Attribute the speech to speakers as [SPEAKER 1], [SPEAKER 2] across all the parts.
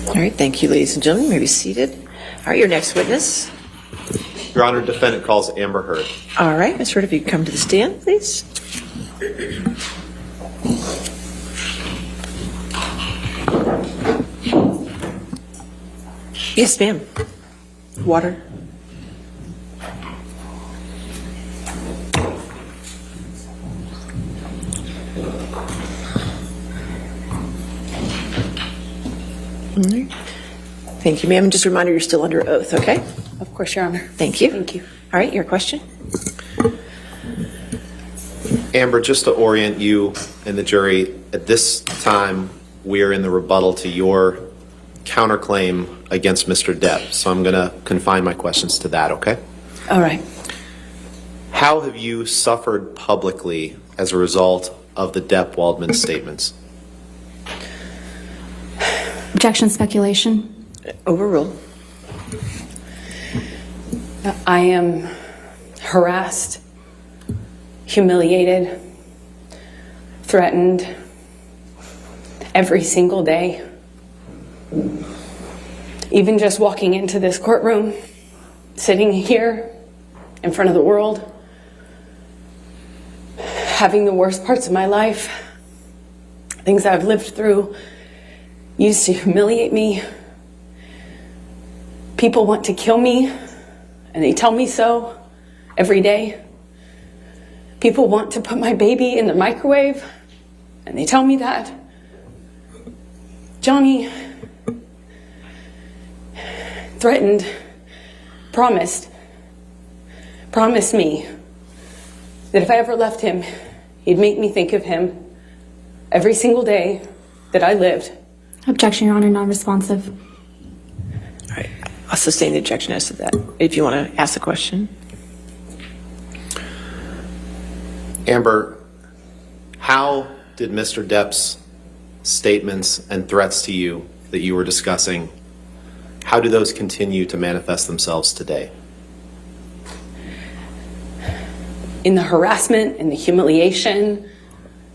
[SPEAKER 1] All right, thank you, ladies and gentlemen. You may be seated. All right, your next witness.
[SPEAKER 2] Your Honor, defendant calls Amber Heard.
[SPEAKER 1] All right, Ms. Heard, if you could come to the stand, please. Yes, ma'am. Water. All right. Thank you, ma'am. Just a reminder, you're still under oath, okay?
[SPEAKER 3] Of course, Your Honor.
[SPEAKER 1] Thank you.
[SPEAKER 3] Thank you.
[SPEAKER 1] All right, your question?
[SPEAKER 2] Amber, just to orient you and the jury, at this time, we are in the rebuttal to your counterclaim against Mr. Depp. So I'm going to confine my questions to that, okay?
[SPEAKER 3] All right.
[SPEAKER 2] How have you suffered publicly as a result of the Depp-Waldman statements?
[SPEAKER 4] Objection, speculation.
[SPEAKER 1] Overruled.
[SPEAKER 3] I am harassed, humiliated, threatened every single day. Even just walking into this courtroom, sitting here in front of the world, having the worst parts of my life, things I've lived through, used to humiliate me. People want to kill me, and they tell me so every day. People want to put my baby in the microwave, and they tell me that. Johnny threatened, promised me that if I ever left him, he'd make me think of him every single day that I lived.
[SPEAKER 4] Objection, Your Honor, non-responsive.
[SPEAKER 1] All right, I'll sustain the objection as to that. If you want to ask the question.
[SPEAKER 2] Amber, how did Mr. Depp's statements and threats to you that you were discussing, how do those continue to manifest themselves today?
[SPEAKER 3] In the harassment and the humiliation,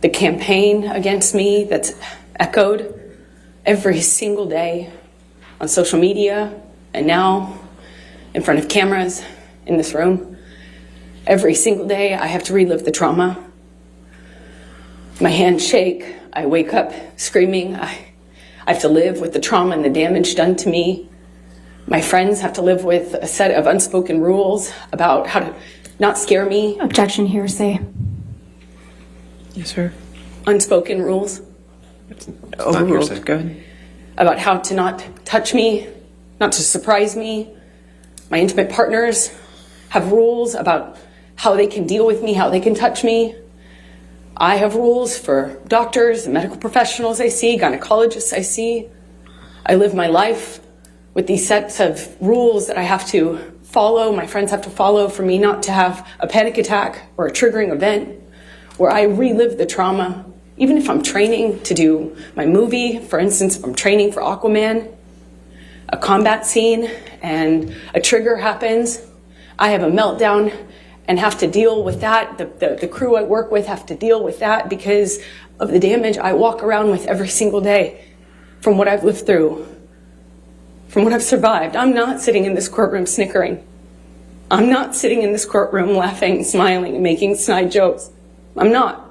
[SPEAKER 3] the campaign against me that's echoed every single day on social media and now in front of cameras in this room. Every single day I have to relive the trauma. My hands shake. I wake up screaming. I have to live with the trauma and the damage done to me. My friends have to live with a set of unspoken rules about how to not scare me.
[SPEAKER 4] Objection, hearsay.
[SPEAKER 1] Yes, sir.
[SPEAKER 3] Unspoken rules
[SPEAKER 1] Overruled. Go ahead.
[SPEAKER 3] about how to not touch me, not to surprise me. My intimate partners have rules about how they can deal with me, how they can touch me. I have rules for doctors and medical professionals I see, gynecologists I see. I live my life with these sets of rules that I have to follow, my friends have to follow for me not to have a panic attack or a triggering event where I relive the trauma. Even if I'm training to do my movie, for instance, if I'm training for Aquaman, a combat scene and a trigger happens, I have a meltdown and have to deal with that. The crew I work with have to deal with that because of the damage I walk around with every single day from what I've lived through, from what I've survived. I'm not sitting in this courtroom snickering. I'm not sitting in this courtroom laughing, smiling, and making snide jokes. I'm not.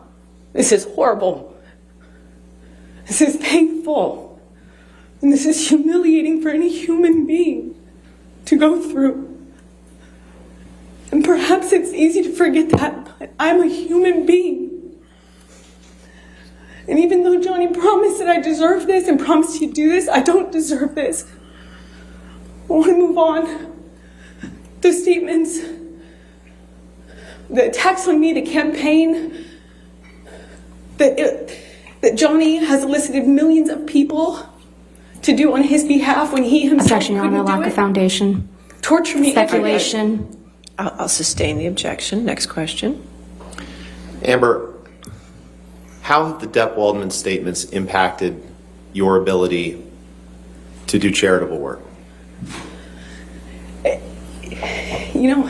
[SPEAKER 3] This is horrible. This is painful. And this is humiliating for any human being to go through. And perhaps it's easy to forget that, but I'm a human being. And even though Johnny promised that I deserve this and promised he'd do this, I don't deserve this. I want to move on. Those statements, the attacks on me, the campaign, that Johnny has elicited millions of people to do on his behalf when he himself
[SPEAKER 4] Objection, Your Honor,
[SPEAKER 3] couldn't do
[SPEAKER 4] lack
[SPEAKER 3] it.
[SPEAKER 4] of foundation.
[SPEAKER 3] Torture me.
[SPEAKER 4] Speculation.
[SPEAKER 1] I'll sustain the objection. Next question.
[SPEAKER 2] Amber, how have the Depp-Waldman statements impacted your ability to do charitable work?
[SPEAKER 3] You know,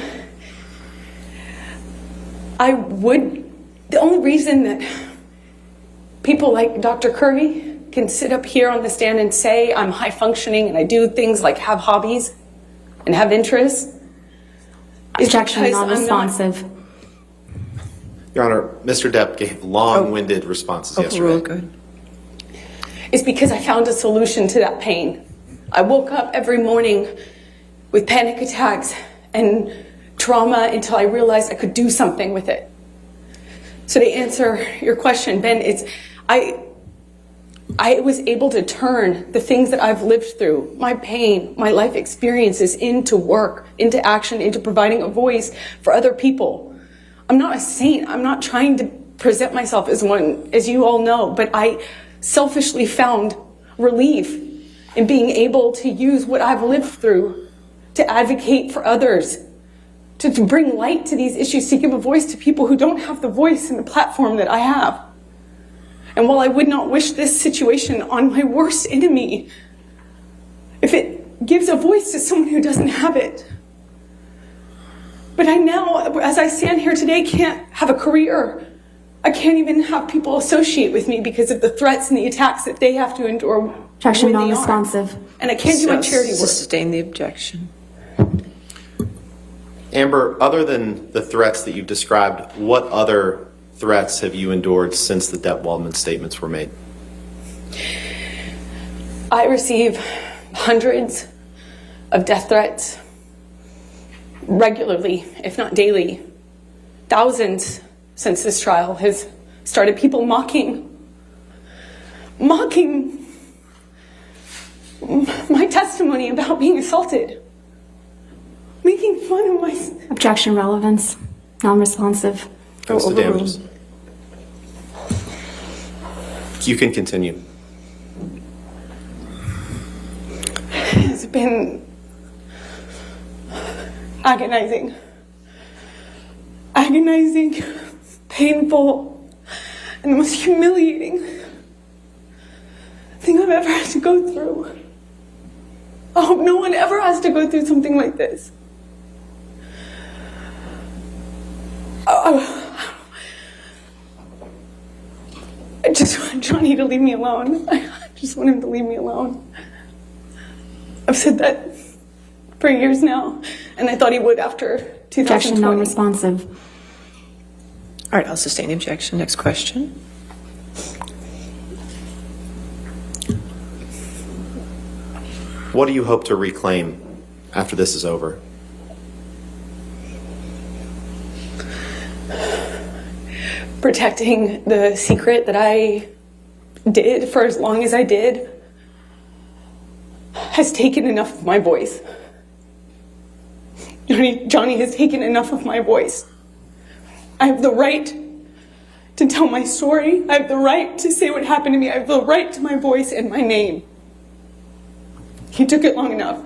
[SPEAKER 3] the only reason that people like Dr. Curry can sit up here on the stand and say I'm high functioning and I do things like have hobbies and have interests is
[SPEAKER 4] Objection,
[SPEAKER 3] because
[SPEAKER 4] non-responsive.
[SPEAKER 2] Your Honor, Mr. Depp gave long-winded responses
[SPEAKER 1] Overruled.
[SPEAKER 2] yesterday.
[SPEAKER 1] Good.
[SPEAKER 3] It's because I found a solution to that pain. I woke up every morning with panic attacks and trauma until I realized I could do something with it. So to answer your question, Ben, I was able to turn the things that I've lived through, my pain, my life experiences, into work, into action, into providing a voice for other people. I'm not a saint. I'm not trying to present myself as one, as you all know, but I selfishly found relief in being able to use what I've lived through to advocate for others, to bring light to these issues, to give a voice to people who don't have the voice and the platform that I have. And while I would not wish this situation on my worst enemy, if it gives a voice to someone who doesn't have it, but I now, as I stand here today, can't have a career. I can't even have people associate with me because of the threats and the attacks that they have to endure.
[SPEAKER 4] Objection,
[SPEAKER 3] when they are.
[SPEAKER 4] non-responsive.
[SPEAKER 3] And I can't do my charity work.
[SPEAKER 1] Sustain the objection.
[SPEAKER 2] Amber, other than the threats that you've described, what other threats have you endured since the Depp-Waldman statements were made?
[SPEAKER 3] I receive hundreds of death threats regularly, if not daily. Thousands since this trial has started. People mocking my testimony about being assaulted, making fun of my...
[SPEAKER 4] Objection, relevance. Non-responsive.
[SPEAKER 2] Goes to
[SPEAKER 1] overruled.
[SPEAKER 2] damages. You can continue.
[SPEAKER 3] It's been agonizing, painful, and the most humiliating thing I've ever had to go through. I hope no one ever has to go through something like this. I just want Johnny to leave me alone. I just want him to leave me alone. I've said that for years now, and I thought he would after 2020.
[SPEAKER 4] Objection, non-responsive.
[SPEAKER 1] All right, I'll sustain the objection. Next question.
[SPEAKER 2] What do you hope to reclaim after this is over?
[SPEAKER 3] Protecting the secret that I did for as long as I did has taken enough of my voice. Johnny has taken enough of my voice. I have the right to tell my story. I have the right to say what happened to me. I have the right to my voice and my name. He took it long enough.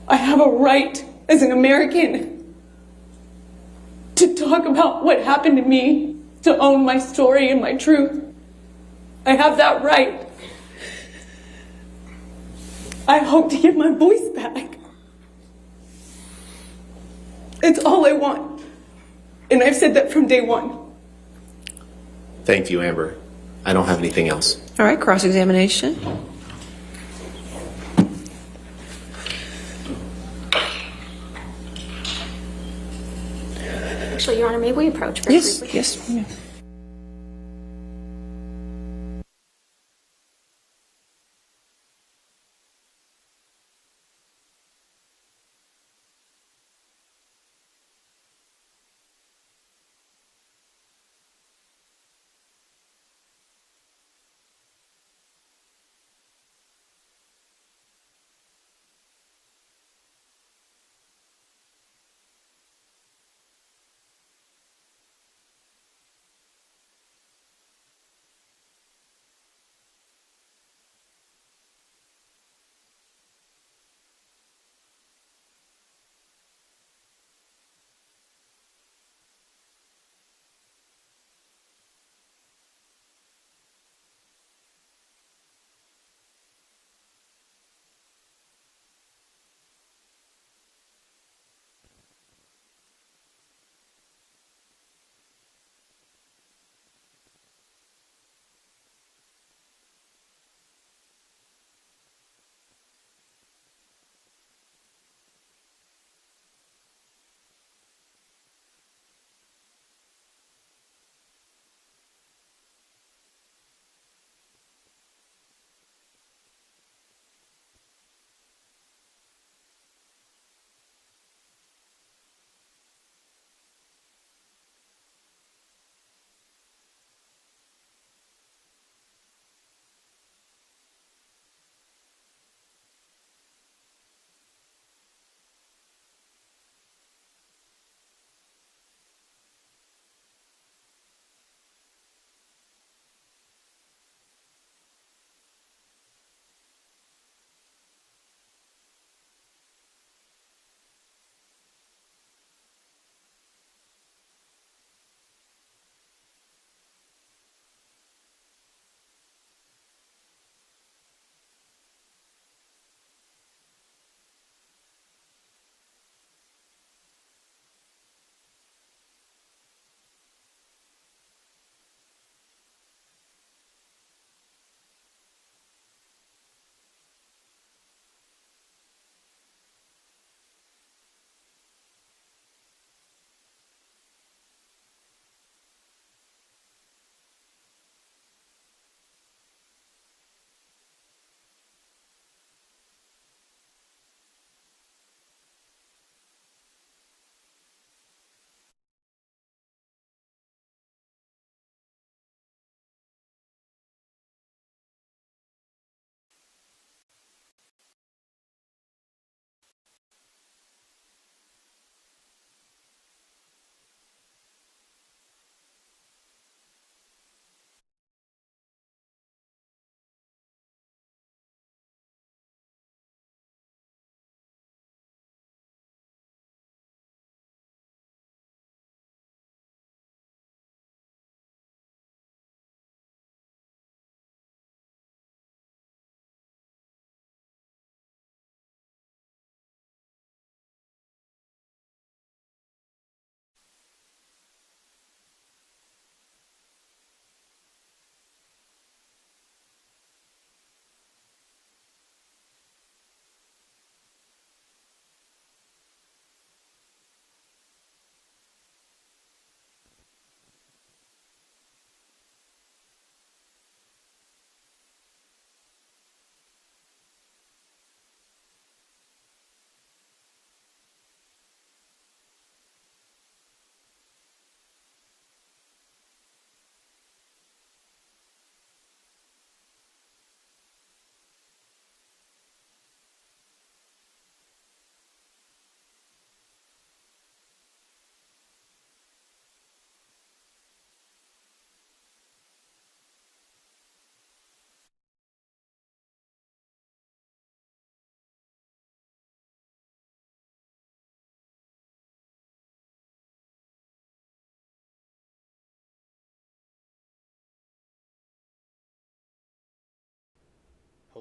[SPEAKER 3] I have a right as an American to talk about what happened to me, to own my story and my truth. I have that right. I hope to get my voice back. It's all I want. And I've said that from day one.
[SPEAKER 2] Thank you, Amber. I don't have anything else.
[SPEAKER 1] All right, cross-examination.
[SPEAKER 4] Actually, Your Honor, may we approach very
[SPEAKER 1] Yes,
[SPEAKER 4] briefly?
[SPEAKER 1] yes. Yeah.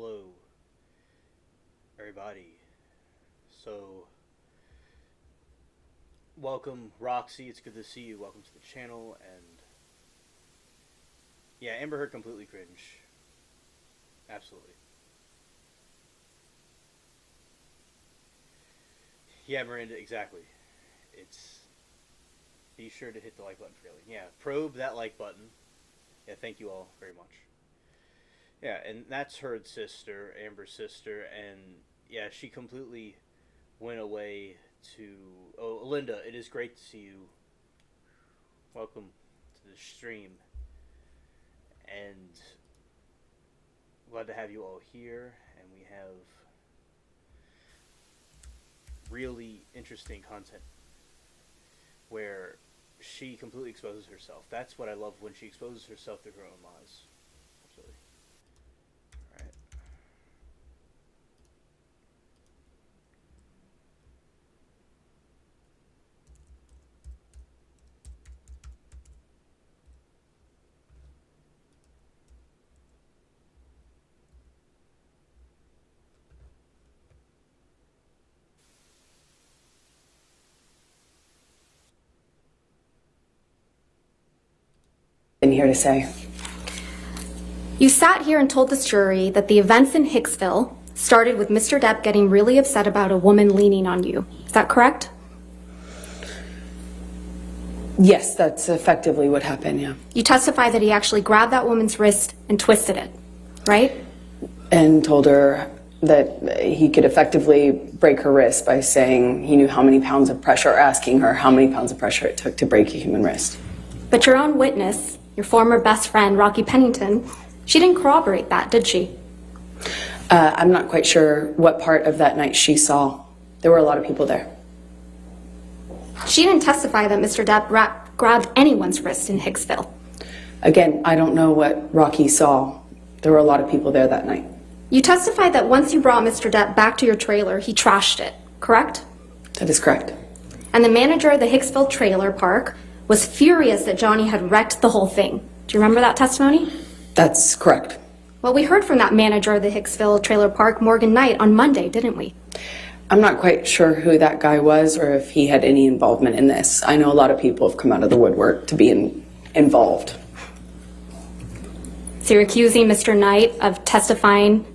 [SPEAKER 5] hello, everybody. So, welcome, Roxy. It's good to see you. Welcome to the channel. And yeah, Amber Heard completely cringe. Absolutely. Yeah, Miranda, exactly. Be sure to hit the like button for Alien. Yeah, probe that like button. Yeah, thank you all very much. Yeah, and that's Heard's sister, Amber's sister, and yeah, she completely went away to... Oh, Linda, it is great to see you. Welcome to the stream. And glad to have you all here, and we have really interesting content where she completely exposes herself. That's what I love, when she exposes herself through her own lies. Absolutely. Alright.
[SPEAKER 3] Been here to say.
[SPEAKER 4] You sat here and told this jury that the events in Hicksville started with Mr. Depp getting really upset about a woman leaning on you. Is that correct?
[SPEAKER 3] Yes, that's effectively what happened, yeah.
[SPEAKER 4] You testified that he actually grabbed that woman's wrist and twisted it, right?
[SPEAKER 3] And told her that he could effectively break her wrist by saying he knew how many pounds of pressure, or asking her how many pounds of pressure it took to break a human wrist.
[SPEAKER 4] But your own witness, your former best friend, Rocky Pennington, she didn't corroborate that, did she?
[SPEAKER 3] I'm not quite sure what part of that night she saw. There were a lot of people there.
[SPEAKER 4] She didn't testify that Mr. Depp grabbed anyone's wrist in Hicksville.
[SPEAKER 3] Again, I don't know what Rocky saw. There were a lot of people there that night.
[SPEAKER 4] You testified that once you brought Mr. Depp back to your trailer, he trashed it, correct?
[SPEAKER 3] That is correct.
[SPEAKER 4] And the manager of the Hicksville trailer park was furious that Johnny had wrecked the whole thing. Do you remember that testimony?
[SPEAKER 3] That's correct.
[SPEAKER 4] Well, we heard from that manager of the Hicksville trailer park, Morgan Knight, on Monday, didn't we?
[SPEAKER 3] I'm not quite sure who that guy was or if he had any involvement in this. I know a lot of people have come out of the woodwork to be involved.
[SPEAKER 4] So you're accusing Mr. Knight of testifying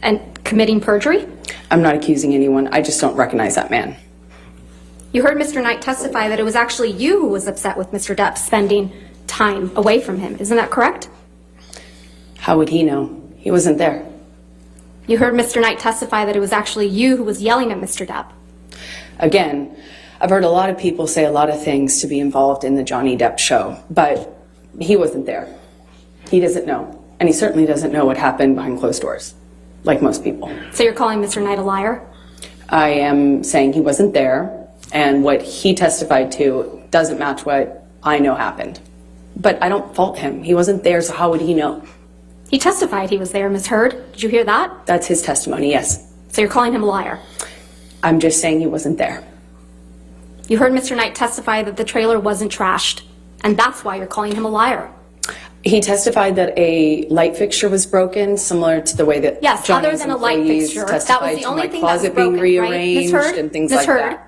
[SPEAKER 4] and committing perjury?
[SPEAKER 3] I'm not accusing anyone. I just don't recognize that man.
[SPEAKER 4] You heard Mr. Knight testify that it was actually you who was upset with Mr. Depp spending time away from him. Isn't that correct?
[SPEAKER 3] How would he know? He wasn't there.
[SPEAKER 4] You heard Mr. Knight testify that it was actually you who was yelling at Mr. Depp.
[SPEAKER 3] Again, I've heard a lot of people say a lot of things to be involved in the Johnny Depp show, but he wasn't there. He doesn't know. And he certainly doesn't know what happened behind closed doors, like most people.
[SPEAKER 4] So you're calling Mr. Knight a liar?
[SPEAKER 3] I am saying he wasn't there, and what he testified to doesn't match what I know happened. But I don't fault him. He wasn't there, so how would he know?
[SPEAKER 4] He testified he was there, Ms. Heard. Did you hear that?
[SPEAKER 3] That's his testimony, yes.
[SPEAKER 4] So you're calling him a liar?
[SPEAKER 3] I'm just saying he wasn't there.
[SPEAKER 4] You heard Mr. Knight testify that the trailer wasn't trashed, and that's why you're calling him a liar.
[SPEAKER 3] He testified that a light fixture was broken, similar to the way that
[SPEAKER 4] yes,
[SPEAKER 3] Johnny's
[SPEAKER 4] other than a light
[SPEAKER 3] employees
[SPEAKER 4] fixture,
[SPEAKER 3] testified
[SPEAKER 4] that was the
[SPEAKER 3] to
[SPEAKER 4] only
[SPEAKER 3] my
[SPEAKER 4] thing that was
[SPEAKER 3] closet
[SPEAKER 4] broken,
[SPEAKER 3] being
[SPEAKER 4] right?
[SPEAKER 3] rearranged
[SPEAKER 4] Ms. Heard?
[SPEAKER 3] and things
[SPEAKER 4] Ms.
[SPEAKER 3] like
[SPEAKER 4] Heard?
[SPEAKER 3] that.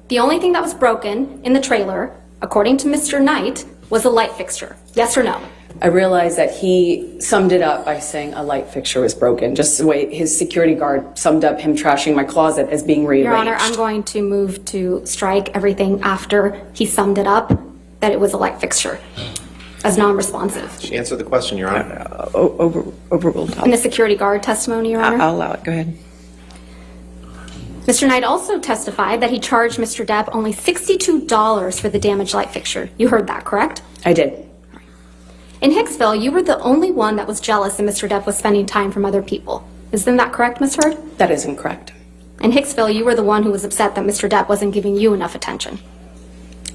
[SPEAKER 4] The only thing that was broken in the trailer, according to Mr. Knight, was a light fixture. Yes or no?
[SPEAKER 3] I realized that he summed it up by saying a light fixture was broken, just the way his security guard summed up him trashing my closet as being rearranged.
[SPEAKER 4] Your Honor, I'm going to move to strike everything after he summed it up, that it was a light fixture, as non-responsive.
[SPEAKER 2] She answered the question, Your Honor.
[SPEAKER 1] Overruled.
[SPEAKER 4] In the security guard testimony, Your Honor?
[SPEAKER 1] I'll allow it. Go ahead.
[SPEAKER 4] Mr. Knight also testified that he charged Mr. Depp only $62 for the damaged light fixture. You heard that, correct?
[SPEAKER 3] I did.
[SPEAKER 4] In Hicksville, you were the only one that was jealous that Mr. Depp was spending time from other people. Isn't that correct, Ms. Heard?
[SPEAKER 3] That isn't correct.
[SPEAKER 4] In Hicksville, you were the one who was upset that Mr. Depp wasn't giving you enough attention.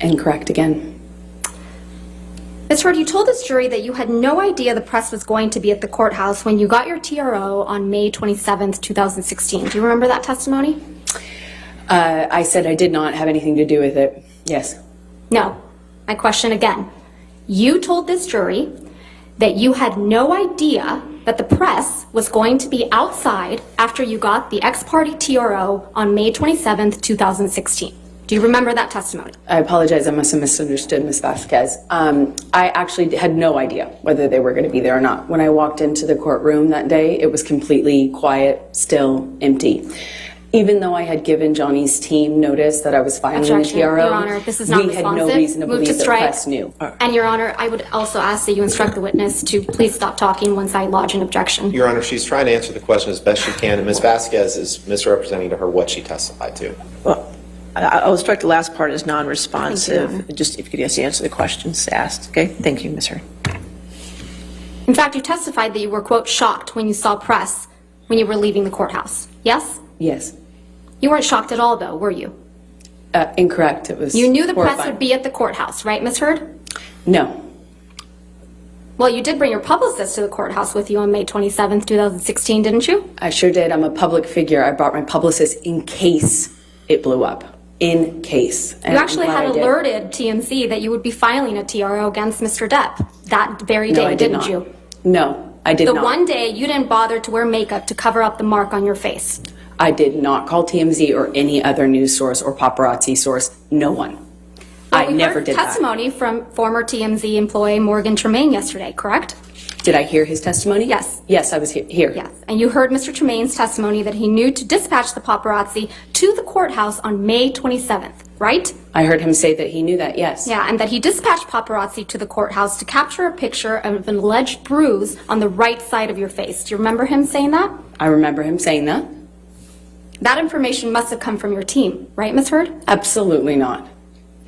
[SPEAKER 3] Incorrect again.
[SPEAKER 4] Ms. Heard, you told this jury that you had no idea the press was going to be at the courthouse when you got your TRO on May 27th, 2016. Do you remember that testimony?
[SPEAKER 3] I said I did not have anything to do with it. Yes.
[SPEAKER 4] No. My question again. You told this jury that you had no idea that the press was going to be outside after you got the ex-parte TRO on May 27th, 2016. Do you remember that testimony?
[SPEAKER 3] I apologize, I must have misunderstood Ms. Vasquez. I actually had no idea whether they were going to be there or not. When I walked into the courtroom that day, it was completely quiet, still, empty. Even though I had given Johnny's team notice that I was filing the
[SPEAKER 4] Objection.
[SPEAKER 3] TRO,
[SPEAKER 4] Your Honor, this is not
[SPEAKER 3] we had
[SPEAKER 4] responsive.
[SPEAKER 3] no reason to
[SPEAKER 4] Move to
[SPEAKER 3] believe the
[SPEAKER 4] strike.
[SPEAKER 3] press knew.
[SPEAKER 4] And Your Honor, I would also ask that you instruct the witness to please stop talking once I lodge an objection.
[SPEAKER 2] Your Honor, she's trying to answer the question as best she can, and Ms. Vasquez is misrepresenting to her what she testified to.
[SPEAKER 1] Well, I'll strike the last part as non-responsive.
[SPEAKER 4] Thank you.
[SPEAKER 1] Just if you could just answer the questions asked. Okay, thank you, Ms. Heard.
[SPEAKER 4] In fact, you testified that you were, quote, shocked when you saw press when you were leaving the courthouse. Yes?
[SPEAKER 3] Yes.
[SPEAKER 4] You weren't shocked at all, though, were you?
[SPEAKER 3] Incorrect. It was
[SPEAKER 4] You knew the press
[SPEAKER 3] horrifying.
[SPEAKER 4] would be at the courthouse, right, Ms. Heard?
[SPEAKER 3] No.
[SPEAKER 4] Well, you did bring your publicist to the courthouse with you on May 27th, 2016, didn't you?
[SPEAKER 3] I sure did. I'm a public figure. I brought my publicist in case it blew up. In case. And
[SPEAKER 4] You
[SPEAKER 3] I'm
[SPEAKER 4] actually
[SPEAKER 3] glad
[SPEAKER 4] had
[SPEAKER 3] I did.
[SPEAKER 4] alerted TMZ that you would be filing a TRO against Mr. Depp that very day,
[SPEAKER 3] No, I did
[SPEAKER 4] didn't
[SPEAKER 3] not.
[SPEAKER 4] you?
[SPEAKER 3] No, I did
[SPEAKER 4] The
[SPEAKER 3] not.
[SPEAKER 4] one day you didn't bother to wear makeup to cover up the mark on your face.
[SPEAKER 3] I did not call TMZ or any other news source or paparazzi source. No one. I
[SPEAKER 4] We
[SPEAKER 3] never
[SPEAKER 4] heard
[SPEAKER 3] did that.
[SPEAKER 4] testimony from former TMZ employee Morgan Tremaine yesterday, correct?
[SPEAKER 3] Did I hear his testimony?
[SPEAKER 4] Yes.
[SPEAKER 3] Yes, I was here.
[SPEAKER 4] Yes. And you heard Mr. Tremaine's testimony that he knew to dispatch the paparazzi to the courthouse on May 27th, right?
[SPEAKER 3] I heard him say that he knew that, yes.
[SPEAKER 4] Yeah, and that he dispatched paparazzi to the courthouse to capture a picture of an alleged bruise on the right side of your face. Do you remember him saying that?
[SPEAKER 3] I remember him saying that.
[SPEAKER 4] That information must have come from your team, right, Ms. Heard?
[SPEAKER 3] Absolutely not.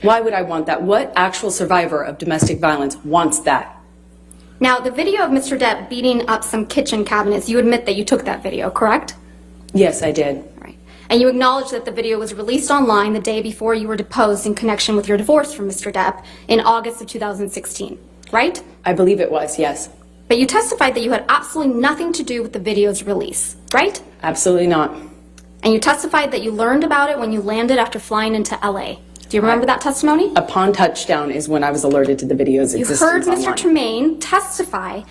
[SPEAKER 3] Why would I want that? What actual survivor of domestic violence wants that?
[SPEAKER 4] Now, the video of Mr. Depp beating up some kitchen cabinets, you admit that you took that video, correct?
[SPEAKER 3] Yes, I did.
[SPEAKER 4] Right. And you acknowledge that the video was released online the day before you were deposed in connection with your divorce from Mr. Depp in August of 2016, right?
[SPEAKER 3] I believe it was, yes.
[SPEAKER 4] But you testified that you had absolutely nothing to do with the video's release, right?
[SPEAKER 3] Absolutely not.
[SPEAKER 4] And you testified that you learned about it when you landed after flying into LA. Do you remember that testimony?
[SPEAKER 3] Upon touchdown is when I was alerted to the video's
[SPEAKER 4] You
[SPEAKER 3] existence
[SPEAKER 4] heard Mr.
[SPEAKER 3] online.
[SPEAKER 4] Tremaine testify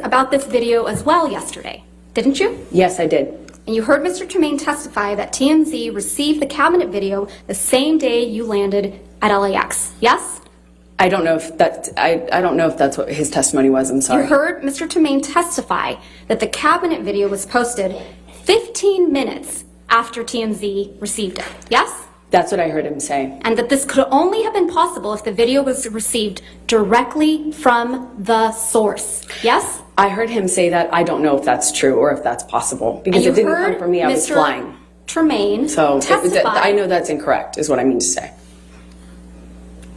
[SPEAKER 4] about this video as well yesterday, didn't you?
[SPEAKER 3] Yes, I did.
[SPEAKER 4] And you heard Mr. Tremaine testify that TMZ received the cabinet video the same day you landed at LAX, yes?
[SPEAKER 3] I don't know if I don't know if that's what his testimony was. I'm sorry.
[SPEAKER 4] You heard Mr. Tremaine testify that the cabinet video was posted 15 minutes after TMZ received it, yes?
[SPEAKER 3] That's what I heard him say.
[SPEAKER 4] And that this could only have been possible if the video was received directly from the source, yes?
[SPEAKER 3] I heard him say that. I don't know if that's true or if that's possible because
[SPEAKER 4] And
[SPEAKER 3] it
[SPEAKER 4] you
[SPEAKER 3] didn't come
[SPEAKER 4] heard
[SPEAKER 3] from me. I was
[SPEAKER 4] Mr.
[SPEAKER 3] flying.
[SPEAKER 4] Tremaine
[SPEAKER 3] So
[SPEAKER 4] testify.
[SPEAKER 3] I know that's incorrect is what I mean to say.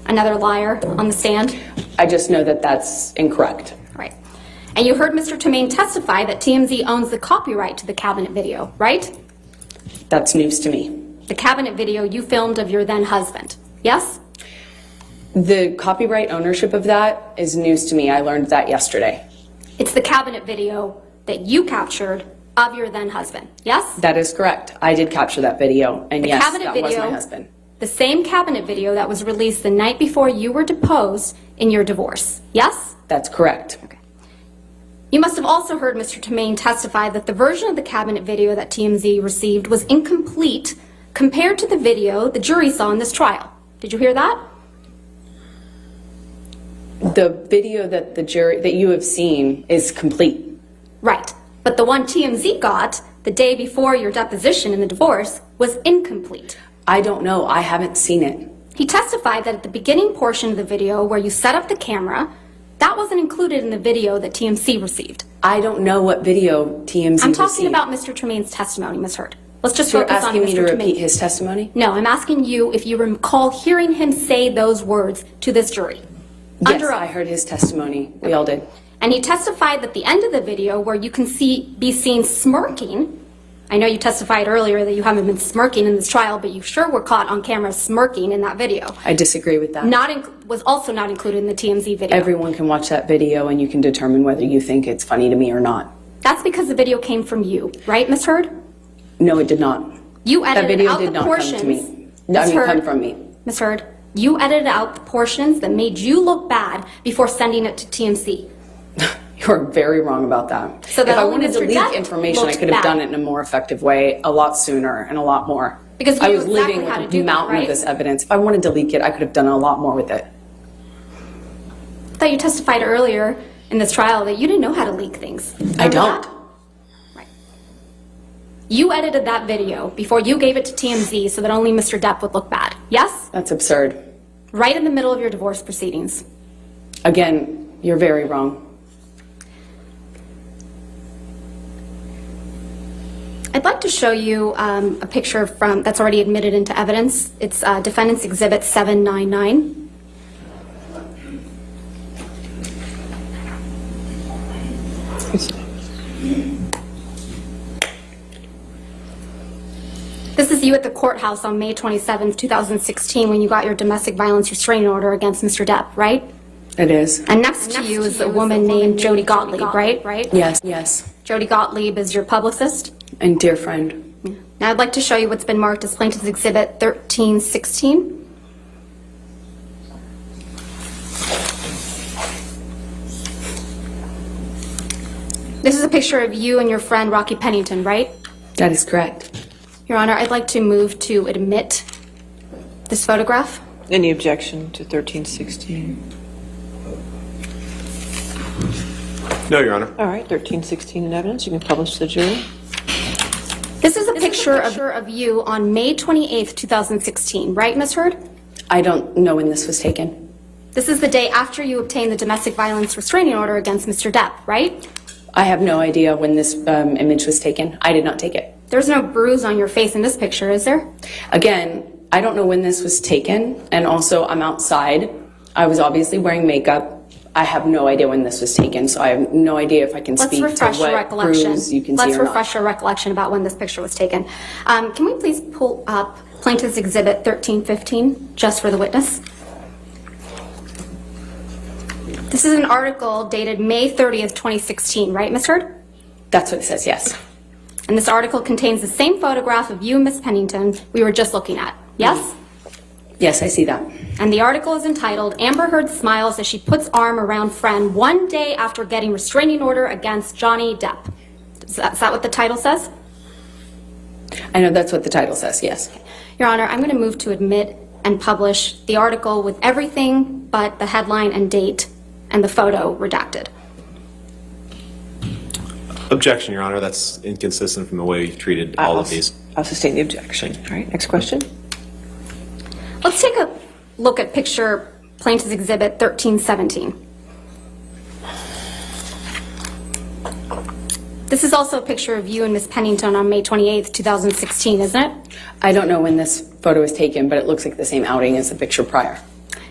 [SPEAKER 4] Another liar on the stand.
[SPEAKER 3] I just know that that's incorrect.
[SPEAKER 4] Right. And you heard Mr. Tremaine testify that TMZ owns the copyright to the cabinet video, right?
[SPEAKER 3] That's news to me.
[SPEAKER 4] The cabinet video you filmed of your then husband, yes?
[SPEAKER 3] The copyright ownership of that is news to me. I learned that yesterday.
[SPEAKER 4] It's the cabinet video that you captured of your then husband, yes?
[SPEAKER 3] That is correct. I did capture that video, and
[SPEAKER 4] The
[SPEAKER 3] yes,
[SPEAKER 4] cabinet
[SPEAKER 3] that was
[SPEAKER 4] video,
[SPEAKER 3] my husband.
[SPEAKER 4] The same cabinet video that was released the night before you were deposed in your divorce, yes?
[SPEAKER 3] That's correct.
[SPEAKER 4] You must have also heard Mr. Tremaine testify that the version of the cabinet video that TMZ received was incomplete compared to the video the jury saw in this trial. Did you hear that?
[SPEAKER 3] The video that that you have seen is complete.
[SPEAKER 4] Right. But the one TMZ got the day before your deposition in the divorce was incomplete.
[SPEAKER 3] I don't know. I haven't seen it.
[SPEAKER 4] He testified that at the beginning portion of the video where you set up the camera, that wasn't included in the video that TMZ received.
[SPEAKER 3] I don't know what video TMZ
[SPEAKER 4] I'm talking
[SPEAKER 3] received.
[SPEAKER 4] about Mr. Tremaine's testimony, Ms. Heard. Let's just
[SPEAKER 3] So you're
[SPEAKER 4] focus on
[SPEAKER 3] asking me
[SPEAKER 4] Mr.
[SPEAKER 3] to
[SPEAKER 4] Tremaine.
[SPEAKER 3] repeat his testimony?
[SPEAKER 4] No, I'm asking you if you recall hearing him say those words to this jury.
[SPEAKER 3] Yes,
[SPEAKER 4] Under oath.
[SPEAKER 3] I heard his testimony. We all did.
[SPEAKER 4] And he testified that the end of the video where you can be seen smirking. I know you testified earlier that you haven't been smirking in this trial, but you sure were caught on camera smirking in that video.
[SPEAKER 3] I disagree with that.
[SPEAKER 4] Was also not included in the TMZ video.
[SPEAKER 3] Everyone can watch that video and you can determine whether you think it's funny to me or not.
[SPEAKER 4] That's because the video came from you, right, Ms. Heard?
[SPEAKER 3] No, it did not.
[SPEAKER 4] You edited
[SPEAKER 3] That video
[SPEAKER 4] out
[SPEAKER 3] did
[SPEAKER 4] the
[SPEAKER 3] not
[SPEAKER 4] portions.
[SPEAKER 3] come to me.
[SPEAKER 4] Ms. Heard,
[SPEAKER 3] come from me.
[SPEAKER 4] Ms. Heard, you edited out the portions that made you look bad before sending it to TMZ.
[SPEAKER 3] You're very wrong about that.
[SPEAKER 4] So
[SPEAKER 3] if
[SPEAKER 4] that
[SPEAKER 3] I
[SPEAKER 4] only
[SPEAKER 3] wanted to
[SPEAKER 4] Mr.
[SPEAKER 3] leak
[SPEAKER 4] Depp
[SPEAKER 3] information, I
[SPEAKER 4] looked
[SPEAKER 3] could have
[SPEAKER 4] bad.
[SPEAKER 3] done it in a more effective way, a lot sooner and a lot more.
[SPEAKER 4] Because you
[SPEAKER 3] I
[SPEAKER 4] knew
[SPEAKER 3] was
[SPEAKER 4] exactly
[SPEAKER 3] living
[SPEAKER 4] how to
[SPEAKER 3] with
[SPEAKER 4] do
[SPEAKER 3] a
[SPEAKER 4] that,
[SPEAKER 3] mountain
[SPEAKER 4] right?
[SPEAKER 3] of this evidence. If I wanted to leak it, I could have done a lot more with it.
[SPEAKER 4] I thought you testified earlier in this trial that you didn't know how to leak things.
[SPEAKER 3] I
[SPEAKER 4] Remember
[SPEAKER 3] don't.
[SPEAKER 4] that? Right. You edited that video before you gave it to TMZ so that only Mr. Depp would look bad. Yes?
[SPEAKER 3] That's absurd.
[SPEAKER 4] Right in the middle of your divorce proceedings.
[SPEAKER 3] Again, you're very wrong.
[SPEAKER 4] I'd like to show you a picture from that's already admitted into evidence. It's Defendant's Exhibit 799. This is you at the courthouse on May 27th, 2016, when you got your domestic violence restraining order against Mr. Depp, right?
[SPEAKER 3] It is.
[SPEAKER 4] And next to you is a woman named Jody Gottlieb, right?
[SPEAKER 3] Yes, yes.
[SPEAKER 4] Jody Gottlieb is your publicist.
[SPEAKER 3] And dear friend.
[SPEAKER 4] Now I'd like to show you what's been marked as Plaintiff's Exhibit 1316. This is a picture of you and your friend Rocky Pennington, right?
[SPEAKER 3] That is correct.
[SPEAKER 4] Your Honor, I'd like to move to admit this photograph.
[SPEAKER 1] Any objection to 1316?
[SPEAKER 2] No, Your Honor.
[SPEAKER 1] All right, 1316 in evidence. You can publish to the jury.
[SPEAKER 4] This is a picture of you on May 28th, 2016, right, Ms. Heard?
[SPEAKER 3] I don't know when this was taken.
[SPEAKER 4] This is the day after you obtained the domestic violence restraining order against Mr. Depp, right?
[SPEAKER 3] I have no idea when this image was taken. I did not take it.
[SPEAKER 4] There's no bruise on your face in this picture, is there?
[SPEAKER 3] Again, I don't know when this was taken, and also I'm outside. I was obviously wearing makeup. I have no idea when this was taken, so I have no idea if I can
[SPEAKER 4] Let's
[SPEAKER 3] speak to
[SPEAKER 4] refresh your
[SPEAKER 3] what
[SPEAKER 4] recollection.
[SPEAKER 3] bruise you can
[SPEAKER 4] Let's
[SPEAKER 3] see or
[SPEAKER 4] refresh your recollection about when this picture was taken. Can we please pull up Plaintiff's Exhibit 1315, just for the witness? This is an article dated May 30th, 2016, right, Ms. Heard?
[SPEAKER 3] That's what it says, yes.
[SPEAKER 4] And this article contains the same photograph of you and Ms. Pennington we were just looking at, yes?
[SPEAKER 3] Yes, I see that.
[SPEAKER 4] And the article is entitled, Amber Heard Smiles as She Puts Arm Around Friend One Day After Getting Restraining Order Against Johnny Depp. Is that what the title says?
[SPEAKER 3] I know that's what the title says, yes.
[SPEAKER 4] Your Honor, I'm going to move to admit and publish the article with everything but the headline and date and the photo redacted.
[SPEAKER 2] Objection, Your Honor. That's inconsistent from the way you've treated all of these.
[SPEAKER 1] I'll sustain the objection. All right, next question.
[SPEAKER 4] Let's take a look at picture Plaintiff's Exhibit 1317. This is also a picture of you and Ms. Pennington on May 28th, 2016, isn't it?
[SPEAKER 3] I don't know when this photo was taken, but it looks like the same outing as the picture prior.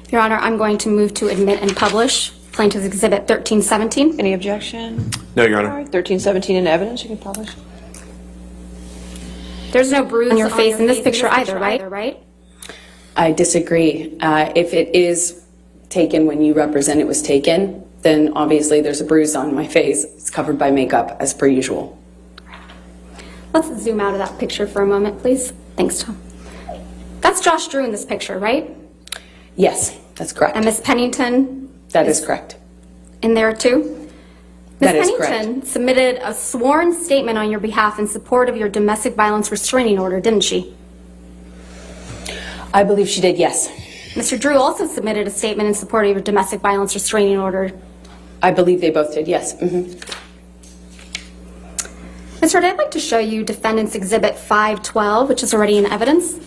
[SPEAKER 4] Your Honor, I'm going to move to admit and publish Plaintiff's Exhibit 1317.
[SPEAKER 1] Any objection?
[SPEAKER 2] No, Your
[SPEAKER 1] All
[SPEAKER 2] Honor.
[SPEAKER 1] right, 1317 in evidence. You can publish.
[SPEAKER 4] There's no bruise on your face in this picture either, right?
[SPEAKER 3] I disagree. If it is taken when you represent it was taken, then obviously there's a bruise on my face. It's covered by makeup, as per usual.
[SPEAKER 4] Let's zoom out of that picture for a moment, please. Thanks, Tom. That's Josh Drew in this picture, right?
[SPEAKER 3] Yes, that's correct.
[SPEAKER 4] And Ms. Pennington
[SPEAKER 3] That is correct.
[SPEAKER 4] in there too?
[SPEAKER 3] That
[SPEAKER 4] Ms.
[SPEAKER 3] is correct.
[SPEAKER 4] Pennington submitted a sworn statement on your behalf in support of your domestic violence restraining order, didn't she?
[SPEAKER 3] I believe she did, yes.
[SPEAKER 4] Mr. Drew also submitted a statement in support of your domestic violence restraining order.
[SPEAKER 3] I believe they both did, yes.
[SPEAKER 4] Ms. Heard, I'd like to show you Defendant's Exhibit 512, which is already in evidence.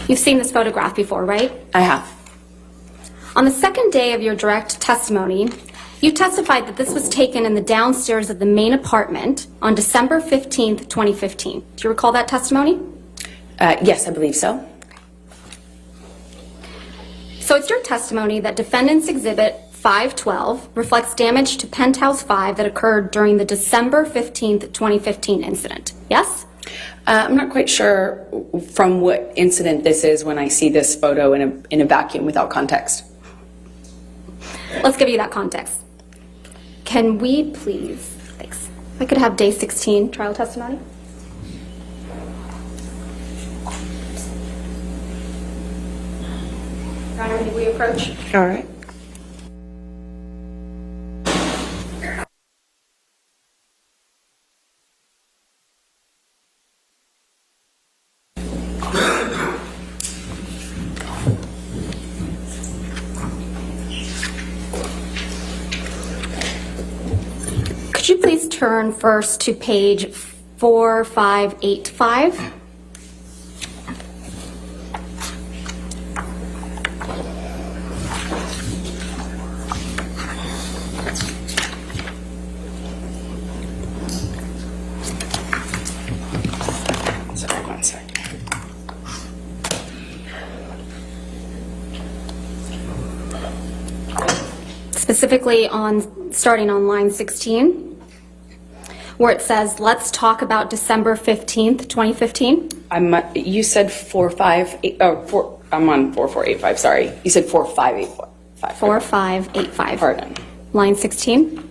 [SPEAKER 4] You've seen this photograph before, right?
[SPEAKER 3] I have.
[SPEAKER 4] On the second day of your direct testimony, you testified that this was taken in the downstairs of the main apartment on December 15th, 2015. Do you recall that testimony?
[SPEAKER 3] Yes, I believe so.
[SPEAKER 4] So it's your testimony that Defendant's Exhibit 512 reflects damage to Penthouse 5 that occurred during the December 15th, 2015 incident. Yes?
[SPEAKER 3] I'm not quite sure from what incident this is when I see this photo in a vacuum without context.
[SPEAKER 4] Let's give you that context. Can we please, thanks, if I could have day 16 trial testimony? Your Honor, may we approach?
[SPEAKER 1] All right.
[SPEAKER 4] Could you please turn first to page 4585?
[SPEAKER 3] Sorry, 1 second.
[SPEAKER 4] Specifically starting on line 16, where it says, let's talk about December 15th, 2015.
[SPEAKER 3] You said 4585. I'm on 4485. Sorry, you said 4585.
[SPEAKER 4] 4585.
[SPEAKER 3] Pardon.
[SPEAKER 4] Line 16.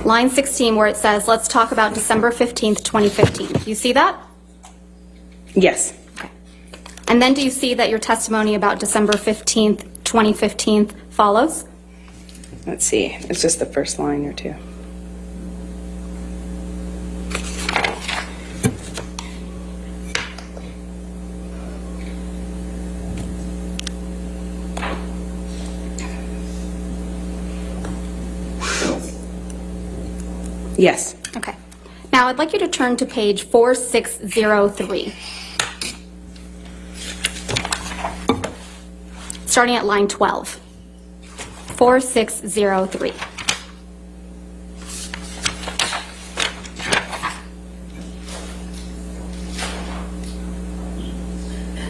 [SPEAKER 4] Line 16, where it says, let's talk about December 15th, 2015. You see that?
[SPEAKER 3] Yes.
[SPEAKER 4] And then do you see that your testimony about December 15th, 2015 follows?
[SPEAKER 3] Let's see. It's just the first line or two. Yes.
[SPEAKER 4] Okay. Now I'd like you to turn to page 4603. Starting at line 12. 4603.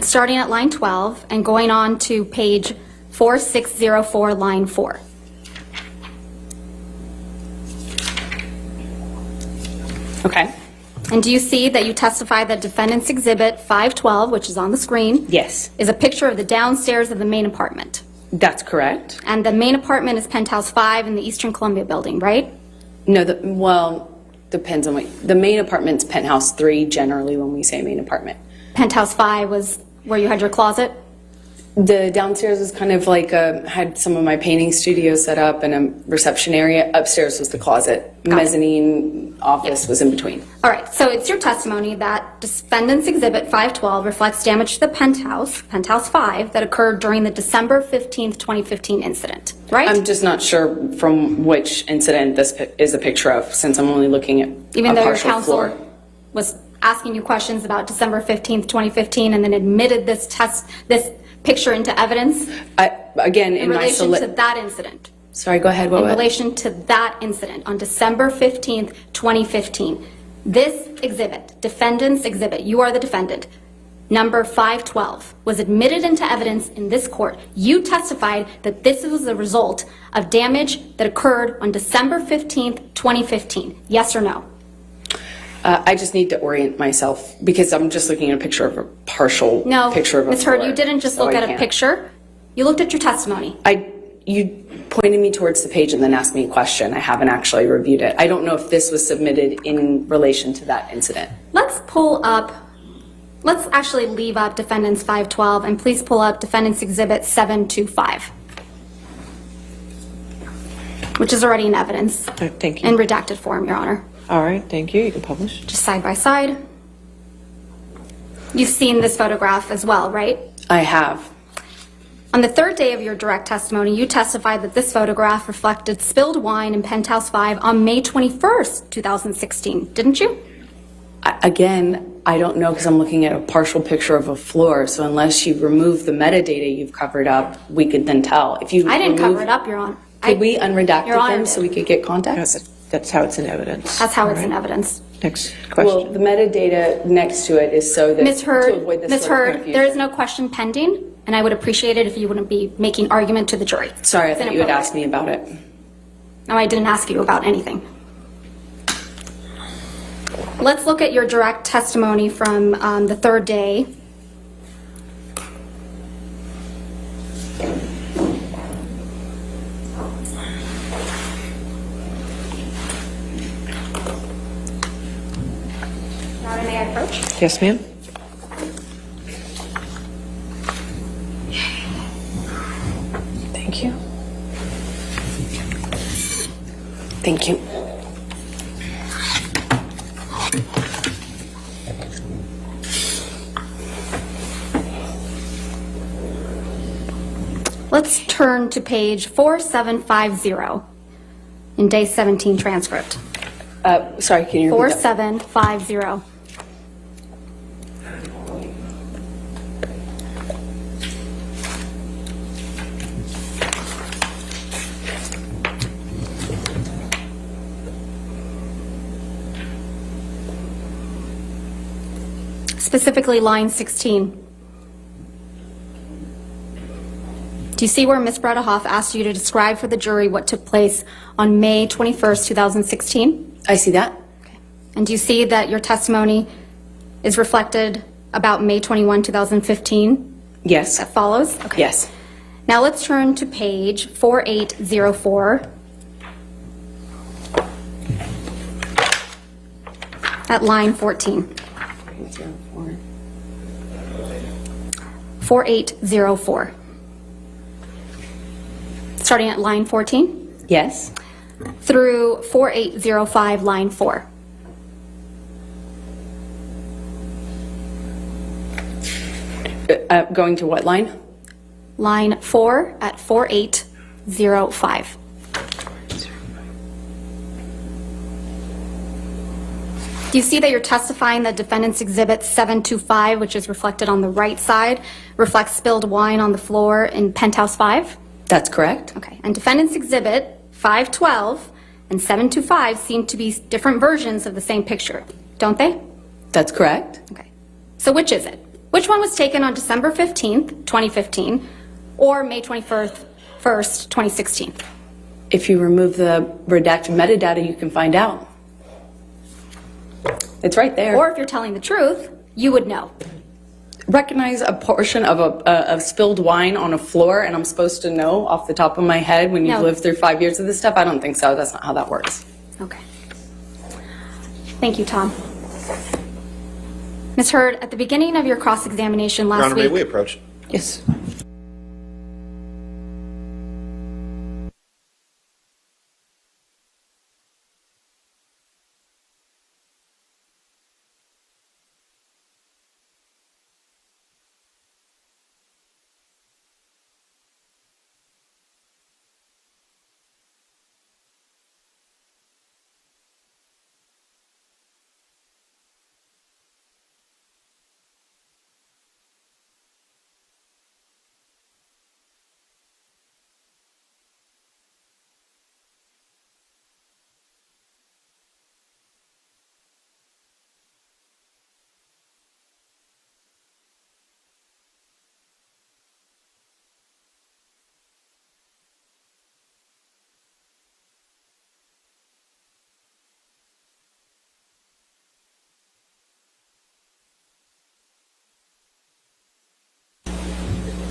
[SPEAKER 4] Starting at line 12 and going on to page 4604, line 4.
[SPEAKER 3] Okay.
[SPEAKER 4] And do you see that you testify that Defendant's Exhibit 512, which is on the screen,
[SPEAKER 3] Yes,
[SPEAKER 4] is a picture of the downstairs of the main apartment?
[SPEAKER 3] that's correct.
[SPEAKER 4] And the main apartment is Penthouse 5 in the Eastern Columbia building, right?
[SPEAKER 3] No, well, depends on what. The main apartment's penthouse 3 generally when we say main apartment.
[SPEAKER 4] Penthouse 5 was where you had your closet?
[SPEAKER 3] The downstairs was kind of like had some of my painting studio set up and a reception area. Upstairs was the closet. Mezzanine office was in between.
[SPEAKER 4] All right, so it's your testimony that Defendant's Exhibit 512 reflects damage to the penthouse, Penthouse 5, that occurred during the December 15th, 2015 incident, right?
[SPEAKER 3] I'm just not sure from which incident this is a picture of, since I'm only looking at
[SPEAKER 4] Even
[SPEAKER 3] a
[SPEAKER 4] though your
[SPEAKER 3] partial
[SPEAKER 4] counsel
[SPEAKER 3] floor.
[SPEAKER 4] was asking you questions about December 15th, 2015, and then admitted this picture into evidence
[SPEAKER 3] Again,
[SPEAKER 4] in
[SPEAKER 3] in my
[SPEAKER 4] relation to that incident.
[SPEAKER 3] Sorry, go ahead.
[SPEAKER 4] In relation to that incident on December 15th, 2015. This exhibit, Defendant's Exhibit, you are the defendant, number 512, was admitted into evidence in this court. You testified that this was the result of damage that occurred on December 15th, 2015. Yes or no?
[SPEAKER 3] I just need to orient myself because I'm just looking at a picture of a partial picture of a
[SPEAKER 4] Ms. Hurd,
[SPEAKER 3] floor,
[SPEAKER 4] you didn't just
[SPEAKER 3] so
[SPEAKER 4] look
[SPEAKER 3] I
[SPEAKER 4] at a
[SPEAKER 3] can't.
[SPEAKER 4] picture. You looked at your testimony.
[SPEAKER 3] You pointed me towards the page and then asked me a question. I haven't actually reviewed it. I don't know if this was submitted in relation to that incident.
[SPEAKER 4] Let's actually leave up Defendant's 512 and please pull up Defendant's Exhibit 725, which is already in evidence
[SPEAKER 1] Thank
[SPEAKER 4] in
[SPEAKER 1] you.
[SPEAKER 4] redacted form, Your Honor.
[SPEAKER 1] All right, thank you. You can publish.
[SPEAKER 4] Just side by side. You've seen this photograph as well, right?
[SPEAKER 3] I have.
[SPEAKER 4] On the third day of your direct testimony, you testified that this photograph reflected spilled wine in Penthouse 5 on May 21st, 2016, didn't you?
[SPEAKER 3] Again, I don't know because I'm looking at a partial picture of a floor. So unless you remove the metadata you've covered up, we could then tell. If you
[SPEAKER 4] I didn't cover it up, Your Honor.
[SPEAKER 3] Could we unredact
[SPEAKER 4] Your Honor
[SPEAKER 3] them so
[SPEAKER 4] did.
[SPEAKER 3] we could get context?
[SPEAKER 1] That's how it's in evidence.
[SPEAKER 4] That's how it's
[SPEAKER 1] All
[SPEAKER 4] in
[SPEAKER 1] right.
[SPEAKER 4] evidence.
[SPEAKER 1] Next
[SPEAKER 3] Well,
[SPEAKER 1] question.
[SPEAKER 3] the metadata next to it is so that
[SPEAKER 4] Ms.
[SPEAKER 3] to
[SPEAKER 4] Hurd,
[SPEAKER 3] avoid this
[SPEAKER 4] Ms.
[SPEAKER 3] sort of
[SPEAKER 4] Hurd,
[SPEAKER 3] confusion.
[SPEAKER 4] there is no question pending, and I would appreciate it if you wouldn't be making argument to the jury.
[SPEAKER 3] Sorry, I
[SPEAKER 4] It's
[SPEAKER 3] thought you had
[SPEAKER 4] inappropriate.
[SPEAKER 3] asked me about it.
[SPEAKER 4] No, I didn't ask you about anything. Let's look at your direct testimony from the third day Now may I approach?
[SPEAKER 1] Yes, ma'am. Thank you. Thank you.
[SPEAKER 4] Let's turn to page 4750 in day 17 transcript.
[SPEAKER 1] Sorry, can you repeat that?
[SPEAKER 4] 4750. Specifically line 16. Do you see where Ms. Bredehoff asked you to describe for the jury what took place on May 21st, 2016?
[SPEAKER 3] I see that.
[SPEAKER 4] And do you see that your testimony is reflected about May 21, 2015?
[SPEAKER 3] Yes.
[SPEAKER 4] That follows? Okay.
[SPEAKER 3] Yes.
[SPEAKER 4] Now let's turn to page 4804. At line 14. 4804. Starting at line 14
[SPEAKER 3] Yes.
[SPEAKER 4] through 4805, line 4.
[SPEAKER 3] Going to what line?
[SPEAKER 4] Line 4 at 4805. Do you see that you're testifying that defendant's exhibit 725, which is reflected on the right side, reflects spilled wine on the floor in penthouse 5?
[SPEAKER 3] That's correct.
[SPEAKER 4] Okay, and defendant's exhibit 512 and 725 seem to be different versions of the same picture, don't they?
[SPEAKER 3] That's correct.
[SPEAKER 4] Okay, so which is it? Which one was taken on December 15th, 2015, or May 21st, 2016?
[SPEAKER 3] If you remove the redacted metadata, you can find out. It's right there.
[SPEAKER 4] Or if you're telling the truth, you would know.
[SPEAKER 3] Recognize a portion of of spilled wine on a floor, and I'm supposed to know off the top of my head when you've
[SPEAKER 4] No.
[SPEAKER 3] lived through 5 years of this stuff? I don't think so. That's not how that works.
[SPEAKER 4] Okay. Thank you, Tom. Ms. Hurd, at the beginning of your cross-examination
[SPEAKER 2] Your
[SPEAKER 4] last
[SPEAKER 2] Honor, may
[SPEAKER 4] week...
[SPEAKER 2] we approach?
[SPEAKER 3] Yes.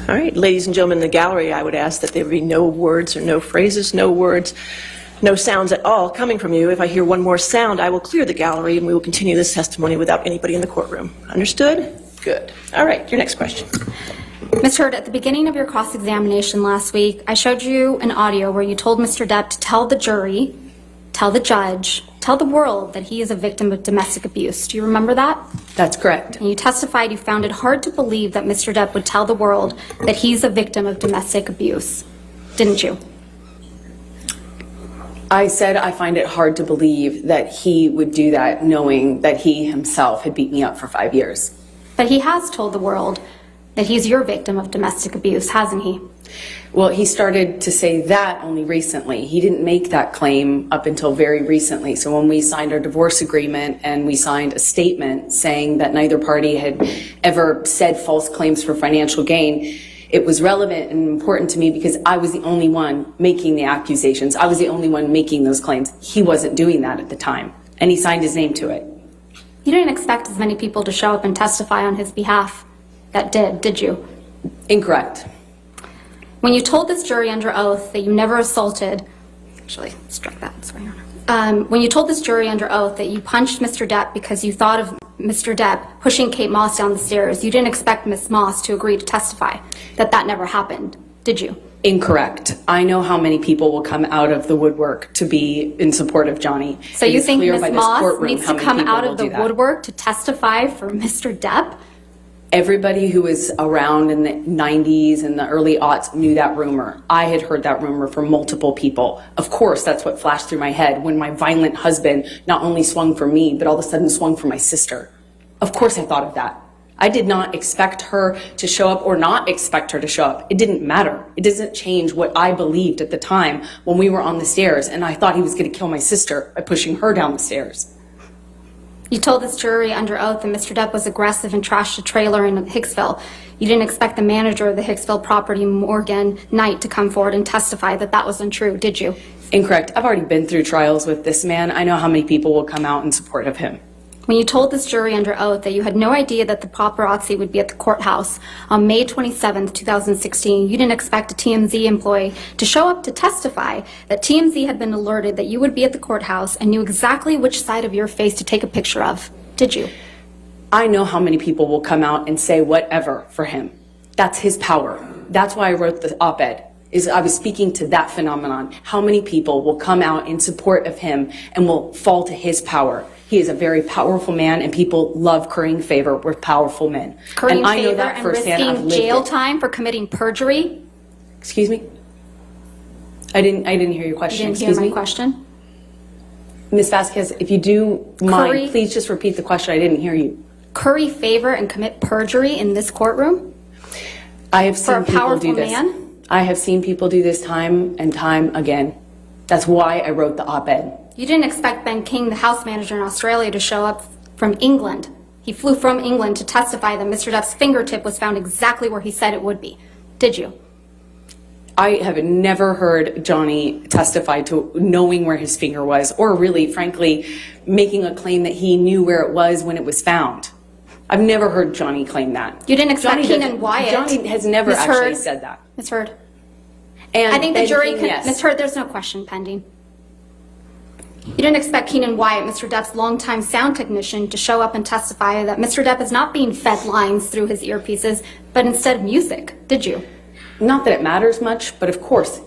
[SPEAKER 1] All right, ladies and gentlemen in the gallery, I would ask that there be no words or no phrases, no words, no sounds at all coming from you. If I hear one more sound, I will clear the gallery and we will continue this testimony without anybody in the courtroom. Understood? Good. All right, your next question.
[SPEAKER 4] Ms. Hurd, at the beginning of your cross-examination last week, I showed you an audio where you told Mr. Depp to tell the jury, tell the judge, tell the world that he is a victim of domestic abuse. Do you remember that?
[SPEAKER 3] That's correct.
[SPEAKER 4] And you testified you found it hard to believe that Mr. Depp would tell the world that he's a victim of domestic abuse, didn't you?
[SPEAKER 3] I said I find it hard to believe that he would do that knowing that he himself had beat me up for 5 years.
[SPEAKER 4] But he has told the world that he's your victim of domestic abuse, hasn't he?
[SPEAKER 3] Well, he started to say that only recently. He didn't make that claim up until very recently. So when we signed our divorce agreement and we signed a statement saying that neither party had ever said false claims for financial gain, it was relevant and important to me because I was the only one making the accusations. I was the only one making those claims. He wasn't doing that at the time, and he signed his name to it.
[SPEAKER 4] You didn't expect as many people to show up and testify on his behalf that did you?
[SPEAKER 3] Incorrect.
[SPEAKER 4] When you told this jury under oath that you never assaulted, actually, strike that, sorry, Your Honor. When you told this jury under oath that you punched Mr. Depp because you thought of Mr. Depp pushing Kate Moss down the stairs, you didn't expect Ms. Moss to agree to testify that that never happened, did you?
[SPEAKER 3] Incorrect. I know how many people will come out of the woodwork to be in support of Johnny.
[SPEAKER 4] So
[SPEAKER 3] It
[SPEAKER 4] you
[SPEAKER 3] is
[SPEAKER 4] think
[SPEAKER 3] clear
[SPEAKER 4] Ms.
[SPEAKER 3] by this
[SPEAKER 4] Moss
[SPEAKER 3] courtroom
[SPEAKER 4] needs
[SPEAKER 3] how
[SPEAKER 4] to
[SPEAKER 3] many
[SPEAKER 4] come
[SPEAKER 3] people
[SPEAKER 4] out
[SPEAKER 3] will
[SPEAKER 4] of the
[SPEAKER 3] do that.
[SPEAKER 4] woodwork to testify for Mr. Depp?
[SPEAKER 3] Everybody who was around in the 90s and the early aughts knew that rumor. I had heard that rumor from multiple people. Of course, that's what flashed through my head when my violent husband not only swung for me, but all of a sudden swung for my sister. Of course I thought of that. I did not expect her to show up or not expect her to show up. It didn't matter. It doesn't change what I believed at the time when we were on the stairs and I thought he was going to kill my sister by pushing her down the stairs.
[SPEAKER 4] You told this jury under oath that Mr. Depp was aggressive and trashed a trailer in Hicksville. You didn't expect the manager of the Hicksville property, Morgan Knight, to come forward and testify that that was untrue, did you?
[SPEAKER 3] Incorrect. I've already been through trials with this man. I know how many people will come out in support of him.
[SPEAKER 4] When you told this jury under oath that you had no idea that the paparazzi would be at the courthouse on May 27th, 2016, you didn't expect a TMZ employee to show up to testify that TMZ had been alerted that you would be at the courthouse and knew exactly which side of your face to take a picture of, did you?
[SPEAKER 3] I know how many people will come out and say whatever for him. That's his power. That's why I wrote the op-ed. I was speaking to that phenomenon. How many people will come out in support of him and will fall to his power? He is a very powerful man, and people love currying favor with powerful men.
[SPEAKER 4] Currying
[SPEAKER 3] and I know
[SPEAKER 4] favor
[SPEAKER 3] that
[SPEAKER 4] and
[SPEAKER 3] firsthand. I've
[SPEAKER 4] risking
[SPEAKER 3] lived
[SPEAKER 4] jail
[SPEAKER 3] it.
[SPEAKER 4] time for committing perjury?
[SPEAKER 3] Excuse me? I didn't hear your
[SPEAKER 4] You
[SPEAKER 3] question.
[SPEAKER 4] didn't hear
[SPEAKER 3] Excuse
[SPEAKER 4] my
[SPEAKER 3] me?
[SPEAKER 4] question?
[SPEAKER 3] Ms. Vasquez, if you do mind,
[SPEAKER 4] Curry-
[SPEAKER 3] please just repeat the question. I didn't hear you.
[SPEAKER 4] Curry favor and commit perjury in this courtroom?
[SPEAKER 3] I have
[SPEAKER 4] For
[SPEAKER 3] seen
[SPEAKER 4] a
[SPEAKER 3] people
[SPEAKER 4] powerful
[SPEAKER 3] do this.
[SPEAKER 4] man?
[SPEAKER 3] I have seen people do this time and time again. That's why I wrote the op-ed.
[SPEAKER 4] You didn't expect Ben King, the house manager in Australia, to show up from England. He flew from England to testify that Mr. Depp's fingertip was found exactly where he said it would be. Did you?
[SPEAKER 3] I have never heard Johnny testify to knowing where his finger was, or really, frankly, making a claim that he knew where it was when it was found. I've never heard Johnny claim that.
[SPEAKER 4] You didn't expect
[SPEAKER 3] Johnny
[SPEAKER 4] Keenan
[SPEAKER 3] doesn't-
[SPEAKER 4] Wyatt.
[SPEAKER 3] Johnny has never
[SPEAKER 4] Ms.
[SPEAKER 3] actually
[SPEAKER 4] Heard.
[SPEAKER 3] said that.
[SPEAKER 4] Ms. Heard.
[SPEAKER 3] And
[SPEAKER 4] I think the
[SPEAKER 3] Ben
[SPEAKER 4] jury
[SPEAKER 3] King,
[SPEAKER 4] could,
[SPEAKER 3] yes.
[SPEAKER 4] Ms. Heard, there's no question pending. You didn't expect Keenan Wyatt, Mr. Depp's longtime sound technician, to show up and testify that Mr. Depp is not being fed lines through his earpieces, but instead music, did you?
[SPEAKER 3] Not that it matters much, but of course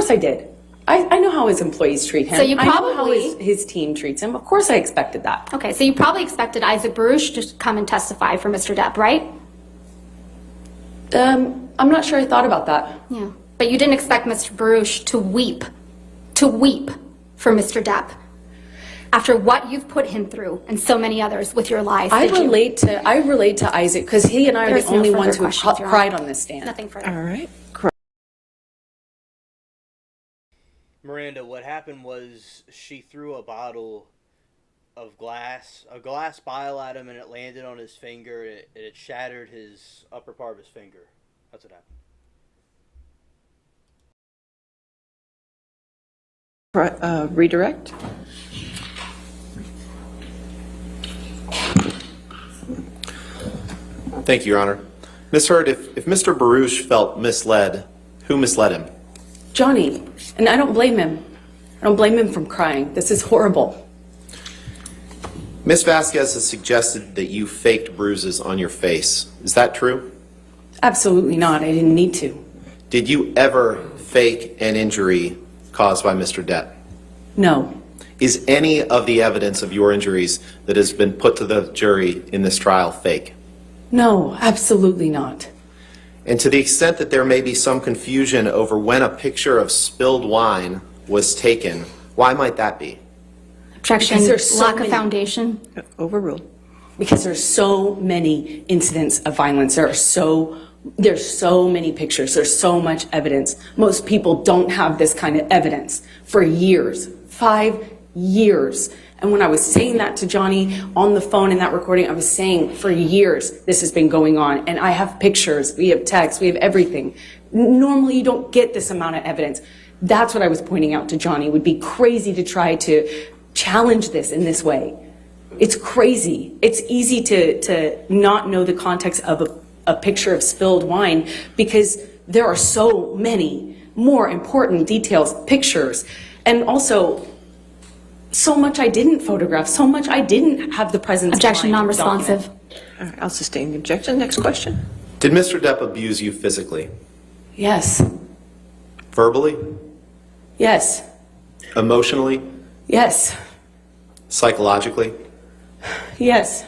[SPEAKER 3] I did. I know how his employees treat him.
[SPEAKER 4] So you
[SPEAKER 3] I know how
[SPEAKER 4] probably-
[SPEAKER 3] his team treats him. Of course I expected that.
[SPEAKER 4] Okay, so you probably expected Isaac Baruch to come and testify for Mr. Depp, right?
[SPEAKER 3] I'm not sure I thought about that.
[SPEAKER 4] Yeah. But you didn't expect Mr. Baruch to weep for Mr. Depp after what you've put him through and so many others with your lies,
[SPEAKER 3] I
[SPEAKER 4] did you?
[SPEAKER 3] relate to Isaac because he and I are
[SPEAKER 4] There's
[SPEAKER 3] the
[SPEAKER 4] no
[SPEAKER 3] only
[SPEAKER 4] further
[SPEAKER 3] ones who have
[SPEAKER 4] questions, Your
[SPEAKER 3] cried
[SPEAKER 4] Honor.
[SPEAKER 3] on this stand.
[SPEAKER 4] Nothing further.
[SPEAKER 1] All right.
[SPEAKER 5] Miranda, what happened was she threw a bottle of glass, a glass bottle at him, and it landed on his finger, and it shattered his upper part of his finger. That's what happened.
[SPEAKER 1] Redirect.
[SPEAKER 2] Thank you, Your Honor. Ms. Heard, if Mr. Baruch felt misled, who misled him?
[SPEAKER 3] Johnny, and I don't blame him. I don't blame him from crying. This is horrible.
[SPEAKER 2] Ms. Vasquez has suggested that you faked bruises on your face. Is that true?
[SPEAKER 3] Absolutely not. I didn't need to.
[SPEAKER 2] Did you ever fake an injury caused by Mr. Depp?
[SPEAKER 3] No.
[SPEAKER 2] Is any of the evidence of your injuries that has been put to the jury in this trial fake?
[SPEAKER 3] No, absolutely not.
[SPEAKER 2] And to the extent that there may be some confusion over when a picture of spilled wine was taken, why might that be?
[SPEAKER 4] Objection,
[SPEAKER 3] Because there's so
[SPEAKER 4] lack of
[SPEAKER 3] many-
[SPEAKER 4] foundation.
[SPEAKER 1] Overruled.
[SPEAKER 3] Because there's so many incidents of violence. There's so many pictures. There's so much evidence. Most people don't have this kind of evidence for years, 5 years. And when I was saying that to Johnny on the phone in that recording, I was saying for years this has been going on. And I have pictures, we have texts, we have everything. Normally you don't get this amount of evidence. That's what I was pointing out to Johnny. It would be crazy to try to challenge this in this way. It's crazy. It's easy to not know the context of a picture of spilled wine because there are so many more important details, pictures, and also so much I didn't photograph, so much I didn't have the presence of
[SPEAKER 4] Objection,
[SPEAKER 3] mind to
[SPEAKER 4] non-responsive.
[SPEAKER 3] document.
[SPEAKER 1] All right, I'll sustain the objection. Next question.
[SPEAKER 2] Did Mr. Depp abuse you physically,
[SPEAKER 3] Yes,
[SPEAKER 2] verbally,
[SPEAKER 3] yes,
[SPEAKER 2] emotionally,
[SPEAKER 3] yes,
[SPEAKER 2] psychologically?
[SPEAKER 3] yes.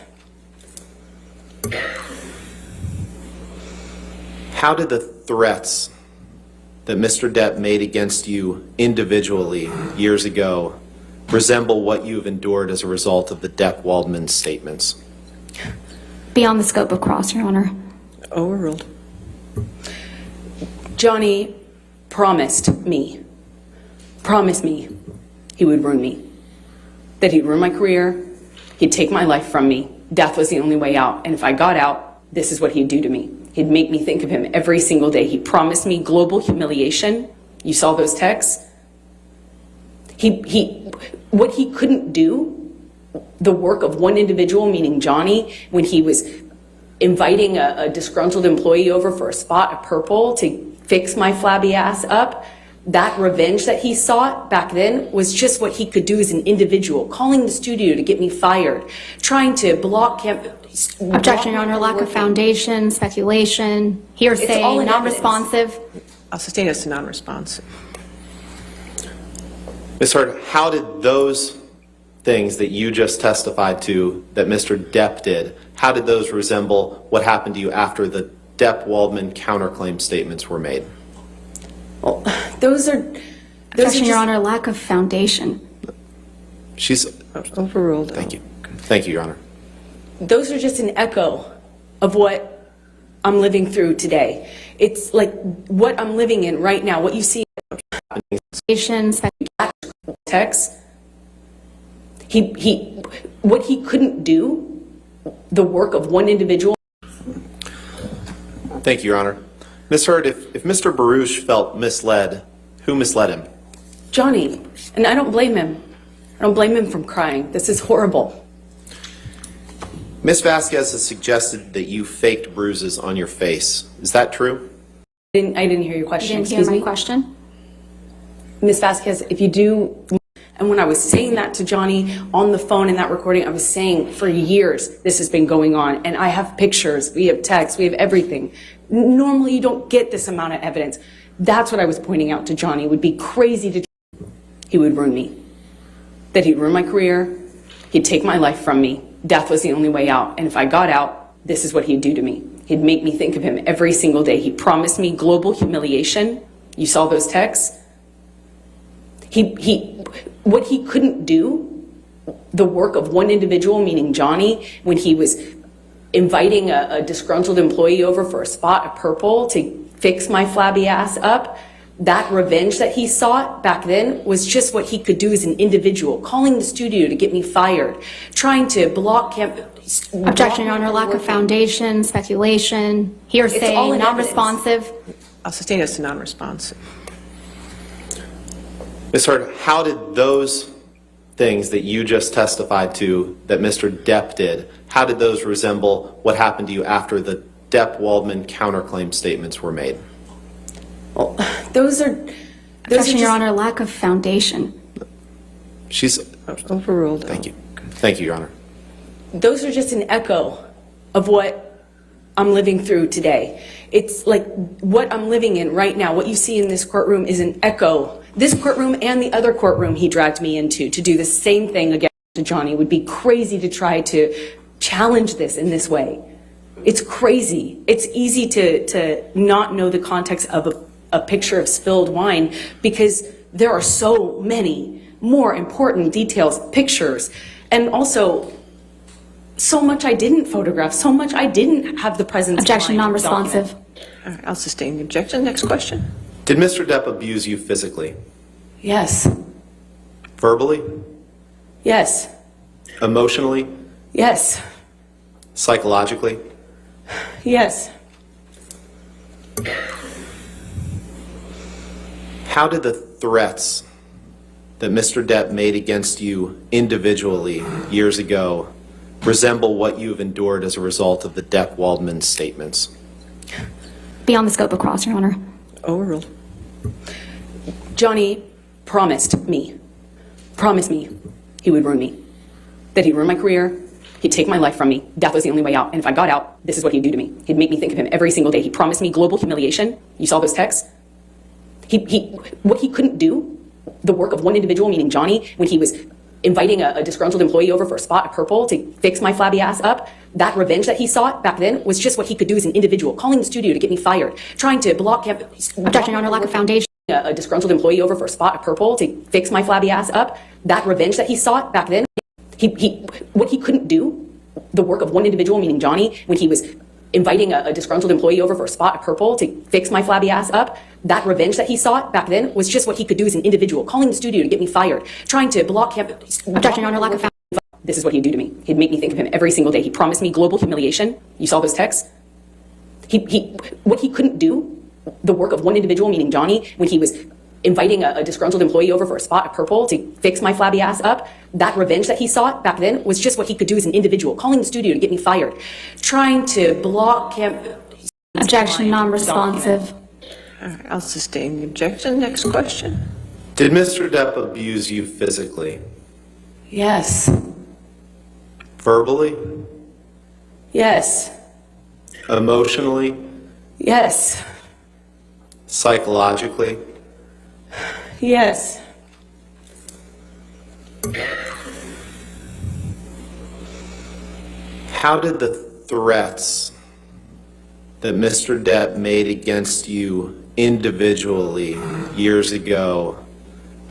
[SPEAKER 2] How did the threats that Mr. Depp made against you individually years ago resemble what you've endured as a result of the Depp-Waldman statements?
[SPEAKER 4] Beyond the scope of cross, Your Honor.
[SPEAKER 1] Overruled.
[SPEAKER 3] Johnny promised me he would ruin me, that he'd ruin my career, he'd take my life from me. Death was the only way out, and if I got out, this is what he'd do to me. He'd make me think of him every single day. He promised me global humiliation. You saw those texts. What he couldn't do, the work of one individual, meaning Johnny, when he was inviting a disgruntled employee over for a spot of purple to fix my flabby ass up, that revenge that he sought back then was just what he could do as an individual, calling the studio to get me fired, trying to block camp.
[SPEAKER 4] Objection, Your Honor. Lack of foundation, speculation,
[SPEAKER 3] It's
[SPEAKER 4] hearsay,
[SPEAKER 3] all in
[SPEAKER 4] non-responsive.
[SPEAKER 1] I'll sustain as to non-responsive.
[SPEAKER 2] Ms. Hurd, how did those things that you just testified to that Mr. Depp did, how did those resemble what happened to you after the Depp-Waldman counterclaim statements were made?
[SPEAKER 3] Well, those are
[SPEAKER 4] Objection, Your
[SPEAKER 3] just-
[SPEAKER 4] Honor. Lack of foundation.
[SPEAKER 2] She's,
[SPEAKER 1] Overruled.
[SPEAKER 2] thank you. Thank you, Your Honor.
[SPEAKER 3] Those are just an echo of what I'm living through today. It's like what I'm living in right now, what you see
[SPEAKER 4] Foundation,
[SPEAKER 3] in text. What he couldn't do, the work of one individual.
[SPEAKER 2] Thank you, Your Honor. Ms. Hurd, if Mr. Baruch felt misled, who misled him?
[SPEAKER 3] Johnny, and I don't blame him. I don't blame him from crying. This is horrible.
[SPEAKER 2] Ms. Vasquez has suggested that you faked bruises on your face. Is that true?
[SPEAKER 3] I didn't hear your
[SPEAKER 4] You
[SPEAKER 3] question.
[SPEAKER 4] didn't hear
[SPEAKER 3] Excuse
[SPEAKER 4] my
[SPEAKER 3] me.
[SPEAKER 4] question?
[SPEAKER 3] Ms. Vasquez, if you do, and when I was saying that to Johnny on the phone in that recording, I was saying for years this has been going on, and I have pictures, we have texts, we have everything. Normally you don't get this amount of evidence. That's what I was pointing out to Johnny. It would be crazy to he would ruin me, that he'd ruin my career, he'd take my life from me. Death was the only way out, and if I got out, this is what he'd do to me. He'd make me think of him every single day. He promised me global humiliation. You saw those texts. What he couldn't do, the work of one individual, meaning Johnny, when he was inviting a disgruntled employee over for a spot of purple to fix my flabby ass up, that revenge that he sought back then was just what he could do as an individual, calling the studio to get me fired, trying to block camp.
[SPEAKER 4] Objection, Your Honor. Lack of foundation, speculation, hearsay,
[SPEAKER 3] all in
[SPEAKER 4] non-responsive.
[SPEAKER 1] I'll sustain as to non-responsive.
[SPEAKER 2] Ms. Hurd, how did those things that you just testified to that Mr. Depp did, how did those resemble what happened to you after the Depp-Waldman counterclaim statements were made?
[SPEAKER 3] Well, those are
[SPEAKER 4] Objection, Your
[SPEAKER 3] just-
[SPEAKER 4] Honor. Lack of foundation.
[SPEAKER 2] She's,
[SPEAKER 1] Overruled.
[SPEAKER 2] thank you. Thank you, Your Honor.
[SPEAKER 3] Those are just an echo of what I'm living through today. It's like what I'm living in right now. What you see in this courtroom is an echo. This courtroom and the other courtroom he dragged me into to do the same thing again to Johnny. It would be crazy to try to challenge this in this way. It's crazy. It's easy to not know the context of a picture of spilled wine because there are so many more important details, pictures, and also so much I didn't photograph, so much I didn't have the presence
[SPEAKER 4] Objection,
[SPEAKER 3] of mind to
[SPEAKER 4] non-responsive.
[SPEAKER 3] document.
[SPEAKER 1] All right, I'll sustain the objection. Next question.
[SPEAKER 2] Did Mr. Depp abuse you physically,
[SPEAKER 3] Yes,
[SPEAKER 2] verbally,
[SPEAKER 3] yes,
[SPEAKER 2] emotionally,
[SPEAKER 3] yes,
[SPEAKER 2] psychologically?
[SPEAKER 3] yes.
[SPEAKER 2] How did the threats that Mr. Depp made against you individually years ago resemble what you've endured as a result of the Depp-Waldman statements?
[SPEAKER 4] Beyond the scope of cross, Your Honor.
[SPEAKER 1] Overruled.
[SPEAKER 3] Johnny promised me he would ruin me, that he'd ruin my career, he'd take my life from me. Death was the only way out. And if I got out, this is what he'd do to me. He'd make me think of him every single day. He promised me global humiliation. You saw those texts? What he couldn't do, the work of one individual, meaning Johnny, when he was inviting a disgruntled employee over for a spot of purple to fix my flabby ass up, that revenge that he sought back then was just what he could do as an individual, calling the studio to get me fired, trying to block him.
[SPEAKER 4] Objection, Your Honor, lack of foundation.
[SPEAKER 3] A disgruntled employee over for a spot of purple to fix my flabby ass up, that revenge that he sought back then, what he couldn't do, the work of one individual, meaning Johnny, when he was inviting a disgruntled employee over for a spot of purple to fix my flabby ass up, that revenge that he sought back then was just what he could do as an individual, calling the studio to get me fired, trying to block him.
[SPEAKER 4] Objection, Your Honor, lack of foundation.
[SPEAKER 3] This is what he'd do to me. He'd make me think of him every single day. He promised me global humiliation. You saw those texts? What he couldn't do, the work of one individual, meaning Johnny, when he was inviting a disgruntled employee over for a spot of purple to fix my flabby ass up, that revenge that he sought back then was just what he could do as an individual, calling the studio to get me fired, trying to block him.
[SPEAKER 4] Objection, non-responsive.
[SPEAKER 1] All right, I'll sustain the objection. Next question.
[SPEAKER 2] Did Mr. Depp abuse you physically?
[SPEAKER 3] Yes.
[SPEAKER 2] Verbally?
[SPEAKER 3] Yes.
[SPEAKER 2] Emotionally?
[SPEAKER 3] Yes.
[SPEAKER 2] Psychologically?
[SPEAKER 3] Yes.
[SPEAKER 2] How did the threats that Mr. Depp made against you individually years ago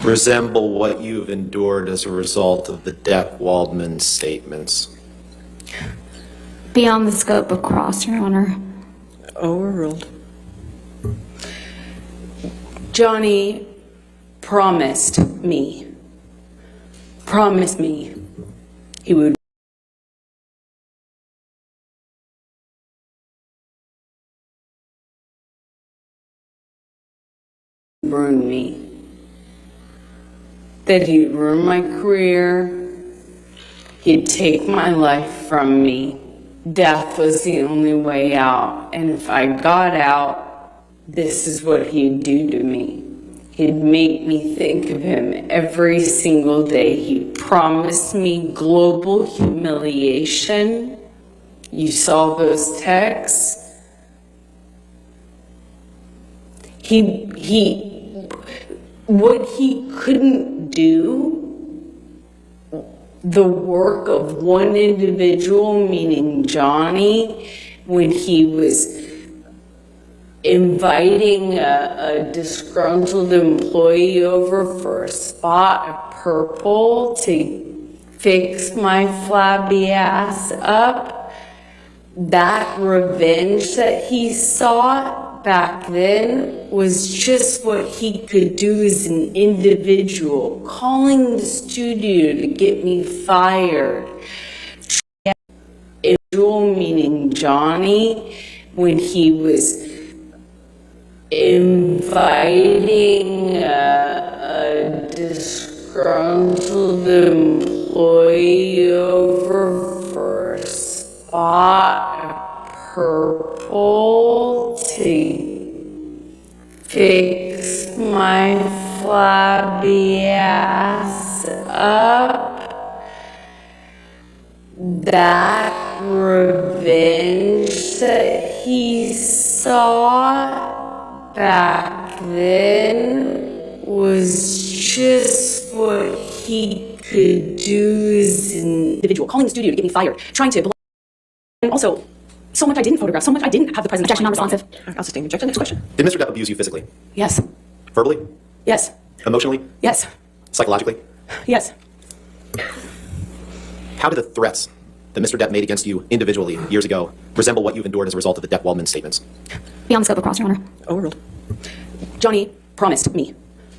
[SPEAKER 2] resemble what you've endured as a result of the Depp-Waldman statements?
[SPEAKER 4] Beyond the scope of cross, Your Honor.
[SPEAKER 1] Overruled.
[SPEAKER 3] Johnny promised me he would ruin me, that he'd ruin my career, he'd take my life from me. Death was the only way out, and if I got out, this is what he'd do to me. He'd make me think of him every single day. He promised me global humiliation. You saw those texts. What he couldn't do, the work of one individual, meaning Johnny, when he was inviting a disgruntled employee over for a spot of purple to fix my flabby ass up, that revenge that he sought back then was just what he could do as an individual, calling the studio to get me fired. Individual, meaning Johnny, when he was inviting a disgruntled employee over for a spot of purple to fix my flabby ass up. That revenge that he sought back then was just what he could do as an individual, calling the studio to get me fired, trying to block. And also, so much I didn't photograph, so much I didn't have the presence.
[SPEAKER 4] Objection, non-responsive.
[SPEAKER 1] All right, I'll sustain the objection. Next question.
[SPEAKER 2] Did Mr. Depp abuse you physically?
[SPEAKER 3] Yes.
[SPEAKER 2] Verbally?
[SPEAKER 3] Yes.
[SPEAKER 2] Emotionally?
[SPEAKER 3] Yes.
[SPEAKER 2] Psychologically?
[SPEAKER 3] Yes.
[SPEAKER 2] How did the threats that Mr. Depp made against you individually years ago resemble what you've endured as a result of the Depp-Waldman statements?
[SPEAKER 4] Beyond the scope of cross, Your Honor.
[SPEAKER 1] Overruled.
[SPEAKER 3] Johnny promised me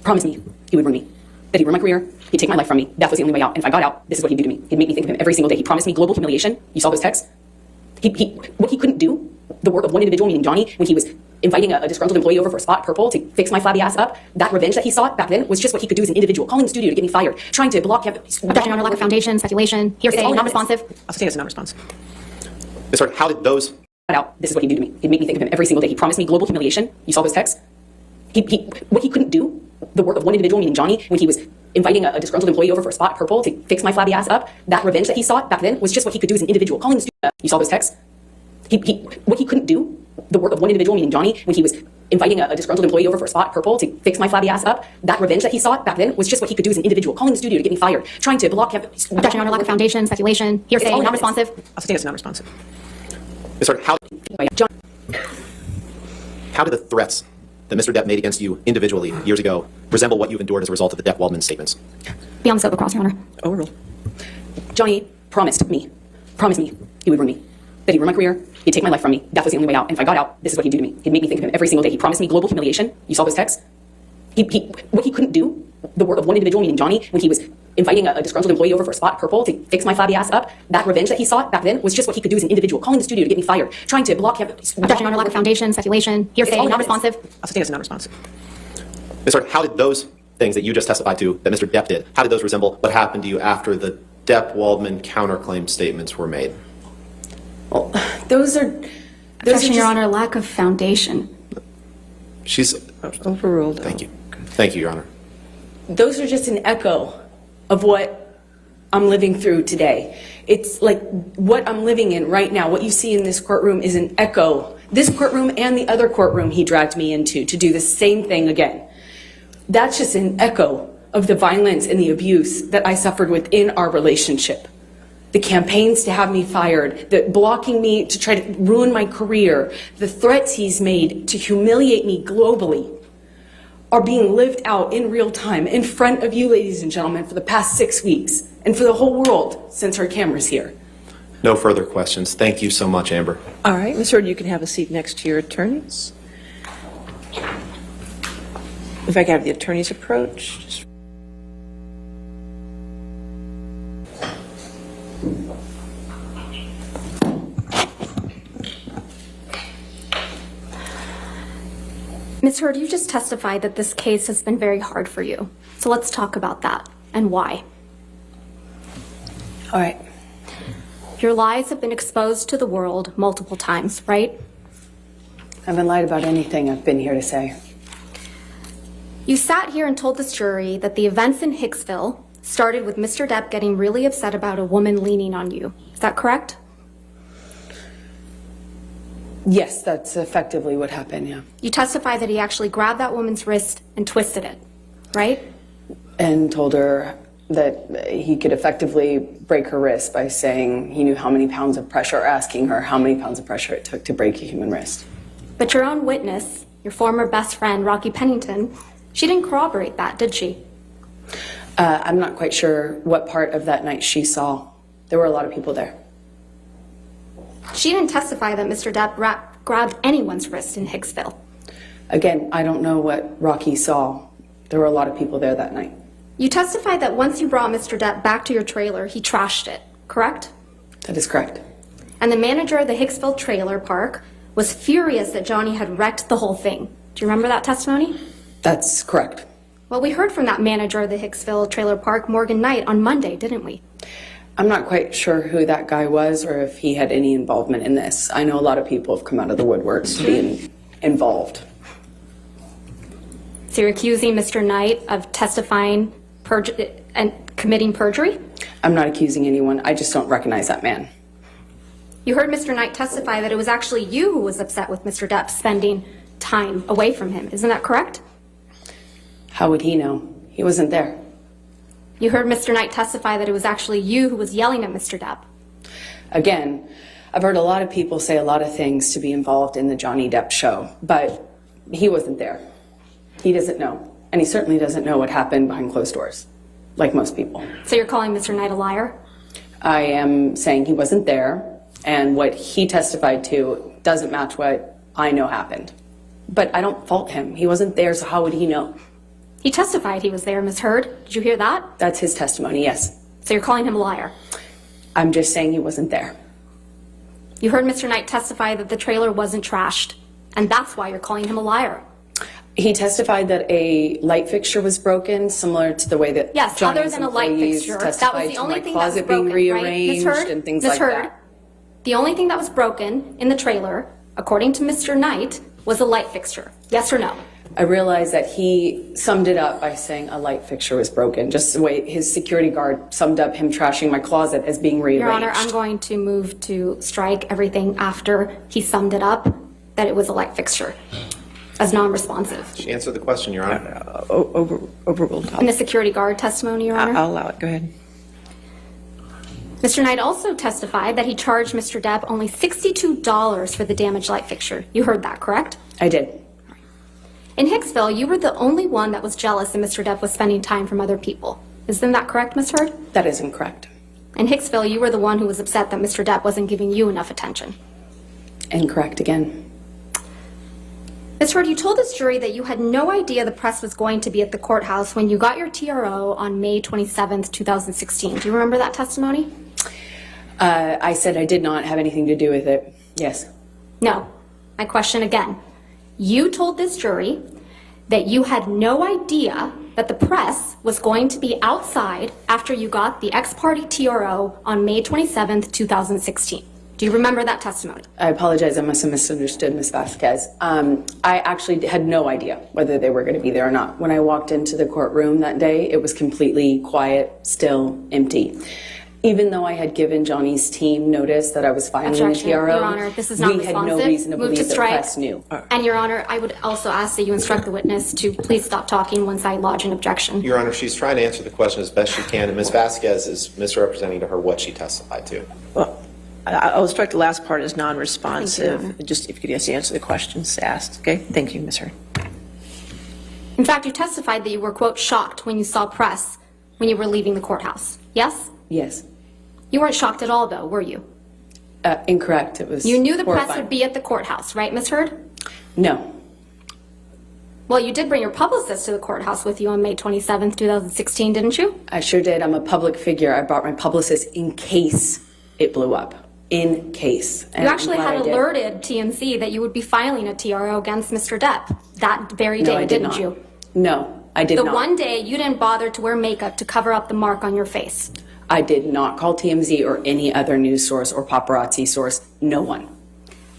[SPEAKER 3] he would ruin me, that he'd ruin my career, he'd take my life from me. Death was the only way out, and if I got out, this is what he'd do to me. He'd make me think of him every single day. He promised me global humiliation. You saw those texts? What he couldn't do, the work of one individual, meaning Johnny, when he was inviting a disgruntled employee over for a spot of purple to fix my flabby ass up, that revenge that he sought back then was just what he could do as an individual, calling the studio to get me fired, trying to block him.
[SPEAKER 4] Objection, Your Honor, lack of foundation, speculation, hearsay,
[SPEAKER 3] all
[SPEAKER 4] non-responsive.
[SPEAKER 1] I'll sustain as a non-response.
[SPEAKER 2] Mr. How did those...
[SPEAKER 3] Out. This is what he'd do to me. He'd make me think of him every single day. He promised me global humiliation. You saw those texts? What he couldn't do, the work of one individual, meaning Johnny, when he was inviting a disgruntled employee over for a spot at Purple to fix my flabby ass up, that revenge that he sought back then was just what he could do as an individual. Calling the studio, you saw those texts? What he couldn't do, the work of one individual, meaning Johnny, when he was inviting a disgruntled employee over for a spot at Purple to fix my flabby ass up, that revenge that he sought back then was just what he could do as an individual. Calling the studio to get me fired, trying to block him.
[SPEAKER 4] Objection, Your Honor, lack of foundation, speculation, hearsay, non-responsive.
[SPEAKER 1] I'll say it's non-responsive.
[SPEAKER 2] Ms. Hurd,
[SPEAKER 3] John,
[SPEAKER 2] how did the threats that Mr. Depp made against you individually years ago resemble what you've endured as a result of the Depp-Waldman statements?
[SPEAKER 4] Beyond the scope of cross, Your Honor.
[SPEAKER 1] Overruled.
[SPEAKER 3] Johnny promised me he would ruin me, that he'd ruin my career, he'd take my life from me. That was the only way out. And if I got out, this is what he'd do to me. He'd make me think of him every single day. He promised me global humiliation. You saw those texts? What he couldn't do, the work of one individual, meaning Johnny, when he was inviting a disgruntled employee over for a spot at Purple to fix my flabby ass up, that revenge that he sought back then was just what he could do as an individual. Calling the studio to get me fired, trying to block him.
[SPEAKER 4] Objection, Your Honor, lack of foundation, speculation, hearsay, non-responsive.
[SPEAKER 1] I'll say it's non-responsive.
[SPEAKER 2] Ms. Hurd, how did those things that you just testified to that Mr. Depp did, how did those resemble what happened to you after the Depp-Waldman counterclaim statements were made?
[SPEAKER 3] Well, those are
[SPEAKER 4] Objection, Your Honor, lack of foundation.
[SPEAKER 2] She's...
[SPEAKER 1] Overruled.
[SPEAKER 2] Thank you. Thank you, Your Honor.
[SPEAKER 3] Those are just an echo of what I'm living through today. It's like what I'm living in right now. What you see in this courtroom is an echo. This courtroom and the other courtroom he dragged me into to do the same thing again. That's just an echo of the violence and the abuse that I suffered within our relationship. The campaigns to have me fired, the blocking me to try to ruin my career, the threats he's made to humiliate me globally are being lived out in real time in front of you, ladies and gentlemen, for the past 6 weeks and for the whole world since our camera's here.
[SPEAKER 2] No further questions. Thank you so much, Amber.
[SPEAKER 1] All right, Ms. Hurd, you can have a seat next to your attorneys. If I could have the attorneys approach. Just...
[SPEAKER 4] Ms. Hurd, you just testified that this case has been very hard for you. So let's talk about that and why.
[SPEAKER 3] All right.
[SPEAKER 4] Your lies have been exposed to the world multiple times, right?
[SPEAKER 3] I haven't lied about anything I've been here to say.
[SPEAKER 4] You sat here and told this jury that the events in Hicksville started with Mr. Depp getting really upset about a woman leaning on you. Is that correct?
[SPEAKER 3] Yes, that's effectively what happened, yeah.
[SPEAKER 4] You testified that he actually grabbed that woman's wrist and twisted it, right?
[SPEAKER 3] And told her that he could effectively break her wrist by saying he knew how many pounds of pressure, or asking her how many pounds of pressure it took to break a human wrist.
[SPEAKER 4] But your own witness, your former best friend, Rocky Pennington, she didn't corroborate that, did she?
[SPEAKER 3] I'm not quite sure what part of that night she saw. There were a lot of people there.
[SPEAKER 4] She didn't testify that Mr. Depp grabbed anyone's wrist in Hicksville.
[SPEAKER 3] Again, I don't know what Rocky saw. There were a lot of people there that night.
[SPEAKER 4] You testified that once you brought Mr. Depp back to your trailer, he trashed it, correct?
[SPEAKER 3] That is correct.
[SPEAKER 4] And the manager of the Hicksville trailer park was furious that Johnny had wrecked the whole thing. Do you remember that testimony?
[SPEAKER 3] That's correct.
[SPEAKER 4] Well, we heard from that manager of the Hicksville trailer park, Morgan Knight, on Monday, didn't we?
[SPEAKER 3] I'm not quite sure who that guy was or if he had any involvement in this. I know a lot of people have come out of the woodworks being involved.
[SPEAKER 4] So you're accusing Mr. Knight of testifying and committing perjury?
[SPEAKER 3] I'm not accusing anyone. I just don't recognize that man.
[SPEAKER 4] You heard Mr. Knight testify that it was actually you who was upset with Mr. Depp spending time away from him. Isn't that correct?
[SPEAKER 3] How would he know? He wasn't there.
[SPEAKER 4] You heard Mr. Knight testify that it was actually you who was yelling at Mr. Depp.
[SPEAKER 3] Again, I've heard a lot of people say a lot of things to be involved in the Johnny Depp show, but he wasn't there. He doesn't know. And he certainly doesn't know what happened behind closed doors, like most people.
[SPEAKER 4] So you're calling Mr. Knight a liar?
[SPEAKER 3] I am saying he wasn't there, and what he testified to doesn't match what I know happened. But I don't fault him. He wasn't there, so how would he know?
[SPEAKER 4] He testified he was there, Ms. Hurd. Did you hear that?
[SPEAKER 3] That's his testimony, yes.
[SPEAKER 4] So you're calling him a liar?
[SPEAKER 3] I'm just saying he wasn't there.
[SPEAKER 4] You heard Mr. Knight testify that the trailer wasn't trashed, and that's why you're calling him a liar.
[SPEAKER 3] He testified that a light fixture was broken, similar to the way that
[SPEAKER 4] yes,
[SPEAKER 3] Johnny's
[SPEAKER 4] other than a light
[SPEAKER 3] employees
[SPEAKER 4] fixture, that was
[SPEAKER 3] testified
[SPEAKER 4] the
[SPEAKER 3] to
[SPEAKER 4] only
[SPEAKER 3] my
[SPEAKER 4] thing that was
[SPEAKER 3] closet
[SPEAKER 4] broken,
[SPEAKER 3] being rearranged
[SPEAKER 4] right?
[SPEAKER 3] and things
[SPEAKER 4] Ms.
[SPEAKER 3] like
[SPEAKER 4] Hurd,
[SPEAKER 3] that.
[SPEAKER 4] The only thing that was broken in the trailer, according to Mr. Knight, was a light fixture. Yes or no?
[SPEAKER 3] I realized that he summed it up by saying a light fixture was broken, just the way his security guard summed up him trashing my closet as being rearranged.
[SPEAKER 4] Your Honor, I'm going to move to strike everything after he summed it up, that it was a light fixture, as non-responsive.
[SPEAKER 2] She answered the question, Your Honor.
[SPEAKER 1] Overruled.
[SPEAKER 4] In the security guard testimony, Your Honor?
[SPEAKER 1] I'll allow it. Go ahead.
[SPEAKER 4] Mr. Knight also testified that he charged Mr. Depp only $62 for the damaged light fixture. You heard that, correct?
[SPEAKER 3] I did.
[SPEAKER 4] In Hicksville, you were the only one that was jealous that Mr. Depp was spending time from other people. Isn't that correct, Ms. Heard?
[SPEAKER 3] That is incorrect.
[SPEAKER 4] In Hicksville, you were the one who was upset that Mr. Depp wasn't giving you enough attention.
[SPEAKER 3] Incorrect again.
[SPEAKER 4] Ms. Heard, you told this jury that you had no idea the press was going to be at the courthouse when you got your TRO on May 27th, 2016. Do you remember that testimony?
[SPEAKER 3] I said I did not have anything to do with it. Yes.
[SPEAKER 4] No. My question again. You told this jury that you had no idea that the press was going to be outside after you got the ex-party TRO on May 27th, 2016. Do you remember that testimony?
[SPEAKER 3] I apologize. I must have misunderstood Ms. Vasquez. I actually had no idea whether they were going to be there or not. When I walked into the courtroom that day, it was completely quiet, still, empty. Even though I had given Johnny's team notice that I was filing the
[SPEAKER 4] Objection.
[SPEAKER 3] TRO,
[SPEAKER 4] Your Honor, this is not
[SPEAKER 3] we had
[SPEAKER 4] responsive.
[SPEAKER 3] no reason to
[SPEAKER 4] Move
[SPEAKER 3] believe
[SPEAKER 4] to
[SPEAKER 3] that the
[SPEAKER 4] strike.
[SPEAKER 3] press knew.
[SPEAKER 4] And Your Honor, I would also ask that you instruct the witness to please stop talking once I lodge an objection.
[SPEAKER 2] Your Honor, she's trying to answer the question as best she can, and Ms. Vasquez is misrepresenting to her what she testified to.
[SPEAKER 1] Well, I'll strike the last part as non-responsive.
[SPEAKER 4] Thank you.
[SPEAKER 1] Just if you could just answer the questions asked. Okay? Thank you, Ms. Heard.
[SPEAKER 4] In fact, you testified that you were, quote, shocked when you saw press when you were leaving the courthouse. Yes?
[SPEAKER 3] Yes.
[SPEAKER 4] You weren't shocked at all, though, were you?
[SPEAKER 3] Incorrect. It was
[SPEAKER 4] You knew the press
[SPEAKER 3] horrifying.
[SPEAKER 4] would be at the courthouse, right, Ms. Heard?
[SPEAKER 3] No.
[SPEAKER 4] Well, you did bring your publicist to the courthouse with you on May 27th, 2016, didn't you?
[SPEAKER 3] I sure did. I'm a public figure. I brought my publicist in case it blew up. In case. And
[SPEAKER 4] You actually
[SPEAKER 3] I'm glad
[SPEAKER 4] had
[SPEAKER 3] I did.
[SPEAKER 4] alerted TMZ that you would be filing a TRO against Mr. Depp that very
[SPEAKER 3] No,
[SPEAKER 4] day,
[SPEAKER 3] I did
[SPEAKER 4] didn't
[SPEAKER 3] not.
[SPEAKER 4] you?
[SPEAKER 3] No, I did
[SPEAKER 4] The
[SPEAKER 3] not.
[SPEAKER 4] one day you didn't bother to wear makeup to cover up the mark on your face.
[SPEAKER 3] I did not call TMZ or any other news source or paparazzi source. No one.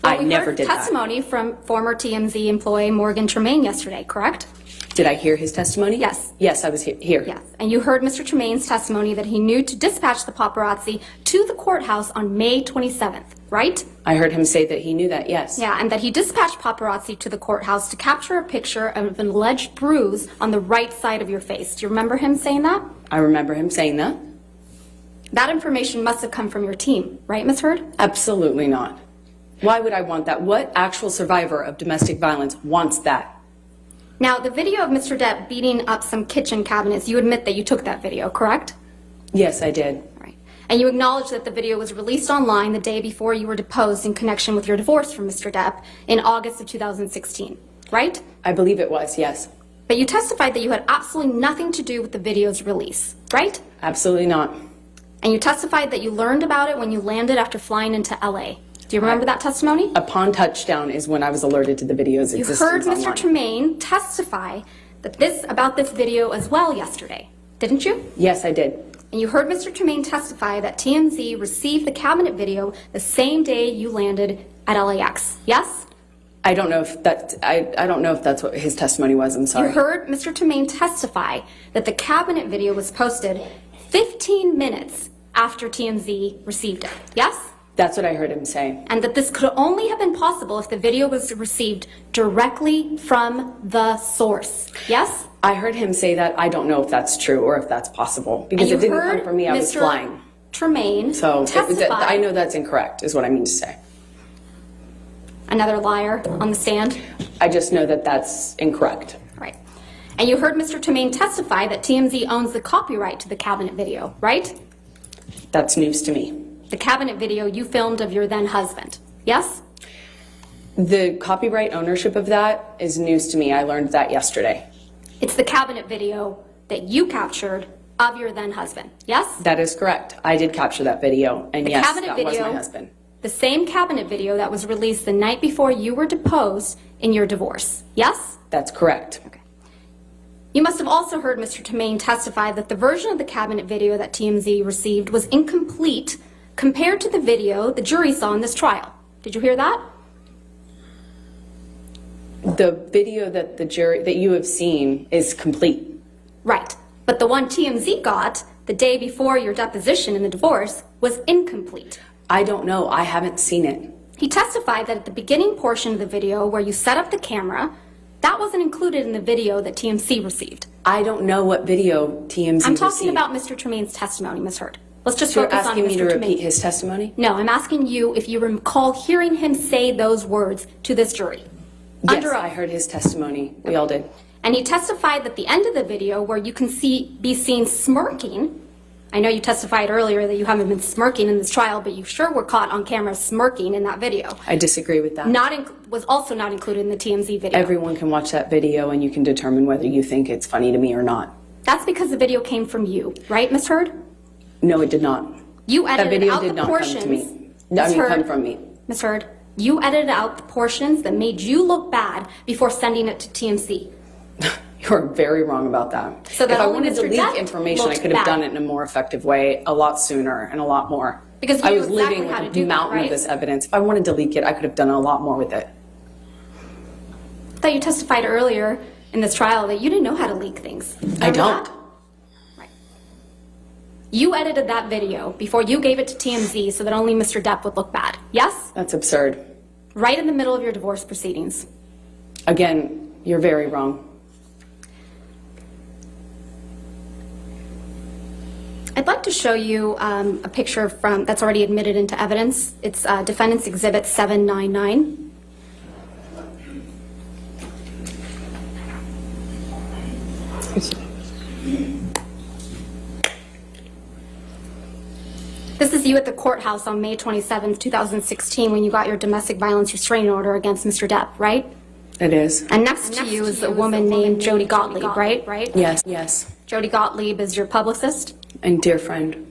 [SPEAKER 3] I
[SPEAKER 4] We
[SPEAKER 3] never
[SPEAKER 4] heard
[SPEAKER 3] did that.
[SPEAKER 4] testimony from former TMZ employee Morgan Tremaine yesterday, correct?
[SPEAKER 3] Did I hear his testimony?
[SPEAKER 4] Yes.
[SPEAKER 3] Yes, I was here.
[SPEAKER 4] Yes. And you heard Mr. Tremaine's testimony that he knew to dispatch the paparazzi to the courthouse on May 27th, right?
[SPEAKER 3] I heard him say that he knew that, yes.
[SPEAKER 4] Yeah, and that he dispatched paparazzi to the courthouse to capture a picture of an alleged bruise on the right side of your face. Do you remember him saying that?
[SPEAKER 3] I remember him saying that.
[SPEAKER 4] That information must have come from your team, right, Ms. Heard?
[SPEAKER 3] Absolutely not. Why would I want that? What actual survivor of domestic violence wants that?
[SPEAKER 4] Now, the video of Mr. Depp beating up some kitchen cabinets, you admit that you took that video, correct?
[SPEAKER 3] Yes, I did.
[SPEAKER 4] Right. And you acknowledge that the video was released online the day before you were deposed in connection with your divorce from Mr. Depp in August of 2016, right?
[SPEAKER 3] I believe it was, yes.
[SPEAKER 4] But you testified that you had absolutely nothing to do with the video's release, right?
[SPEAKER 3] Absolutely not.
[SPEAKER 4] And you testified that you learned about it when you landed after flying into LA. Do you remember that testimony?
[SPEAKER 3] Upon touchdown is when I was alerted to the video's
[SPEAKER 4] You
[SPEAKER 3] existence
[SPEAKER 4] heard Mr.
[SPEAKER 3] online.
[SPEAKER 4] Tremaine testify that about this video as well yesterday, didn't you?
[SPEAKER 3] Yes, I did.
[SPEAKER 4] And you heard Mr. Tremaine testify that TMZ received the cabinet video the same day you landed at LAX, yes?
[SPEAKER 3] I don't know if I don't know if that's what his testimony was. I'm sorry.
[SPEAKER 4] You heard Mr. Tremaine testify that the cabinet video was posted 15 minutes after TMZ received it, yes?
[SPEAKER 3] That's what I heard him say.
[SPEAKER 4] And that this could only have been possible if the video was received directly from the source, yes?
[SPEAKER 3] I heard him say that. I don't know if that's true or if that's possible because it didn't come from me. I was flying.
[SPEAKER 4] Tremaine
[SPEAKER 3] So
[SPEAKER 4] testify.
[SPEAKER 3] I know that's incorrect, is what I mean to say.
[SPEAKER 4] Another liar on the stand?
[SPEAKER 3] I just know that that's incorrect.
[SPEAKER 4] Right. And you heard Mr. Tremaine testify that TMZ owns the copyright to the cabinet video, right?
[SPEAKER 3] That's news to me.
[SPEAKER 4] The cabinet video you filmed of your then husband, yes?
[SPEAKER 3] The copyright ownership of that is news to me. I learned that yesterday.
[SPEAKER 4] It's the cabinet video that you captured of your then husband, yes?
[SPEAKER 3] That is correct. I did capture that video, and
[SPEAKER 4] The
[SPEAKER 3] yes,
[SPEAKER 4] cabinet
[SPEAKER 3] that
[SPEAKER 4] video,
[SPEAKER 3] was my husband.
[SPEAKER 4] The same cabinet video that was released the night before you were deposed in your divorce, yes?
[SPEAKER 3] That's correct.
[SPEAKER 4] Okay. You must have also heard Mr. Tremaine testify that the version of the cabinet video that TMZ received was incomplete compared to the video the jury saw in this trial. Did you hear that?
[SPEAKER 3] The video that that you have seen is complete.
[SPEAKER 4] Right. But the one TMZ got the day before your deposition in the divorce was incomplete.
[SPEAKER 3] I don't know. I haven't seen it.
[SPEAKER 4] He testified that at the beginning portion of the video where you set up the camera, that wasn't included in the video that TMZ received.
[SPEAKER 3] I don't know what video TMZ
[SPEAKER 4] I'm talking
[SPEAKER 3] received.
[SPEAKER 4] about Mr. Tremaine's testimony, Ms. Heard. Let's just
[SPEAKER 3] So you're
[SPEAKER 4] focus on
[SPEAKER 3] asking me
[SPEAKER 4] Mr.
[SPEAKER 3] to
[SPEAKER 4] Tremaine.
[SPEAKER 3] repeat his testimony?
[SPEAKER 4] No, I'm asking you if you recall hearing him say those words to this jury.
[SPEAKER 3] Yes,
[SPEAKER 4] Under oath.
[SPEAKER 3] I heard his testimony. We all did.
[SPEAKER 4] And he testified that the end of the video where you can be seen smirking. I know you testified earlier that you haven't been smirking in this trial, but you sure were caught on camera smirking in that video.
[SPEAKER 3] I disagree with that.
[SPEAKER 4] Was also not included in the TMZ video.
[SPEAKER 3] Everyone can watch that video and you can determine whether you think it's funny to me or not.
[SPEAKER 4] That's because the video came from you, right, Ms. Heard?
[SPEAKER 3] No, it did not.
[SPEAKER 4] You edited
[SPEAKER 3] That video
[SPEAKER 4] out
[SPEAKER 3] did
[SPEAKER 4] the
[SPEAKER 3] not
[SPEAKER 4] portions.
[SPEAKER 3] come to me.
[SPEAKER 4] Ms. Heard,
[SPEAKER 3] Come from me.
[SPEAKER 4] Ms. Heard, you edited out the portions that made you look bad before sending it to TMZ.
[SPEAKER 3] You're very wrong about that.
[SPEAKER 4] So that
[SPEAKER 3] if I
[SPEAKER 4] only
[SPEAKER 3] wanted to
[SPEAKER 4] Mr.
[SPEAKER 3] leak
[SPEAKER 4] Depp
[SPEAKER 3] information, I
[SPEAKER 4] looked
[SPEAKER 3] could have
[SPEAKER 4] bad.
[SPEAKER 3] done it in a more effective way, a lot sooner and a lot more.
[SPEAKER 4] Because you
[SPEAKER 3] I
[SPEAKER 4] knew
[SPEAKER 3] was
[SPEAKER 4] exactly
[SPEAKER 3] living
[SPEAKER 4] how to
[SPEAKER 3] with
[SPEAKER 4] do
[SPEAKER 3] a
[SPEAKER 4] that,
[SPEAKER 3] mountain
[SPEAKER 4] right?
[SPEAKER 3] of this evidence. If I wanted to leak it, I could have done a lot more with it.
[SPEAKER 4] I thought you testified earlier in this trial that you didn't know how to leak things.
[SPEAKER 3] I
[SPEAKER 4] Remember
[SPEAKER 3] don't.
[SPEAKER 4] that? Right. You edited that video before you gave it to TMZ so that only Mr. Depp would look bad. Yes?
[SPEAKER 3] That's absurd.
[SPEAKER 4] Right in the middle of your divorce proceedings.
[SPEAKER 3] Again, you're very wrong.
[SPEAKER 4] I'd like to show you a picture that's already admitted into evidence. It's Defendant's Exhibit 799. This is you at the courthouse on May 27th, 2016, when you got your domestic violence restraining order against Mr. Depp, right?
[SPEAKER 3] It is.
[SPEAKER 4] And next to you is a woman named Jody Gottlieb, right?
[SPEAKER 3] Yes, yes.
[SPEAKER 4] Jody Gottlieb is your publicist.
[SPEAKER 3] And dear friend.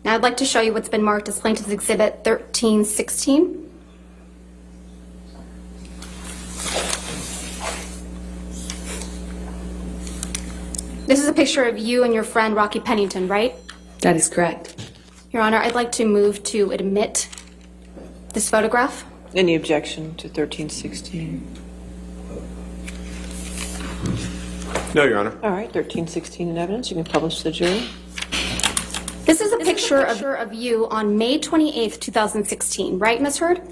[SPEAKER 4] Now I'd like to show you what's been marked as Plaintiff's Exhibit 1316. This is a picture of you and your friend Rocky Pennington, right?
[SPEAKER 3] That is correct.
[SPEAKER 4] Your Honor, I'd like to move to admit this photograph.
[SPEAKER 1] Any objection to 1316?
[SPEAKER 2] No, Your Honor.
[SPEAKER 1] All right, 1316 in evidence. You can publish to the jury.
[SPEAKER 4] This is a picture of you on May 28th, 2016, right, Ms. Heard?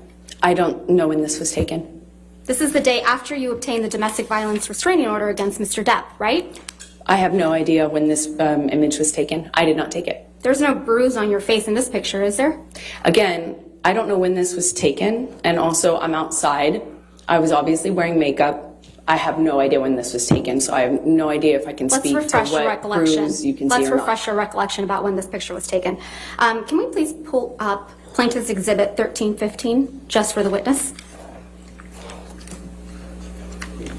[SPEAKER 3] I don't know when this was taken.
[SPEAKER 4] This is the day after you obtained the domestic violence restraining order against Mr. Depp, right?
[SPEAKER 3] I have no idea when this image was taken. I did not take it.
[SPEAKER 4] There's no bruise on your face in this picture, is there?
[SPEAKER 3] Again, I don't know when this was taken, and also I'm outside. I was obviously wearing makeup. I have no idea when this was taken, so I have no idea if I can
[SPEAKER 4] Let's
[SPEAKER 3] speak to
[SPEAKER 4] refresh your
[SPEAKER 3] what
[SPEAKER 4] recollection.
[SPEAKER 3] bruise you can see
[SPEAKER 4] Let's
[SPEAKER 3] or
[SPEAKER 4] refresh your recollection about when this picture was taken. Can we please pull up Plaintiff's Exhibit 1315, just for the witness?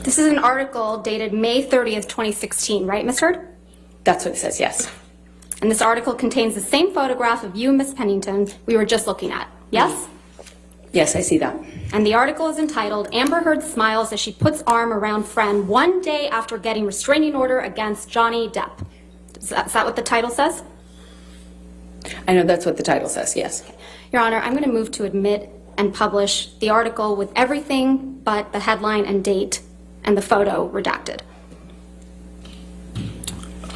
[SPEAKER 4] This is an article dated May 30th, 2016, right, Ms. Heard?
[SPEAKER 3] That's what it says, yes.
[SPEAKER 4] And this article contains the same photograph of you and Ms. Pennington we were just looking at, yes?
[SPEAKER 3] Yes, I see that.
[SPEAKER 4] And the article is entitled, Amber Heard Smiles as She Puts Arm Around Friend One Day After Getting Restraining Order Against Johnny Depp. Is that what the title says?
[SPEAKER 3] I know that's what the title says, yes.
[SPEAKER 4] Your Honor, I'm going to move to admit and publish the article with everything but the headline and date and the photo redacted.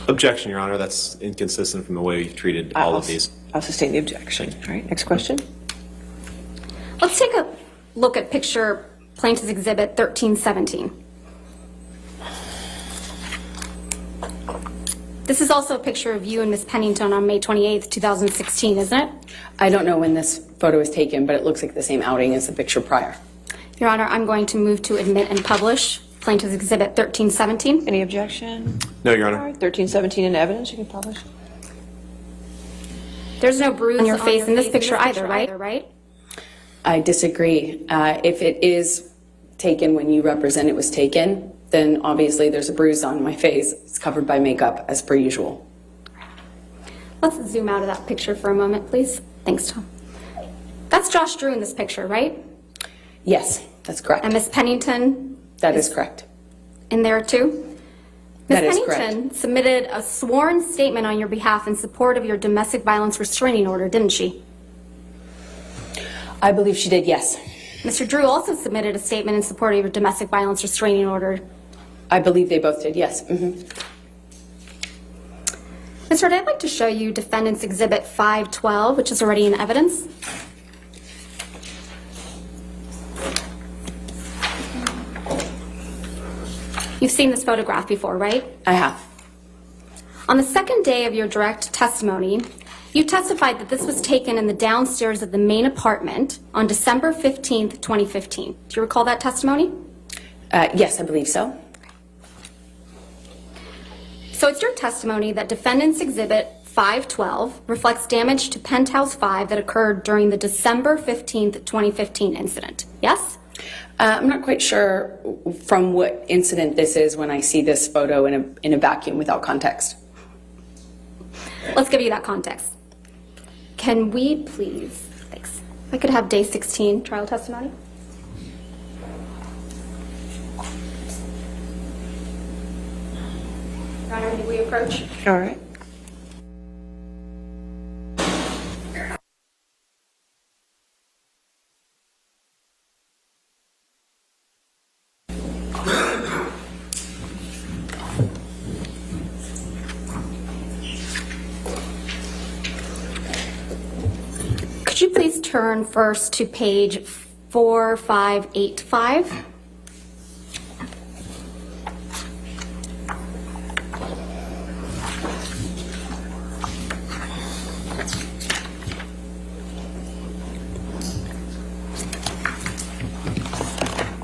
[SPEAKER 2] Objection, Your Honor. That's inconsistent from the way you've treated all of these.
[SPEAKER 1] I'll sustain the objection. All right, next question.
[SPEAKER 4] Let's take a look at picture Plaintiff's Exhibit 1317. This is also a picture of you and Ms. Pennington on May 28th, 2016, isn't it?
[SPEAKER 3] I don't know when this photo was taken, but it looks like the same outing as the picture prior.
[SPEAKER 4] Your Honor, I'm going to move to admit and publish Plaintiff's Exhibit 1317.
[SPEAKER 1] Any objection?
[SPEAKER 2] No, Your
[SPEAKER 1] All
[SPEAKER 2] Honor.
[SPEAKER 1] right, 1317 in evidence. You can publish.
[SPEAKER 4] There's no bruise on your face in this picture either, right?
[SPEAKER 3] I disagree. If it is taken when you represent it was taken, then obviously there's a bruise on my face. It's covered by makeup, as per usual.
[SPEAKER 4] Let's zoom out of that picture for a moment, please. Thanks, Tom. That's Josh Drew in this picture, right?
[SPEAKER 3] Yes, that's correct.
[SPEAKER 4] And Ms. Pennington
[SPEAKER 3] That is correct.
[SPEAKER 4] in there too?
[SPEAKER 3] That
[SPEAKER 4] Ms.
[SPEAKER 3] is correct.
[SPEAKER 4] Pennington submitted a sworn statement on your behalf in support of your domestic violence restraining order, didn't she?
[SPEAKER 3] I believe she did, yes.
[SPEAKER 4] Mr. Drew also submitted a statement in support of a domestic violence restraining order.
[SPEAKER 3] I believe they both did, yes. Mm-hmm.
[SPEAKER 4] Mr. Hurd, I'd like to show you Defendant's Exhibit 512, which is already in evidence. You've seen this photograph before, right?
[SPEAKER 3] I have.
[SPEAKER 4] On the second day of your direct testimony, you testified that this was taken in the downstairs of the main apartment on December 15th, 2015. Do you recall that testimony?
[SPEAKER 3] Yes, I believe so.
[SPEAKER 4] So it's your testimony that Defendant's Exhibit 512 reflects damage to Penthouse 5 that occurred during the December 15th, 2015 incident. Yes?
[SPEAKER 3] I'm not quite sure from what incident this is when I see this photo in a vacuum without context.
[SPEAKER 4] Let's give you that context. Can we please, thanks, if I could have day 16 trial testimony? Your Honor, may we approach?
[SPEAKER 1] All right.
[SPEAKER 4] Could you please turn first to page 4585?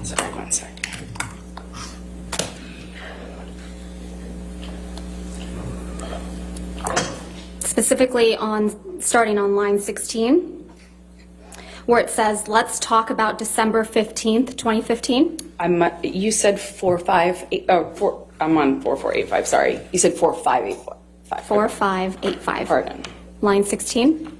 [SPEAKER 3] Sorry, one second.
[SPEAKER 4] Specifically starting on line 16, where it says, let's talk about December 15th, 2015.
[SPEAKER 3] You said 4585. I'm on 4485. Sorry, you said 4585.
[SPEAKER 4] 4585.
[SPEAKER 3] Pardon.
[SPEAKER 4] Line 16.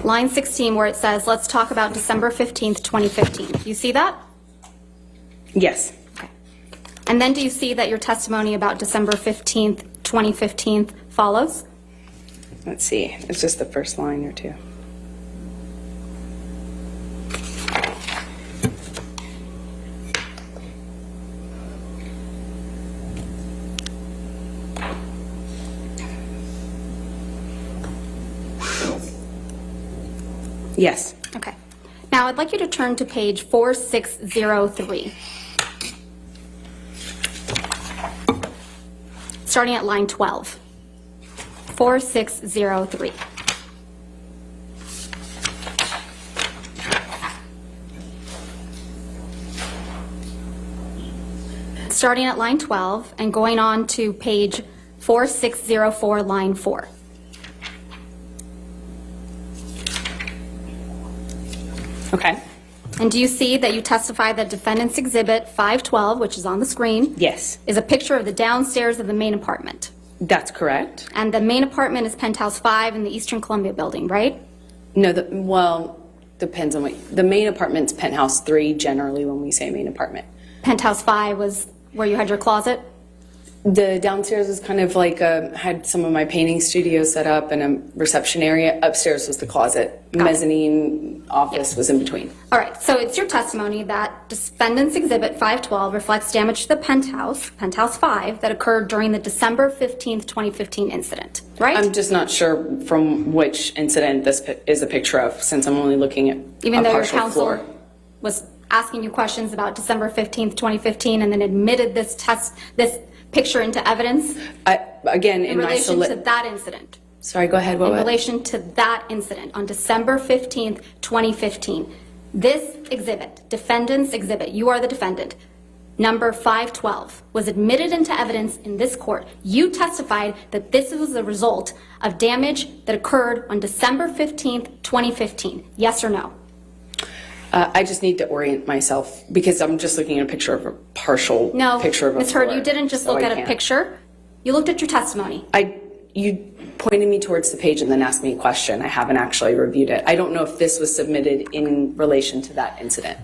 [SPEAKER 4] Line 16, where it says, let's talk about December 15th, 2015. Do you see that?
[SPEAKER 3] Yes.
[SPEAKER 4] Okay. And then do you see that your testimony about December 15th, 2015 follows?
[SPEAKER 3] Let's see. It's just the first line or two. Yes.
[SPEAKER 4] Okay. Now I'd like you to turn to page 4603. Starting at line 12. 4603. Starting at line 12 and going on to page 4604, line 4.
[SPEAKER 3] Okay.
[SPEAKER 4] And do you see that you testify that Defendant's Exhibit 512, which is on the screen,
[SPEAKER 3] Yes,
[SPEAKER 4] is a picture of the downstairs of the main apartment?
[SPEAKER 3] that's correct.
[SPEAKER 4] And the main apartment is Penthouse 5 in the Eastern Columbia building, right?
[SPEAKER 3] No, well, depends on what. The main apartment's penthouse 3 generally when we say main apartment.
[SPEAKER 4] Penthouse 5 was where you had your closet?
[SPEAKER 3] The downstairs was kind of like had some of my painting studio set up and a reception area. Upstairs was the closet. Mezzanine office was in between.
[SPEAKER 4] All right, so it's your testimony that Defendant's Exhibit 512 reflects damage to the penthouse, Penthouse 5, that occurred during the December 15th, 2015 incident, right?
[SPEAKER 3] I'm just not sure from which incident this is a picture of, since I'm only looking at
[SPEAKER 4] Even
[SPEAKER 3] a
[SPEAKER 4] though your
[SPEAKER 3] partial
[SPEAKER 4] counsel
[SPEAKER 3] floor.
[SPEAKER 4] was asking you questions about December 15th, 2015, and then admitted this picture into evidence
[SPEAKER 3] Again,
[SPEAKER 4] in relation to that incident.
[SPEAKER 3] Sorry, go ahead.
[SPEAKER 4] In relation to that incident on December 15th, 2015. This exhibit, Defendant's Exhibit, you are the defendant, number 512, was admitted into evidence in this court. You testified that this was the result of damage that occurred on December 15th, 2015. Yes or no?
[SPEAKER 3] I just need to orient myself because I'm just looking at a picture of a partial
[SPEAKER 4] No,
[SPEAKER 3] picture of a
[SPEAKER 4] Ms. Hurd,
[SPEAKER 3] floor,
[SPEAKER 4] you didn't just
[SPEAKER 3] so
[SPEAKER 4] look
[SPEAKER 3] I
[SPEAKER 4] at a
[SPEAKER 3] can't.
[SPEAKER 4] picture. You looked at your testimony.
[SPEAKER 3] You pointed me towards the page and then asked me a question. I haven't actually reviewed it. I don't know if this was submitted in relation to that incident.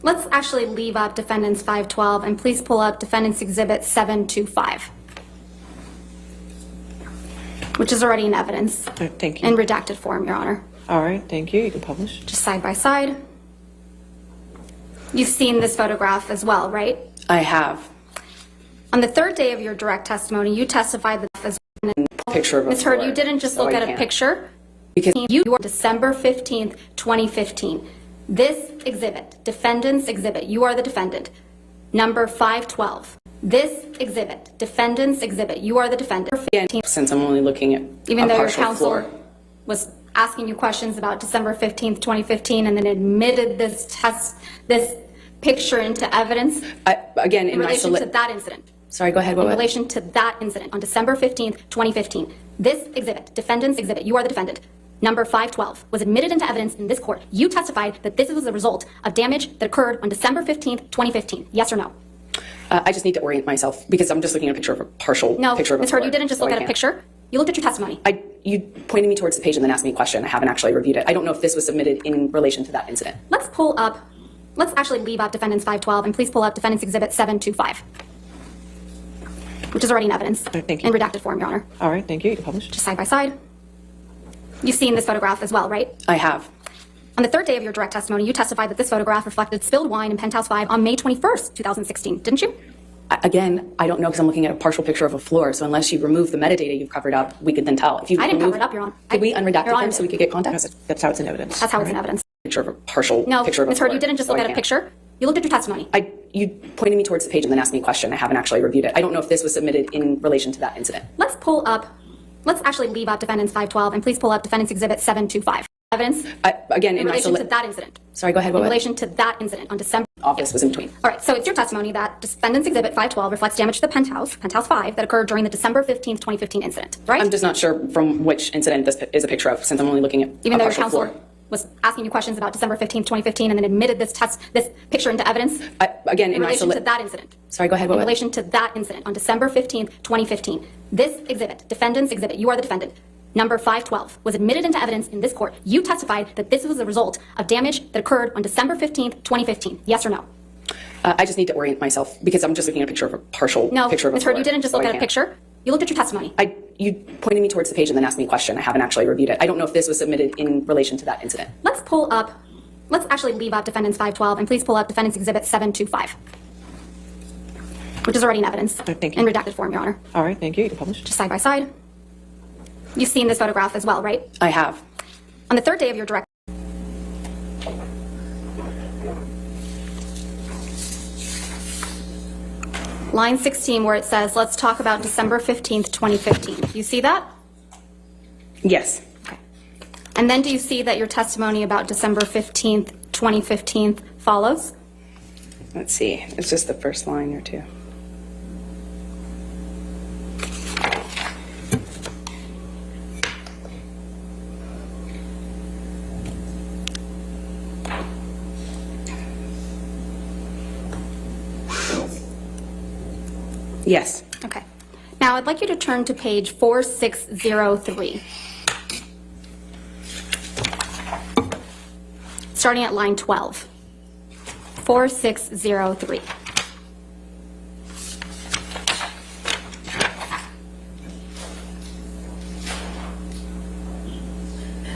[SPEAKER 4] Let's actually leave up Defendants 512 and please pull up Defendants Exhibit 725, which is already in evidence.
[SPEAKER 1] Thank you.
[SPEAKER 4] In redacted form, Your Honor.
[SPEAKER 1] All right, thank you. You can publish.
[SPEAKER 4] Just side by side. You've seen this photograph as well, right?
[SPEAKER 3] I have.
[SPEAKER 4] On the third day of your direct testimony, you testified that as
[SPEAKER 3] Picture of a
[SPEAKER 4] Ms. Heard,
[SPEAKER 3] floor,
[SPEAKER 4] you didn't just
[SPEAKER 3] so
[SPEAKER 4] look
[SPEAKER 3] I
[SPEAKER 4] at a
[SPEAKER 3] can't.
[SPEAKER 4] picture.
[SPEAKER 3] Because
[SPEAKER 4] You were December 15th, 2015. This exhibit, Defendant's Exhibit, you are the defendant, number 512. This exhibit, Defendant's Exhibit, you are the defendant.
[SPEAKER 3] again, since I'm only looking at
[SPEAKER 4] Even
[SPEAKER 3] a
[SPEAKER 4] though your
[SPEAKER 3] partial
[SPEAKER 4] counsel
[SPEAKER 3] floor.
[SPEAKER 4] was asking you questions about December 15th, 2015, and then admitted this picture into evidence
[SPEAKER 3] Again,
[SPEAKER 4] in
[SPEAKER 3] in my
[SPEAKER 4] relation to that incident.
[SPEAKER 3] Sorry, go ahead.
[SPEAKER 4] In
[SPEAKER 3] What?
[SPEAKER 4] relation to that incident on December 15th, 2015. This exhibit, Defendant's Exhibit, you are the defendant, number 512, was admitted into evidence in this court. You testified that this was the result of damage that occurred on December 15th, 2015. Yes or no?
[SPEAKER 3] I just need to orient myself because I'm just looking at a picture of a partial
[SPEAKER 4] No,
[SPEAKER 3] picture of a
[SPEAKER 4] Ms. Heard,
[SPEAKER 3] floor,
[SPEAKER 4] you didn't just
[SPEAKER 3] so
[SPEAKER 4] look
[SPEAKER 3] I
[SPEAKER 4] at a
[SPEAKER 3] can't.
[SPEAKER 4] picture. You looked at your testimony.
[SPEAKER 3] You pointed me towards the page and then asked me a question. I haven't actually reviewed it. I don't know if this was submitted in relation to that incident.
[SPEAKER 4] Let's actually leave up Defendants 512 and please pull up Defendants Exhibit 725, which is already in evidence.
[SPEAKER 1] Thank you.
[SPEAKER 4] In redacted form, Your Honor.
[SPEAKER 1] All right, thank you. You can publish.
[SPEAKER 4] Just side by side. You've seen this photograph as well, right?
[SPEAKER 3] I have.
[SPEAKER 4] On the third day of your direct testimony, you testified that this photograph reflected spilled wine in Penthouse 5 on May 21st, 2016, didn't you?
[SPEAKER 3] Again, I don't know because I'm looking at a partial picture of a floor. So unless you remove the metadata you've covered up, we could then tell. If you
[SPEAKER 4] I didn't
[SPEAKER 3] remove,
[SPEAKER 4] cover it up, Your Honor.
[SPEAKER 3] Could we unredact
[SPEAKER 4] Your Honor
[SPEAKER 3] them so we
[SPEAKER 4] did.
[SPEAKER 3] could get context?
[SPEAKER 1] That's how it's in evidence.
[SPEAKER 4] That's how it's in evidence.
[SPEAKER 3] Picture of a partial
[SPEAKER 4] No,
[SPEAKER 3] picture of a
[SPEAKER 4] Ms.
[SPEAKER 3] floor.
[SPEAKER 4] Heard, you didn't just
[SPEAKER 3] so
[SPEAKER 4] look
[SPEAKER 3] I
[SPEAKER 4] at a
[SPEAKER 3] can't.
[SPEAKER 4] picture. You looked at your testimony.
[SPEAKER 3] You pointed me towards the page and then asked me a question. I haven't actually reviewed it. I don't know if this was submitted in relation to that incident.
[SPEAKER 4] Let's actually leave up Defendants 512 and please pull up Defendants Exhibit 725. Evidence
[SPEAKER 3] Again,
[SPEAKER 4] in
[SPEAKER 3] in my
[SPEAKER 4] relation to that incident.
[SPEAKER 3] Sorry, go ahead.
[SPEAKER 4] In
[SPEAKER 3] What?
[SPEAKER 4] relation to that incident on December.
[SPEAKER 3] Office was in between.
[SPEAKER 4] All right, so it's your testimony that Defendants Exhibit 512 reflects damage to the Penthouse 5, that occurred during the December 15th, 2015 incident, right?
[SPEAKER 3] I'm just not sure from which incident this is a picture of, since I'm only looking at
[SPEAKER 4] Even
[SPEAKER 3] a
[SPEAKER 4] though your
[SPEAKER 3] partial
[SPEAKER 4] counsel
[SPEAKER 3] floor.
[SPEAKER 4] was asking you questions about December 15th, 2015, and then admitted this picture into evidence
[SPEAKER 3] Again,
[SPEAKER 4] in relation to that incident.
[SPEAKER 3] Sorry, go ahead.
[SPEAKER 4] In
[SPEAKER 3] What?
[SPEAKER 4] relation to that incident on December 15th, 2015. This exhibit, Defendant's Exhibit, you are the defendant, number 512, was admitted into evidence in this court. You testified that this was the result of damage that occurred on December 15th, 2015. Yes or no?
[SPEAKER 3] I just need to orient myself because I'm just looking at a picture of a partial
[SPEAKER 4] No,
[SPEAKER 3] picture of a
[SPEAKER 4] Ms. Heard,
[SPEAKER 3] floor,
[SPEAKER 4] you didn't just
[SPEAKER 3] so
[SPEAKER 4] look
[SPEAKER 3] I
[SPEAKER 4] at a
[SPEAKER 3] can't.
[SPEAKER 4] picture. You looked at your testimony.
[SPEAKER 3] You pointed me towards the page and then asked me a question. I haven't actually reviewed it. I don't know if this was submitted in relation to that incident.
[SPEAKER 4] Let's actually leave up Defendants 512 and please pull up Defendants Exhibit 725, which is already in evidence.
[SPEAKER 1] Thank you.
[SPEAKER 4] In redacted form, Your Honor.
[SPEAKER 1] All right, thank you. You can publish.
[SPEAKER 4] Just side by side. You've seen this photograph as well, right?
[SPEAKER 3] I have.
[SPEAKER 4] On the third day of your direct line 16, where it says, let's talk about December 15th, 2015. You see that?
[SPEAKER 3] Yes.
[SPEAKER 4] Okay. And then do you see that your testimony about December 15th, 2015 follows?
[SPEAKER 3] Let's see. It's just the first line or two. Yes.
[SPEAKER 4] Okay. Now I'd like you to turn to page 4603. Starting at line 12. 4603.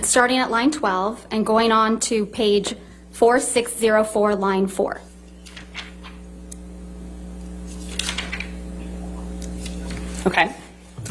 [SPEAKER 4] Starting at line 12 and going on to page 4604, line 4.
[SPEAKER 3] Okay.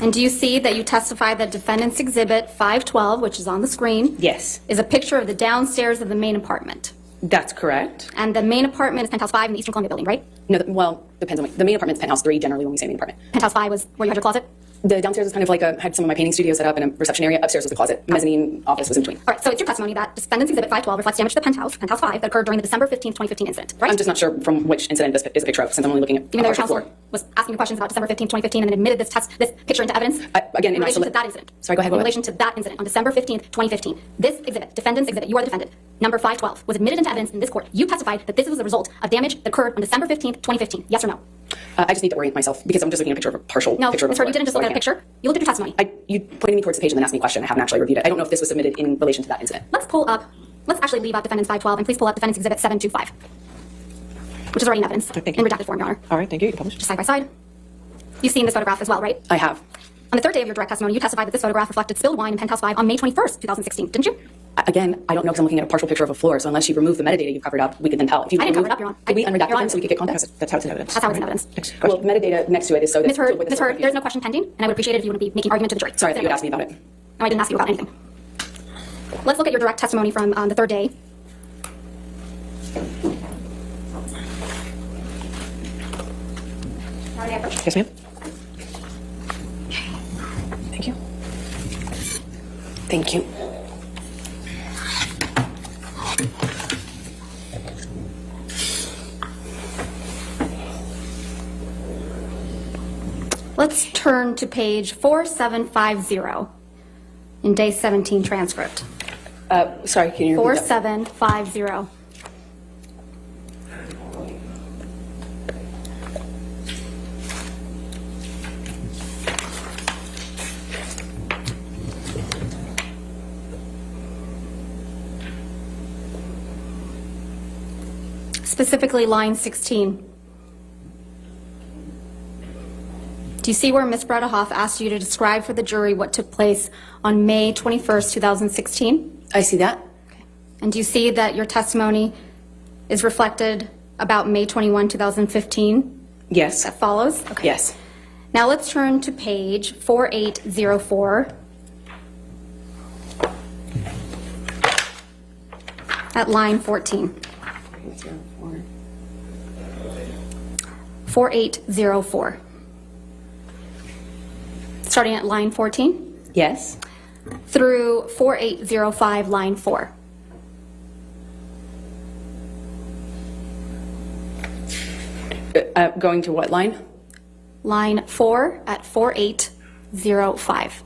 [SPEAKER 4] And do you see that you testify that Defendant's Exhibit 512, which is on the screen,
[SPEAKER 3] Yes.
[SPEAKER 4] is a picture of the downstairs of the main apartment?
[SPEAKER 3] That's correct.
[SPEAKER 4] And the main apartment is Penthouse 5 in the Eastern Columbia building, right?
[SPEAKER 3] No, well, depends on the main apartment's penthouse 3 generally when we say main apartment.
[SPEAKER 4] Penthouse 5 was where you had your closet?
[SPEAKER 3] The downstairs was kind of like had some of my painting studio set up and a reception area. Upstairs was the closet. Mezzanine office was in between.
[SPEAKER 4] All right, so it's your testimony that Defendant's Exhibit 512 reflects damage to the Penthouse 5, that occurred during the December 15th, 2015 incident, right?
[SPEAKER 3] I'm just not sure from which incident this is a picture of, since I'm only looking at
[SPEAKER 4] Even though your
[SPEAKER 3] partial
[SPEAKER 4] counsel
[SPEAKER 3] floor.
[SPEAKER 4] was asking you questions about December 15th, 2015, and then admitted this picture into evidence
[SPEAKER 3] Again,
[SPEAKER 4] in relation to that incident.
[SPEAKER 3] Sorry, go ahead.
[SPEAKER 4] In
[SPEAKER 3] What?
[SPEAKER 4] relation to that incident on December 15th, 2015. This exhibit, Defendant's Exhibit, you are the defendant, number 512, was admitted into evidence in this court. You testified that this was the result of damage that occurred on December 15th, 2015. Yes or no?
[SPEAKER 3] I just need to orient myself because I'm just looking at a picture of a partial
[SPEAKER 4] No,
[SPEAKER 3] picture of a
[SPEAKER 4] Ms. Hurd,
[SPEAKER 3] floor,
[SPEAKER 4] you didn't just
[SPEAKER 3] so
[SPEAKER 4] look
[SPEAKER 3] I
[SPEAKER 4] at a
[SPEAKER 3] can't.
[SPEAKER 4] picture. You looked at your testimony.
[SPEAKER 3] You pointed me towards the page and then asked me a question. I haven't actually reviewed it. I don't know if this was submitted in relation to that incident.
[SPEAKER 4] Let's actually leave out Defendant's 512 and please pull up Defendant's Exhibit 725, which is already in evidence
[SPEAKER 1] thank
[SPEAKER 4] in
[SPEAKER 1] you.
[SPEAKER 4] redacted form, Your Honor.
[SPEAKER 1] All right, thank you. You can publish.
[SPEAKER 4] Just side by side. You've seen this photograph as well, right?
[SPEAKER 3] I have.
[SPEAKER 4] On the third day of your direct testimony, you testified that this photograph reflected spilled wine in Penthouse 5 on May 21st, 2016, didn't you?
[SPEAKER 3] Again, I don't know because I'm looking at a partial picture of a floor, so unless you remove the metadata you've covered up, we can then tell. If you
[SPEAKER 4] I didn't cover
[SPEAKER 3] remove-
[SPEAKER 4] it up, Your Honor.
[SPEAKER 3] Did we unredact
[SPEAKER 4] Your
[SPEAKER 3] them
[SPEAKER 4] Honor.
[SPEAKER 3] so we could get context?
[SPEAKER 1] That's how it's in evidence.
[SPEAKER 4] That's how it's in evidence.
[SPEAKER 1] Next
[SPEAKER 3] Well,
[SPEAKER 1] question.
[SPEAKER 3] metadata next to it is so that...
[SPEAKER 4] Ms. Hurd,
[SPEAKER 3] so with
[SPEAKER 4] Ms.
[SPEAKER 3] the
[SPEAKER 4] Hurd, there's no question pending, and I would appreciate it if you wouldn't be making argument to the jury.
[SPEAKER 3] Sorry,
[SPEAKER 4] It's
[SPEAKER 3] that
[SPEAKER 4] in
[SPEAKER 3] you would ask me
[SPEAKER 4] evidence.
[SPEAKER 3] about it.
[SPEAKER 4] No, I didn't ask you about anything. Let's look at your direct testimony from the third day.
[SPEAKER 1] Yes, ma'am. Thank you.
[SPEAKER 3] Thank you.
[SPEAKER 4] Let's turn to page 4750 in day 17 transcript.
[SPEAKER 3] Sorry, can you repeat that?
[SPEAKER 4] 4750. Specifically line 16. Do you see where Ms. Bredehoff asked you to describe for the jury what took place on May 21st, 2016?
[SPEAKER 3] I see that.
[SPEAKER 4] And do you see that your testimony is reflected about May 21, 2015?
[SPEAKER 3] Yes.
[SPEAKER 4] That follows? Okay.
[SPEAKER 3] Yes.
[SPEAKER 4] Now let's turn to page 4804 at line 14. 4804. Starting at line 14
[SPEAKER 3] Yes.
[SPEAKER 4] through 4805, line 4.
[SPEAKER 3] Going to what line?
[SPEAKER 4] Line 4 at 4805.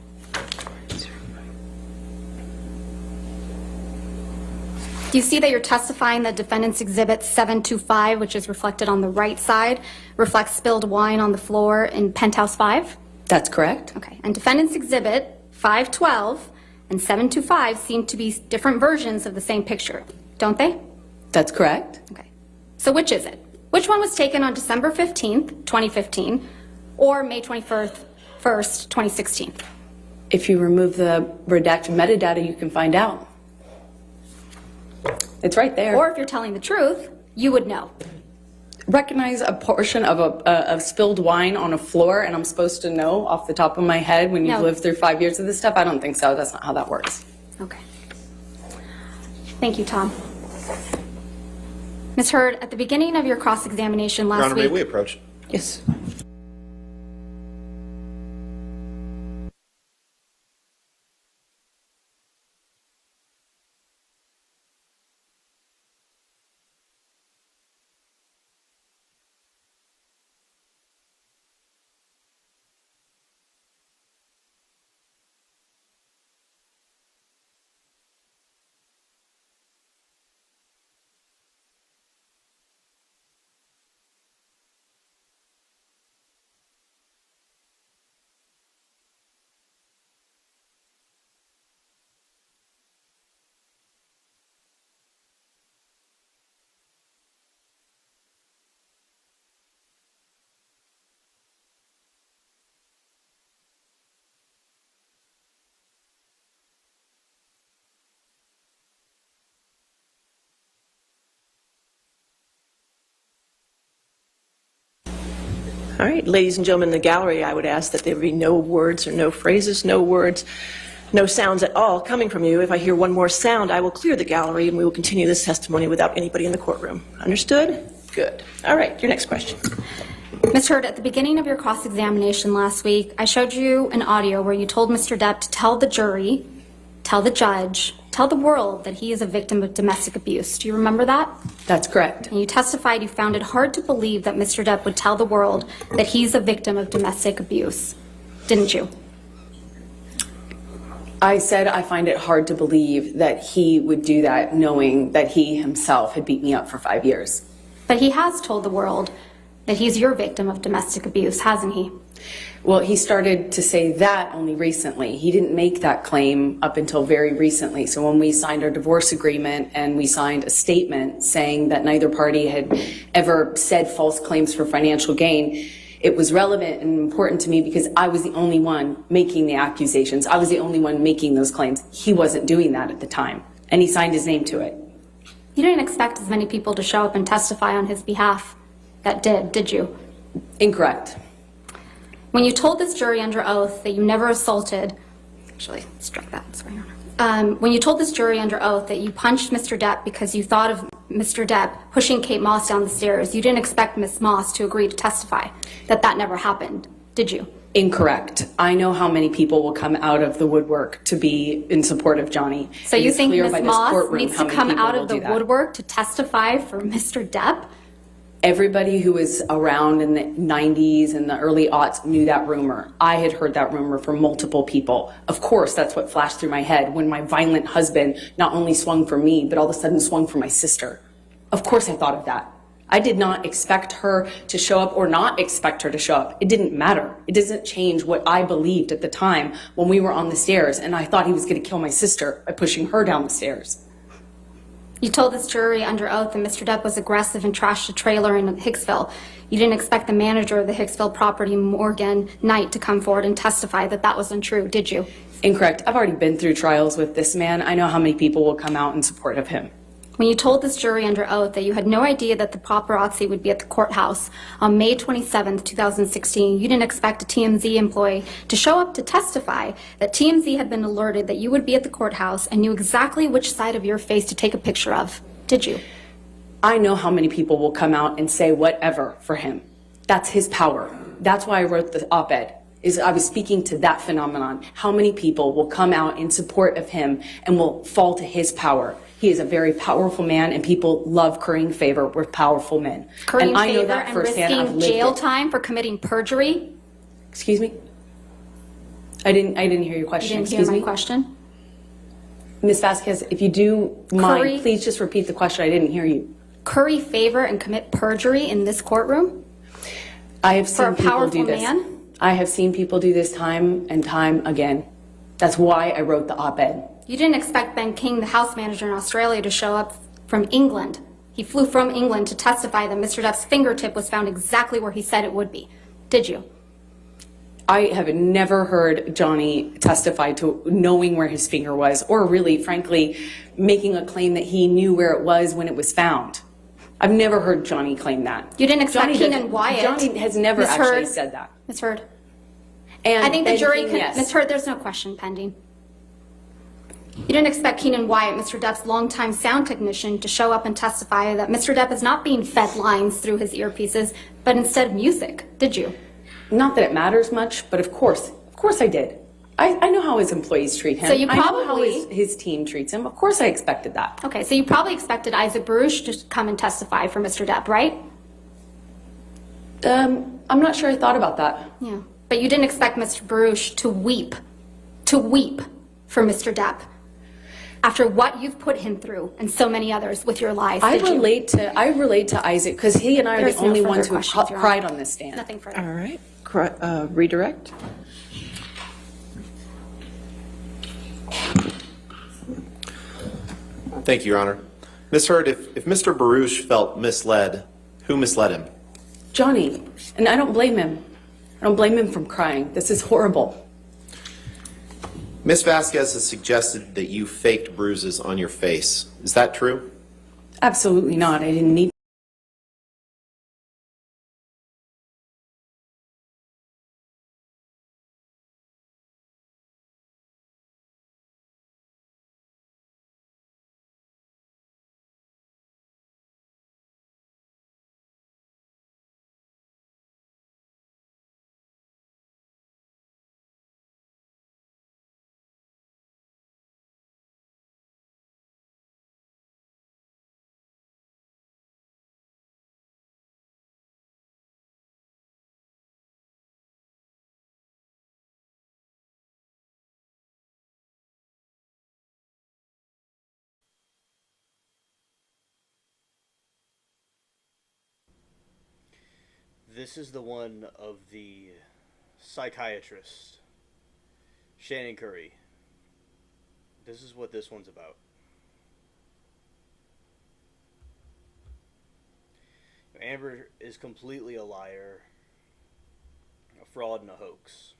[SPEAKER 4] Do you see that you're testifying that Defendant's Exhibit 725, which is reflected on the right side, reflects spilled wine on the floor in Penthouse 5?
[SPEAKER 3] That's correct.
[SPEAKER 4] Okay. And Defendant's Exhibit 512 and 725 seem to be different versions of the same picture, don't they?
[SPEAKER 3] That's correct.
[SPEAKER 4] Okay. So which is it? Which one was taken on December 15th, 2015, or May 21st, 2016?
[SPEAKER 3] If you remove the redacted metadata, you can find out. It's right there.
[SPEAKER 4] Or if you're telling the truth, you would know.
[SPEAKER 3] Recognize a portion of spilled wine on a floor, and I'm supposed to know off the top of my head when you've
[SPEAKER 4] No.
[SPEAKER 3] lived through 5 years of this stuff? I don't think so. That's not how that works.
[SPEAKER 4] Okay. Thank you, Tom. Ms. Hurd, at the beginning of your cross-examination
[SPEAKER 2] Your
[SPEAKER 4] last
[SPEAKER 2] Honor, may
[SPEAKER 4] week...
[SPEAKER 2] we approach?
[SPEAKER 1] Yes. All right, ladies and gentlemen in the gallery, I would ask that there be no words or no phrases, no words, no sounds at all coming from you. If I hear one more sound, I will clear the gallery and we will continue this testimony without anybody in the courtroom. Understood? Good. All right, your next question.
[SPEAKER 4] Ms. Hurd, at the beginning of your cross-examination last week, I showed you an audio where you told Mr. Depp to tell the jury, tell the judge, tell the world that he is a victim of domestic abuse. Do you remember that?
[SPEAKER 3] That's correct.
[SPEAKER 4] And you testified you found it hard to believe that Mr. Depp would tell the world that he's a victim of domestic abuse, didn't you?
[SPEAKER 3] I said I find it hard to believe that he would do that knowing that he himself had beat me up for 5 years.
[SPEAKER 4] But he has told the world that he's your victim of domestic abuse, hasn't he?
[SPEAKER 3] Well, he started to say that only recently. He didn't make that claim up until very recently. So when we signed our divorce agreement and we signed a statement saying that neither party had ever said false claims for financial gain, it was relevant and important to me because I was the only one making the accusations. I was the only one making those claims. He wasn't doing that at the time, and he signed his name to it.
[SPEAKER 4] You didn't expect as many people to show up and testify on his behalf that did you?
[SPEAKER 3] Incorrect.
[SPEAKER 4] When you told this jury under oath that you never assaulted, actually, strike that, sorry, Your Honor. When you told this jury under oath that you punched Mr. Depp because you thought of Mr. Depp pushing Kate Moss down the stairs, you didn't expect Ms. Moss to agree to testify that never happened, did you?
[SPEAKER 3] Incorrect. I know how many people will come out of the woodwork to be in support of Johnny.
[SPEAKER 4] So you think Ms. Moss needs to come out of the
[SPEAKER 3] woodwork
[SPEAKER 4] woodwork to testify for Mr. Depp?
[SPEAKER 3] Everybody who was around in the 90s and the early aughts knew that rumor. I had heard that rumor from multiple people. Of course, that's what flashed through my head when my violent husband not only swung for me, but all of a sudden swung for my sister. Of course I thought of that. I did not expect her to show up or not expect her to show up. It didn't matter. It doesn't change what I believed at the time when we were on the stairs and I thought he was going to kill my sister by pushing her down the stairs.
[SPEAKER 4] You told this jury under oath that Mr. Depp was aggressive and trashed a trailer in Hicksville. You didn't expect the manager of the Hicksville property, Morgan Knight, to come forward and testify that was untrue, did you?
[SPEAKER 3] Incorrect. I've already been through trials with this man. I know how many people will come out in support of him.
[SPEAKER 4] When you told this jury under oath that you had no idea that the paparazzi would be at the courthouse on May 27th, 2016, you didn't expect a TMZ employee to show up to testify that TMZ had been alerted that you would be at the courthouse and knew exactly which side of your face to take a picture of, did you?
[SPEAKER 3] I know how many people will come out and say whatever for him. That's his power. That's why I wrote the op-ed. I was speaking to that phenomenon. How many people will come out in support of him and will fall to his power? He is a very powerful man, and people love currying favor with powerful men.
[SPEAKER 4] Currying
[SPEAKER 3] and I know
[SPEAKER 4] favor
[SPEAKER 3] that
[SPEAKER 4] and
[SPEAKER 3] firsthand. I've
[SPEAKER 4] risking
[SPEAKER 3] lived
[SPEAKER 4] jail
[SPEAKER 3] it.
[SPEAKER 4] time for committing perjury?
[SPEAKER 3] Excuse me? I didn't hear your question.
[SPEAKER 4] You didn't hear
[SPEAKER 3] Excuse
[SPEAKER 4] my
[SPEAKER 3] me?
[SPEAKER 4] question?
[SPEAKER 3] Ms. Vasquez, if you do mind,
[SPEAKER 4] Curry-
[SPEAKER 3] please just repeat the question. I didn't hear you.
[SPEAKER 4] Curry favor and commit perjury in this courtroom?
[SPEAKER 3] I have
[SPEAKER 4] For
[SPEAKER 3] seen
[SPEAKER 4] a
[SPEAKER 3] people
[SPEAKER 4] powerful
[SPEAKER 3] do this.
[SPEAKER 4] man?
[SPEAKER 3] I have seen people do this time and time again. That's why I wrote the op-ed.
[SPEAKER 4] You didn't expect Ben King, the house manager in Australia, to show up from England. He flew from England to testify that Mr. Depp's fingertip was found exactly where he said it would be. Did you?
[SPEAKER 3] I have never heard Johnny testify to knowing where his finger was, or really, frankly, making a claim that he knew where it was when it was found. I've never heard Johnny claim that.
[SPEAKER 4] You didn't expect
[SPEAKER 3] Johnny
[SPEAKER 4] Keenan
[SPEAKER 3] doesn't-
[SPEAKER 4] Wyatt.
[SPEAKER 3] Johnny has never
[SPEAKER 4] Ms.
[SPEAKER 3] actually
[SPEAKER 4] Heard.
[SPEAKER 3] said that.
[SPEAKER 4] Ms. Heard.
[SPEAKER 3] And
[SPEAKER 4] I think the
[SPEAKER 3] Ben
[SPEAKER 4] jury
[SPEAKER 3] King,
[SPEAKER 4] can.
[SPEAKER 3] yes.
[SPEAKER 4] Ms. Heard, there's no question pending. You didn't expect Keenan Wyatt, Mr. Depp's longtime sound technician, to show up and testify that Mr. Depp is not being fed lines through his earpieces, but instead music, did you?
[SPEAKER 3] Not that it matters much, but of course I did. I know how his employees treat him.
[SPEAKER 4] So you
[SPEAKER 3] I know how
[SPEAKER 4] probably-
[SPEAKER 3] his team treats him. Of course I expected that.
[SPEAKER 4] Okay, so you probably expected Isaac Baruch to come and testify for Mr. Depp, right?
[SPEAKER 3] I'm not sure I thought about that.
[SPEAKER 4] Yeah. But you didn't expect Mr. Baruch to weep for Mr. Depp after what you've put him through and so many others with your lies,
[SPEAKER 3] I
[SPEAKER 4] did you?
[SPEAKER 3] relate to Isaac because he and I are
[SPEAKER 4] There's
[SPEAKER 3] the
[SPEAKER 4] no
[SPEAKER 3] only
[SPEAKER 4] further
[SPEAKER 3] ones who
[SPEAKER 4] questions, Your
[SPEAKER 3] cried
[SPEAKER 4] Honor.
[SPEAKER 3] on this stand.
[SPEAKER 4] Nothing further.
[SPEAKER 1] All right. Redirect.
[SPEAKER 2] Thank you, Your Honor. Ms. Heard, if Mr. Baruch felt misled, who misled him?
[SPEAKER 3] Johnny, and I don't blame him. I don't blame him from crying. This is horrible.
[SPEAKER 2] Ms. Vasquez has suggested that you faked bruises on your face. Is that true?
[SPEAKER 3] Absolutely not. I didn't need
[SPEAKER 5] This is the one of the psychiatrist, Shannon Curry. This is what this one's about. Amber is completely a liar, a fraud, and a hoax.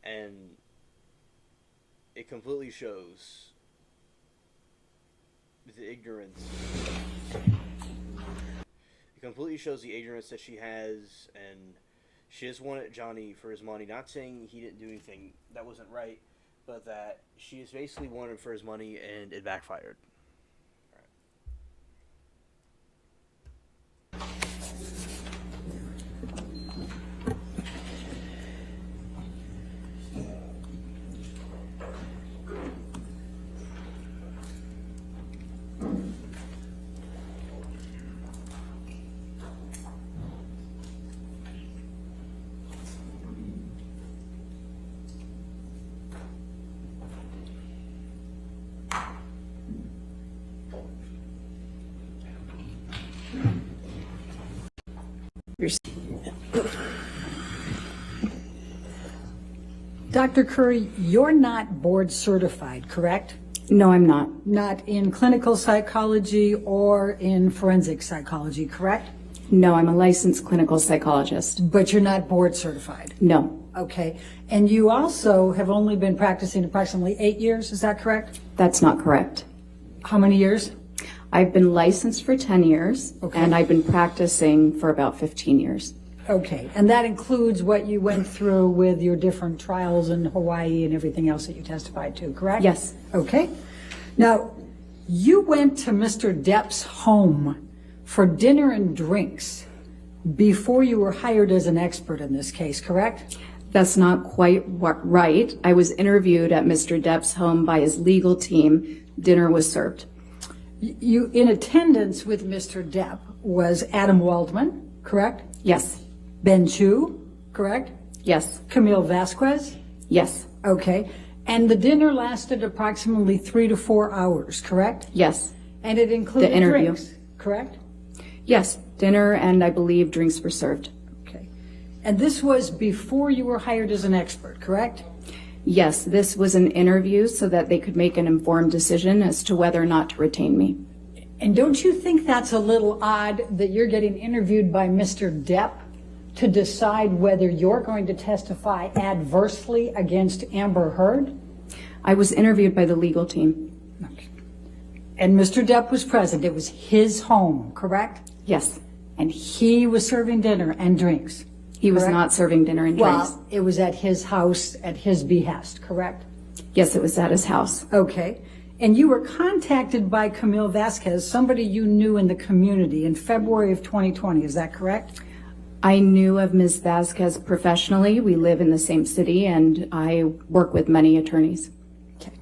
[SPEAKER 5] And it completely shows the ignorance. It completely shows the ignorance that she has, and she just wanted Johnny for his money. Not saying he didn't do anything that wasn't right, but that she just basically wanted him for his money, and it backfired.
[SPEAKER 6] Dr. Curry, you're not board certified, correct?
[SPEAKER 3] No, I'm not.
[SPEAKER 6] Not in clinical psychology or in forensic psychology, correct?
[SPEAKER 3] No, I'm a licensed clinical psychologist.
[SPEAKER 6] But you're not board certified?
[SPEAKER 3] No,
[SPEAKER 6] Okay. And you also have only been practicing approximately 8 years, is that correct?
[SPEAKER 3] that's not correct.
[SPEAKER 6] How many years?
[SPEAKER 3] I've been licensed for 10 years,
[SPEAKER 6] Okay.
[SPEAKER 3] and I've been practicing for about 15 years.
[SPEAKER 6] Okay. And that includes what you went through with your different trials in Hawaii and everything else that you testified to, correct?
[SPEAKER 3] Yes.
[SPEAKER 6] Okay. Now, you went to Mr. Depp's home for dinner and drinks before you were hired as an expert in this case, correct?
[SPEAKER 3] That's not quite right. I was interviewed at Mr. Depp's home by his legal team. Dinner was served.
[SPEAKER 6] You, in attendance with Mr. Depp was Adam Waldman, correct?
[SPEAKER 3] Yes,
[SPEAKER 6] Ben Chu, correct?
[SPEAKER 3] yes,
[SPEAKER 6] Camille Vasquez?
[SPEAKER 3] yes,
[SPEAKER 6] Okay. And the dinner lasted approximately 3 to 4 hours, correct?
[SPEAKER 3] yes,
[SPEAKER 6] And it included
[SPEAKER 3] The interview.
[SPEAKER 6] drinks, correct?
[SPEAKER 3] yes. Dinner and I believe drinks were served.
[SPEAKER 6] Okay. And this was before you were hired as an expert, correct?
[SPEAKER 3] Yes, this was an interview so that they could make an informed decision as to whether or not to retain me.
[SPEAKER 6] And don't you think that's a little odd that you're getting interviewed by Mr. Depp to decide whether you're going to testify adversely against Amber Heard?
[SPEAKER 3] I was interviewed by the legal team.
[SPEAKER 6] And Mr. Depp was present. It was his home, correct?
[SPEAKER 3] Yes,
[SPEAKER 6] And he was serving dinner and drinks.
[SPEAKER 3] he was
[SPEAKER 6] Correct.
[SPEAKER 3] not serving dinner and drinks.
[SPEAKER 6] Well, it was at his house, at his behest, correct?
[SPEAKER 3] Yes, it was at his house.
[SPEAKER 6] Okay. And you were contacted by Camille Vasquez, somebody you knew in the community, in February of 2020. Is that correct?
[SPEAKER 3] I knew of Ms. Vasquez professionally. We live in the same city, and I work with many attorneys.
[SPEAKER 6] Okay.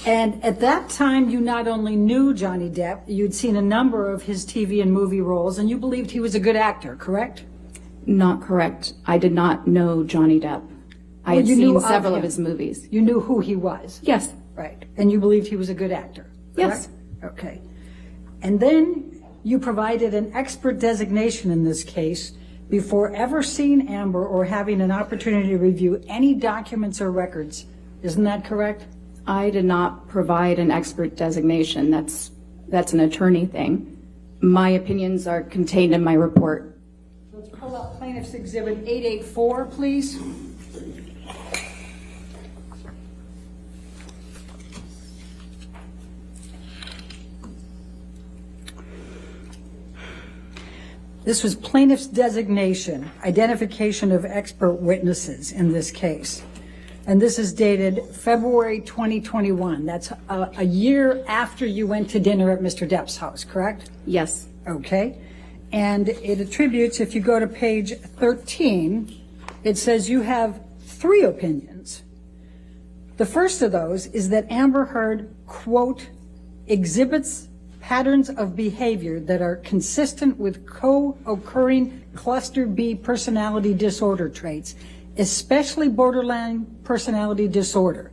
[SPEAKER 6] And at that time, you not only knew Johnny Depp, you'd seen a number of his TV and movie roles, and you believed he was a good actor, correct?
[SPEAKER 3] Not correct. I did not know Johnny Depp. I
[SPEAKER 6] Well,
[SPEAKER 3] had
[SPEAKER 6] you knew
[SPEAKER 3] seen
[SPEAKER 6] of
[SPEAKER 3] several
[SPEAKER 6] him.
[SPEAKER 3] of his movies.
[SPEAKER 6] You knew who he was.
[SPEAKER 3] Yes,
[SPEAKER 6] Right. And you believed he was a good actor,
[SPEAKER 3] Yes.
[SPEAKER 6] correct? Okay. And then you provided an expert designation in this case before ever seeing Amber or having an opportunity to review any documents or records. Isn't that correct?
[SPEAKER 3] I did not provide an expert designation. That's an attorney thing. My opinions are contained in my report.
[SPEAKER 6] Let's pull up Plaintiff's Exhibit 884, please. This was plaintiff's designation, identification of expert witnesses in this case. And this is dated February 2021. That's a year after you went to dinner at Mr. Depp's house, correct?
[SPEAKER 3] Yes,
[SPEAKER 6] Okay. And it attributes, if you go to page 13, it says you have 3 opinions. The first of those is that Amber Heard, quote, exhibits patterns of behavior that are consistent with co-occurring cluster B personality disorder traits, especially borderline personality disorder.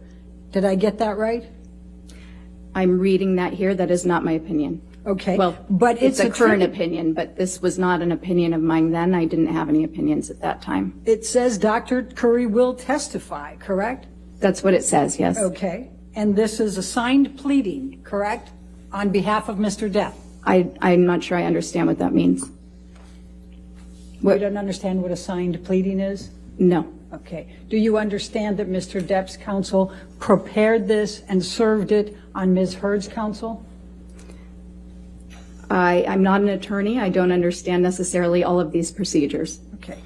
[SPEAKER 6] Did I get that right?
[SPEAKER 3] I'm reading that here. That is not my opinion.
[SPEAKER 6] Okay,
[SPEAKER 7] Well,
[SPEAKER 6] but
[SPEAKER 7] it's a current
[SPEAKER 6] attributed-
[SPEAKER 7] opinion, but this was not an opinion of mine then. I didn't have any opinions at that time.
[SPEAKER 6] It says Dr. Curry will testify, correct?
[SPEAKER 7] That's what it says, yes.
[SPEAKER 6] Okay, and this is a signed pleading, correct, on behalf of Mr. Depp?
[SPEAKER 7] I'm not sure I understand what that means.
[SPEAKER 6] You don't understand what a signed pleading is?
[SPEAKER 7] No.
[SPEAKER 6] Okay. Do you understand that Mr. Depp's counsel prepared this and served it on Ms. Heard's counsel?
[SPEAKER 7] I'm not an attorney. I don't understand necessarily all of these procedures.
[SPEAKER 6] Okay.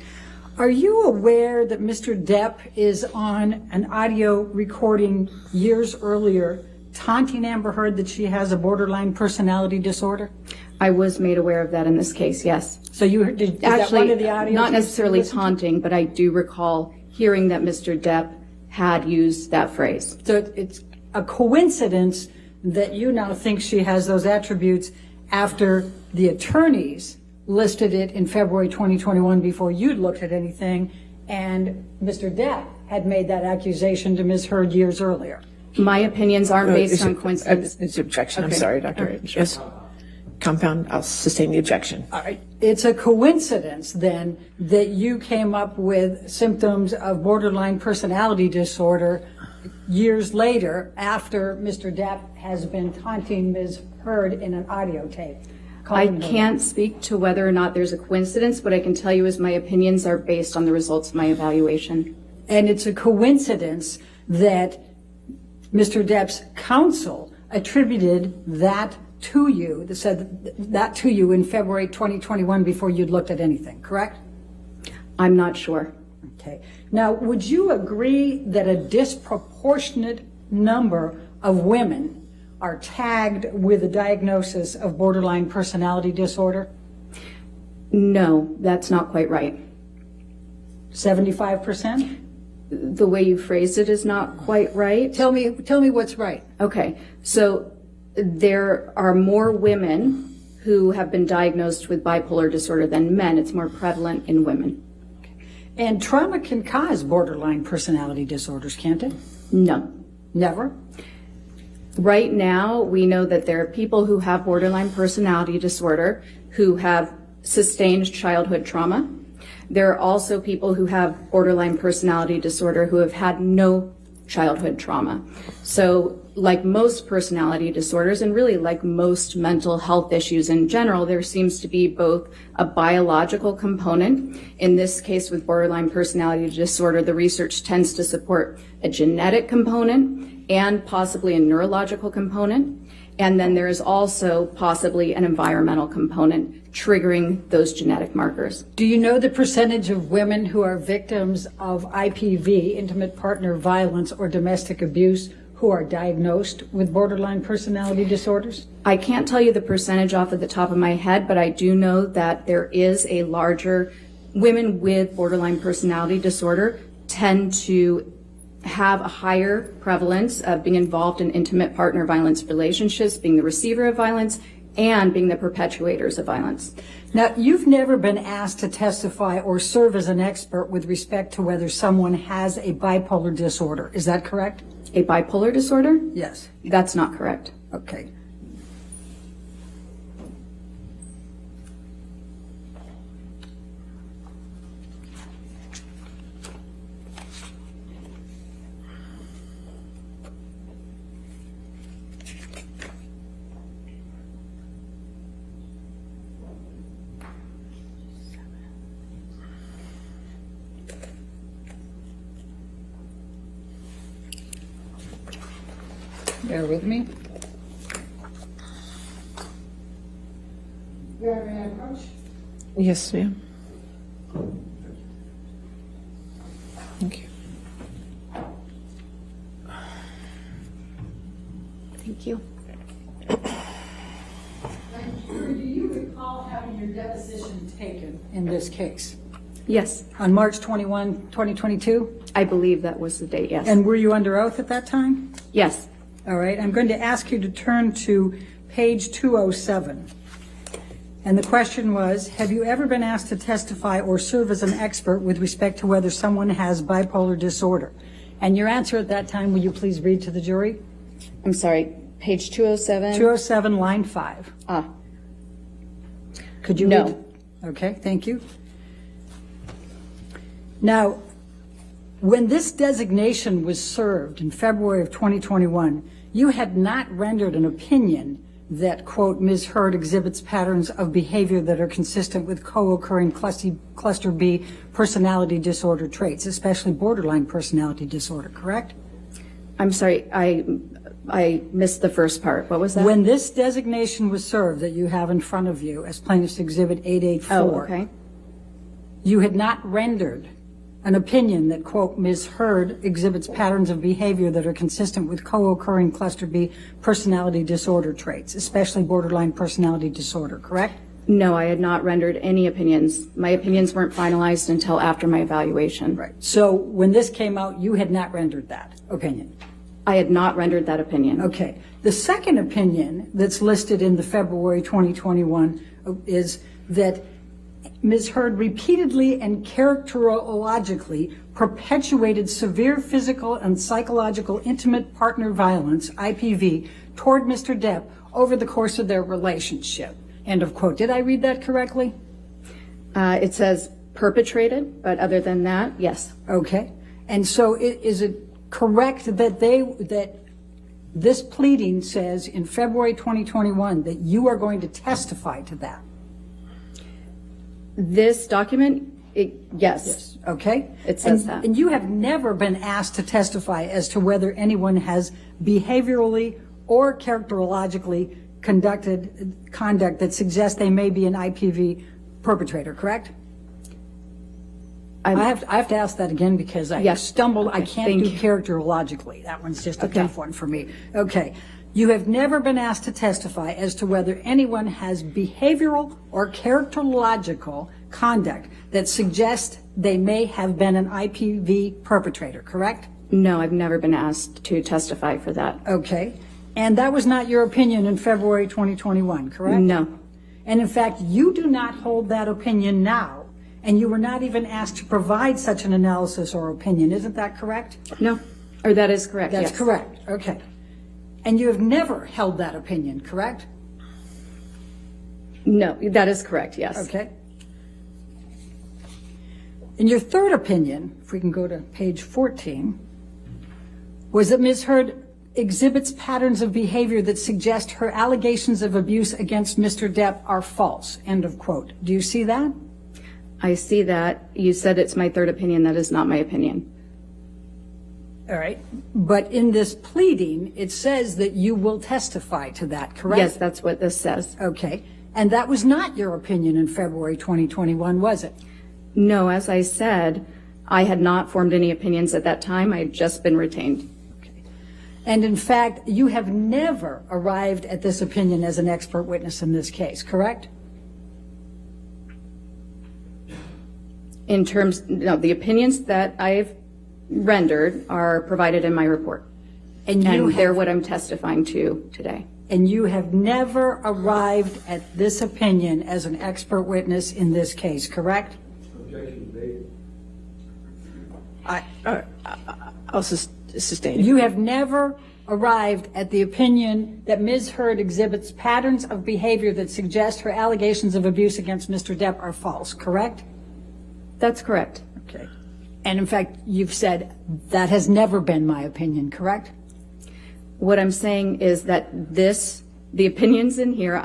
[SPEAKER 6] Are you aware that Mr. Depp is on an audio recording years earlier taunting Amber Heard that she has a borderline personality disorder?
[SPEAKER 7] I was made aware of that in this case, yes.
[SPEAKER 6] So you did is that one of the audio
[SPEAKER 7] not
[SPEAKER 6] tapes
[SPEAKER 7] necessarily
[SPEAKER 6] you listened to?
[SPEAKER 7] taunting, but I do recall hearing that Mr. Depp had used that phrase.
[SPEAKER 6] So it's a coincidence that you now think she has those attributes after the attorneys listed it in February 2021 before you'd looked at anything, and Mr. Depp had made that accusation to Ms. Heard years earlier.
[SPEAKER 7] My opinions aren't based on coincidence.
[SPEAKER 1] It's objection. I'm
[SPEAKER 7] Okay.
[SPEAKER 1] sorry, Dr. Yes. Compound, I'll sustain the objection.
[SPEAKER 6] All right. It's a coincidence then that you came up with symptoms of borderline personality disorder years later after Mr. Depp has been taunting Ms. Heard in an audio tape.
[SPEAKER 7] I
[SPEAKER 6] calling her-
[SPEAKER 7] can't speak to whether or not there's a coincidence. What I can tell you is my opinions are based on the results of my evaluation.
[SPEAKER 6] And it's a coincidence that Mr. Depp's counsel attributed that to you, that said that to you in February 2021 before you'd looked at anything, correct?
[SPEAKER 7] I'm not sure.
[SPEAKER 6] Okay. Now, would you agree that a disproportionate number of women are tagged with a diagnosis of borderline personality disorder?
[SPEAKER 7] No, that's not quite right.
[SPEAKER 6] 75%?
[SPEAKER 7] The way you phrased it is not quite right.
[SPEAKER 6] Tell me what's right.
[SPEAKER 7] Okay, so there are more women who have been diagnosed with bipolar disorder than men. It's more prevalent in women.
[SPEAKER 6] And trauma can cause borderline personality disorders, can't it?
[SPEAKER 7] No.
[SPEAKER 6] Never?
[SPEAKER 7] Right now, we know that there are people who have borderline personality disorder who have sustained childhood trauma. There are also people who have borderline personality disorder who have had no childhood trauma. So like most personality disorders, and really like most mental health issues in general, there seems to be both a biological component. In this case with borderline personality disorder, the research tends to support a genetic component and possibly a neurological component. And then there is also possibly an environmental component triggering those genetic markers.
[SPEAKER 6] Do you know the percentage of women who are victims of IPV, intimate partner violence, or domestic abuse who are diagnosed with borderline personality disorders?
[SPEAKER 7] I can't tell you the percentage off of the top of my head, but I do know that there is a larger, women with borderline personality disorder tend to have a higher prevalence of being involved in intimate partner violence relationships, being the receiver of violence, and being the perpetuators of violence.
[SPEAKER 6] Now, you've never been asked to testify or serve as an expert with respect to whether someone has a bipolar disorder. Is that correct?
[SPEAKER 7] A bipolar disorder?
[SPEAKER 6] Yes.
[SPEAKER 7] That's not correct.
[SPEAKER 6] Okay. Bear with me.
[SPEAKER 1] Yes, ma'am. Thank you.
[SPEAKER 7] Thank you.
[SPEAKER 6] Do you recall having your deposition taken in this case?
[SPEAKER 7] Yes,
[SPEAKER 6] On March 21, 2022?
[SPEAKER 7] I believe that was the date, yes.
[SPEAKER 6] And were you under oath at that time?
[SPEAKER 7] Yes.
[SPEAKER 6] All right, I'm going to ask you to turn to page 207. And the question was, have you ever been asked to testify or serve as an expert with respect to whether someone has bipolar disorder? And your answer at that time, will you please read to the jury?
[SPEAKER 7] I'm sorry, Page 207.
[SPEAKER 6] 207, line 5. Could you
[SPEAKER 7] No.
[SPEAKER 6] read? Okay, thank you. Now, when this designation was served in February of 2021, you had not rendered an opinion that, quote, Ms. Heard exhibits patterns of behavior that are consistent with co-occurring cluster B personality disorder traits, especially borderline personality disorder, correct?
[SPEAKER 7] I'm sorry, I missed the first part. What was that?
[SPEAKER 6] When this designation was served that you have in front of you as Plaintiff's Exhibit 884,
[SPEAKER 7] Oh, okay.
[SPEAKER 6] you had not rendered an opinion that, quote, Ms. Heard exhibits patterns of behavior that are consistent with co-occurring cluster B personality disorder traits, especially borderline personality disorder, correct?
[SPEAKER 7] No, I had not rendered any opinions. My opinions weren't finalized until after my evaluation.
[SPEAKER 6] Right. So when this came out, you had not rendered that opinion.
[SPEAKER 7] I had not rendered that opinion.
[SPEAKER 6] Okay. The second opinion that's listed in the February 2021 is that Ms. Heard repeatedly and characterologically perpetuated severe physical and psychological intimate partner violence, IPV, toward Mr. Depp over the course of their relationship. End of quote. Did I read that correctly?
[SPEAKER 7] It says perpetrated, but other than that, yes.
[SPEAKER 6] Okay. And so is it correct that this pleading says in February 2021 that you are going to testify to that?
[SPEAKER 7] This document, yes.
[SPEAKER 6] Okay?
[SPEAKER 7] It says that.
[SPEAKER 6] And you have never been asked to testify as to whether anyone has behaviorally or characterologically conducted conduct that suggests they may be an IPV perpetrator, correct? I have to ask that again because I
[SPEAKER 7] Yes.
[SPEAKER 6] stumbled. I
[SPEAKER 7] Okay,
[SPEAKER 6] can't
[SPEAKER 7] thank
[SPEAKER 6] do
[SPEAKER 7] you.
[SPEAKER 6] characterologically. That one's just a
[SPEAKER 7] Okay.
[SPEAKER 6] tough one for me. Okay. You have never been asked to testify as to whether anyone has behavioral or characterological conduct that suggests they may have been an IPV perpetrator, correct?
[SPEAKER 7] No, I've never been asked to testify for that.
[SPEAKER 6] Okay. And that was not your opinion in February 2021, correct?
[SPEAKER 7] No.
[SPEAKER 6] And in fact, you do not hold that opinion now, and you were not even asked to provide such an analysis or opinion. Isn't that correct?
[SPEAKER 7] No. Or that is correct,
[SPEAKER 6] That's
[SPEAKER 7] yes.
[SPEAKER 6] correct. Okay. And you have never held that opinion, correct?
[SPEAKER 7] No, that is correct, yes.
[SPEAKER 6] Okay. And your third opinion, if we can go to page 14, was that Ms. Heard exhibits patterns of behavior that suggest her allegations of abuse against Mr. Depp are false, end of quote. Do you see that?
[SPEAKER 7] I see that. You said it's my third opinion. That is not my opinion.
[SPEAKER 6] All right. But in this pleading, it says that you will testify to that, correct?
[SPEAKER 7] Yes, that's what this says.
[SPEAKER 6] Okay. And that was not your opinion in February 2021, was it?
[SPEAKER 7] No, as I said, I had not formed any opinions at that time. I had just been retained.
[SPEAKER 6] And in fact, you have never arrived at this opinion as an expert witness in this case, correct?
[SPEAKER 7] In terms, no, the opinions that I've rendered are provided in my report.
[SPEAKER 6] And
[SPEAKER 7] They're what I'm testifying to today.
[SPEAKER 6] And you have never arrived at this opinion as an expert witness in this case, correct?
[SPEAKER 1] I'll sustain it.
[SPEAKER 6] You have never arrived at the opinion that Ms. Heard exhibits patterns of behavior that suggest her allegations of abuse against Mr. Depp are false, correct?
[SPEAKER 7] That's correct.
[SPEAKER 6] Okay. And in fact, you've said that has never been my opinion, correct?
[SPEAKER 7] What I'm saying is that the opinions in here,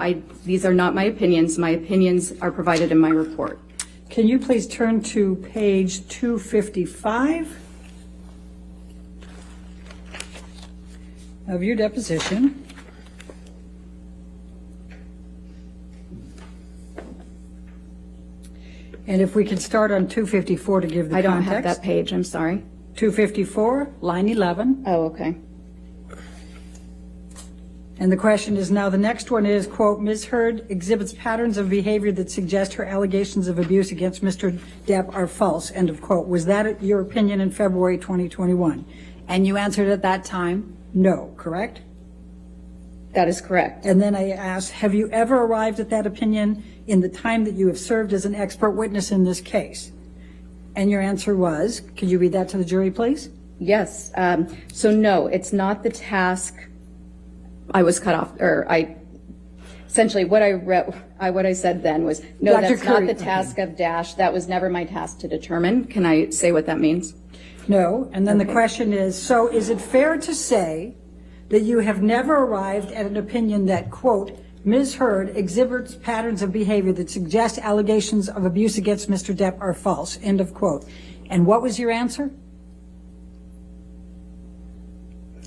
[SPEAKER 7] these are not my opinions. My opinions are provided in my report.
[SPEAKER 6] Can you please turn to page 255 of your deposition? And if we could start on 254 to give the
[SPEAKER 7] I don't
[SPEAKER 6] context.
[SPEAKER 7] have that page, I'm sorry.
[SPEAKER 6] 254, line 11.
[SPEAKER 7] Oh, okay.
[SPEAKER 6] And the question is now, the next one is, quote, Ms. Heard exhibits patterns of behavior that suggest her allegations of abuse against Mr. Depp are false, end of quote. Was that your opinion in February 2021? And you answered at that time, no, correct?
[SPEAKER 7] That is correct.
[SPEAKER 6] And then I asked, have you ever arrived at that opinion in the time that you have served as an expert witness in this case? And your answer was, could you read that to the jury, please?
[SPEAKER 7] Yes. So no, it's not the task I was cut off, or essentially what I said then was, no,
[SPEAKER 6] Dr.
[SPEAKER 7] that's not
[SPEAKER 6] Curry,
[SPEAKER 7] the task of Dash. That was never my task to determine. Can I say what that means?
[SPEAKER 6] No, and then the question is, so is it fair to say that you have never arrived at an opinion that, quote, Ms. Heard exhibits patterns of behavior that suggest allegations of abuse against Mr. Depp are false, end of quote. And what was your answer?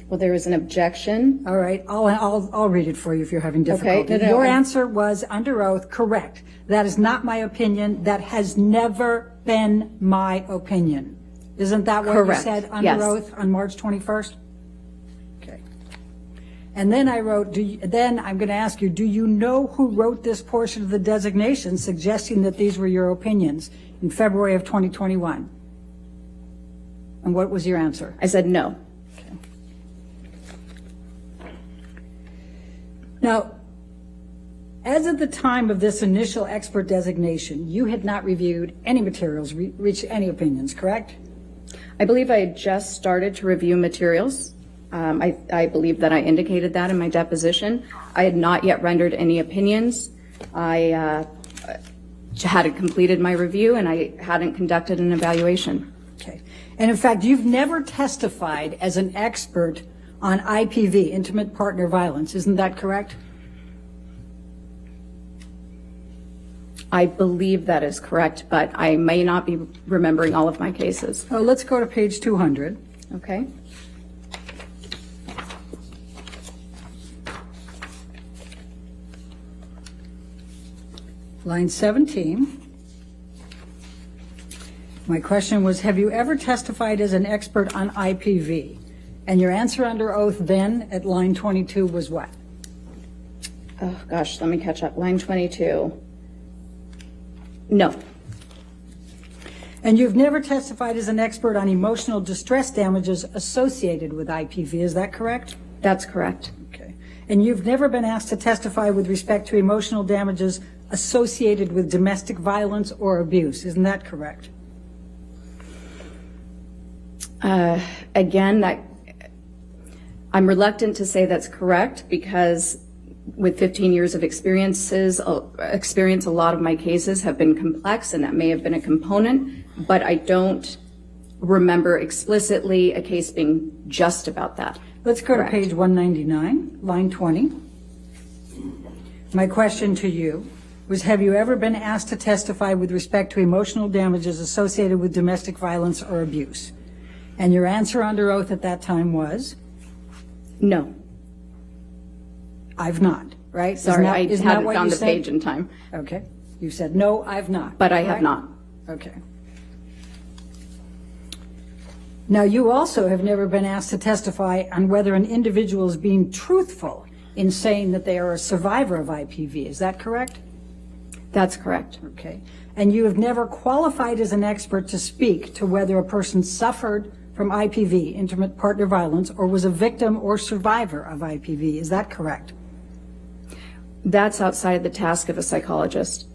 [SPEAKER 7] Well, there was an objection.
[SPEAKER 6] All right, I'll read it for you if you're having difficulty.
[SPEAKER 7] no,
[SPEAKER 6] Your answer was under oath, correct. That is not my opinion. That has never been my opinion. Isn't that what
[SPEAKER 7] Correct.
[SPEAKER 6] you said under
[SPEAKER 7] Yes.
[SPEAKER 6] oath on March 21st? Okay. And then I wrote, then I'm going to ask you, do you know who wrote this portion of the designation suggesting that these were your opinions in February of 2021? And what was your answer?
[SPEAKER 7] I said no.
[SPEAKER 6] Now, as of the time of this initial expert designation, you had not reviewed any materials, reached any opinions, correct?
[SPEAKER 7] I believe I had just started to review materials. I believe that I indicated that in my deposition. I had not yet rendered any opinions. I hadn't completed my review, and I hadn't conducted an evaluation.
[SPEAKER 6] Okay. And in fact, you've never testified as an expert on IPV, intimate partner violence. Isn't that correct?
[SPEAKER 7] I believe that is correct, but I may not be remembering all of my cases.
[SPEAKER 6] Oh, let's go to page 200.
[SPEAKER 7] Okay?
[SPEAKER 6] Line 17. My question was, have you ever testified as an expert on IPV? And your answer under oath then at line 22 was what?
[SPEAKER 7] Oh, gosh, let me catch up. Line 22. No.
[SPEAKER 6] And you've never testified as an expert on emotional distress damages associated with IPV, is that correct?
[SPEAKER 7] That's correct.
[SPEAKER 6] Okay. And you've never been asked to testify with respect to emotional damages associated with domestic violence or abuse, isn't that correct?
[SPEAKER 7] Again, I'm reluctant to say that's correct because with 15 years of experience, a lot of my cases have been complex, and that may have been a component, but I don't remember explicitly a case being just about that.
[SPEAKER 6] Let's go
[SPEAKER 7] Correct.
[SPEAKER 6] to page 199, line 20. My question to you was, have you ever been asked to testify with respect to emotional damages associated with domestic violence or abuse? And your answer under oath at that time was?
[SPEAKER 7] No.
[SPEAKER 6] I've not, right?
[SPEAKER 7] Sorry, I
[SPEAKER 6] isn't that
[SPEAKER 7] haven't
[SPEAKER 6] what
[SPEAKER 7] found
[SPEAKER 6] you
[SPEAKER 7] the
[SPEAKER 6] said?
[SPEAKER 7] page in time.
[SPEAKER 6] Okay. You said, no, I've not.
[SPEAKER 7] But I have
[SPEAKER 6] correct?
[SPEAKER 7] not.
[SPEAKER 6] Okay. Now, you also have never been asked to testify on whether an individual is being truthful in saying that they are a survivor of IPV. Is that correct?
[SPEAKER 7] That's correct.
[SPEAKER 6] Okay. And you have never qualified as an expert to speak to whether a person suffered from IPV, intimate partner violence, or was a victim or survivor of IPV. Is that correct?
[SPEAKER 7] That's outside the task of a psychologist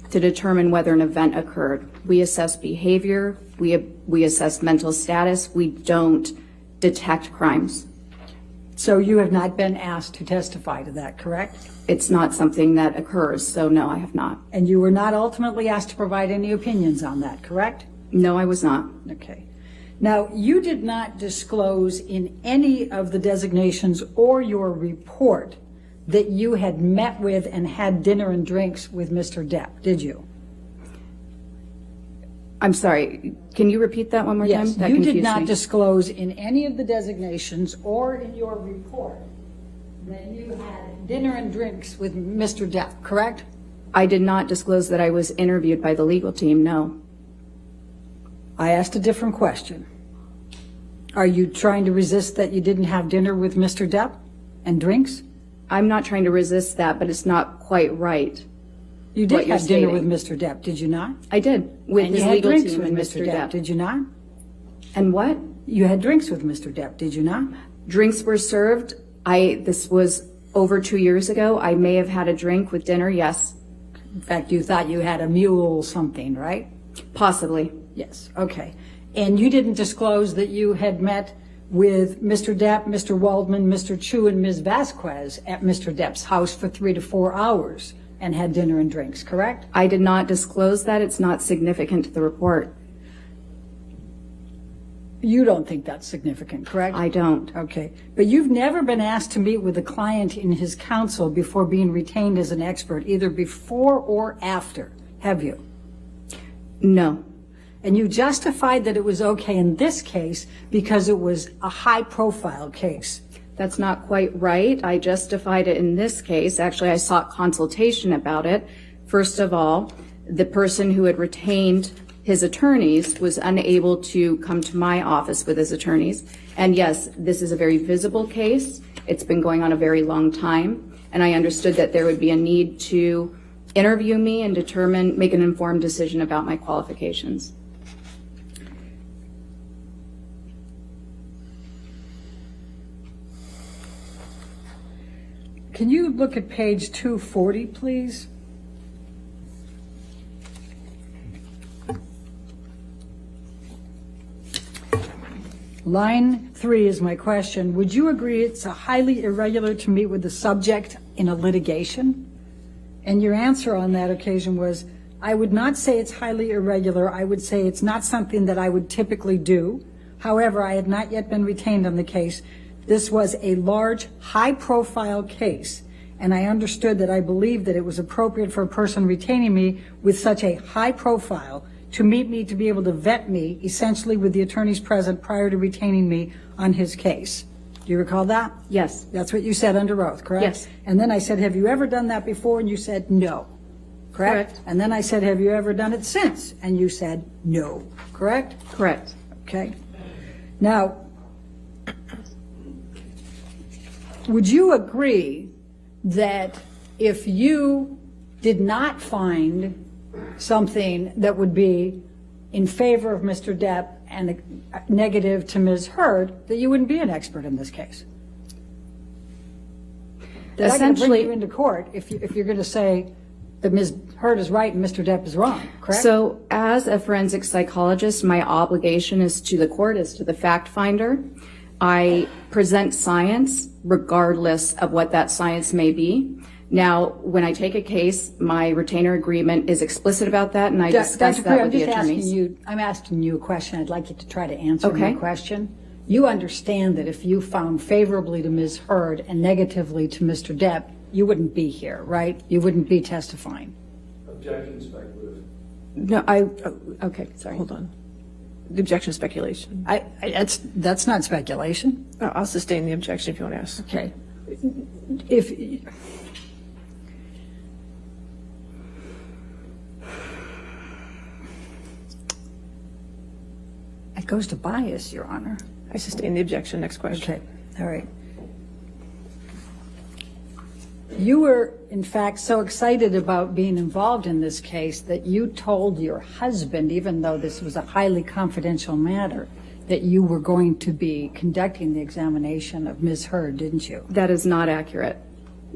[SPEAKER 7] to determine whether an event occurred. We assess behavior, we assess mental status, we don't detect crimes.
[SPEAKER 6] So you have not been asked to testify to that, correct?
[SPEAKER 7] It's not something that occurs, so no, I have not.
[SPEAKER 6] And you were not ultimately asked to provide any opinions on that, correct?
[SPEAKER 7] No, I was not.
[SPEAKER 6] Okay. Now, you did not disclose in any of the designations or your report that you had met with and had dinner and drinks with Mr. Depp, did you?
[SPEAKER 7] I'm sorry, can you repeat that one more time?
[SPEAKER 6] Yes,
[SPEAKER 7] That
[SPEAKER 6] you did
[SPEAKER 7] confused
[SPEAKER 6] not
[SPEAKER 7] me.
[SPEAKER 6] disclose in any of the designations or in your report that you had dinner and drinks with Mr. Depp, correct?
[SPEAKER 7] I did not disclose that I was interviewed by the legal team, no.
[SPEAKER 6] I asked a different question. Are you trying to resist that you didn't have dinner with Mr. Depp and drinks?
[SPEAKER 7] I'm not trying to resist that, but it's not quite right.
[SPEAKER 6] You
[SPEAKER 7] What
[SPEAKER 6] did
[SPEAKER 7] you're
[SPEAKER 6] have dinner
[SPEAKER 7] stating.
[SPEAKER 6] with Mr. Depp, did you not?
[SPEAKER 7] I did, with
[SPEAKER 6] And
[SPEAKER 7] his
[SPEAKER 6] you had
[SPEAKER 7] legal
[SPEAKER 6] drinks
[SPEAKER 7] team
[SPEAKER 6] with
[SPEAKER 7] and
[SPEAKER 6] Mr. Depp, did you not?
[SPEAKER 7] And what?
[SPEAKER 6] You had drinks with Mr. Depp, did you not?
[SPEAKER 7] Drinks were served. This was over 2 years ago. I may have had a drink with dinner, yes.
[SPEAKER 6] In fact, you thought you had a mule something, right?
[SPEAKER 7] Possibly.
[SPEAKER 6] Yes, okay. And you didn't disclose that you had met with Mr. Depp, Mr. Waldman, Mr. Chu, and Ms. Vasquez at Mr. Depp's house for 3 to 4 hours and had dinner and drinks, correct?
[SPEAKER 7] I did not disclose that. It's not significant to the report.
[SPEAKER 6] You don't think that's significant, correct?
[SPEAKER 7] I don't.
[SPEAKER 6] Okay. But you've never been asked to meet with a client in his counsel before being retained as an expert, either before or after, have you?
[SPEAKER 7] No.
[SPEAKER 6] And you justified that it was okay in this case because it was a high-profile case.
[SPEAKER 7] That's not quite right. I justified it in this case. Actually, I sought consultation about it. First of all, the person who had retained his attorneys was unable to come to my office with his attorneys. And yes, this is a very visible case. It's been going on a very long time. And I understood that there would be a need to interview me and make an informed decision about my qualifications.
[SPEAKER 6] Can you look at page 240, please? Line 3 is my question. Would you agree it's highly irregular to meet with the subject in a litigation? And your answer on that occasion was, I would not say it's highly irregular. I would say it's not something that I would typically do. However, I had not yet been retained on the case. This was a large, high-profile case, and I understood that I believed that it was appropriate for a person retaining me with such a high profile to meet me, to be able to vet me, essentially with the attorneys present prior to retaining me on his case. Do you recall that?
[SPEAKER 7] Yes.
[SPEAKER 6] That's what you said under oath, correct?
[SPEAKER 7] Yes.
[SPEAKER 6] And then I said, have you ever done that before? And you said, no. Correct?
[SPEAKER 7] Correct.
[SPEAKER 6] And then I said, have you ever done it since? And you said, no. Correct?
[SPEAKER 7] Correct.
[SPEAKER 6] Okay. Now, would you agree that if you did not find something that would be in favor of Mr. Depp and negative to Ms. Heard, that you wouldn't be an expert in this case? That I can bring you into court if you're going to say that Ms. Heard is right and Mr. Depp is wrong, correct?
[SPEAKER 7] So as a forensic psychologist, my obligation is to the court, is to the fact finder. I present science regardless of what that science may be. Now, when I take a case, my retainer agreement is explicit about that, and I discuss that with the attorneys.
[SPEAKER 6] I'm asking you a question. I'd like you to try to answer
[SPEAKER 7] Okay.
[SPEAKER 6] my question. You understand that if you found favorably to Ms. Heard and negatively to Mr. Depp, you wouldn't be here, right? You wouldn't be testifying.
[SPEAKER 8] Objection speculative.
[SPEAKER 7] No, okay, sorry.
[SPEAKER 1] Hold on. The objection is speculation.
[SPEAKER 6] That's not speculation.
[SPEAKER 1] I'll sustain the objection if you want to ask.
[SPEAKER 6] Okay. If it goes to bias, Your Honor.
[SPEAKER 1] I sustain the objection. Next question.
[SPEAKER 6] Okay, all right. You were, in fact, so excited about being involved in this case that you told your husband, even though this was a highly confidential matter, that you were going to be conducting the examination of Ms. Heard, didn't you?
[SPEAKER 7] That is not accurate.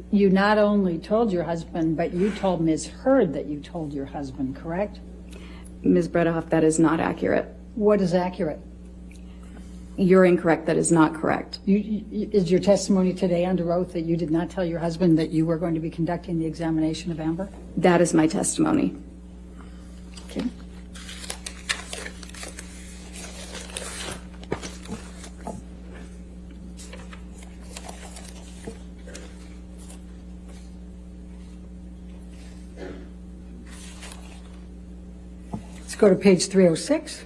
[SPEAKER 6] You not only told your husband, but you told Ms. Heard that you told your husband, correct?
[SPEAKER 7] Ms. Bredoff, that is not accurate.
[SPEAKER 6] What is accurate?
[SPEAKER 7] You're incorrect. That is not correct.
[SPEAKER 6] Is your testimony today under oath that you did not tell your husband that you were going to be conducting the examination of Amber?
[SPEAKER 7] That is my testimony.
[SPEAKER 6] Okay. Let's go to page 306.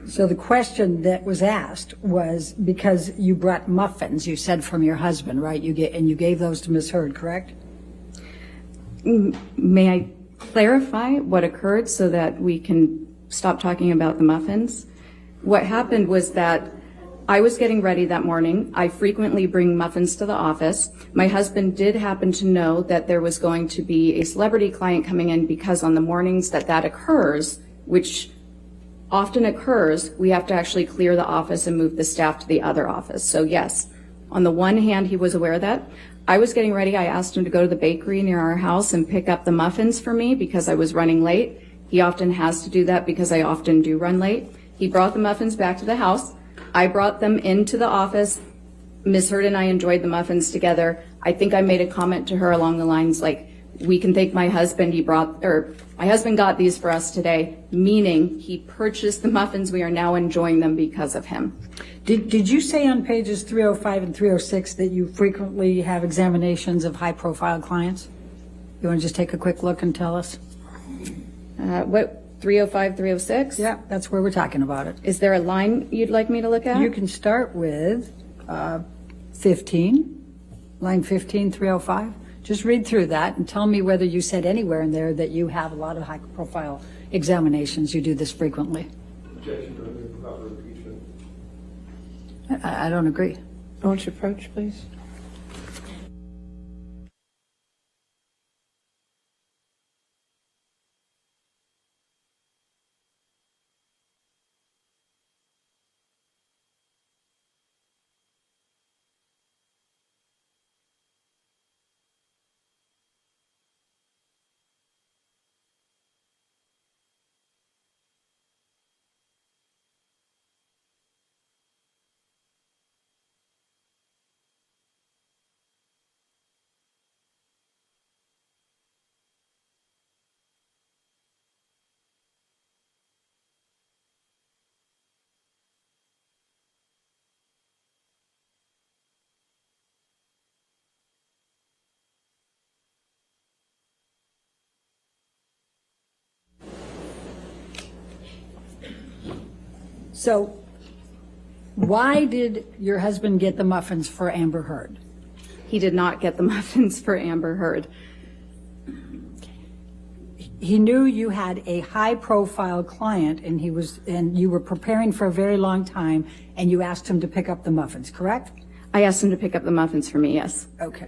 [SPEAKER 6] So the question that was asked was because you brought muffins, you said, from your husband, right? You gave those to Ms. Heard, correct?
[SPEAKER 7] May I clarify what occurred so that we can stop talking about the muffins? What happened was that I was getting ready that morning. I frequently bring muffins to the office. My husband did happen to know that there was going to be a celebrity client coming in because on the mornings that occurs, which often occurs, we have to actually clear the office and move the staff to the other office. So yes, on the one hand, he was aware of that. I was getting ready. I asked him to go to the bakery near our house and pick up the muffins for me because I was running late. He often has to do that because I often do run late. He brought the muffins back to the house. I brought them into the office. Ms. Hurd and I enjoyed the muffins together. I think I made a comment to her along the lines like, we can thank my husband. My husband got these for us today, meaning he purchased the muffins. We are now enjoying them because of him.
[SPEAKER 6] Did you say on pages 305 and 306 that you frequently have examinations of high-profile clients? You want to just take a quick look and tell us?
[SPEAKER 7] What, 305, 306?
[SPEAKER 6] Yeah, that's where we're talking about it.
[SPEAKER 7] Is there a line you'd like me to look at?
[SPEAKER 6] You can start with 15, line 15, 305. Just read through that and tell me whether you said anywhere in there that you have a lot of high-profile examinations. You do this frequently.
[SPEAKER 8] Objection to improper impeachment.
[SPEAKER 6] I don't agree.
[SPEAKER 1] Won't you approach, please?
[SPEAKER 6] So why did your husband get the muffins for Amber Heard?
[SPEAKER 7] He did not get the muffins for Amber Heard.
[SPEAKER 6] He knew you had a high-profile client, and you were preparing for a very long time, and you asked him to pick up the muffins, correct?
[SPEAKER 7] I asked him to pick up the muffins for me, yes.
[SPEAKER 6] Okay.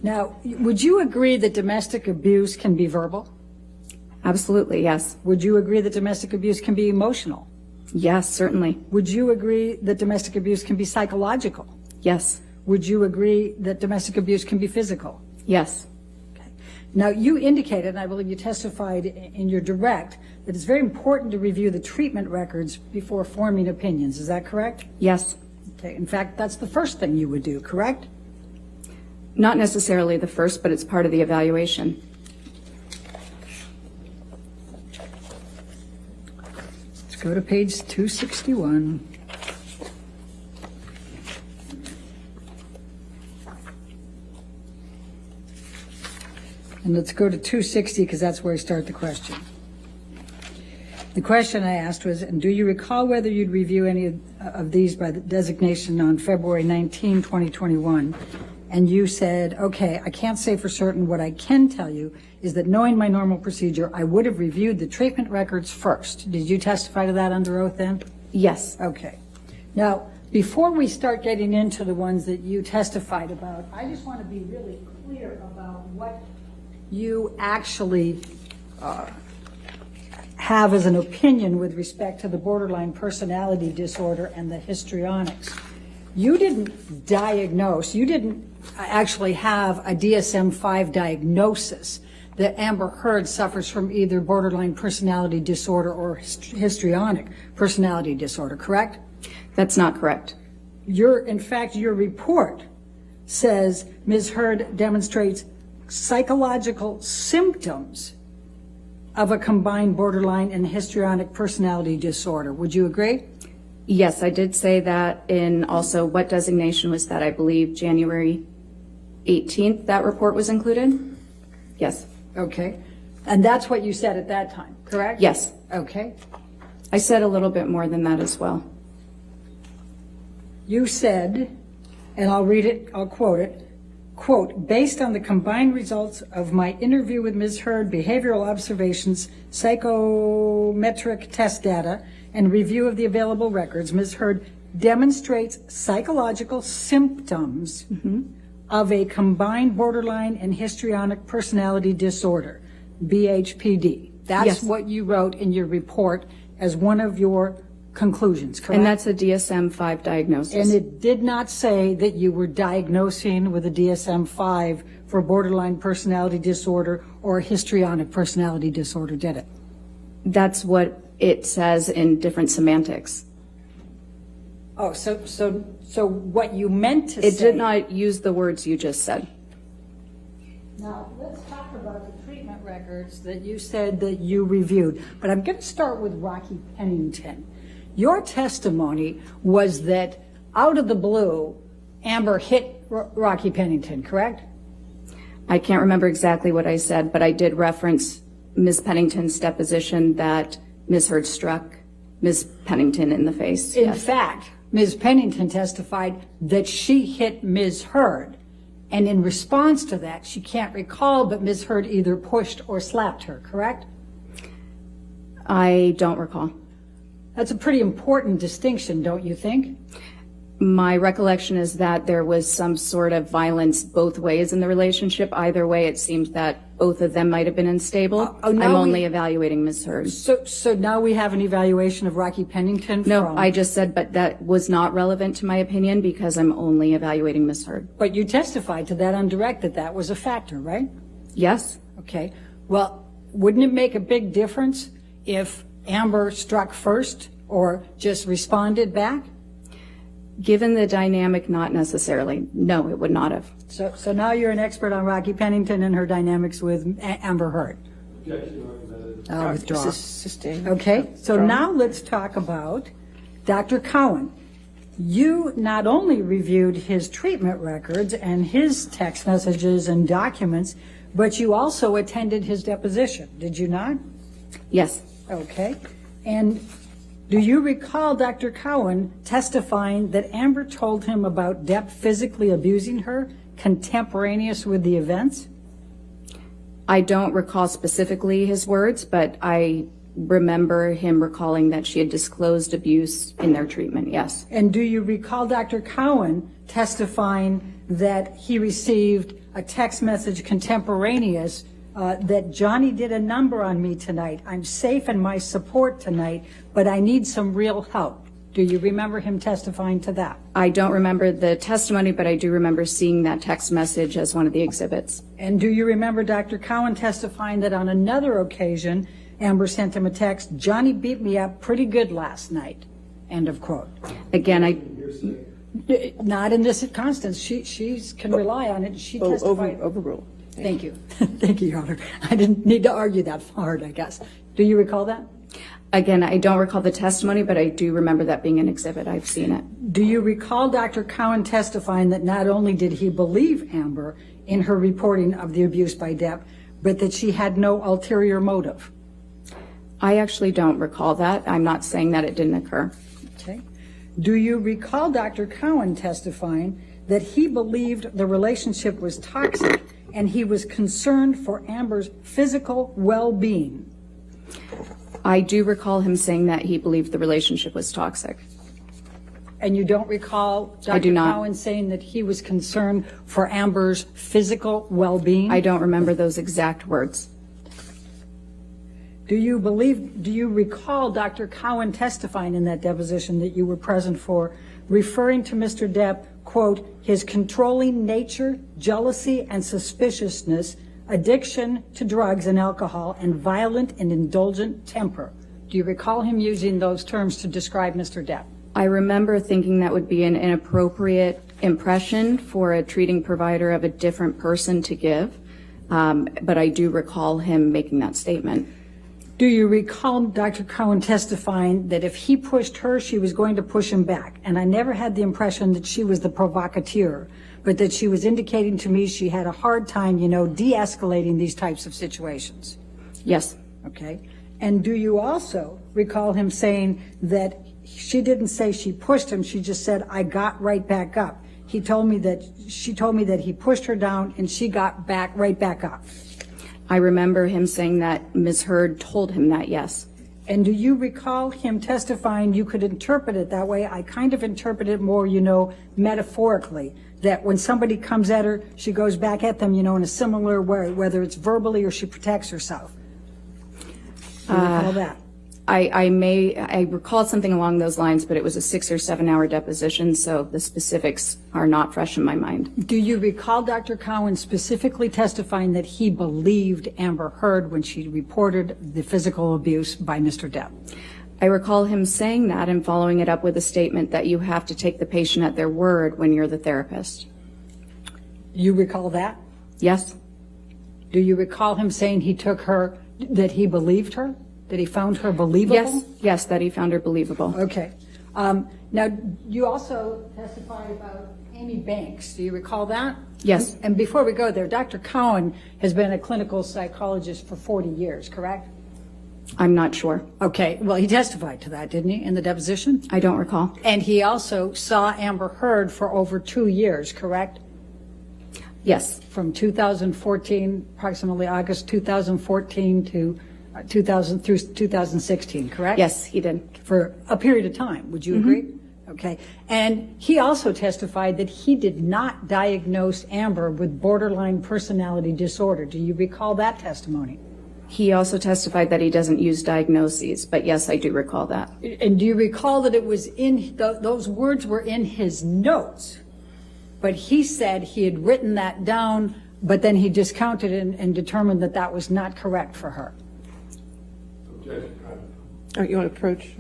[SPEAKER 6] Now, would you agree that domestic abuse can be verbal?
[SPEAKER 7] Absolutely, yes.
[SPEAKER 6] Would you agree that domestic abuse can be emotional?
[SPEAKER 7] Yes, certainly.
[SPEAKER 6] Would you agree that domestic abuse can be psychological?
[SPEAKER 7] Yes.
[SPEAKER 6] Would you agree that domestic abuse can be physical?
[SPEAKER 7] Yes.
[SPEAKER 6] Now, you indicated, and I believe you testified in your direct, that it's very important to review the treatment records before forming opinions. Is that correct?
[SPEAKER 7] Yes.
[SPEAKER 6] Okay. In fact, that's the first thing you would do, correct?
[SPEAKER 7] Not necessarily the first, but it's part of the evaluation.
[SPEAKER 6] Let's go to page 261. And let's go to 260 because that's where I start the question. The question I asked was, and do you recall whether you'd review any of these by the designation on February 19, 2021? And you said, okay, I can't say for certain. What I can tell you is that knowing my normal procedure, I would have reviewed the treatment records first. Did you testify to that under oath then?
[SPEAKER 7] Yes.
[SPEAKER 6] Okay. Now, before we start getting into the ones that you testified about, I just want to be really clear about what you actually have as an opinion with respect to the borderline personality disorder and the histrionics. You didn't diagnose, you didn't actually have a DSM-5 diagnosis that Amber Heard suffers from either borderline personality disorder or histrionic personality disorder, correct?
[SPEAKER 7] That's not correct.
[SPEAKER 6] In fact, your report says Ms. Heard demonstrates psychological symptoms of a combined borderline and histrionic personality disorder. Would you agree?
[SPEAKER 7] Yes, I did say that in also what designation was that? I believe January 18th, that report was included? Yes.
[SPEAKER 6] Okay. And that's what you said at that time, correct?
[SPEAKER 7] Yes.
[SPEAKER 6] Okay.
[SPEAKER 7] I said a little bit more than that as well.
[SPEAKER 6] You said, and I'll read it, I'll quote it, quote, based on the combined results of my interview with Ms. Heard, behavioral observations, psychometric test data, and review of the available records, Ms. Heard demonstrates psychological symptoms of a combined borderline and histrionic personality disorder, BHPD. That's
[SPEAKER 7] Yes.
[SPEAKER 6] what you wrote in your report as one of your conclusions, correct?
[SPEAKER 7] And that's a DSM-5 diagnosis.
[SPEAKER 6] And it did not say that you were diagnosing with a DSM-5 for borderline personality disorder or histrionic personality disorder, did it?
[SPEAKER 7] That's what it says in different semantics.
[SPEAKER 6] Oh, so what you meant to say.
[SPEAKER 7] It did not use the words you just said.
[SPEAKER 6] Now, let's talk about the treatment records that you said that you reviewed. But I'm going to start with Rocky Pennington. Your testimony was that out of the blue, Amber hit Rocky Pennington, correct?
[SPEAKER 7] I can't remember exactly what I said, but I did reference Ms. Pennington's deposition that Ms. Heard struck Ms. Pennington in the face.
[SPEAKER 6] In
[SPEAKER 7] Yes.
[SPEAKER 6] fact, Ms. Pennington testified that she hit Ms. Heard. And in response to that, she can't recall, but Ms. Heard either pushed or slapped her, correct?
[SPEAKER 7] I don't recall.
[SPEAKER 6] That's a pretty important distinction, don't you think?
[SPEAKER 7] My recollection is that there was some sort of violence both ways in the relationship. Either way, it seems that both of them might have been unstable. I'm
[SPEAKER 6] now
[SPEAKER 7] only evaluating Ms. Heard.
[SPEAKER 6] So now we have an evaluation of Rocky Pennington
[SPEAKER 7] No,
[SPEAKER 6] from...
[SPEAKER 7] I just said, but that was not relevant to my opinion because I'm only evaluating Ms. Heard.
[SPEAKER 6] But you testified to that on direct that that was a factor, right?
[SPEAKER 7] Yes.
[SPEAKER 6] Okay. Well, wouldn't it make a big difference if Amber struck first or just responded back?
[SPEAKER 7] Given the dynamic, not necessarily. No, it would not have.
[SPEAKER 6] So now you're an expert on Rocky Pennington and her dynamics with Amber Heard.
[SPEAKER 8] Objection recommended.
[SPEAKER 6] I'll withdraw.
[SPEAKER 1] This is sustained.
[SPEAKER 6] Okay, so now let's talk about Dr. Cowan. You not only reviewed his treatment records and his text messages and documents, but you also attended his deposition, did you not?
[SPEAKER 7] Yes.
[SPEAKER 6] Okay. And do you recall Dr. Cowan testifying that Amber told him about Depp physically abusing her contemporaneous with the events?
[SPEAKER 7] I don't recall specifically his words, but I remember him recalling that she had disclosed abuse in their treatment, yes.
[SPEAKER 6] And do you recall Dr. Cowan testifying that he received a text message contemporaneous that Johnny did a number on me tonight. I'm safe in my support tonight, but I need some real help. Do you remember him testifying to that?
[SPEAKER 7] I don't remember the testimony, but I do remember seeing that text message as one of the exhibits.
[SPEAKER 6] And do you remember Dr. Cowan testifying that on another occasion, Amber sent him a text, Johnny beat me up pretty good last night, end of quote.
[SPEAKER 7] Again,
[SPEAKER 6] Not in this instance. She can rely on it. She testified.
[SPEAKER 1] Overruled.
[SPEAKER 6] Thank you. Thank you, Your Honor. I didn't need to argue that hard, I guess. Do you recall that?
[SPEAKER 7] Again, I don't recall the testimony, but I do remember that being an exhibit. I've seen it.
[SPEAKER 6] Do you recall Dr. Cowan testifying that not only did he believe Amber in her reporting of the abuse by Depp, but that she had no ulterior motive?
[SPEAKER 7] I actually don't recall that. I'm not saying that it didn't occur.
[SPEAKER 6] Okay. Do you recall Dr. Cowan testifying that he believed the relationship was toxic and he was concerned for Amber's physical well-being?
[SPEAKER 7] I do recall him saying that he believed the relationship was toxic.
[SPEAKER 6] And you don't recall
[SPEAKER 7] I do
[SPEAKER 6] Dr.
[SPEAKER 7] not.
[SPEAKER 6] Cowan saying that he was concerned for Amber's physical well-being?
[SPEAKER 7] I don't remember those exact words.
[SPEAKER 6] Do you recall Dr. Cowan testifying in that deposition that you were present for, referring to Mr. Depp, quote, his controlling nature, jealousy and suspiciousness, addiction to drugs and alcohol, and violent and indulgent temper? Do you recall him using those terms to describe Mr. Depp?
[SPEAKER 7] I remember thinking that would be an inappropriate impression for a treating provider of a different person to give, but I do recall him making that statement.
[SPEAKER 6] Do you recall Dr. Cowan testifying that if he pushed her, she was going to push him back? And I never had the impression that she was the provocateur, but that she was indicating to me she had a hard time, de-escalating these types of situations.
[SPEAKER 7] Yes.
[SPEAKER 6] Okay. And do you also recall him saying that she didn't say she pushed him, she just said, I got right back up. she told me that he pushed her down and she got right back up.
[SPEAKER 7] I remember him saying that Ms. Heard told him that, yes.
[SPEAKER 6] And do you recall him testifying, you could interpret it that way? I kind of interpret it more, metaphorically, that when somebody comes at her, she goes back at them, in a similar way, whether it's verbally or she protects herself. Do you recall that?
[SPEAKER 7] I recall something along those lines, but it was a 6 or 7 hour deposition, so the specifics are not fresh in my mind.
[SPEAKER 6] Do you recall Dr. Cowan specifically testifying that he believed Amber Heard when she reported the physical abuse by Mr. Depp?
[SPEAKER 7] I recall him saying that and following it up with a statement that you have to take the patient at their word when you're the therapist.
[SPEAKER 6] You recall that?
[SPEAKER 7] Yes.
[SPEAKER 6] Do you recall him saying that he believed her? That he found her believable?
[SPEAKER 7] Yes, that he found her believable.
[SPEAKER 6] Okay. Now, you also testified about Amy Banks. Do you recall that?
[SPEAKER 7] Yes.
[SPEAKER 6] And before we go there, Dr. Cowan has been a clinical psychologist for 40 years, correct?
[SPEAKER 7] I'm not sure.
[SPEAKER 6] Okay. Well, he testified to that, didn't he, in the deposition?
[SPEAKER 7] I don't recall.
[SPEAKER 6] And he also saw Amber Heard for over 2 years, correct?
[SPEAKER 7] Yes.
[SPEAKER 6] From 2014, approximately August 2014 to 2016, correct?
[SPEAKER 7] Yes, he did.
[SPEAKER 6] For a period of time, would you agree? Okay. And he also testified that he did not diagnose Amber with borderline personality disorder. Do you recall that testimony?
[SPEAKER 7] He also testified that he doesn't use diagnoses, but yes, I do recall that.
[SPEAKER 6] And do you recall that it was those words were in his notes, but he said he had written that down, but then he discounted it and determined that that was not correct for her?
[SPEAKER 1] Oh, you want to approach?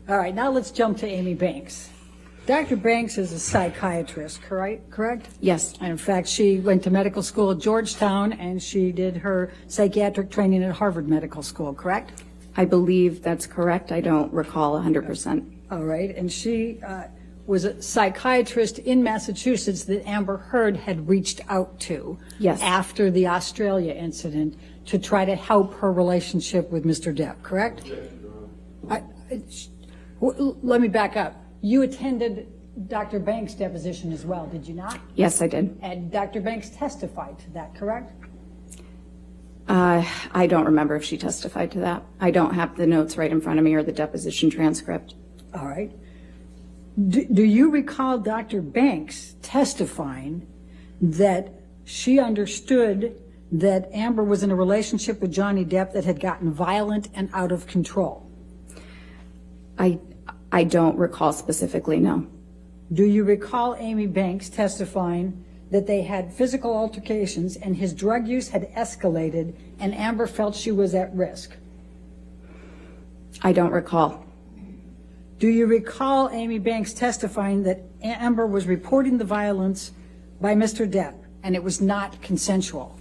[SPEAKER 6] All right, now let's jump to Amy Banks. Dr. Banks is a psychiatrist, correct?
[SPEAKER 7] Yes.
[SPEAKER 6] And in fact, she went to medical school at Georgetown, and she did her psychiatric training at Harvard Medical School, correct?
[SPEAKER 7] I believe that's correct. I don't recall 100%.
[SPEAKER 6] All right, and she was a psychiatrist in Massachusetts that Amber Heard had reached out to
[SPEAKER 7] Yes.
[SPEAKER 6] after the Australia incident to try to help her relationship with Mr. Depp, correct? Let me back up. You attended Dr. Banks' deposition as well, did you not?
[SPEAKER 7] Yes, I did.
[SPEAKER 6] And Dr. Banks testified to that, correct?
[SPEAKER 7] I don't remember if she testified to that. I don't have the notes right in front of me or the deposition transcript.
[SPEAKER 6] All right. Do you recall Dr. Banks testifying that she understood that Amber was in a relationship with Johnny Depp that had gotten violent and out of control?
[SPEAKER 7] I don't recall specifically, no.
[SPEAKER 6] Do you recall Amy Banks testifying that they had physical altercations and his drug use had escalated and Amber felt she was at risk?
[SPEAKER 7] I don't recall.
[SPEAKER 6] Do you recall Amy Banks testifying that Amber was reporting the violence by Mr. Depp and it was not consensual?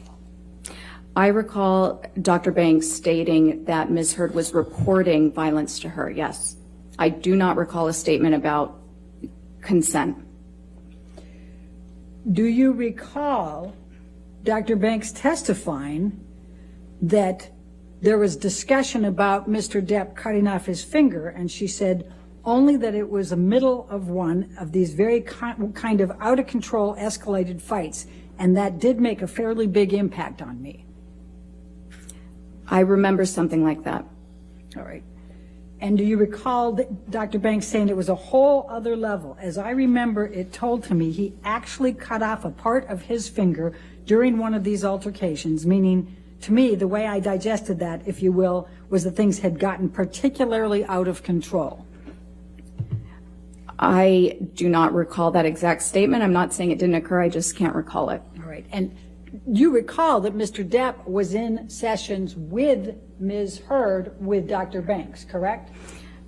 [SPEAKER 7] I recall Dr. Banks stating that Ms. Heard was reporting violence to her, yes. I do not recall a statement about consent.
[SPEAKER 6] Do you recall Dr. Banks testifying that there was discussion about Mr. Depp cutting off his finger, and she said only that it was the middle of one of these very kind of out of control escalated fights, and that did make a fairly big impact on me?
[SPEAKER 7] I remember something like that.
[SPEAKER 6] All right. And do you recall Dr. Banks saying it was a whole other level? As I remember, it told to me he actually cut off a part of his finger during one of these altercations, meaning to me, the way I digested that, if you will, was that things had gotten particularly out of control.
[SPEAKER 7] I do not recall that exact statement. I'm not saying it didn't occur. I just can't recall it.
[SPEAKER 6] All right. And you recall that Mr. Depp was in sessions with Ms. Heard with Dr. Banks, correct?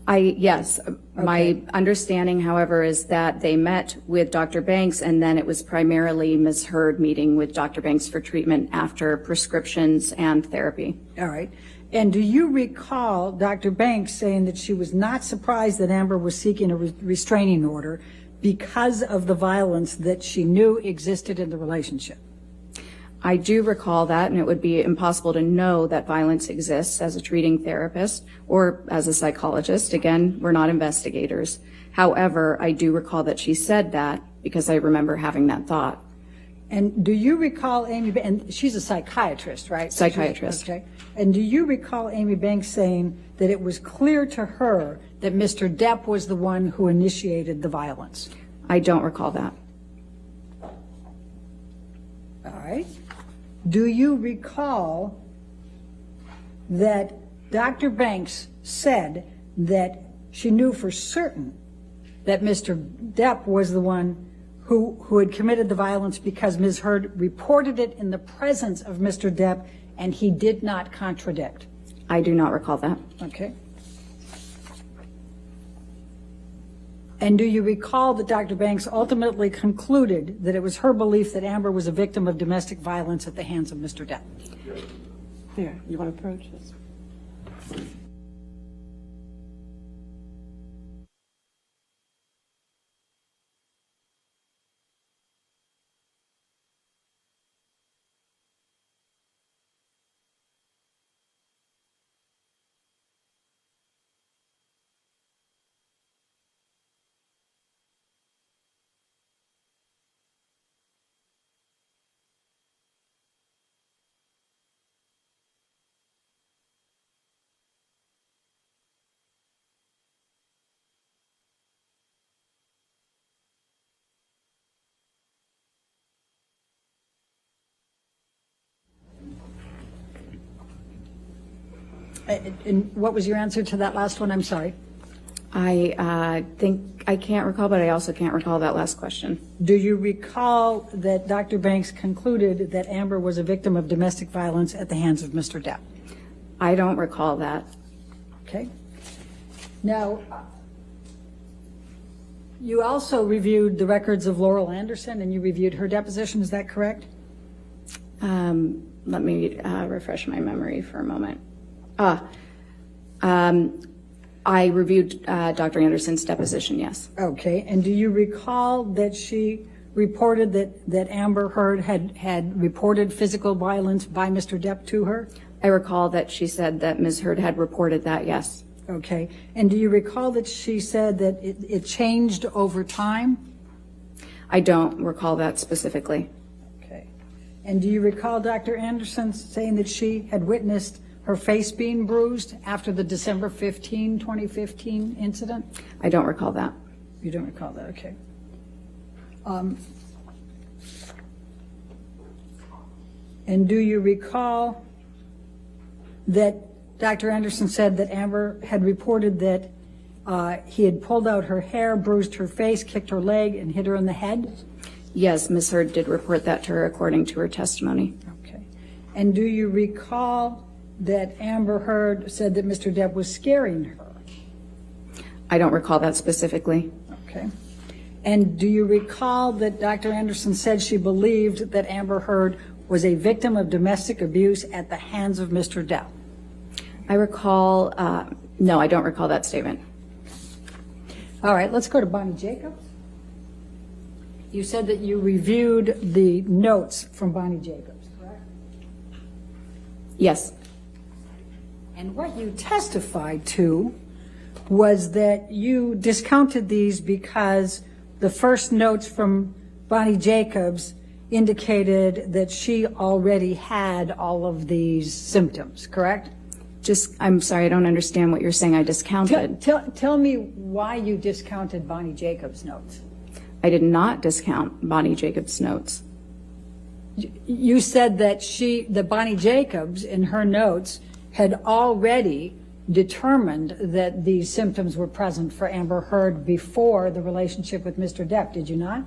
[SPEAKER 7] Yes. My understanding, however, is that they met with Dr. Banks, and then it was primarily Ms. Hurd meeting with Dr. Banks for treatment after prescriptions and therapy.
[SPEAKER 6] All right. And do you recall Dr. Banks saying that she was not surprised that Amber was seeking a restraining order because of the violence that she knew existed in the relationship?
[SPEAKER 7] I do recall that, and it would be impossible to know that violence exists as a treating therapist or as a psychologist. Again, we're not investigators. However, I do recall that she said that because I remember having that thought.
[SPEAKER 6] And do you recall Amy, and she's a psychiatrist, right?
[SPEAKER 7] Psychiatrist.
[SPEAKER 6] Okay. And do you recall Amy Banks saying that it was clear to her that Mr. Depp was the one who initiated the violence?
[SPEAKER 7] I don't recall that.
[SPEAKER 6] All right. Do you recall that Dr. Banks said that she knew for certain that Mr. Depp was the one who had committed the violence because Ms. Hurd reported it in the presence of Mr. Depp and he did not contradict?
[SPEAKER 7] I do not recall that.
[SPEAKER 6] Okay. And do you recall that Dr. Banks ultimately concluded that it was her belief that Amber was a victim of domestic violence at the hands of Mr. Depp?
[SPEAKER 1] Here, you want to approach this?
[SPEAKER 6] And what was your answer to that last one? I'm sorry.
[SPEAKER 7] I think I can't recall, but I also can't recall that last question.
[SPEAKER 6] Do you recall that Dr. Banks concluded that Amber was a victim of domestic violence at the hands of Mr. Depp?
[SPEAKER 7] I don't recall that.
[SPEAKER 6] Okay. Now, you also reviewed the records of Laurel Anderson and you reviewed her deposition, is that correct?
[SPEAKER 7] Let me refresh my memory for a moment. I reviewed Dr. Anderson's deposition, yes.
[SPEAKER 6] Okay, and do you recall that she reported that Amber Heard had reported physical violence by Mr. Depp to her?
[SPEAKER 7] I recall that she said that Ms. Heard had reported that, yes.
[SPEAKER 6] Okay, and do you recall that she said that it changed over time?
[SPEAKER 7] I don't recall that specifically.
[SPEAKER 6] Okay, and do you recall Dr. Anderson saying that she had witnessed her face being bruised after the December 15, 2015 incident?
[SPEAKER 7] I don't recall that.
[SPEAKER 6] You don't recall that, okay. And do you recall that Dr. Anderson said that Amber had reported that he had pulled out her hair, bruised her face, kicked her leg, and hit her in the head?
[SPEAKER 7] Yes, Ms. Heard did report that to her according to her testimony.
[SPEAKER 6] Okay. And do you recall that Amber Heard said that Mr. Depp was scaring her?
[SPEAKER 7] I don't recall that specifically.
[SPEAKER 6] Okay. And do you recall that Dr. Anderson said she believed that Amber Heard was a victim of domestic abuse at the hands of Mr. Depp?
[SPEAKER 7] I recall, no, I don't recall that statement.
[SPEAKER 6] All right, let's go to Bonnie Jacobs. You said that you reviewed the notes from Bonnie Jacobs, correct?
[SPEAKER 7] Yes.
[SPEAKER 6] And what you testified to was that you discounted these because the first notes from Bonnie Jacobs indicated that she already had all of these symptoms, correct?
[SPEAKER 7] I'm sorry, I don't understand what you're saying. I discounted.
[SPEAKER 6] Tell me why you discounted Bonnie Jacobs' notes.
[SPEAKER 7] I did not discount Bonnie Jacobs' notes.
[SPEAKER 6] You said that that Bonnie Jacobs, in her notes, had already determined that these symptoms were present for Amber Heard before the relationship with Mr. Depp, did you not?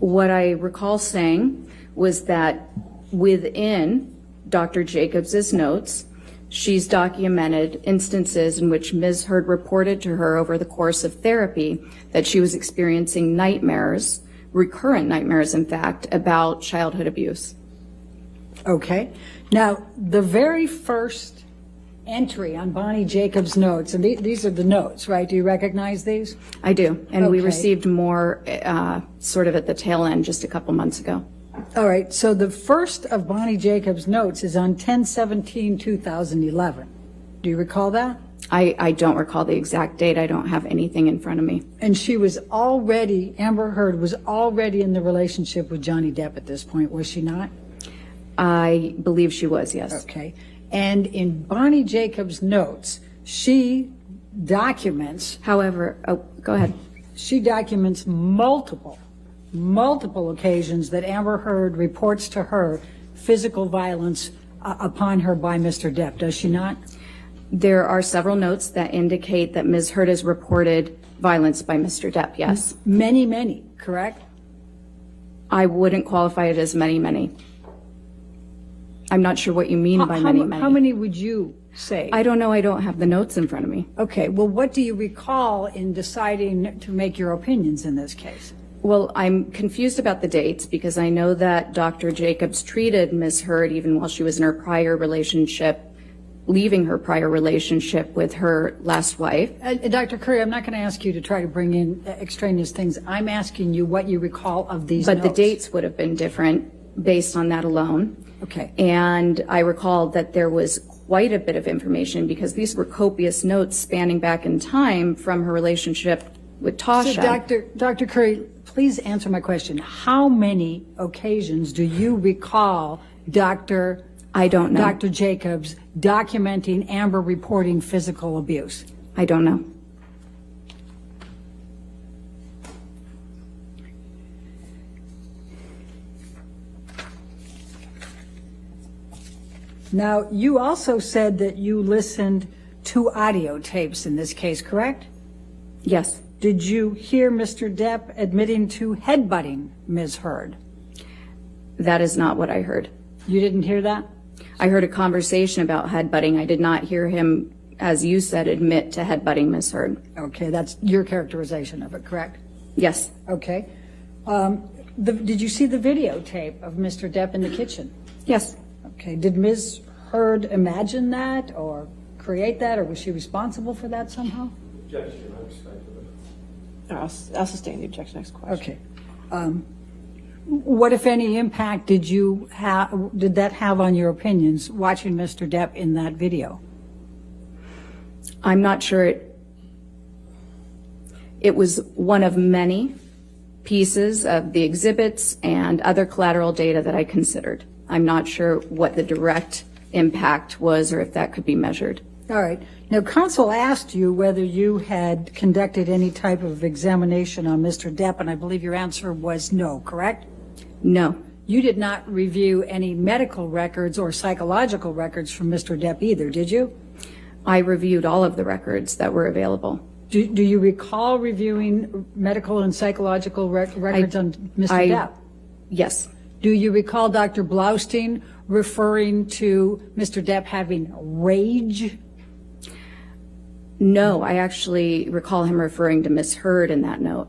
[SPEAKER 7] What I recall saying was that within Dr. Jacobs' notes, She's documented instances in which Ms. Heard reported to her over the course of therapy that she was experiencing nightmares, recurrent nightmares, in fact, about childhood abuse.
[SPEAKER 6] Okay. Now, the very first entry on Bonnie Jacobs' notes, and these are the notes, right? Do you recognize these?
[SPEAKER 7] I do, and we
[SPEAKER 6] Okay.
[SPEAKER 7] received more sort of at the tail end just a couple months ago.
[SPEAKER 6] All right, so the first of Bonnie Jacobs' notes is on 10/17/2011. Do you recall that?
[SPEAKER 7] I don't recall the exact date. I don't have anything in front of me.
[SPEAKER 6] And she was already, Amber Heard was already in the relationship with Johnny Depp at this point, was she not?
[SPEAKER 7] I believe she was, yes.
[SPEAKER 6] Okay. And in Bonnie Jacobs' notes, she documents
[SPEAKER 7] However, go ahead.
[SPEAKER 6] multiple occasions that Amber Heard reports to her physical violence upon her by Mr. Depp, does she not?
[SPEAKER 7] There are several notes that indicate that Ms. Heard has reported violence by Mr. Depp, yes.
[SPEAKER 6] Many, correct?
[SPEAKER 7] I wouldn't qualify it as many. I'm not sure what you mean by many.
[SPEAKER 6] How many would you say?
[SPEAKER 7] I don't know. I don't have the notes in front of me.
[SPEAKER 6] Okay, well, what do you recall in deciding to make your opinions in this case?
[SPEAKER 7] Well, I'm confused about the dates because I know that Dr. Jacobs treated Ms. Heard even while she was in her prior relationship, leaving her prior relationship with her last wife.
[SPEAKER 6] Dr. Curry, I'm not going to ask you to try to bring in extraneous things. I'm asking you what you recall of these
[SPEAKER 7] But
[SPEAKER 6] notes.
[SPEAKER 7] the dates would have been different based on that alone.
[SPEAKER 6] Okay.
[SPEAKER 7] And I recall that there was quite a bit of information because these were copious notes spanning back in time from her relationship with Tasha.
[SPEAKER 6] So, Dr. Curry, please answer my question. How many occasions do you recall
[SPEAKER 7] I don't know.
[SPEAKER 6] Dr. Jacobs documenting Amber reporting physical abuse?
[SPEAKER 7] I don't know.
[SPEAKER 6] Now, you also said that you listened to audio tapes in this case, correct?
[SPEAKER 7] Yes.
[SPEAKER 6] Did you hear Mr. Depp admitting to headbutting Ms. Heard?
[SPEAKER 7] That is not what I heard.
[SPEAKER 6] You didn't hear that?
[SPEAKER 7] I heard a conversation about headbutting. I did not hear him, as you said, admit to headbutting Ms. Heard.
[SPEAKER 6] Okay, that's your characterization of it, correct?
[SPEAKER 7] Yes.
[SPEAKER 6] Okay. Did you see the videotape of Mr. Depp in the kitchen?
[SPEAKER 7] Yes.
[SPEAKER 6] Okay, did Ms. Heard imagine that or create that, or was she responsible for that somehow?
[SPEAKER 8] Objection, I respect it.
[SPEAKER 1] I'll sustain the objection. Next question.
[SPEAKER 6] Okay. What, if any, impact did that have on your opinions watching Mr. Depp in that video?
[SPEAKER 7] I'm not sure it was one of many pieces of the exhibits and other collateral data that I considered. I'm not sure what the direct impact was or if that could be measured.
[SPEAKER 6] All right. Now, counsel asked you whether you had conducted any type of examination on Mr. Depp, and I believe your answer was no, correct?
[SPEAKER 7] No.
[SPEAKER 6] You did not review any medical records or psychological records from Mr. Depp either, did you?
[SPEAKER 7] I reviewed all of the records that were available.
[SPEAKER 6] Do you recall reviewing medical and psychological records on Mr. Depp?
[SPEAKER 7] Yes.
[SPEAKER 6] Do you recall Dr. Blaustein referring to Mr. Depp having rage?
[SPEAKER 7] No, I actually recall him referring to Ms. Heard in that note.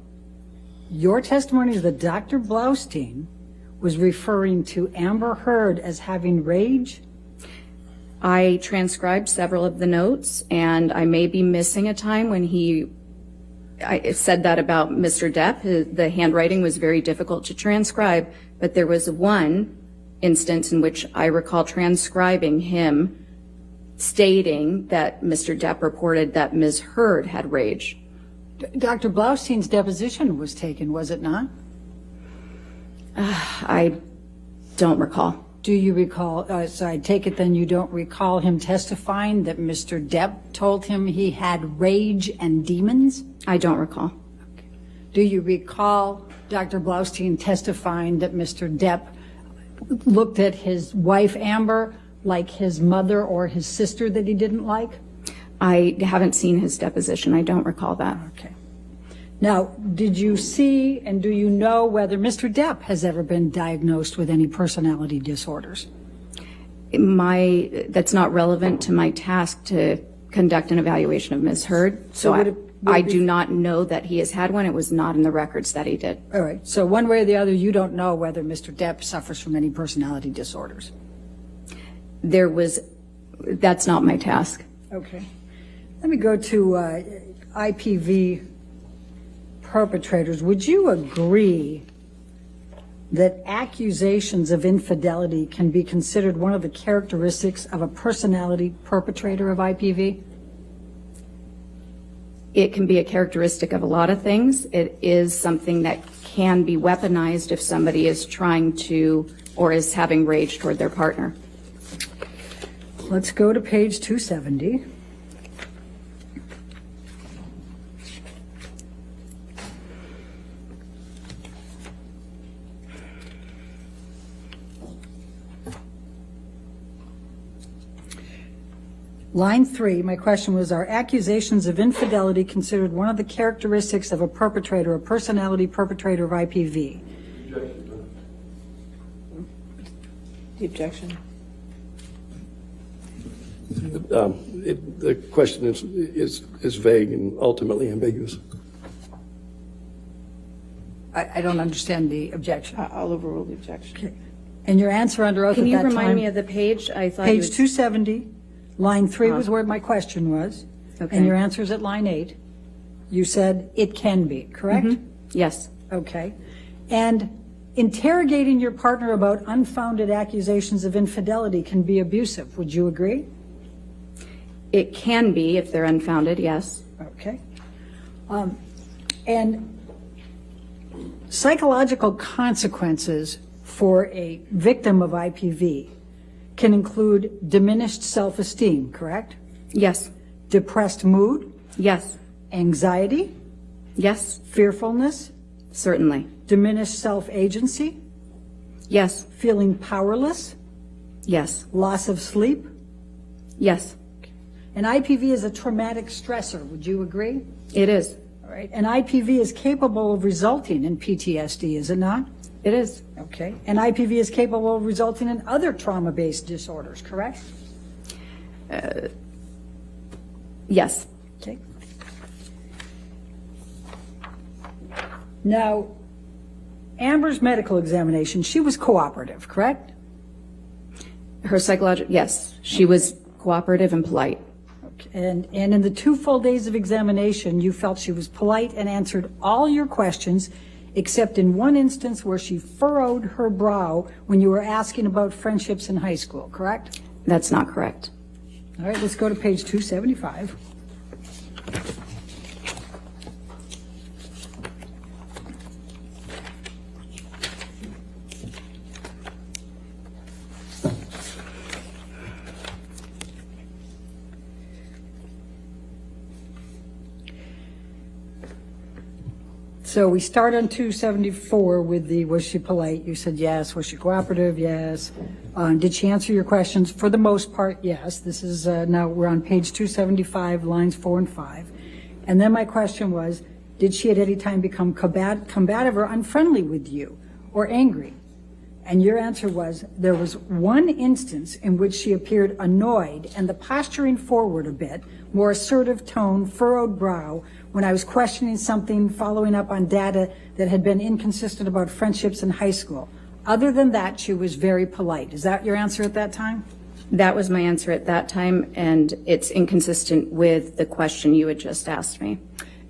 [SPEAKER 6] Your testimony is that Dr. Blaustein was referring to Amber Heard as having rage?
[SPEAKER 7] I transcribed several of the notes, and I may be missing a time when I said that about Mr. Depp. The handwriting was very difficult to transcribe, but there was one instance in which I recall transcribing him stating that Mr. Depp reported that Ms. Heard had rage.
[SPEAKER 6] Dr. Blaustein's deposition was taken, was it not?
[SPEAKER 7] I don't recall.
[SPEAKER 6] Do you recall, so I take it then you don't recall him testifying that Mr. Depp told him he had rage and demons?
[SPEAKER 7] I don't recall.
[SPEAKER 6] Do you recall Dr. Blaustein testifying that Mr. Depp looked at his wife Amber like his mother or his sister that he didn't like?
[SPEAKER 7] I haven't seen his deposition. I don't recall that.
[SPEAKER 6] Okay. Now, did you see and do you know whether Mr. Depp has ever been diagnosed with any personality disorders?
[SPEAKER 7] That's not relevant to my task to conduct an evaluation of Ms. Heard. So
[SPEAKER 6] would it
[SPEAKER 7] I
[SPEAKER 6] be-
[SPEAKER 7] do not know that he has had one. It was not in the records that he did.
[SPEAKER 6] All right, so one way or the other, you don't know whether Mr. Depp suffers from any personality disorders.
[SPEAKER 7] That's not my task.
[SPEAKER 6] Okay. Let me go to IPV perpetrators. Would you agree that accusations of infidelity can be considered one of the characteristics of a personality perpetrator of IPV?
[SPEAKER 7] It can be a characteristic of a lot of things. It is something that can be weaponized if somebody is trying to or is having rage toward their partner.
[SPEAKER 6] Let's go to page 270. Line 3, my question was, are accusations of infidelity considered one of the characteristics of a perpetrator, a personality perpetrator of IPV?
[SPEAKER 1] The objection.
[SPEAKER 8] The question is vague and ultimately ambiguous.
[SPEAKER 6] I don't understand the objection.
[SPEAKER 1] I'll overrule the objection.
[SPEAKER 6] Okay. And your answer under oath
[SPEAKER 7] Can
[SPEAKER 6] at
[SPEAKER 7] you
[SPEAKER 6] that time?
[SPEAKER 7] remind me of the page? I thought
[SPEAKER 6] Page
[SPEAKER 7] you would-
[SPEAKER 6] 270, line 3 was where my question was.
[SPEAKER 7] Okay.
[SPEAKER 6] And your answer is at line 8. You said it can be, correct?
[SPEAKER 7] Yes.
[SPEAKER 6] Okay. And interrogating your partner about unfounded accusations of infidelity can be abusive. Would you agree?
[SPEAKER 7] It can be if they're unfounded, yes.
[SPEAKER 6] Okay. And psychological consequences for a victim of IPV can include diminished self-esteem, correct?
[SPEAKER 7] Yes.
[SPEAKER 6] Depressed mood,
[SPEAKER 7] Yes.
[SPEAKER 6] anxiety,
[SPEAKER 7] Yes.
[SPEAKER 6] fearfulness,
[SPEAKER 7] Certainly.
[SPEAKER 6] diminished self-agency,
[SPEAKER 7] Yes.
[SPEAKER 6] feeling powerless,
[SPEAKER 7] Yes.
[SPEAKER 6] loss of sleep.
[SPEAKER 7] Yes.
[SPEAKER 6] And IPV is a traumatic stressor. Would you agree?
[SPEAKER 7] It is.
[SPEAKER 6] All right. And IPV is capable of resulting in PTSD, is it not?
[SPEAKER 7] It is.
[SPEAKER 6] Okay. And IPV is capable of resulting in other trauma-based disorders, correct?
[SPEAKER 7] Yes.
[SPEAKER 6] Okay. Now, Amber's medical examination, she was cooperative, correct?
[SPEAKER 7] Her psychological, yes. She was cooperative and polite.
[SPEAKER 6] And in the 2 full days of examination, you felt she was polite and answered all your questions, except in one instance where she furrowed her brow when you were asking about friendships in high school, correct?
[SPEAKER 7] That's not correct.
[SPEAKER 6] All right, let's go to page 275. So we start on 274 with the, was she polite? You said yes. Was she cooperative? Yes. Did she answer your questions? For the most part, yes. This is, now we're on page 275, lines 4 and 5. And then my question was, did she at any time become combative or unfriendly with you or angry? And your answer was, there was one instance in which she appeared annoyed and the posturing forward a bit, more assertive tone, furrowed brow, when I was questioning something, following up on data that had been inconsistent about friendships in high school. Other than that, she was very polite. Is that your answer at that time?
[SPEAKER 7] That was my answer at that time, and it's inconsistent with the question you had just asked me.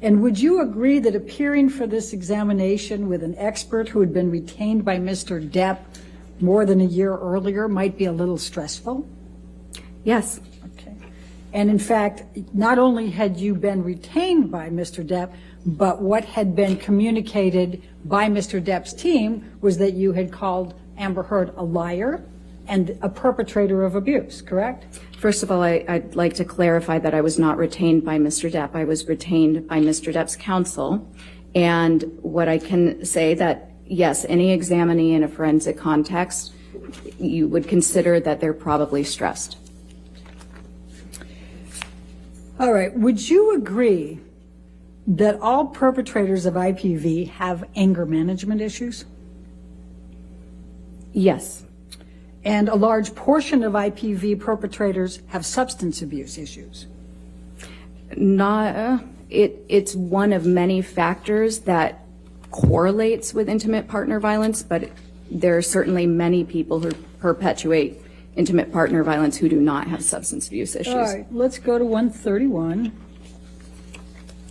[SPEAKER 6] And would you agree that appearing for this examination with an expert who had been retained by Mr. Depp more than a year earlier might be a little stressful?
[SPEAKER 7] Yes.
[SPEAKER 6] Okay. And in fact, not only had you been retained by Mr. Depp, but what had been communicated by Mr. Depp's team was that you had called Amber Heard a liar and a perpetrator of abuse, correct?
[SPEAKER 7] First of all, I'd like to clarify that I was not retained by Mr. Depp. I was retained by Mr. Depp's counsel. And what I can say that, yes, any examinee in a forensic context, you would consider that they're probably stressed.
[SPEAKER 6] All right. Would you agree that all perpetrators of IPV have anger management issues?
[SPEAKER 7] Yes.
[SPEAKER 6] And a large portion of IPV perpetrators have substance abuse issues.
[SPEAKER 7] It's one of many factors that correlates with intimate partner violence, but there are certainly many people who perpetuate intimate partner violence who do not have substance abuse issues.
[SPEAKER 6] All right, let's go to 131,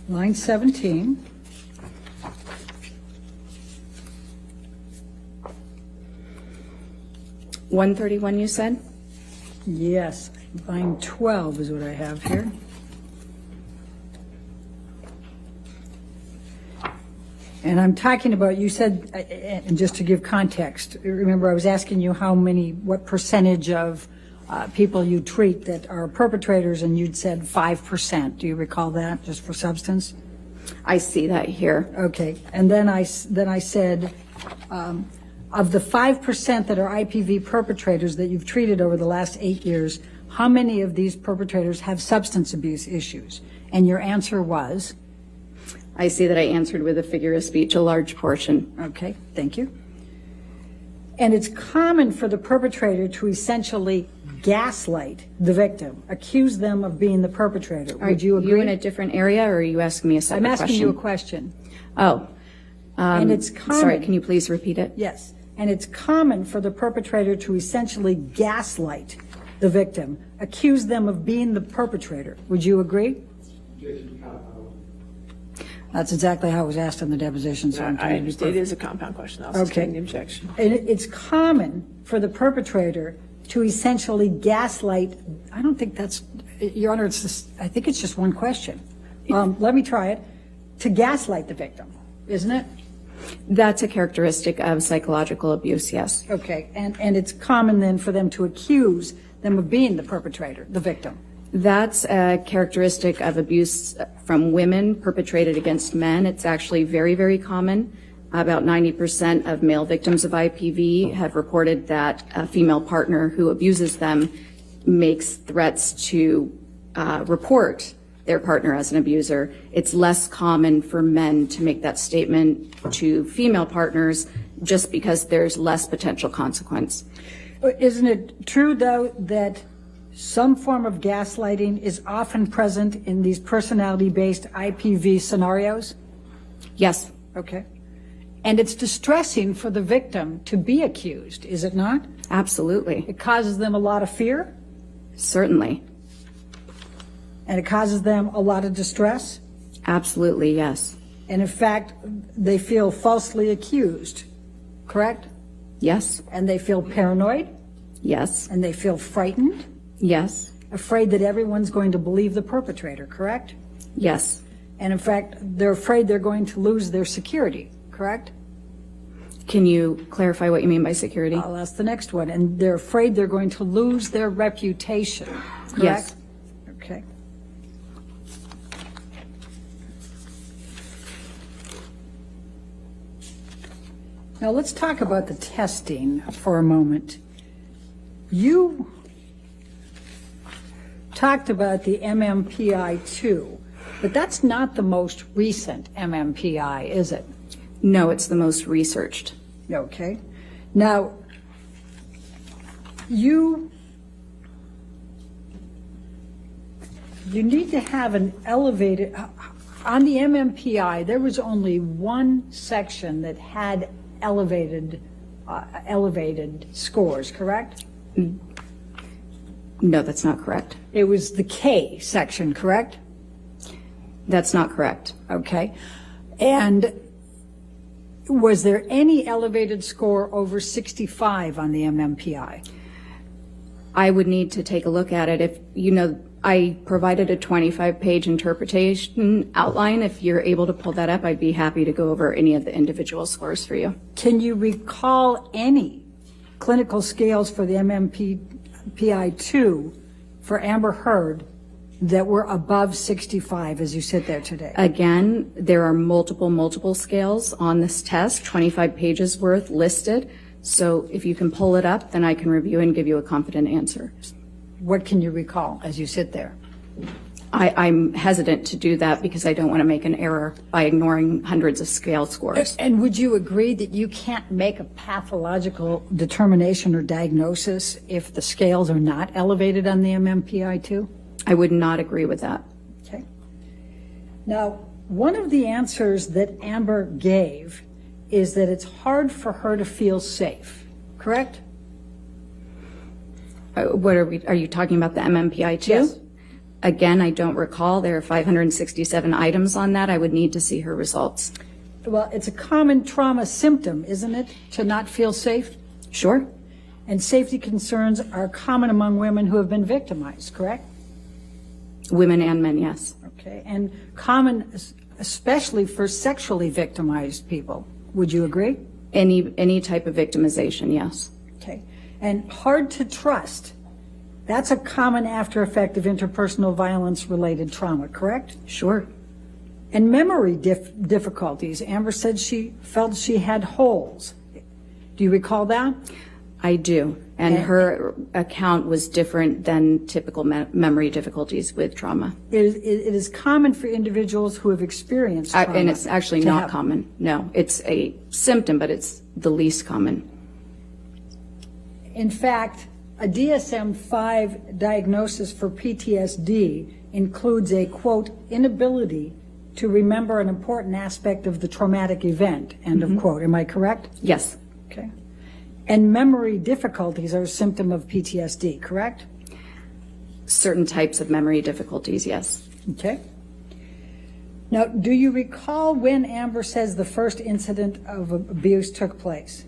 [SPEAKER 6] line 17.
[SPEAKER 7] $131, you said?
[SPEAKER 6] Yes, line 12 is what I have here. And I'm talking about, you said, and just to give context, remember I was asking you what percentage of people you treat that are perpetrators, and you'd said 5%. Do you recall that, just for substance?
[SPEAKER 7] I see that here.
[SPEAKER 6] Okay, and then I said, of the 5% that are IPV perpetrators that you've treated over the last 8 years, how many of these perpetrators have substance abuse issues? And your answer was?
[SPEAKER 7] I see that I answered with a figure of speech, a large portion.
[SPEAKER 6] Okay, thank you. And it's common for the perpetrator to essentially gaslight the victim, accuse them of being the perpetrator. Would you agree?
[SPEAKER 7] Are you in a different area, or are you asking me a separate question?
[SPEAKER 6] I'm asking you a question.
[SPEAKER 7] Oh.
[SPEAKER 6] And it's common.
[SPEAKER 7] Sorry, can you please repeat it?
[SPEAKER 6] Yes. And it's common for the perpetrator to essentially gaslight the victim, accuse them of being the perpetrator. Would you agree? That's exactly how it was asked in the deposition. So
[SPEAKER 1] I understand it is a compound question. I'll sustain the objection.
[SPEAKER 6] And it's common for the perpetrator to essentially gaslight. I don't think that's, Your Honor, I think it's just one question. Let me try it. To gaslight the victim, isn't it?
[SPEAKER 7] That's a characteristic of psychological abuse, yes.
[SPEAKER 6] Okay, and it's common then for them to accuse them of being the perpetrator, the victim.
[SPEAKER 7] That's a characteristic of abuse from women perpetrated against men. It's actually very, very common. About 90% of male victims of IPV have reported that a female partner who abuses them makes threats to report their partner as an abuser. It's less common for men to make that statement to female partners just because there's less potential consequence.
[SPEAKER 6] Isn't it true, though, that some form of gaslighting is often present in these personality-based IPV scenarios?
[SPEAKER 7] Yes.
[SPEAKER 6] Okay. And it's distressing for the victim to be accused, is it not?
[SPEAKER 7] Absolutely.
[SPEAKER 6] It causes them a lot of fear?
[SPEAKER 7] Certainly.
[SPEAKER 6] And it causes them a lot of distress?
[SPEAKER 7] Absolutely, yes.
[SPEAKER 6] And in fact, they feel falsely accused, correct?
[SPEAKER 7] Yes.
[SPEAKER 6] And they feel paranoid?
[SPEAKER 7] Yes.
[SPEAKER 6] And they feel frightened?
[SPEAKER 7] Yes.
[SPEAKER 6] Afraid that everyone's going to believe the perpetrator, correct?
[SPEAKER 7] Yes.
[SPEAKER 6] And in fact, they're afraid they're going to lose their security, correct?
[SPEAKER 7] Can you clarify what you mean by security?
[SPEAKER 6] I'll ask the next one. And they're afraid they're going to lose their reputation, correct?
[SPEAKER 7] Yes.
[SPEAKER 6] Okay. Now let's talk about the testing for a moment. You talked about the MMPI-2, but that's not the most recent MMPI, is it?
[SPEAKER 7] No, it's the most researched.
[SPEAKER 6] Okay. Now, you need to have an elevated, on the MMPI, there was only one section that had elevated scores, correct?
[SPEAKER 7] No, that's not correct.
[SPEAKER 6] It was the K section, correct?
[SPEAKER 7] That's not correct.
[SPEAKER 6] Okay. And was there any elevated score over 65 on the MMPI?
[SPEAKER 7] I would need to take a look at it. If, I provided a 25-page interpretation outline. If you're able to pull that up, I'd be happy to go over any of the individual scores for you.
[SPEAKER 6] Can you recall any clinical scales for the MMPI-2 for Amber Heard that were above 65 as you sit there today?
[SPEAKER 7] Again, there are multiple scales on this test, 25 pages worth listed. So if you can pull it up, then I can review and give you a confident answer.
[SPEAKER 6] What can you recall as you sit there?
[SPEAKER 7] I'm hesitant to do that because I don't want to make an error by ignoring hundreds of scale scores.
[SPEAKER 6] And would you agree that you can't make a pathological determination or diagnosis if the scales are not elevated on the MMPI-2?
[SPEAKER 7] I would not agree with that.
[SPEAKER 6] Okay. Now, one of the answers that Amber gave is that it's hard for her to feel safe, correct?
[SPEAKER 7] Are you talking about the MMPI-2?
[SPEAKER 6] Yes.
[SPEAKER 7] Again, I don't recall. There are 567 items on that. I would need to see her results.
[SPEAKER 6] Well, it's a common trauma symptom, isn't it, to not feel safe?
[SPEAKER 7] Sure.
[SPEAKER 6] And safety concerns are common among women who have been victimized, correct?
[SPEAKER 7] Women and men, yes.
[SPEAKER 6] Okay, and common especially for sexually victimized people. Would you agree?
[SPEAKER 7] Any type of victimization, yes.
[SPEAKER 6] Okay, and hard to trust. That's a common after effect of interpersonal violence related trauma, correct?
[SPEAKER 7] Sure.
[SPEAKER 6] And memory difficulties. Amber said she felt she had holes. Do you recall that?
[SPEAKER 7] I do. And her account was different than typical memory difficulties with trauma.
[SPEAKER 6] It is common for individuals who have experienced trauma.
[SPEAKER 7] And it's actually
[SPEAKER 6] to
[SPEAKER 7] not
[SPEAKER 6] have-
[SPEAKER 7] common. No, it's a symptom, but it's the least common.
[SPEAKER 6] In fact, a DSM-5 diagnosis for PTSD includes a, quote, inability to remember an important aspect of the traumatic event, end of quote. Am I correct?
[SPEAKER 7] Yes.
[SPEAKER 6] Okay. And memory difficulties are a symptom of PTSD, correct?
[SPEAKER 7] Certain types of memory difficulties, yes.
[SPEAKER 6] Okay. Now, do you recall when Amber says the first incident of abuse took place?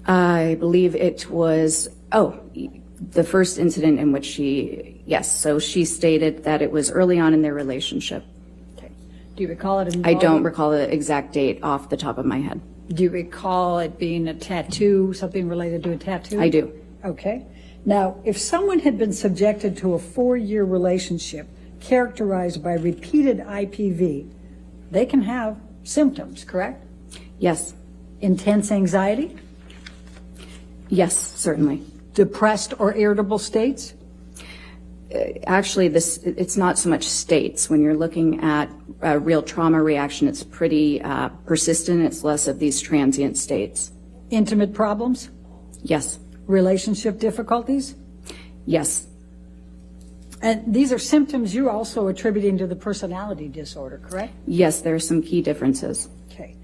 [SPEAKER 7] I believe it was, the first incident in which yes. So she stated that it was early on in their relationship.
[SPEAKER 6] Okay. Do you recall it?
[SPEAKER 7] I don't recall the exact date off the top of my head.
[SPEAKER 6] Do you recall it being a tattoo, something related to a tattoo?
[SPEAKER 7] I do.
[SPEAKER 6] Okay. Now, if someone had been subjected to a 4-year relationship characterized by repeated IPV, they can have symptoms, correct?
[SPEAKER 7] Yes.
[SPEAKER 6] Intense anxiety,
[SPEAKER 7] Yes, certainly.
[SPEAKER 6] depressed or irritable states,
[SPEAKER 7] Actually, it's not so much states. When you're looking at a real trauma reaction, it's pretty persistent. It's less of these transient states.
[SPEAKER 6] intimate problems,
[SPEAKER 7] Yes.
[SPEAKER 6] relationship difficulties.
[SPEAKER 7] Yes.
[SPEAKER 6] And these are symptoms you're also attributing to the personality disorder, correct?
[SPEAKER 7] Yes, there are some key differences.
[SPEAKER 6] Okay.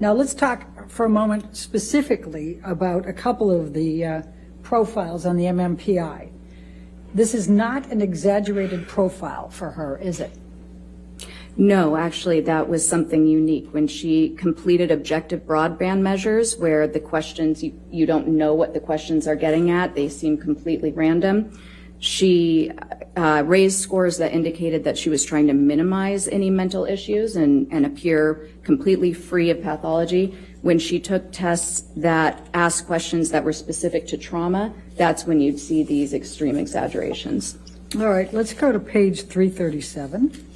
[SPEAKER 6] Now let's talk for a moment specifically about a couple of the profiles on the MMPI. This is not an exaggerated profile for her, is it?
[SPEAKER 7] No, actually, that was something unique. When she completed objective broadband measures, where the questions, you don't know what the questions are getting at, they seem completely random, she raised scores that indicated that she was trying to minimize any mental issues and appear completely free of pathology. When she took tests that asked questions that were specific to trauma, that's when you'd see these extreme exaggerations.
[SPEAKER 6] All right, let's go to page 337.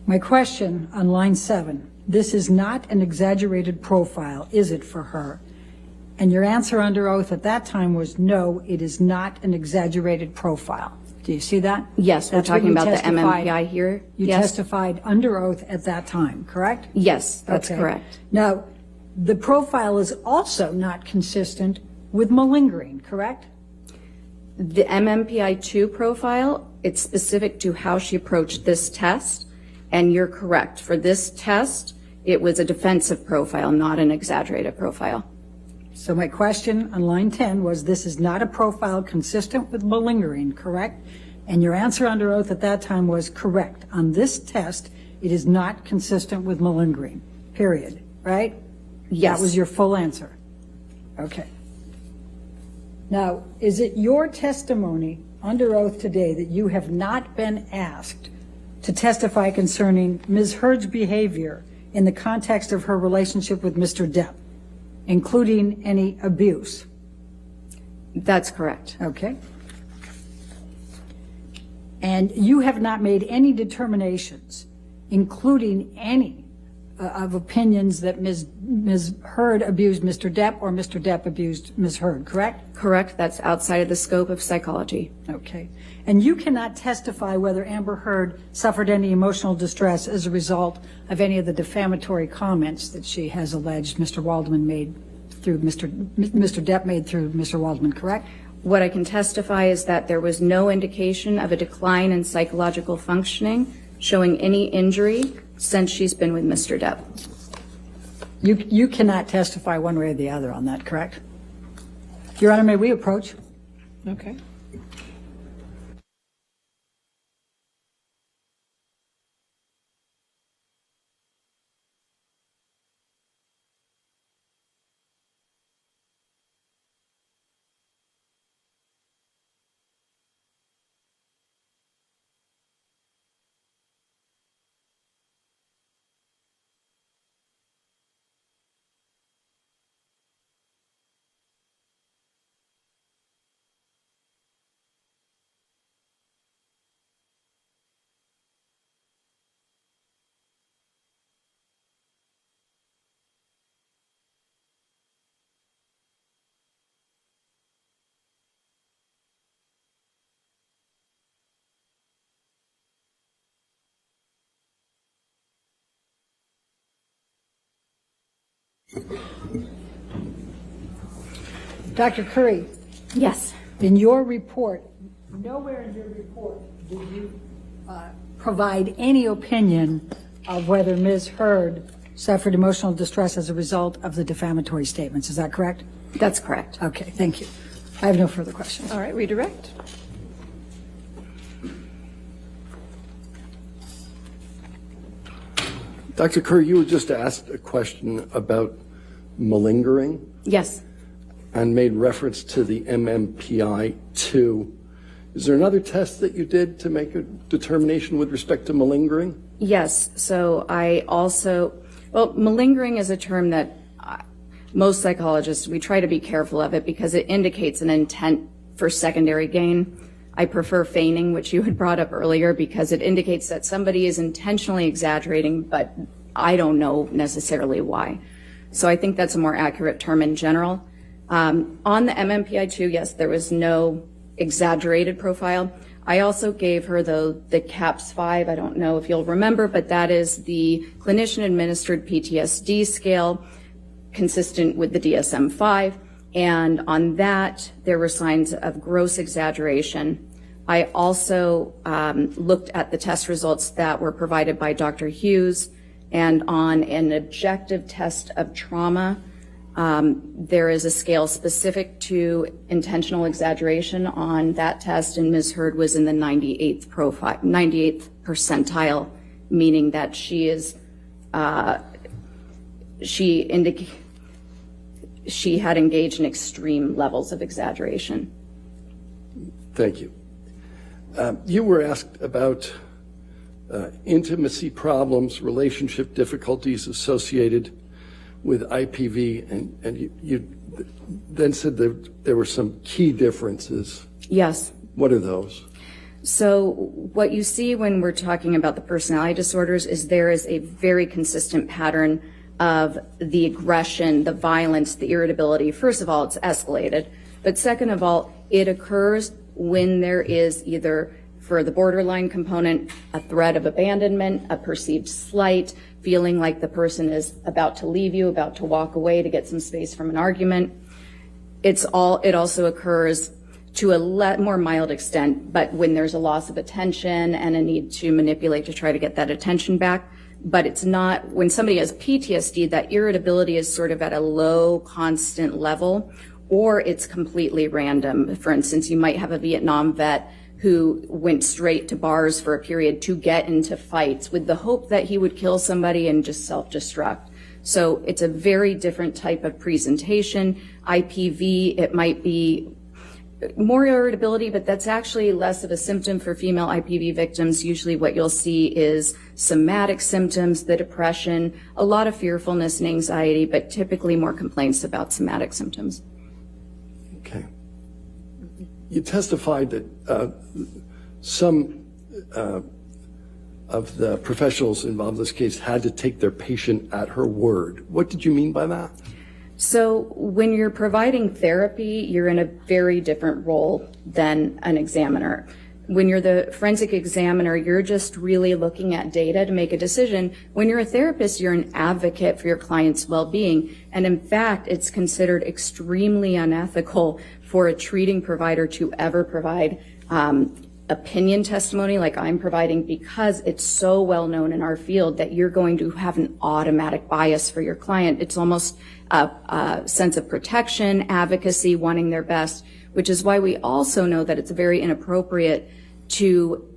[SPEAKER 6] My question on line 7, this is not an exaggerated profile, is it, for her? And your answer under oath at that time was no, it is not an exaggerated profile. Do you see that?
[SPEAKER 7] Yes, we're
[SPEAKER 6] That's what
[SPEAKER 7] talking
[SPEAKER 6] you
[SPEAKER 7] about the
[SPEAKER 6] testified-
[SPEAKER 7] MMPI here.
[SPEAKER 6] You
[SPEAKER 7] Yes.
[SPEAKER 6] testified under oath at that time, correct?
[SPEAKER 7] Yes, that's
[SPEAKER 6] Okay.
[SPEAKER 7] correct.
[SPEAKER 6] Now, the profile is also not consistent with malingering, correct?
[SPEAKER 7] The MMPI-2 profile, it's specific to how she approached this test, and you're correct. For this test, it was a defensive profile, not an exaggerated profile.
[SPEAKER 6] So my question on line 10 was, this is not a profile consistent with malingering, correct? And your answer under oath at that time was correct. On this test, it is not consistent with malingering, period, right?
[SPEAKER 7] Yes.
[SPEAKER 6] That was your full answer. Okay. Now, is it your testimony under oath today that you have not been asked to testify concerning Ms. Heard's behavior in the context of her relationship with Mr. Depp, including any abuse?
[SPEAKER 7] That's correct.
[SPEAKER 6] Okay. And you have not made any determinations, including any of opinions that Ms. Heard abused Mr. Depp or Mr. Depp abused Ms. Heard, correct?
[SPEAKER 7] Correct. That's outside of the scope of psychology.
[SPEAKER 6] Okay. And you cannot testify whether Amber Heard suffered any emotional distress as a result of any of the defamatory comments that she has alleged Mr. Waldman made through Mr. Depp made through Mr. Waldman, correct?
[SPEAKER 7] What I can testify is that there was no indication of a decline in psychological functioning showing any injury since she's been with Mr. Depp.
[SPEAKER 6] You cannot testify one way or the other on that, correct? Your Honor, may we approach?
[SPEAKER 1] Okay.
[SPEAKER 6] Dr. Curry,
[SPEAKER 7] Yes.
[SPEAKER 6] in your report, nowhere in your report did you provide any opinion of whether Ms. Heard suffered emotional distress as a result of the defamatory statements. Is that correct?
[SPEAKER 7] That's correct.
[SPEAKER 6] Okay, thank you. I have no further questions.
[SPEAKER 1] All right, redirect.
[SPEAKER 8] Dr. Kerr, you were just asked a question about malingering
[SPEAKER 7] Yes.
[SPEAKER 8] and made reference to the MMPI-2. Is there another test that you did to make a determination with respect to malingering?
[SPEAKER 7] Yes. So I also, well, malingering is a term that most psychologists, we try to be careful of it because it indicates an intent for secondary gain. I prefer feigning, which you had brought up earlier, because it indicates that somebody is intentionally exaggerating, but I don't know necessarily why. So I think that's a more accurate term in general. On the MMPI-2, yes, there was no exaggerated profile. I also gave her the CAPS-5. I don't know if you'll remember, but that is the clinician-administered PTSD scale consistent with the DSM-5. And on that, there were signs of gross exaggeration. I also looked at the test results that were provided by Dr. Hughes, and on an objective test of trauma, there is a scale specific to intentional exaggeration on that test, and Ms. Heard was in the 98th percentile, meaning that she had engaged in extreme levels of exaggeration.
[SPEAKER 8] Thank you. You were asked about intimacy problems, relationship difficulties associated with IPV, and you then said that there were some key differences.
[SPEAKER 7] Yes.
[SPEAKER 8] What are those?
[SPEAKER 7] So what you see when we're talking about the personality disorders is there is a very consistent pattern of the aggression, the violence, the irritability. First of all, it's escalated. But second of all, it occurs when there is either, for the borderline component, a threat of abandonment, a perceived slight, feeling like the person is about to leave you, about to walk away to get some space from an argument. It also occurs to a more mild extent, but when there's a loss of attention and a need to manipulate to try to get that attention back. But it's not, when somebody has PTSD, that irritability is sort of at a low, constant level, or it's completely random. For instance, you might have a Vietnam vet who went straight to bars for a period to get into fights with the hope that he would kill somebody and just self-destruct. So it's a very different type of presentation. IPV, it might be more irritability, but that's actually less of a symptom for female IPV victims. Usually what you'll see is somatic symptoms, the depression, a lot of fearfulness and anxiety, but typically more complaints about somatic symptoms.
[SPEAKER 8] Okay. You testified that some of the professionals involved in this case had to take their patient at her word. What did you mean by that?
[SPEAKER 7] So when you're providing therapy, you're in a very different role than an examiner. When you're the forensic examiner, you're just really looking at data to make a decision. When you're a therapist, you're an advocate for your client's well-being. And in fact, it's considered extremely unethical for a treating provider to ever provide opinion testimony like I'm providing, because it's so well known in our field that you're going to have an automatic bias for your client. It's almost a sense of protection, advocacy, wanting their best, which is why we also know that it's very inappropriate to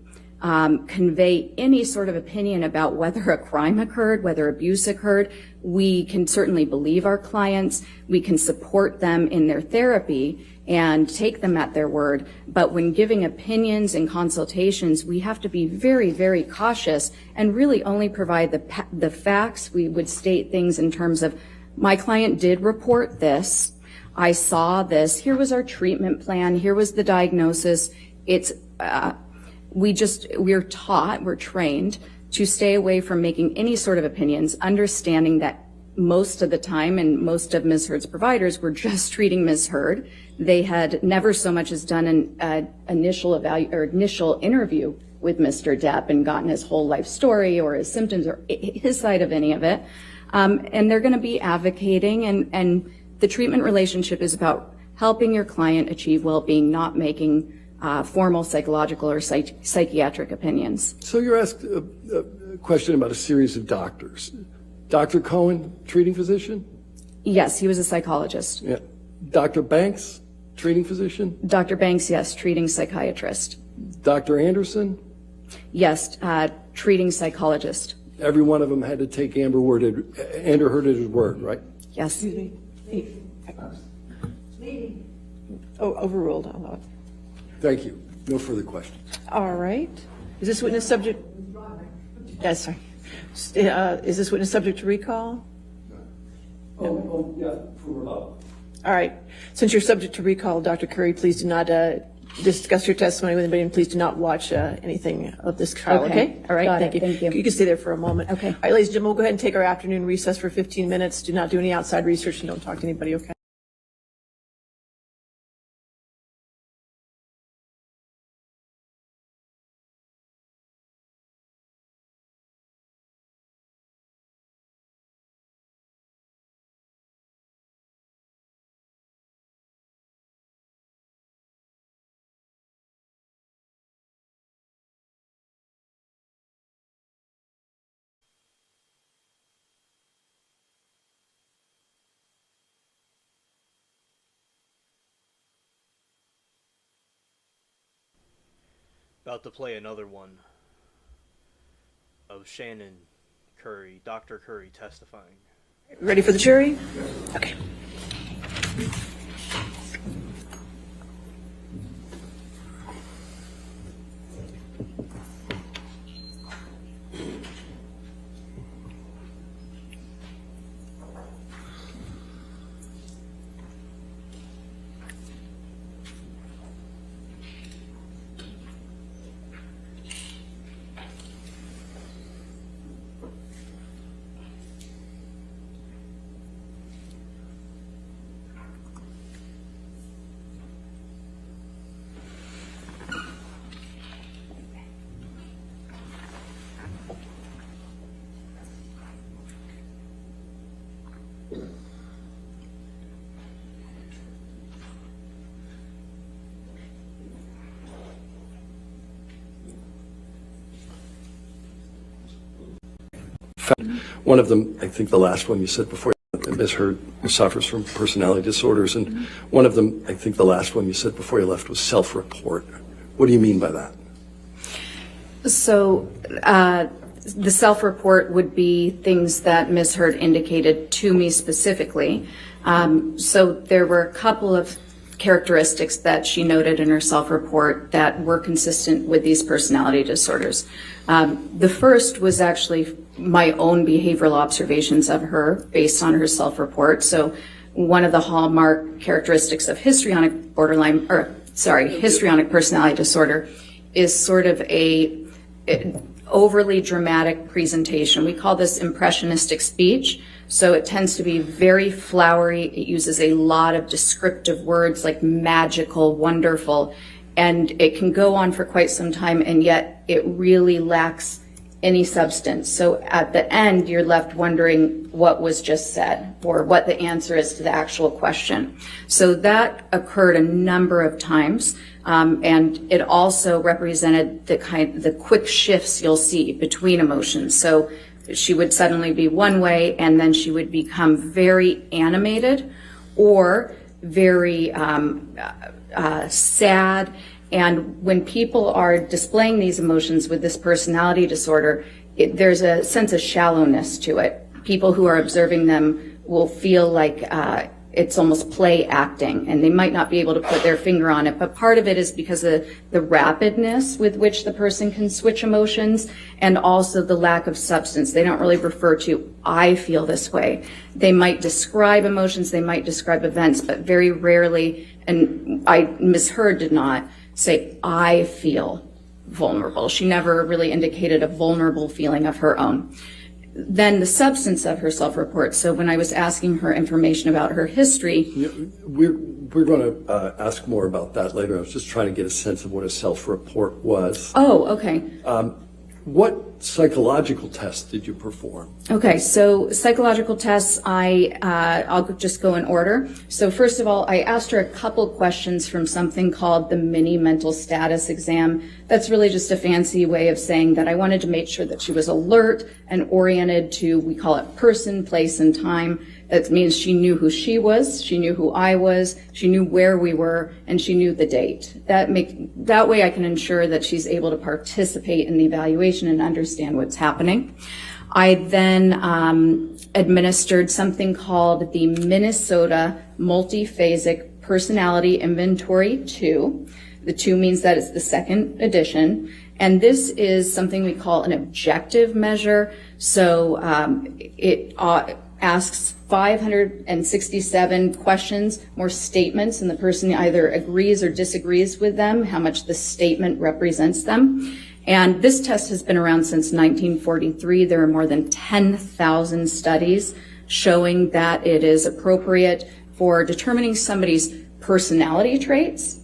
[SPEAKER 7] convey any sort of opinion about whether a crime occurred, whether abuse occurred. We can certainly believe our clients. We can support them in their therapy and take them at their word. But when giving opinions and consultations, we have to be very, very cautious and really only provide the facts. We would state things in terms of, my client did report this. I saw this. Here was our treatment plan. Here was the diagnosis. We're trained to stay away from making any sort of opinions, understanding that most of the time, and most of Ms. Heard's providers were just treating Ms. Heard. They had never so much as done an initial interview with Mr. Depp and gotten his whole life story or his symptoms or his side of any of it. And they're going to be advocating, and the treatment relationship is about helping your client achieve well-being, not making formal psychological or psychiatric opinions.
[SPEAKER 8] So you're asked a question about a series of doctors. Dr. Cohen, treating physician?
[SPEAKER 7] Yes, he was a psychologist.
[SPEAKER 8] Yeah. Dr. Banks, treating physician?
[SPEAKER 7] Dr. Banks, yes, treating psychiatrist.
[SPEAKER 8] Dr. Anderson?
[SPEAKER 7] Yes, treating psychologist.
[SPEAKER 8] Every one of them had to take Amber Heard at his word, right?
[SPEAKER 7] Yes.
[SPEAKER 1] Excuse me. Oh, overruled. I'll allow it.
[SPEAKER 8] Thank you. No further questions.
[SPEAKER 1] All right. Is this witness subject? Yes, sorry. Is this witness subject to recall?
[SPEAKER 8] Oh, yeah, for
[SPEAKER 1] All right. Since you're subject to recall, Dr. Curry, please do not discuss your testimony with anybody, and please do not watch anything of this trial, okay? All right,
[SPEAKER 7] Got
[SPEAKER 1] thank
[SPEAKER 7] it.
[SPEAKER 1] you.
[SPEAKER 7] Thank you.
[SPEAKER 1] You can stay there for a moment.
[SPEAKER 7] Okay.
[SPEAKER 1] All right, ladies and gentlemen, we'll go ahead and take our afternoon recess for 15 minutes. Do not do any outside research and don't talk to anybody, okay?
[SPEAKER 5] About to play another one of Shannon Curry, Dr. Curry testifying.
[SPEAKER 1] Ready for the jury? Okay.
[SPEAKER 8] One of them, I think the last one you said before, Ms. Heard suffers from personality disorders, and one of them, I think the last one you said before you left was self-report. What do you mean by that?
[SPEAKER 7] So the self-report would be things that Ms. Heard indicated to me specifically. So there were a couple of characteristics that she noted in her self-report that were consistent with these personality disorders. The first was actually my own behavioral observations of her based on her self-report. So one of the hallmark characteristics of histrionic personality disorder is sort of a overly dramatic presentation. We call this impressionistic speech. So it tends to be very flowery. It uses a lot of descriptive words like magical, wonderful, and it can go on for quite some time, and yet it really lacks any substance. So at the end, you're left wondering what was just said or what the answer is to the actual question. So that occurred a number of times, and it also represented the quick shifts you'll see between emotions. So she would suddenly be one way, and then she would become very animated or very sad. And when people are displaying these emotions with this personality disorder, there's a sense of shallowness to it. People who are observing them will feel like it's almost play acting, and they might not be able to put their finger on it, but part of it is because of the rapidness with which the person can switch emotions, and also the lack of substance. They don't really refer to, I feel this way. They might describe emotions, they might describe events, but very rarely, and Ms. Hurd did not say, I feel vulnerable. She never really indicated a vulnerable feeling of her own. Then the substance of her self-report. So when I was asking her information about her history.
[SPEAKER 8] We're going to ask more about that later. I was just trying to get a sense of what a self-report was.
[SPEAKER 7] Oh, okay.
[SPEAKER 8] What psychological tests did you perform?
[SPEAKER 7] Okay, so psychological tests, I'll just go in order. So first of all, I asked her a couple questions from something called the mini mental status exam. That's really just a fancy way of saying that I wanted to make sure that she was alert and oriented to, we call it person, place, and time. That means she knew who she was, she knew who I was, she knew where we were, and she knew the date. That way I can ensure that she's able to participate in the evaluation and understand what's happening. I then administered something called the Minnesota Multiphasic Personality Inventory 2. The 2 means that it's the second edition. And this is something we call an objective measure. So it asks 567 questions, more statements, and the person either agrees or disagrees with them, how much the statement represents them. And this test has been around since 1943. There are more than 10,000 studies showing that it is appropriate for determining somebody's personality traits.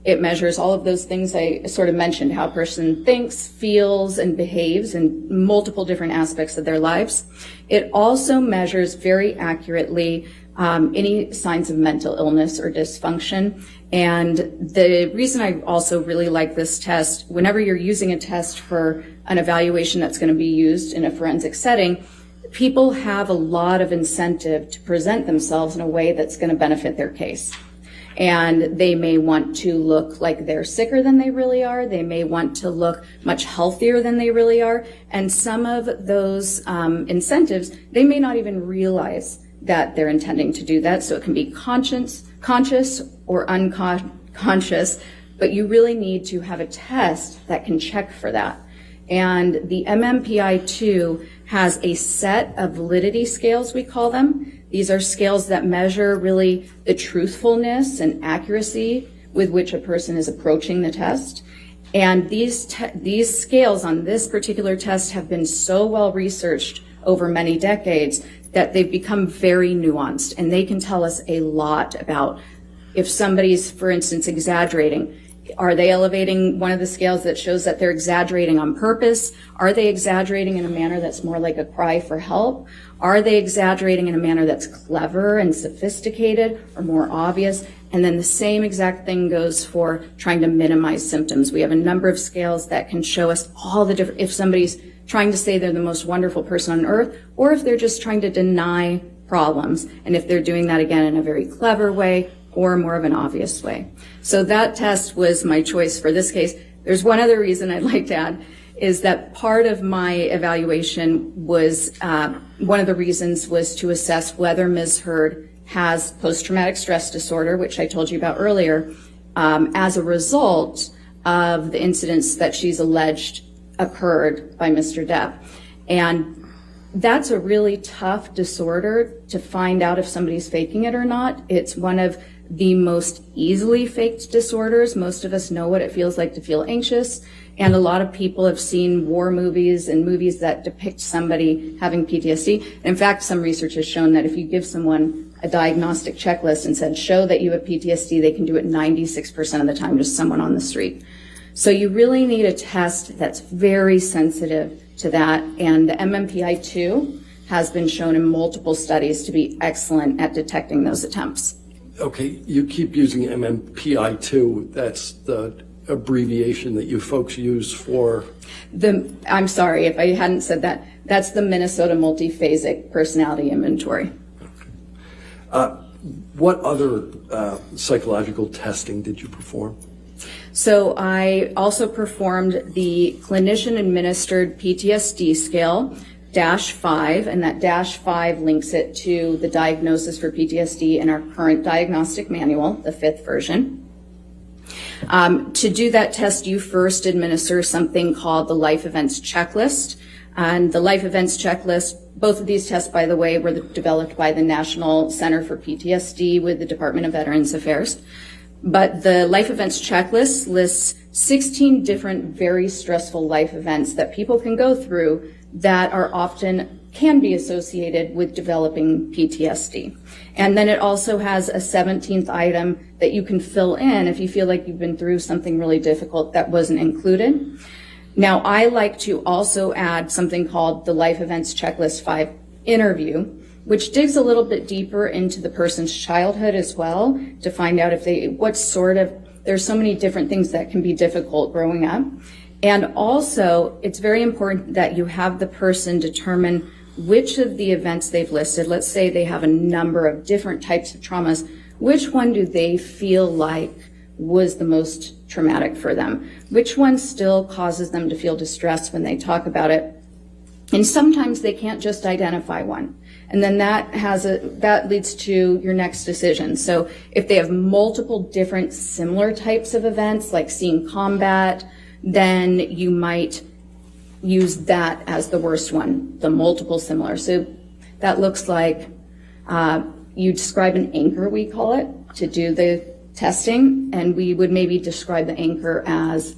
[SPEAKER 7] It measures all of those things I sort of mentioned, how a person thinks, feels, and behaves in multiple different aspects of their lives. It also measures very accurately any signs of mental illness or dysfunction. And the reason I also really like this test, whenever you're using a test for an evaluation that's going to be used in a forensic setting, people have a lot of incentive to present themselves in a way that's going to benefit their case. And they may want to look like they're sicker than they really are. They may want to look much healthier than they really are. And some of those incentives, they may not even realize that they're intending to do that. So it can be conscious or unconscious, but you really need to have a test that can check for that. And the MMPI-2 has a set of validity scales, we call them. These are scales that measure really the truthfulness and accuracy with which a person is approaching the test. And these scales on this particular test have been so well researched over many decades that they've become very nuanced, and they can tell us a lot about if somebody's, for instance, exaggerating. Are they elevating one of the scales that shows that they're exaggerating on purpose? Are they exaggerating in a manner that's more like a cry for help? Are they exaggerating in a manner that's clever and sophisticated or more obvious? And then the same exact thing goes for trying to minimize symptoms. We have a number of scales that can show us all the different, if somebody's trying to say they're the most wonderful person on earth, or if they're just trying to deny problems, and if they're doing that again in a very clever way or more of an obvious way. So that test was my choice for this case. There's one other reason I'd like to add, is that part of my evaluation was, one of the reasons was to assess whether Ms. Hurd has post-traumatic stress disorder, which I told you about earlier, as a result of the incidents that she's alleged occurred by Mr. Depp. And that's a really tough disorder to find out if somebody's faking it or not. It's one of the most easily faked disorders. Most of us know what it feels like to feel anxious. And a lot of people have seen war movies and movies that depict somebody having PTSD. In fact, some research has shown that if you give someone a diagnostic checklist and said, show that you have PTSD, they can do it 96% of the time, just someone on the street. So you really need a test that's very sensitive to that. And the MMPI-2 has been shown in multiple studies to be excellent at detecting those attempts.
[SPEAKER 8] Okay, you keep using MMPI-2. That's the abbreviation that you folks use for?
[SPEAKER 7] I'm sorry if I hadn't said that. That's the Minnesota Multiphasic Personality Inventory.
[SPEAKER 8] What other psychological testing did you perform?
[SPEAKER 7] So I also performed the clinician-administered PTSD scale, -5, and that -5 links it to the diagnosis for PTSD in our current diagnostic manual, the 5th version. To do that test, you first administer something called the Life Events Checklist. And the Life Events Checklist, both of these tests, by the way, were developed by the National Center for PTSD with the Department of Veterans Affairs. But the Life Events Checklist lists 16 different very stressful life events that people can go through that are often can be associated with developing PTSD. And then it also has a 17th item that you can fill in if you feel like you've been through something really difficult that wasn't included. Now, I like to also add something called the Life Events Checklist 5 interview, which digs a little bit deeper into the person's childhood as well to find out if there's so many different things that can be difficult growing up. And also, it's very important that you have the person determine which of the events they've listed, let's say they have a number of different types of traumas, which one do they feel like was the most traumatic for them? Which one still causes them to feel distressed when they talk about it? And sometimes they can't just identify one. And then that leads to your next decision. So if they have multiple different similar types of events, like seeing combat, then you might use that as the worst one, the multiple similar. So that looks like you describe an anchor, we call it, to do the testing, and we would maybe describe the anchor as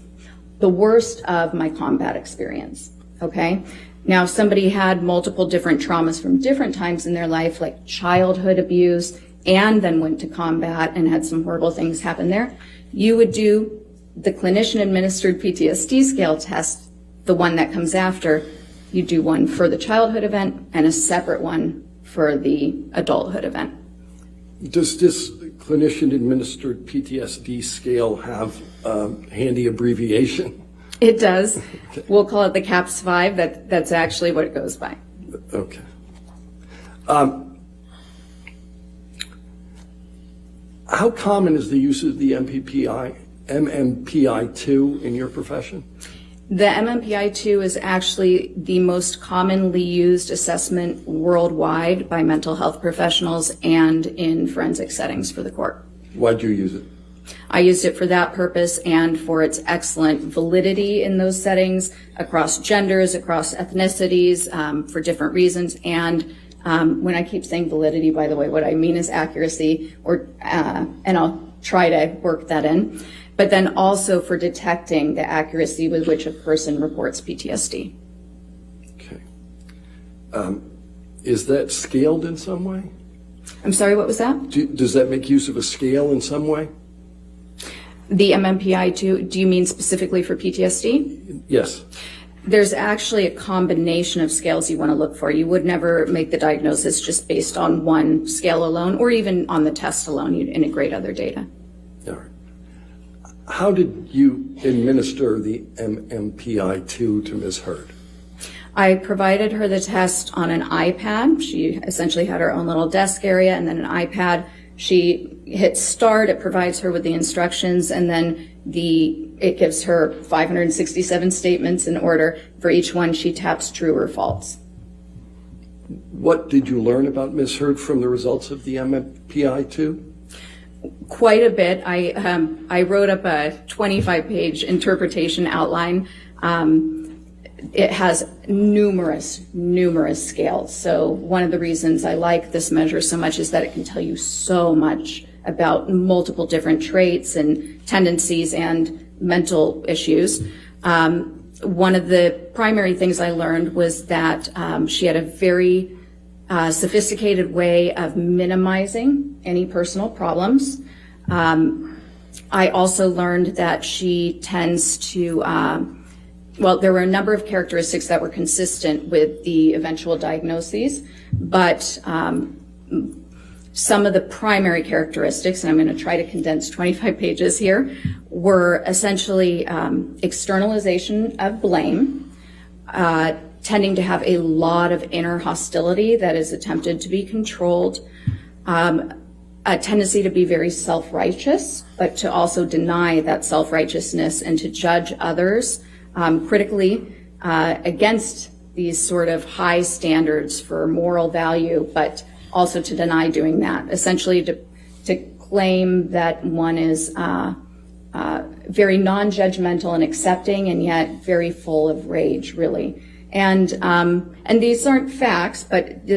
[SPEAKER 7] the worst of my combat experience, okay? Now, if somebody had multiple different traumas from different times in their life, like childhood abuse, and then went to combat and had some horrible things happen there, you would do the clinician-administered PTSD scale test, the one that comes after. You do one for the childhood event and a separate one for the adulthood event.
[SPEAKER 8] Does this clinician-administered PTSD scale have a handy abbreviation?
[SPEAKER 7] It does. Okay. We'll call it the CAPS-5. That's actually what it goes by.
[SPEAKER 8] Okay. How common is the use of the MMPI-2 in your profession?
[SPEAKER 7] The MMPI-2 is actually the most commonly used assessment worldwide by mental health professionals and in forensic settings for the court.
[SPEAKER 8] Why'd you use it?
[SPEAKER 7] I used it for that purpose and for its excellent validity in those settings across genders, across ethnicities, for different reasons. And when I keep saying validity, by the way, what I mean is accuracy, and I'll try to work that in. But then also for detecting the accuracy with which a person reports PTSD.
[SPEAKER 8] Okay. Is that scaled in some way?
[SPEAKER 7] I'm sorry, what was that?
[SPEAKER 8] Does that make use of a scale in some way?
[SPEAKER 7] The MMPI-2, do you mean specifically for PTSD?
[SPEAKER 8] Yes.
[SPEAKER 7] There's actually a combination of scales you want to look for. You would never make the diagnosis just based on one scale alone, or even on the test alone. You'd integrate other data.
[SPEAKER 8] All right. How did you administer the MMPI-2 to Ms. Hurd?
[SPEAKER 7] I provided her the test on an iPad. She essentially had her own little desk area and then an iPad. She hits start, it provides her with the instructions, and then it gives her 567 statements in order. For each one, she taps true or false.
[SPEAKER 8] What did you learn about Ms. Heard from the results of the MMPI-2?
[SPEAKER 7] Quite a bit. I wrote up a 25-page interpretation outline. It has numerous scales. So one of the reasons I like this measure so much is that it can tell you so much about multiple different traits and tendencies and mental issues. One of the primary things I learned was that she had a very sophisticated way of minimizing any personal problems. I also learned that she tends to, well, there were a number of characteristics that were consistent with the eventual diagnoses, but some of the primary characteristics, and I'm going to try to condense 25 pages here, were essentially externalization of blame, tending to have a lot of inner hostility that is attempted to be controlled, a tendency to be very self-righteous, but to also deny that self-righteousness and to judge others critically against these sort of high standards for moral value, but also to deny doing that, essentially to claim that one is very non-judgmental and accepting and yet very full of rage, really. And these aren't facts, but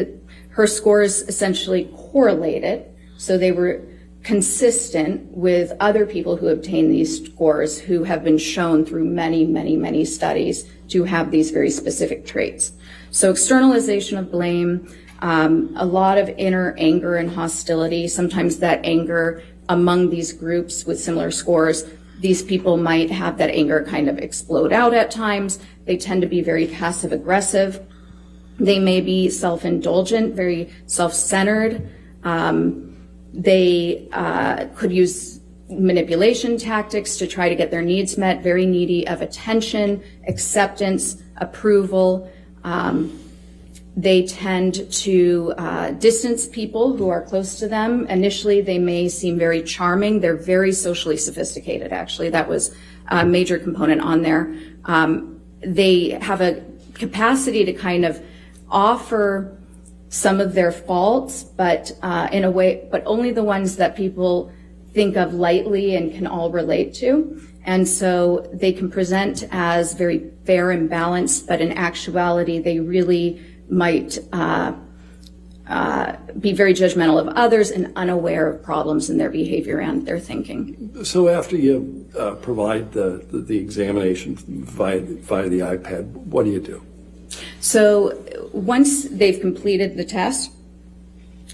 [SPEAKER 7] her scores essentially correlated, so they were consistent with other people who obtained these scores who have been shown through many studies to have these very specific traits. So externalization of blame, a lot of inner anger and hostility, sometimes that anger among these groups with similar scores, these people might have that anger kind of explode out at times. They tend to be very passive aggressive. They may be self-indulgent, very self-centered. They could use manipulation tactics to try to get their needs met, very needy of attention, acceptance, approval. They tend to distance people who are close to them. Initially, they may seem very charming. They're very socially sophisticated, actually. That was a major component on there. They have a capacity to kind of offer some of their faults, but in a way, but only the ones that people think of lightly and can all relate to. And so they can present as very fair and balanced, but in actuality, they really might be very judgmental of others and unaware of problems in their behavior and their thinking.
[SPEAKER 8] So after you provide the examination via the iPad, what do you do?
[SPEAKER 7] So once they've completed the test,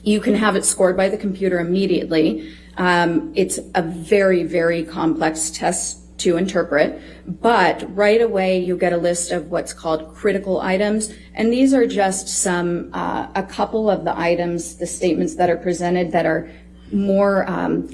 [SPEAKER 7] you can have it scored by the computer immediately. It's a very complex test to interpret, but right away you get a list of what's called critical items, and these are just some, a couple of the items, the statements that are presented that are more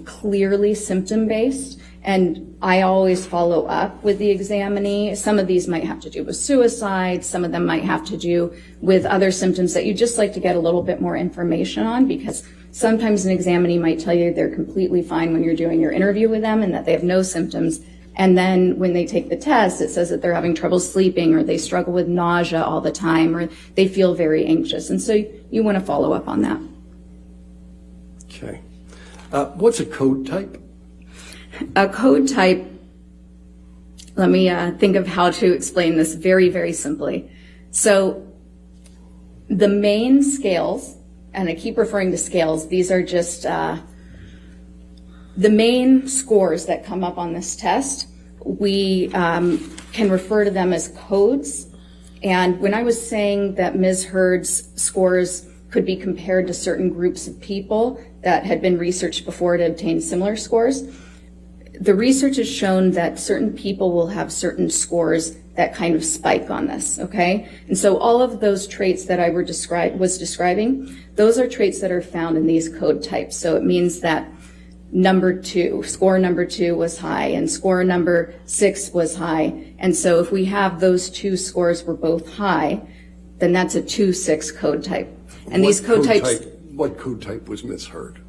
[SPEAKER 7] clearly symptom-based, and I always follow up with the examinee. Some of these might have to do with suicide, some of them might have to do with other symptoms that you just like to get a little bit more information on, because sometimes an examinee might tell you they're completely fine when you're doing your interview with them and that they have no symptoms. And then when they take the test, it says that they're having trouble sleeping, or they struggle with nausea all the time, or they feel very anxious. And so you want to follow up on that.
[SPEAKER 8] Okay. What's a code type?
[SPEAKER 7] A code type, let me think of how to explain this very simply. So the main scales, and I keep referring to scales, these are just the main scores that come up on this test. We can refer to them as codes. And when I was saying that Ms. Heard's scores could be compared to certain groups of people that had been researched before to obtain similar scores, the research has shown that certain people will have certain scores that kind of spike on this, okay? And so all of those traits that I was describing, those are traits that are found in these code types. So it means that score number 2 was high, and score number 6 was high. And so if we have those two scores were both high, then that's a 2-6 code type. And these code types...
[SPEAKER 8] What code type was Ms. Heard?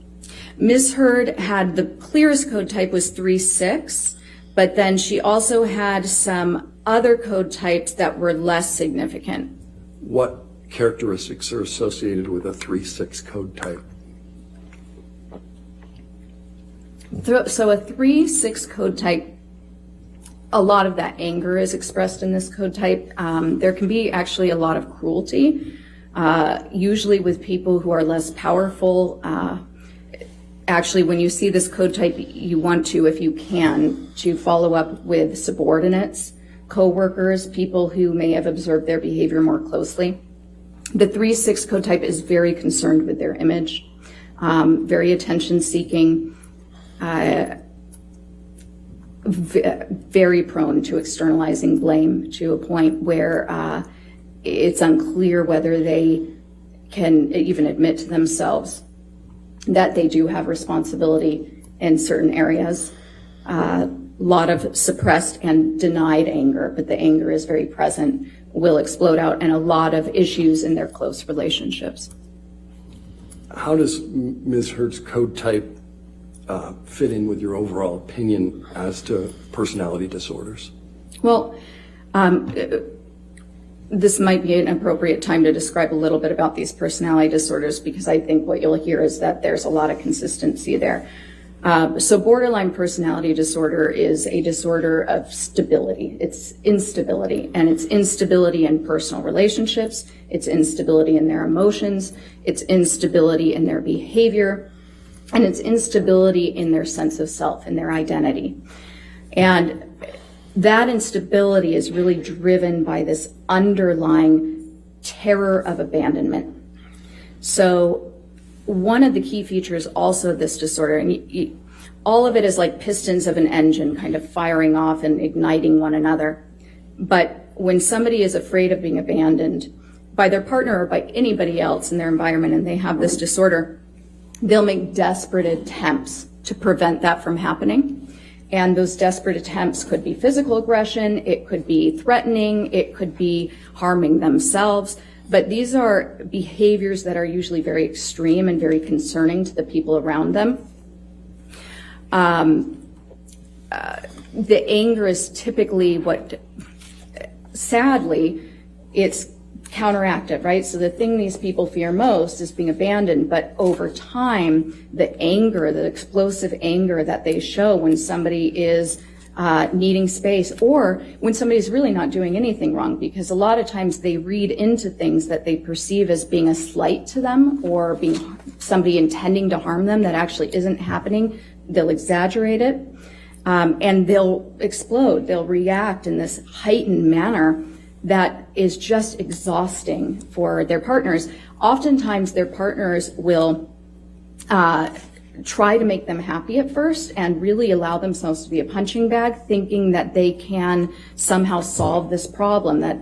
[SPEAKER 7] Ms. Heard had the clearest code type was 3-6, but then she also had some other code types that were less significant.
[SPEAKER 8] What characteristics are associated with a 3-6 code type?
[SPEAKER 7] So a 3-6 code type, a lot of that anger is expressed in this code type. There can be actually a lot of cruelty, usually with people who are less powerful. Actually, when you see this code type, you want to, if you can, to follow up with subordinates, co-workers, people who may have observed their behavior more closely. The 3-6 code type is very concerned with their image, very attention-seeking, very prone to externalizing blame to a point where it's unclear whether they can even admit to themselves that they do have responsibility in certain areas. A lot of suppressed and denied anger, but the anger is very present, will explode out, and a lot of issues in their close relationships.
[SPEAKER 8] How does Ms. Hurd's code type fit in with your overall opinion as to personality disorders?
[SPEAKER 7] Well, this might be an appropriate time to describe a little bit about these personality disorders, because I think what you'll hear is that there's a lot of consistency there. So borderline personality disorder is a disorder of stability. It's instability, and it's instability in personal relationships. It's instability in their emotions. It's instability in their behavior, and it's instability in their sense of self and their identity. And that instability is really driven by this underlying terror of abandonment. So one of the key features also of this disorder, and all of it is like pistons of an engine kind of firing off and igniting one another. But when somebody is afraid of being abandoned by their partner or by anybody else in their environment, and they have this disorder, they'll make desperate attempts to prevent that from happening. And those desperate attempts could be physical aggression, it could be threatening, it could be harming themselves. But these are behaviors that are usually very extreme and very concerning to the people around them. The anger is typically what, sadly, it's counteracted, right? So the thing these people fear most is being abandoned, but over time, the anger, the explosive anger that they show when somebody is needing space, or when somebody's really not doing anything wrong, because a lot of times they read into things that they perceive as being a slight to them or being somebody intending to harm them that actually isn't happening. They'll exaggerate it, and they'll explode. They'll react in this heightened manner that is just exhausting for their partners. Oftentimes their partners will try to make them happy at first and really allow themselves to be a punching bag, thinking that they can somehow solve this problem, that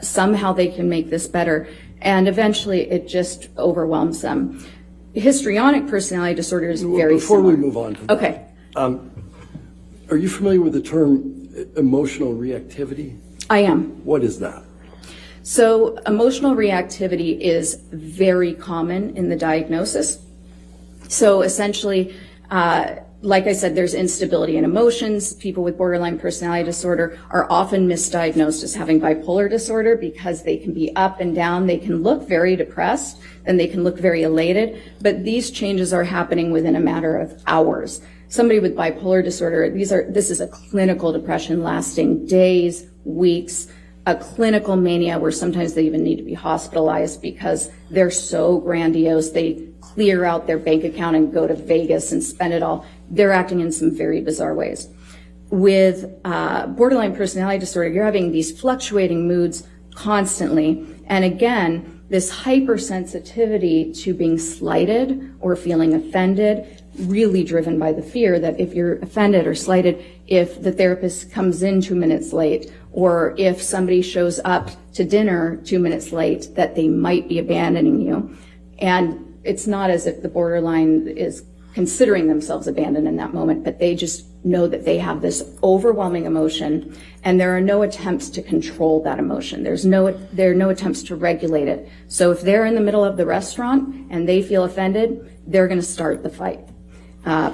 [SPEAKER 7] somehow they can make this better. And eventually it just overwhelms them. Histrionic personality disorder is very
[SPEAKER 8] Before
[SPEAKER 7] similar.
[SPEAKER 8] we move on to that,
[SPEAKER 7] Okay.
[SPEAKER 8] Are you familiar with the term emotional reactivity?
[SPEAKER 7] I am.
[SPEAKER 8] What is that?
[SPEAKER 7] So emotional reactivity is very common in the diagnosis. So essentially, like I said, there's instability in emotions. People with borderline personality disorder are often misdiagnosed as having bipolar disorder because they can be up and down. They can look very depressed and they can look very elated, but these changes are happening within a matter of hours. Somebody with bipolar disorder, this is a clinical depression lasting days, weeks, a clinical mania where sometimes they even need to be hospitalized because they're so grandiose. They clear out their bank account and go to Vegas and spend it all. They're acting in some very bizarre ways. With borderline personality disorder, you're having these fluctuating moods constantly. And again, this hypersensitivity to being slighted or feeling offended, really driven by the fear that if you're offended or slighted, if the therapist comes in 2 minutes late, or if somebody shows up to dinner 2 minutes late, that they might be abandoning you. And it's not as if the borderline is considering themselves abandoned in that moment, but they just know that they have this overwhelming emotion and there are no attempts to control that emotion. There are no attempts to regulate it. So if they're in the middle of the restaurant and they feel offended, they're going to start the fight.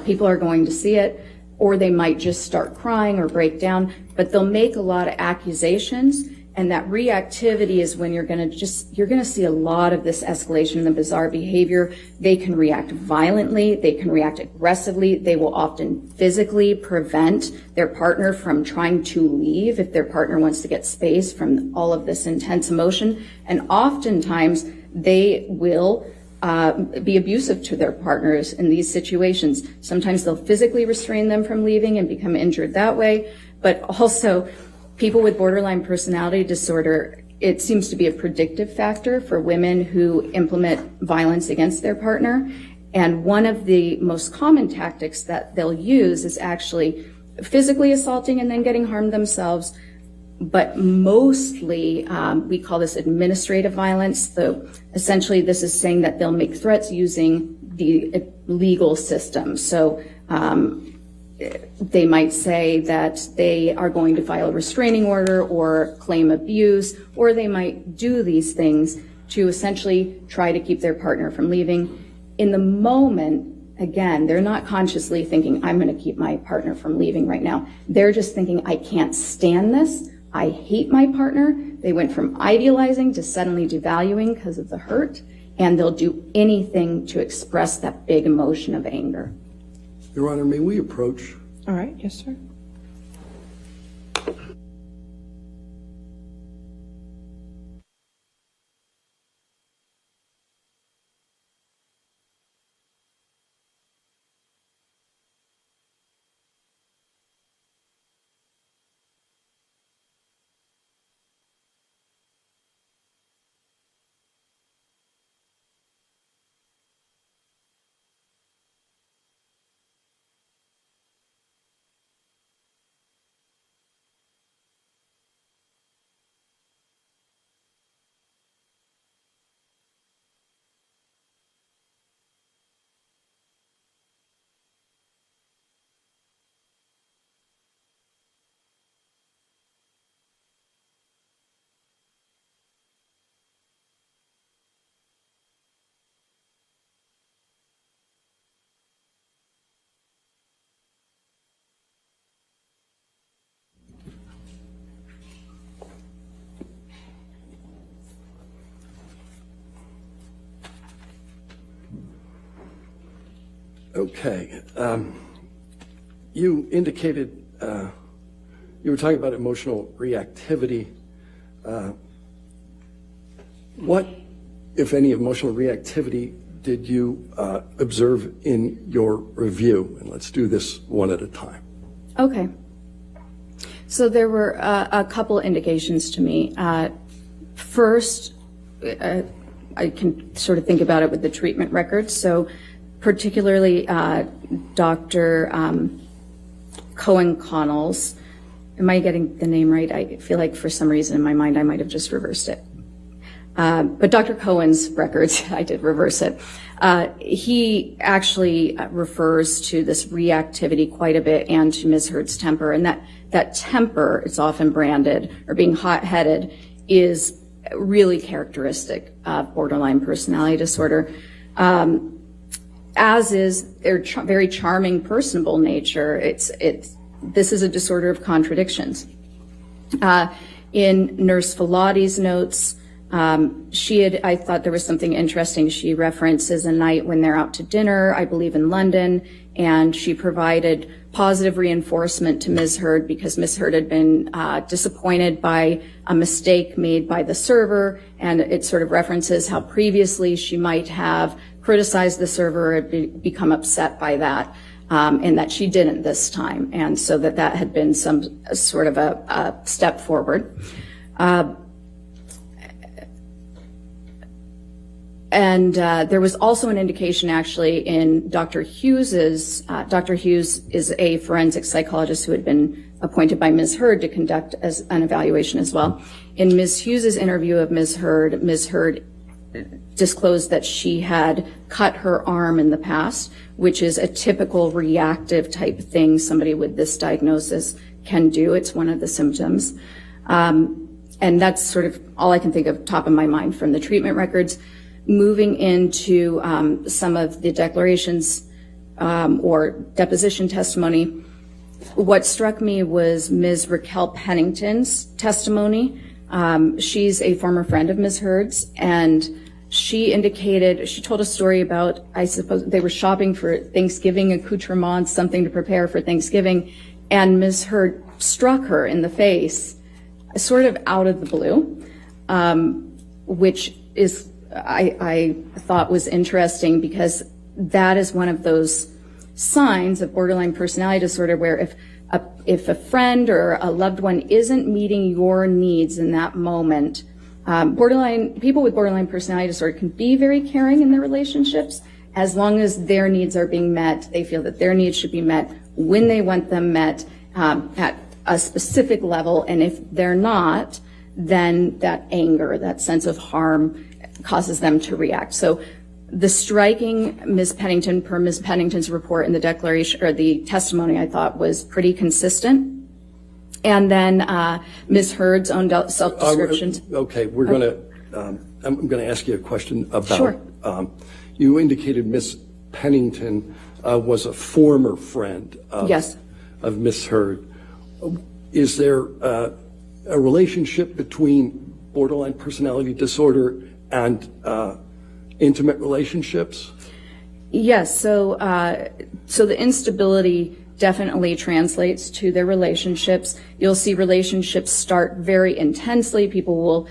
[SPEAKER 7] People are going to see it, or they might just start crying or break down, but they'll make a lot of accusations And that reactivity is when you're going to see a lot of this escalation in the bizarre behavior. They can react violently. They can react aggressively. They will often physically prevent their partner from trying to leave if their partner wants to get space from all of this intense emotion. And oftentimes they will be abusive to their partners in these situations. Sometimes they'll physically restrain them from leaving and become injured that way. But also, people with borderline personality disorder, it seems to be a predictive factor for women who implement violence against their partner. And one of the most common tactics that they'll use is actually physically assaulting and then getting harmed themselves. But mostly, we call this administrative violence. So essentially, this is saying that they'll make threats using the legal system. So they might say that they are going to file a restraining order or claim abuse, or they might do these things to essentially try to keep their partner from leaving. In the moment, again, they're not consciously thinking, I'm going to keep my partner from leaving right now. They're just thinking, I can't stand this. I hate my partner. They went from idealizing to suddenly devaluing because of the hurt, and they'll do anything to express that big emotion of anger.
[SPEAKER 8] Your Honor, may we approach?
[SPEAKER 1] All right, yes, sir.
[SPEAKER 8] Okay. You indicated you were talking about emotional reactivity. What, if any, emotional reactivity did you observe in your review? And let's do this one at a time.
[SPEAKER 7] Okay. So there were a couple indications to me. First, I can sort of think about it with the treatment records. So particularly Dr. Cohen-Connell's, am I getting the name right? I feel like for some reason in my mind I might have just reversed it. But Dr. Cohen's records, I did reverse it. He actually refers to this reactivity quite a bit and to Ms. Heard's temper. And that temper, it's often branded, or being hot-headed, is really characteristic of borderline personality disorder. As is their very charming, personable nature. This is a disorder of contradictions. In Nurse Filati's notes, I thought there was something interesting. She references a night when they're out to dinner, I believe in London, and she provided positive reinforcement to Ms. Heard because Ms. Heard had been disappointed by a mistake made by the server, and it sort of references how previously she might have criticized the server or become upset by that, and that she didn't this time, and so that had been some sort of a step forward. And there was also an indication actually in Dr. Hughes's, Dr. Hughes is a forensic psychologist who had been appointed by Ms. Heard to conduct as an evaluation as well. In Ms. Hughes's interview of Ms. Heard disclosed that she had cut her arm in the past, which is a typical reactive type thing somebody with this diagnosis can do. It's one of the symptoms. And that's sort of all I can think of top of my mind from the treatment records. Moving into some of the declarations or deposition testimony, what struck me was Ms. Raquel Pennington's testimony. She's a former friend of Ms. Heard's, and she told a story about, I suppose, they were shopping for Thanksgiving accoutrements, something to prepare for Thanksgiving, and Ms. Heard struck her in the face, sort of out of the blue, which is, I thought was interesting, because that is one of those signs of borderline personality disorder where if a friend or a loved one isn't meeting your needs in that moment, people with borderline personality disorder can be very caring in their relationships as long as their needs are being met. They feel that their needs should be met when they want them met at a specific level, and if they're not, then that anger, that sense of harm causes them to react. So the striking Ms. Pennington, per Ms. Pennington's report in the declaration or the testimony, I thought was pretty consistent. And then Ms. Heard's own self-descriptions.
[SPEAKER 8] Okay, we're going to, I'm going to ask you a question about,
[SPEAKER 7] Sure.
[SPEAKER 8] You indicated Ms. Pennington was a former friend of,
[SPEAKER 7] Yes.
[SPEAKER 8] of Ms. Heard. Is there a relationship between borderline personality disorder and intimate relationships?
[SPEAKER 7] Yes, so the instability definitely translates to their relationships. You'll see relationships start very intensely. People will,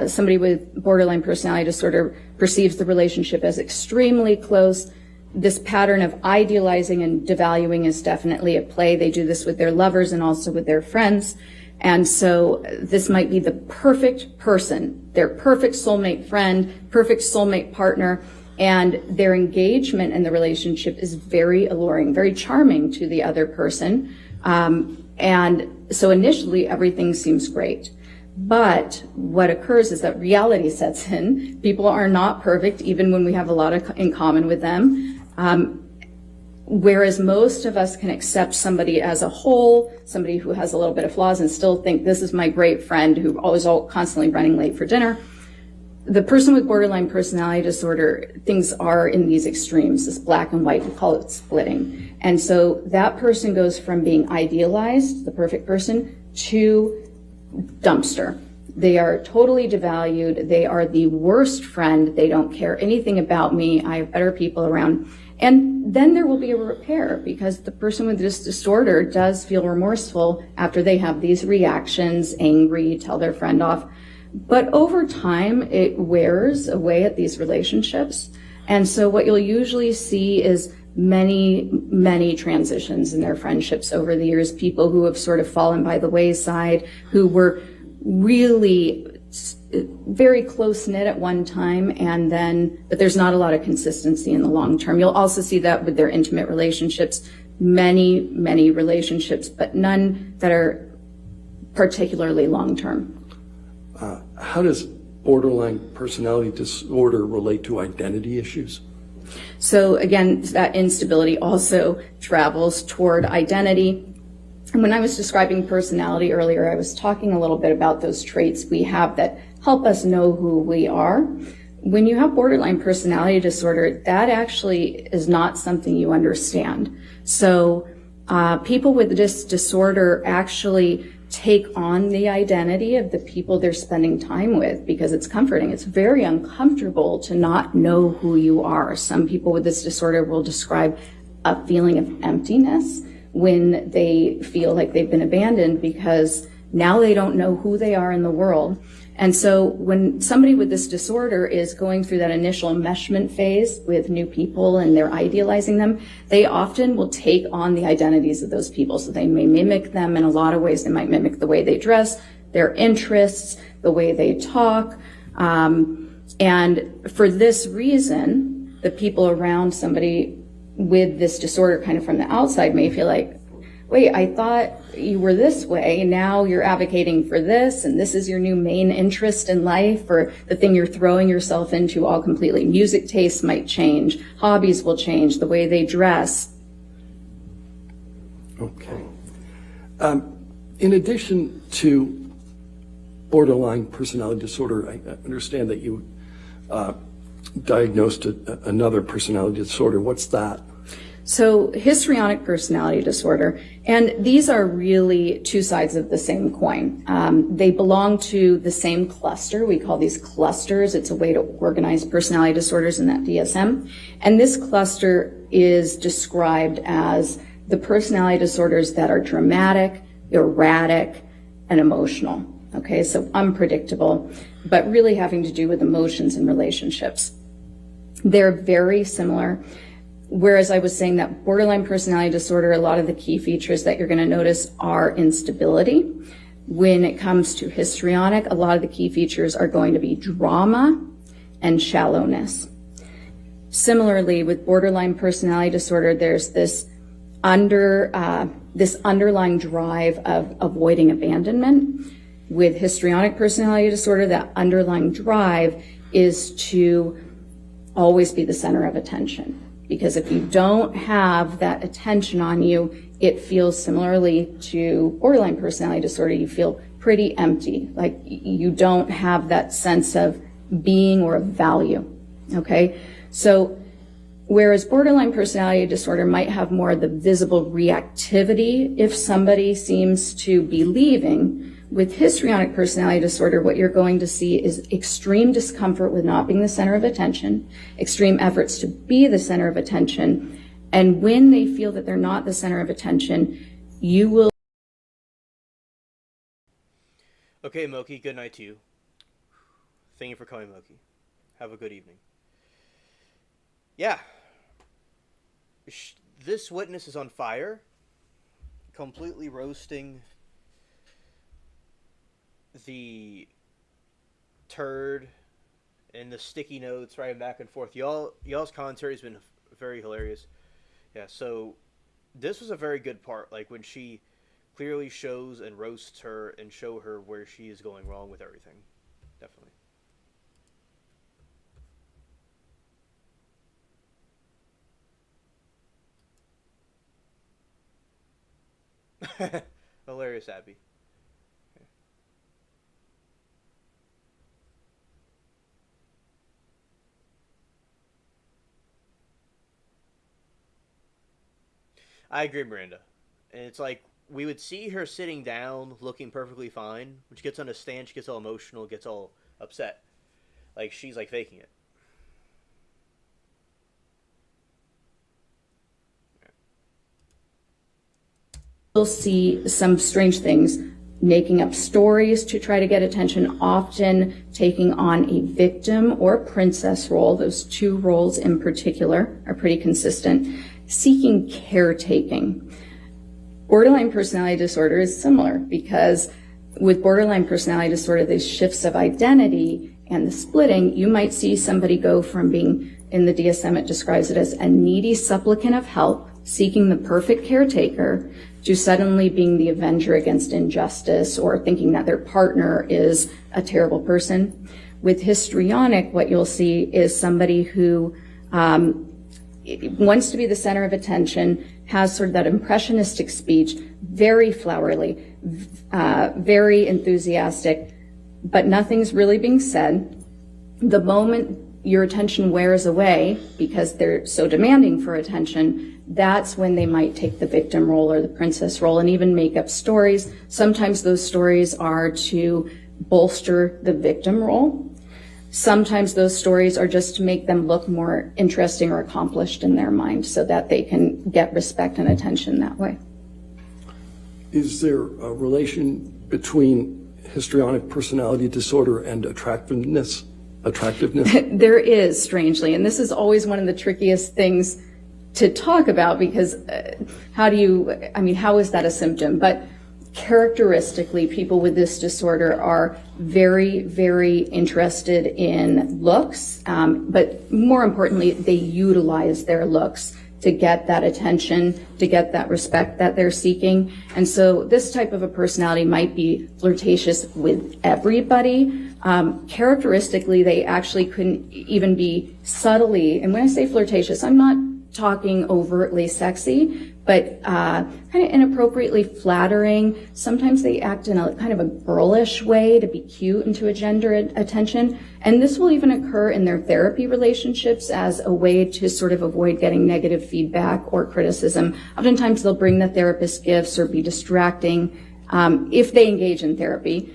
[SPEAKER 7] somebody with borderline personality disorder perceives the relationship as extremely close. This pattern of idealizing and devaluing is definitely at play. They do this with their lovers and also with their friends. And so this might be the perfect person, their perfect soulmate friend, perfect soulmate partner, and their engagement in the relationship is very alluring, very charming to the other person. And so initially everything seems great. But what occurs is that reality sets in. People are not perfect, even when we have a lot in common with them. Whereas most of us can accept somebody as a whole, somebody who has a little bit of flaws, and still think this is my great friend who always constantly running late for dinner. The person with borderline personality disorder, things are in these extremes, this black and white, we call it splitting. And so that person goes from being idealized, the perfect person, to dumpster. They are totally devalued. They are the worst friend. They don't care anything about me. I have better people around. And then there will be a repair, because the person with this disorder does feel remorseful after they have these reactions, angry, tell their friend off. But over time, it wears away at these relationships. And so what you'll usually see is many, many transitions in their friendships over the years, people who have sort of fallen by the wayside, who were really very close-knit at one time, and then, but there's not a lot of consistency in the long term. You'll also see that with their intimate relationships, many, many relationships, but none that are particularly long-term.
[SPEAKER 8] How does borderline personality disorder relate to identity issues?
[SPEAKER 7] So again, that instability also travels toward identity. And when I was describing personality earlier, I was talking a little bit about those traits we have that help us know who we are. When you have borderline personality disorder, that actually is not something you understand. So people with this disorder actually take on the identity of the people they're spending time with because it's comforting. It's very uncomfortable to not know who you are. Some people with this disorder will describe a feeling of emptiness when they feel like they've been abandoned because now they don't know who they are in the world. And so when somebody with this disorder is going through that initial enmeshment phase with new people and they're idealizing them, they often will take on the identities of those people. So they may mimic them in a lot of ways. They might mimic the way they dress, their interests, the way they talk. And for this reason, the people around somebody with this disorder kind of from the outside may feel like, wait, I thought you were this way. Now you're advocating for this, and this is your new main interest in life, or the thing you're throwing yourself into all completely. Music tastes might change. Hobbies will change. The way they dress.
[SPEAKER 8] Okay. In addition to borderline personality disorder, I understand that you diagnosed another personality disorder. What's that?
[SPEAKER 7] So histrionic personality disorder, and these are really two sides of the same coin. They belong to the same cluster. We call these clusters. It's a way to organize personality disorders in that DSM. And this cluster is described as the personality disorders that are dramatic, erratic, and emotional. Okay, so unpredictable, but really having to do with emotions and relationships. They're very similar. Whereas I was saying that borderline personality disorder, a lot of the key features that you're going to notice are instability. When it comes to histrionic, a lot of the key features are going to be drama and shallowness. Similarly, with borderline personality disorder, there's this underlying drive of avoiding abandonment. With histrionic personality disorder, that underlying drive is to always be the center of attention. Because if you don't have that attention on you, it feels similarly to borderline personality disorder. You feel pretty empty, like you don't have that sense of being or of value, okay? So whereas borderline personality disorder might have more of the visible reactivity if somebody seems to be leaving, with histrionic personality disorder, what you're going to see is extreme discomfort with not being the center of attention, extreme efforts to be the center of attention, and when they feel that they're not the center of attention, you will...
[SPEAKER 5] Okay, Moki, good night to you. Thank you for coming, Moki. Have a good evening. Yeah. This witness is on fire, completely roasting the turd and the sticky notes, right, back and forth. Y'all's commentary has been very hilarious. Yeah, so this was a very good part, like when she clearly shows and roasts her and show her where she is going wrong with everything. Definitely. Hilarious, Abby. I agree, Miranda. And it's like, we would see her sitting down, looking perfectly fine. When she gets on a stand, she gets all emotional, gets all upset. Like, she's, like, faking it.
[SPEAKER 7] You'll see some strange things, making up stories to try to get attention, often taking on a victim or princess role. Those two roles in particular are pretty consistent. Seeking caretaking. Borderline personality disorder is similar because with borderline personality disorder, these shifts of identity and the splitting, you might see somebody go from being, in the DSM it describes it as a needy supplicant of help, seeking the perfect caretaker, to suddenly being the avenger against injustice or thinking that their partner is a terrible person. With histrionic, what you'll see is somebody who wants to be the center of attention, has sort of that impressionistic speech, very flowery, very enthusiastic, but nothing's really being said. The moment your attention wears away, because they're so demanding for attention, that's when they might take the victim role or the princess role and even make up stories. Sometimes those stories are to bolster the victim role. Sometimes those stories are just to make them look more interesting or accomplished in their mind so that they can get respect and attention that way.
[SPEAKER 8] Is there a relation between histrionic personality disorder and attractiveness?
[SPEAKER 7] There is, strangely, and this is always one of the trickiest things to talk about because how is that a symptom? But characteristically, people with this disorder are very, very interested in looks, but more importantly, they utilize their looks to get that attention, to get that respect that they're seeking. And so this type of a personality might be flirtatious with everybody. Characteristically, they actually couldn't even be subtly, and when I say flirtatious, I'm not talking overtly sexy, but kind of inappropriately flattering. Sometimes they act in a kind of a girlish way to be cute and to engender attention. And this will even occur in their therapy relationships as a way to sort of avoid getting negative feedback or criticism. Oftentimes they'll bring the therapist gifts or be distracting if they engage in therapy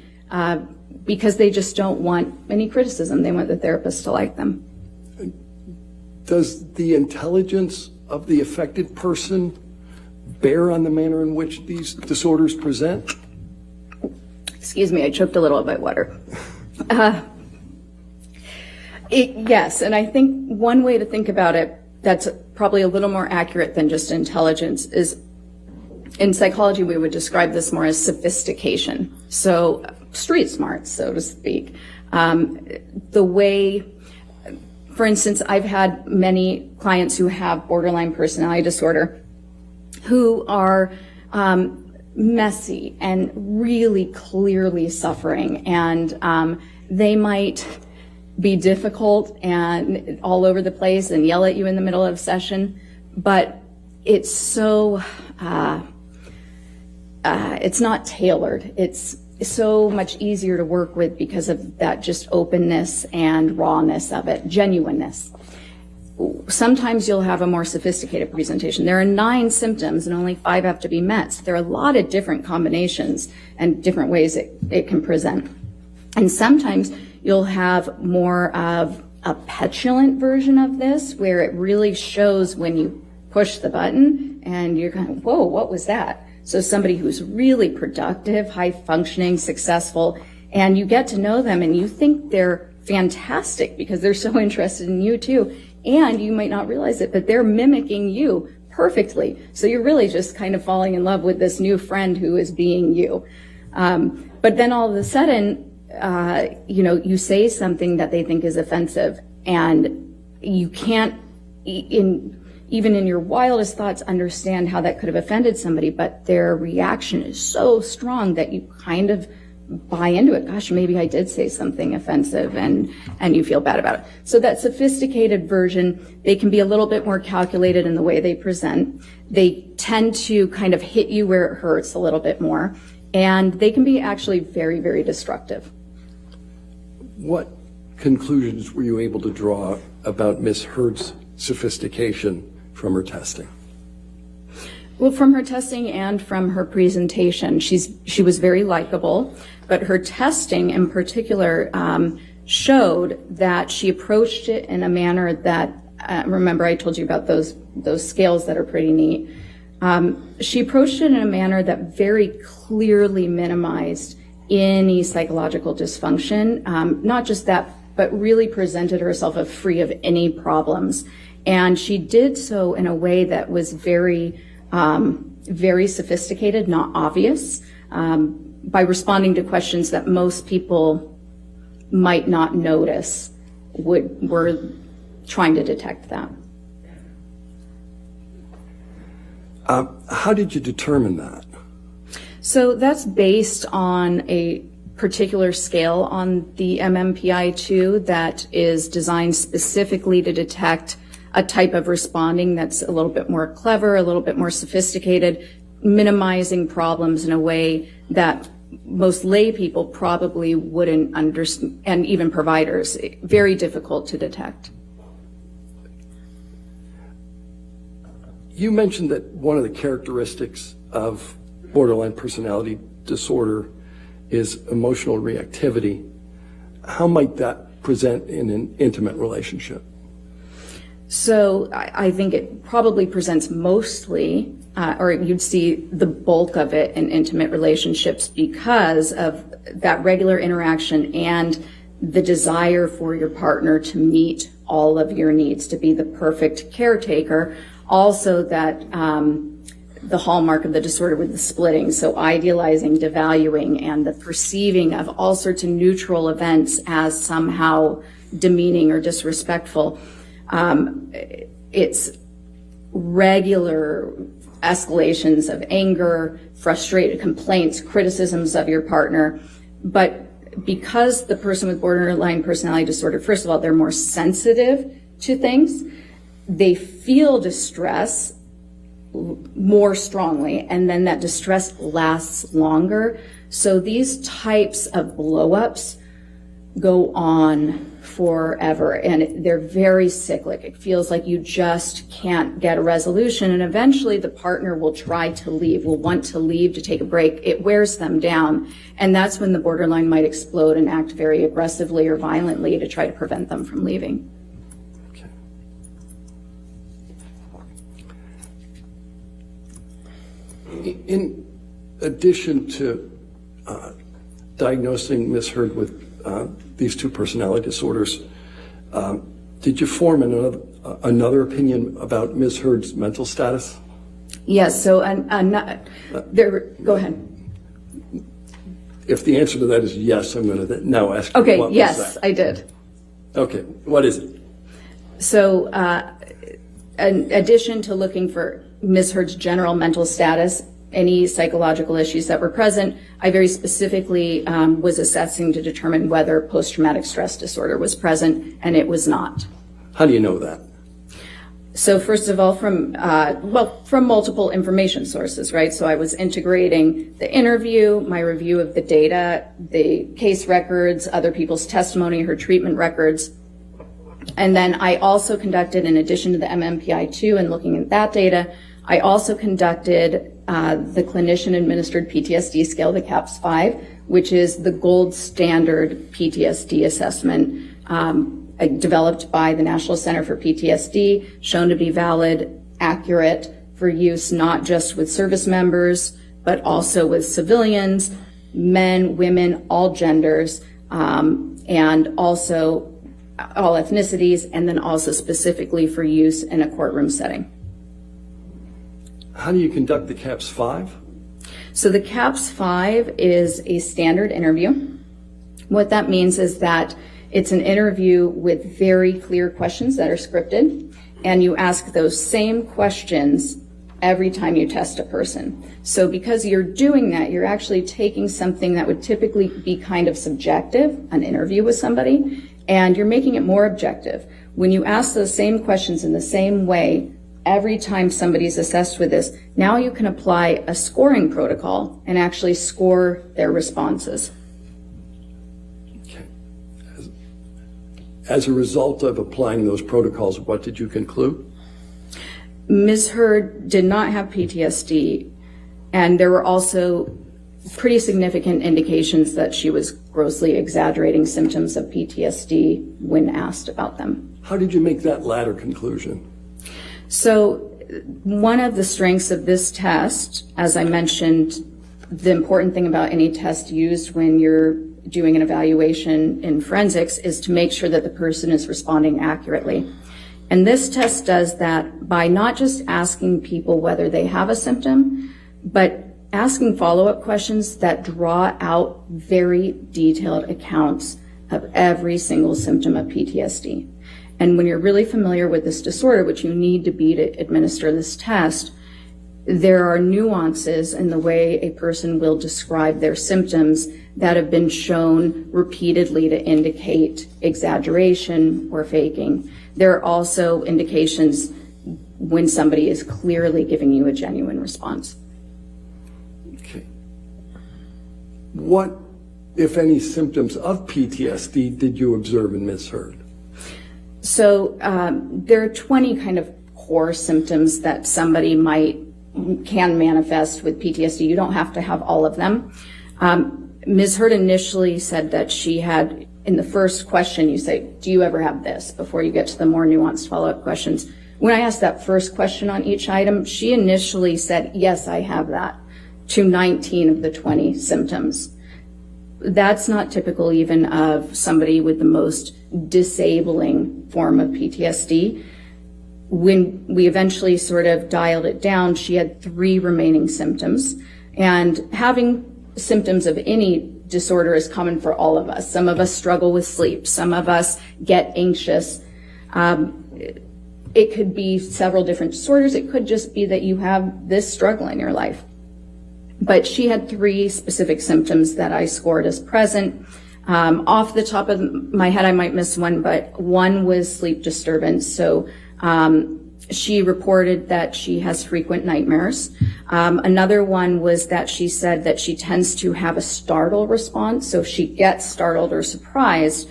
[SPEAKER 7] because they just don't want any criticism. They want the therapist to like them.
[SPEAKER 8] Does the intelligence of the affected person bear on the manner in which these disorders present?
[SPEAKER 7] Excuse me, I choked a little bit water. Yes, and I think one way to think about it that's probably a little more accurate than just intelligence is, in psychology, we would describe this more as sophistication. So street smart, so to speak. The way, for instance, I've had many clients who have borderline personality disorder who are messy and really clearly suffering, and they might be difficult and all over the place and yell at you in the middle of a session, but it's so it's not tailored. It's so much easier to work with because of that just openness and rawness of it, genuineness. Sometimes you'll have a more sophisticated presentation. There are 9 symptoms and only 5 have to be met. So there are a lot of different combinations and different ways it can present. And sometimes you'll have more of a petulant version of this where it really shows when you push the button and you're kind of, whoa, what was that? So somebody who's really productive, high functioning, successful, and you get to know them and you think they're fantastic because they're so interested in you too. And you might not realize it, but they're mimicking you perfectly. So you're really just kind of falling in love with this new friend who is being you. But then all of a sudden, you say something that they think is offensive, and you can't, even in your wildest thoughts, understand how that could have offended somebody, but their reaction is so strong that you kind of buy into it. Gosh, maybe I did say something offensive, and you feel bad about it. So that sophisticated version, they can be a little bit more calculated in the way they present. They tend to kind of hit you where it hurts a little bit more, and they can be actually very, very destructive.
[SPEAKER 8] What conclusions were you able to draw about Ms. Hurd's sophistication from her testing?
[SPEAKER 7] Well, from her testing and from her presentation, she was very likable, but her testing in particular showed that she approached it in a manner that, remember I told you about those scales that are pretty neat. She approached it in a manner that very clearly minimized any psychological dysfunction, not just that, but really presented herself as free of any problems. And she did so in a way that was very, very sophisticated, not obvious, by responding to questions that most people might not notice were trying to detect that.
[SPEAKER 8] How did you determine that?
[SPEAKER 7] So that's based on a particular scale on the MMPI-2 that is designed specifically to detect a type of responding that's a little bit more clever, a little bit more sophisticated, minimizing problems in a way that most lay people probably wouldn't understand, and even providers, very difficult to detect.
[SPEAKER 8] You mentioned that one of the characteristics of borderline personality disorder is emotional reactivity. How might that present in an intimate relationship?
[SPEAKER 7] So I think it probably presents mostly, or you'd see the bulk of it in intimate relationships because of that regular interaction and the desire for your partner to meet all of your needs, to be the perfect caretaker. Also that the hallmark of the disorder with the splitting, so idealizing, devaluing, and the perceiving of all sorts of neutral events as somehow demeaning or disrespectful. It's regular escalations of anger, frustrated complaints, criticisms of your partner. But because the person with borderline personality disorder, first of all, they're more sensitive to things. They feel distress more strongly, and then that distress lasts longer. So these types of blow-ups go on forever, and they're very cyclic. It feels like you just can't get a resolution, and eventually the partner will try to leave, will want to leave to take a break. It wears them down, and that's when the borderline might explode and act very aggressively or violently to try to prevent them from leaving.
[SPEAKER 8] In addition to diagnosing Ms. Heard with these two personality disorders, did you form another opinion about Ms. Heard's mental status?
[SPEAKER 7] Yes, so go ahead.
[SPEAKER 8] If the answer to that is yes, I'm going to now ask you,
[SPEAKER 7] Okay,
[SPEAKER 8] what
[SPEAKER 7] yes,
[SPEAKER 8] was that?
[SPEAKER 7] I did.
[SPEAKER 8] Okay, what is it?
[SPEAKER 7] So in addition to looking for Ms. Heard's general mental status, any psychological issues that were present, I very specifically was assessing to determine whether post-traumatic stress disorder was present, and it was not.
[SPEAKER 8] How do you know that?
[SPEAKER 7] So first of all, from multiple information sources, right? So I was integrating the interview, my review of the data, the case records, other people's testimony, her treatment records. And then I also conducted, in addition to the MMPI-2 and looking at that data, I also conducted the clinician-administered PTSD scale, the CAPS-5, which is the gold standard PTSD assessment developed by the National Center for PTSD, shown to be valid, accurate for use not just with service members, but also with civilians, men, women, all genders, and also all ethnicities, and then also specifically for use in a courtroom setting.
[SPEAKER 8] How do you conduct the CAPS-5?
[SPEAKER 7] So the CAPS-5 is a standard interview. What that means is that it's an interview with very clear questions that are scripted, and you ask those same questions every time you test a person. So because you're doing that, you're actually taking something that would typically be kind of subjective, an interview with somebody, and you're making it more objective. When you ask those same questions in the same way, every time somebody's assessed with this, now you can apply a scoring protocol and actually score their responses.
[SPEAKER 8] Okay. As a result of applying those protocols, what did you conclude?
[SPEAKER 7] Ms. Heard did not have PTSD, and there were also pretty significant indications that she was grossly exaggerating symptoms of PTSD when asked about them.
[SPEAKER 8] How did you make that latter conclusion?
[SPEAKER 7] So one of the strengths of this test, as I mentioned, the important thing about any test used when you're doing an evaluation in forensics is to make sure that the person is responding accurately. And this test does that by not just asking people whether they have a symptom, but asking follow-up questions that draw out very detailed accounts of every single symptom of PTSD. And when you're really familiar with this disorder, which you need to be to administer this test, there are nuances in the way a person will describe their symptoms that have been shown repeatedly to indicate exaggeration or faking. There are also indications when somebody is clearly giving you a genuine response.
[SPEAKER 8] Okay. What, if any, symptoms of PTSD did you observe in Ms. Heard?
[SPEAKER 7] So there are 20 kind of core symptoms that somebody can manifest with PTSD. You don't have to have all of them. Ms. Heard initially said that she had, in the first question, you say, do you ever have this, before you get to the more nuanced follow-up questions. When I asked that first question on each item, she initially said, yes, I have that, to 19 of the 20 symptoms. That's not typical even of somebody with the most disabling form of PTSD. When we eventually sort of dialed it down, she had 3 remaining symptoms. And having symptoms of any disorder is common for all of us. Some of us struggle with sleep. Some of us get anxious. It could be several different disorders. It could just be that you have this struggle in your life. But she had 3 specific symptoms that I scored as present. Off the top of my head, I might miss one, but one was sleep disturbance. So She reported that she has frequent nightmares. Another one was that she said that she tends to have a startle response. So if she gets startled or surprised,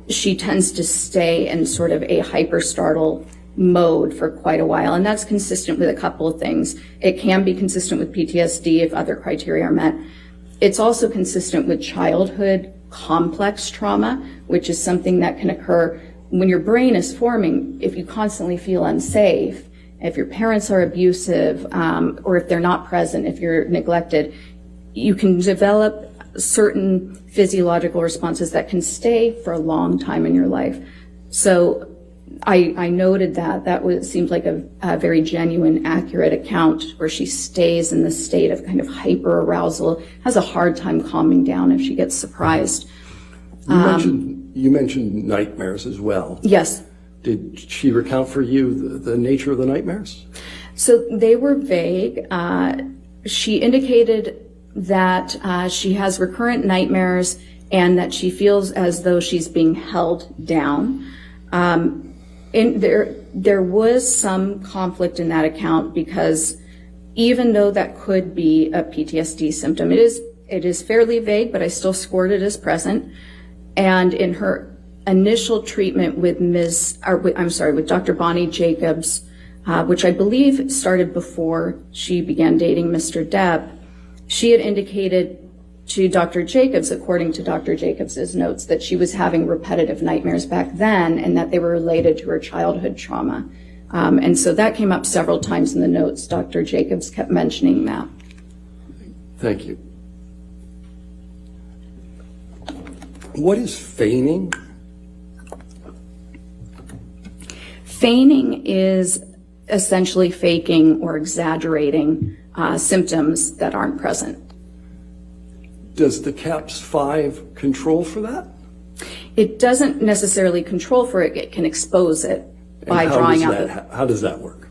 [SPEAKER 7] she tends to stay in sort of a hyper startle mode for quite a while. And that's consistent with a couple of things. It can be consistent with PTSD if other criteria are met. It's also consistent with childhood complex trauma, which is something that can occur when your brain is forming. If you constantly feel unsafe, if your parents are abusive, or if they're not present, if you're neglected, you can develop certain physiological responses that can stay for a long time in your life. So I noted that seemed like a very genuine, accurate account where she stays in this state of kind of hyper arousal, has a hard time calming down if she gets surprised.
[SPEAKER 8] You mentioned nightmares as well.
[SPEAKER 7] Yes.
[SPEAKER 8] Did she recount for you the nature of the nightmares?
[SPEAKER 7] So they were vague. She indicated that she has recurrent nightmares and that she feels as though she's being held down. There was some conflict in that account because even though that could be a PTSD symptom, it is fairly vague, but I still scored it as present. And in her initial treatment with Dr. Bonnie Jacobs, which I believe started before she began dating Mr. Depp, she had indicated to Dr. Jacobs, according to Dr. Jacobs's notes, that she was having repetitive nightmares back then and that they were related to her childhood trauma. And so that came up several times in the notes. Dr. Jacobs kept mentioning that.
[SPEAKER 8] Thank you. What is feigning?
[SPEAKER 7] Feigning is essentially faking or exaggerating symptoms that aren't present.
[SPEAKER 8] Does the CAPS-5 control for that?
[SPEAKER 7] It doesn't necessarily control for it. It can expose it by drawing out.
[SPEAKER 8] How does that work?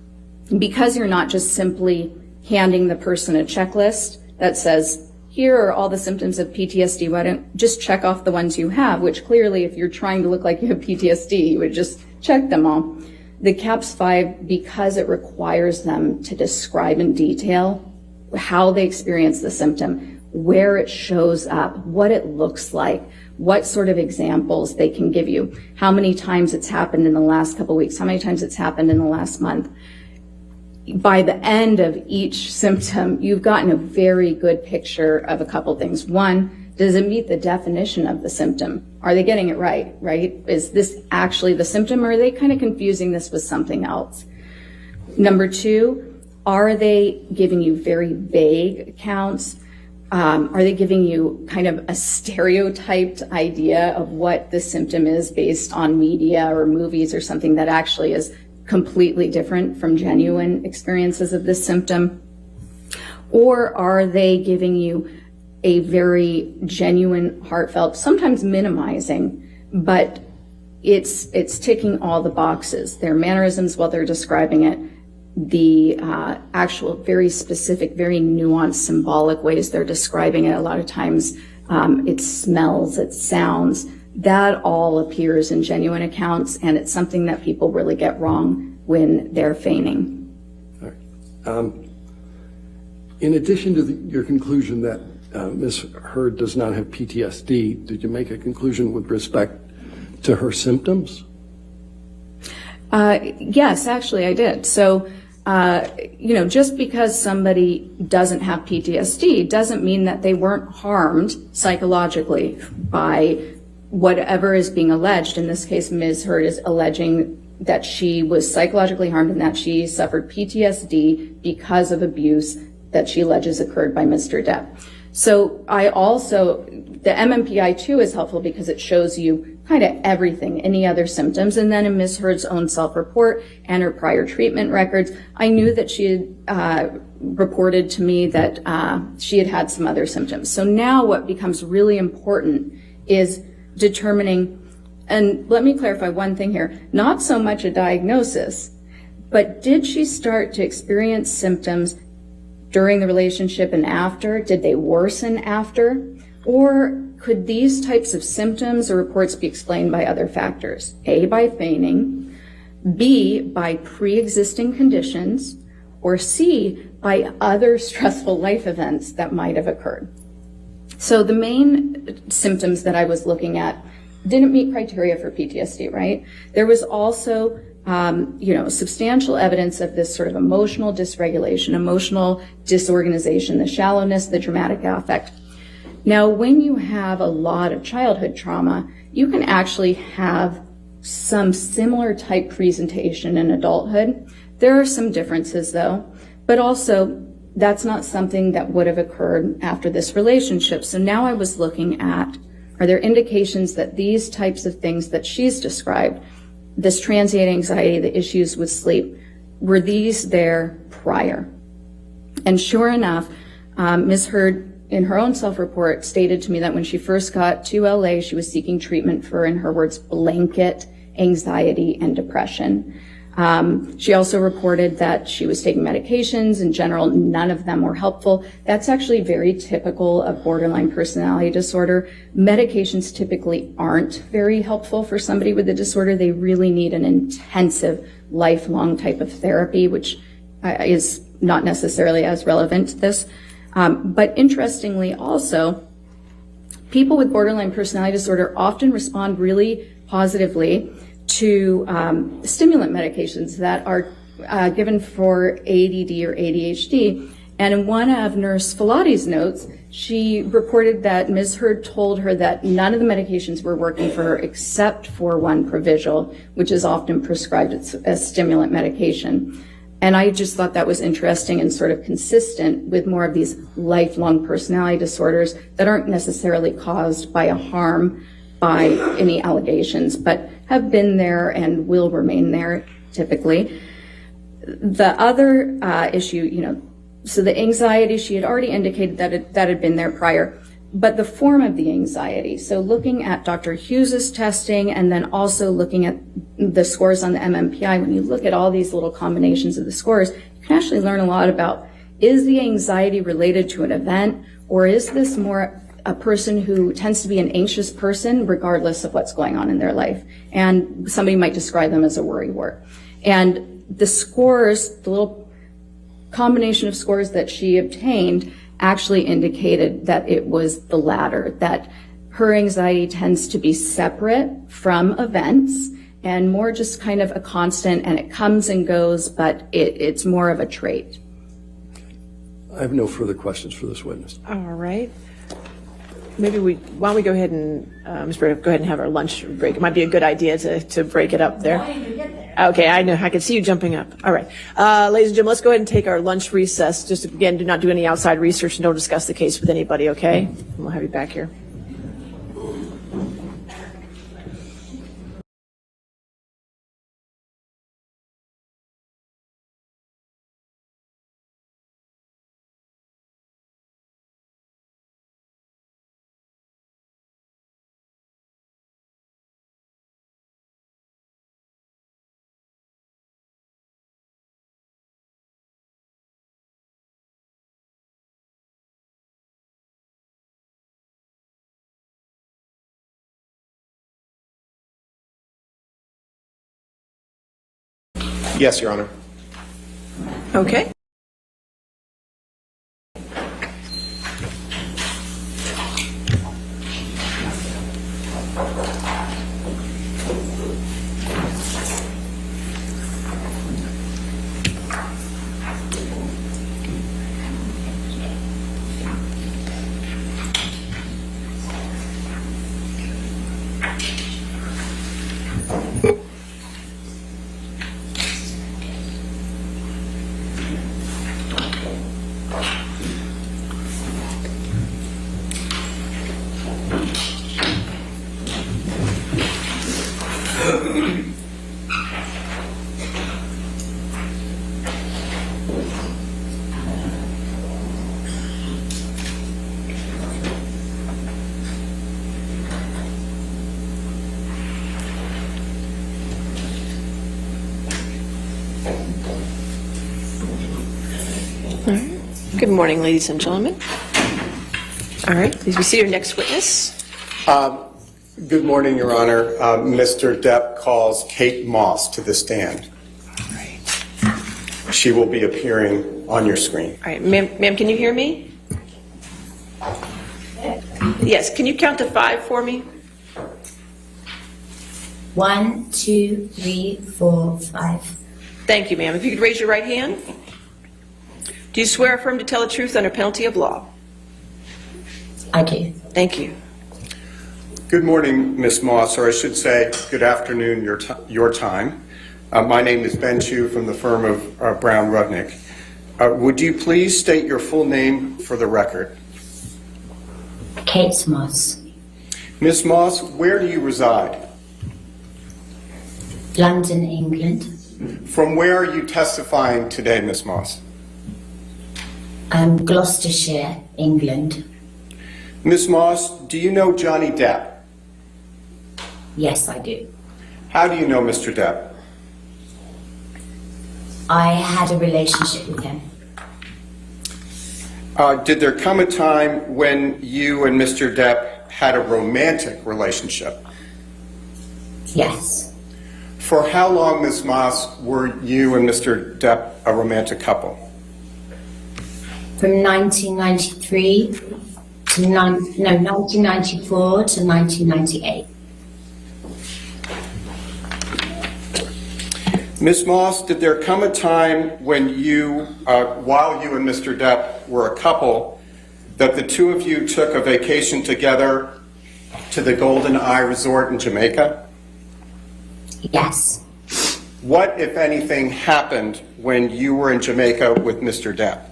[SPEAKER 7] Because you're not just simply handing the person a checklist that says, here are all the symptoms of PTSD. Why don't just check off the ones you have, which clearly if you're trying to look like you have PTSD, you would just check them all. The CAPS-5, because it requires them to describe in detail how they experience the symptom, where it shows up, what it looks like, what sort of examples they can give you, how many times it's happened in the last couple of weeks, how many times it's happened in the last month. By the end of each symptom, you've gotten a very good picture of a couple things. One, does it meet the definition of the symptom? Are they getting it right? Is this actually the symptom, or are they kind of confusing this with something else? Number two, are they giving you very vague accounts? Are they giving you kind of a stereotyped idea of what the symptom is based on media or movies or something that actually is completely different from genuine experiences of this symptom? Or are they giving you a very genuine, heartfelt, sometimes minimizing, but it's ticking all the boxes? Their mannerisms while they're describing it, the actual very specific, very nuanced, symbolic ways they're describing it. A lot of times it smells, it sounds. That all appears in genuine accounts, and it's something that people really get wrong when they're feigning.
[SPEAKER 8] All right. In addition to your conclusion that Ms. Heard does not have PTSD, did you make a conclusion with respect to her symptoms?
[SPEAKER 7] Yes, actually I did. So, just because somebody doesn't have PTSD doesn't mean that they weren't harmed psychologically by whatever is being alleged. In this case, Ms. Heard is alleging that she was psychologically harmed and that she suffered PTSD because of abuse that she alleges occurred by Mr. Depp. So the MMPI-2 is helpful because it shows you kind of everything, any other symptoms. And then in Ms. Heard's own self-report and her prior treatment records, I knew that she had reported to me that she had had some other symptoms. So now what becomes really important is determining, and let me clarify one thing here, not so much a diagnosis, but did she start to experience symptoms during the relationship and after? Did they worsen after? Or could these types of symptoms or reports be explained by other factors? A, by feigning, B, by pre-existing conditions, or C, by other stressful life events that might have occurred. So the main symptoms that I was looking at didn't meet criteria for PTSD, right? There was also, substantial evidence of this sort of emotional dysregulation, emotional disorganization, the shallowness, the dramatic affect. Now, when you have a lot of childhood trauma, you can actually have some similar type presentation in adulthood. There are some differences though, but also that's not something that would have occurred after this relationship. So now I was looking at, are there indications that these types of things that she's described, this transient anxiety, the issues with sleep, were these there prior? And sure enough, Ms. Hurd, in her own self-report, stated to me that when she first got to LA, she was seeking treatment for, in her words, blanket anxiety and depression. She also reported that she was taking medications. In general, none of them were helpful. That's actually very typical of borderline personality disorder. Medications typically aren't very helpful for somebody with the disorder. They really need an intensive, lifelong type of therapy, which is not necessarily as relevant to this. But interestingly also, people with borderline personality disorder often respond really positively to stimulant medications that are given for ADD or ADHD. And in one of Nurse Filati's notes, she reported that Ms. Hurd told her that none of the medications were working for her except for one Provigil, which is often prescribed as stimulant medication. And I just thought that was interesting and sort of consistent with more of these lifelong personality disorders that aren't necessarily caused by a harm by any allegations, but have been there and will remain there typically. The other issue, so the anxiety, she had already indicated that had been there prior, but the form of the anxiety. So looking at Dr. Hughes's testing and then also looking at the scores on the MMPI, when you look at all these little combinations of the scores, you can actually learn a lot about, is the anxiety related to an event, or is this more a person who tends to be an anxious person regardless of what's going on in their life? And somebody might describe them as a worrywart. And the scores, the little combination of scores that she obtained actually indicated that it was the latter, that her anxiety tends to be separate from events and more just kind of a constant, and it comes and goes, but it's more of a trait.
[SPEAKER 8] I have no further questions for this witness.
[SPEAKER 1] All right. Maybe why don't we go ahead and, Ms. Bray, go ahead and have our lunch break. It might be a good idea to break it up there. Okay, I know. I can see you jumping up. All right. Ladies and gentlemen, let's go ahead and take our lunch recess. Just again, do not do any outside research and don't discuss the case with anybody, okay? And we'll have you back here.
[SPEAKER 2] Yes, Your Honor.
[SPEAKER 1] Okay. Good morning, ladies and gentlemen. All right, please be seated. Next witness.
[SPEAKER 9] Good morning, Your Honor. Mr. Depp calls Kate Moss to the stand. She will be appearing on your screen.
[SPEAKER 1] All right, ma'am, can you hear me? Yes, can you count to 5 for me?
[SPEAKER 10] 1, 2, 3, 4, 5.
[SPEAKER 1] Thank you, ma'am. If you could raise your right hand. Do you swear or affirm to tell the truth under penalty of law?
[SPEAKER 10] I do.
[SPEAKER 1] Thank you.
[SPEAKER 9] Good morning, Ms. Moss, or I should say good afternoon your time. My name is Ben Chu from the firm of Brown Rudnick. Would you please state your full name for the record?
[SPEAKER 10] Kate Moss.
[SPEAKER 9] Ms. Moss, where do you reside?
[SPEAKER 10] London, England.
[SPEAKER 9] From where are you testifying today, Ms. Moss?
[SPEAKER 10] Gloucestershire, England.
[SPEAKER 9] Ms. Moss, do you know Johnny Depp?
[SPEAKER 10] Yes, I do.
[SPEAKER 9] How do you know Mr. Depp?
[SPEAKER 10] I had a relationship with him.
[SPEAKER 9] Did there come a time when you and Mr. Depp had a romantic relationship?
[SPEAKER 10] Yes.
[SPEAKER 9] For how long, Ms. Moss, were you and Mr. Depp a romantic couple?
[SPEAKER 10] From 1993 to 1994 to 1998.
[SPEAKER 9] Ms. Moss, did there come a time when you, while you and Mr. Depp were a couple, that the two of you took a vacation together to the Golden Eye Resort in Jamaica?
[SPEAKER 10] Yes.
[SPEAKER 9] What, if anything, happened when you were in Jamaica with Mr. Depp?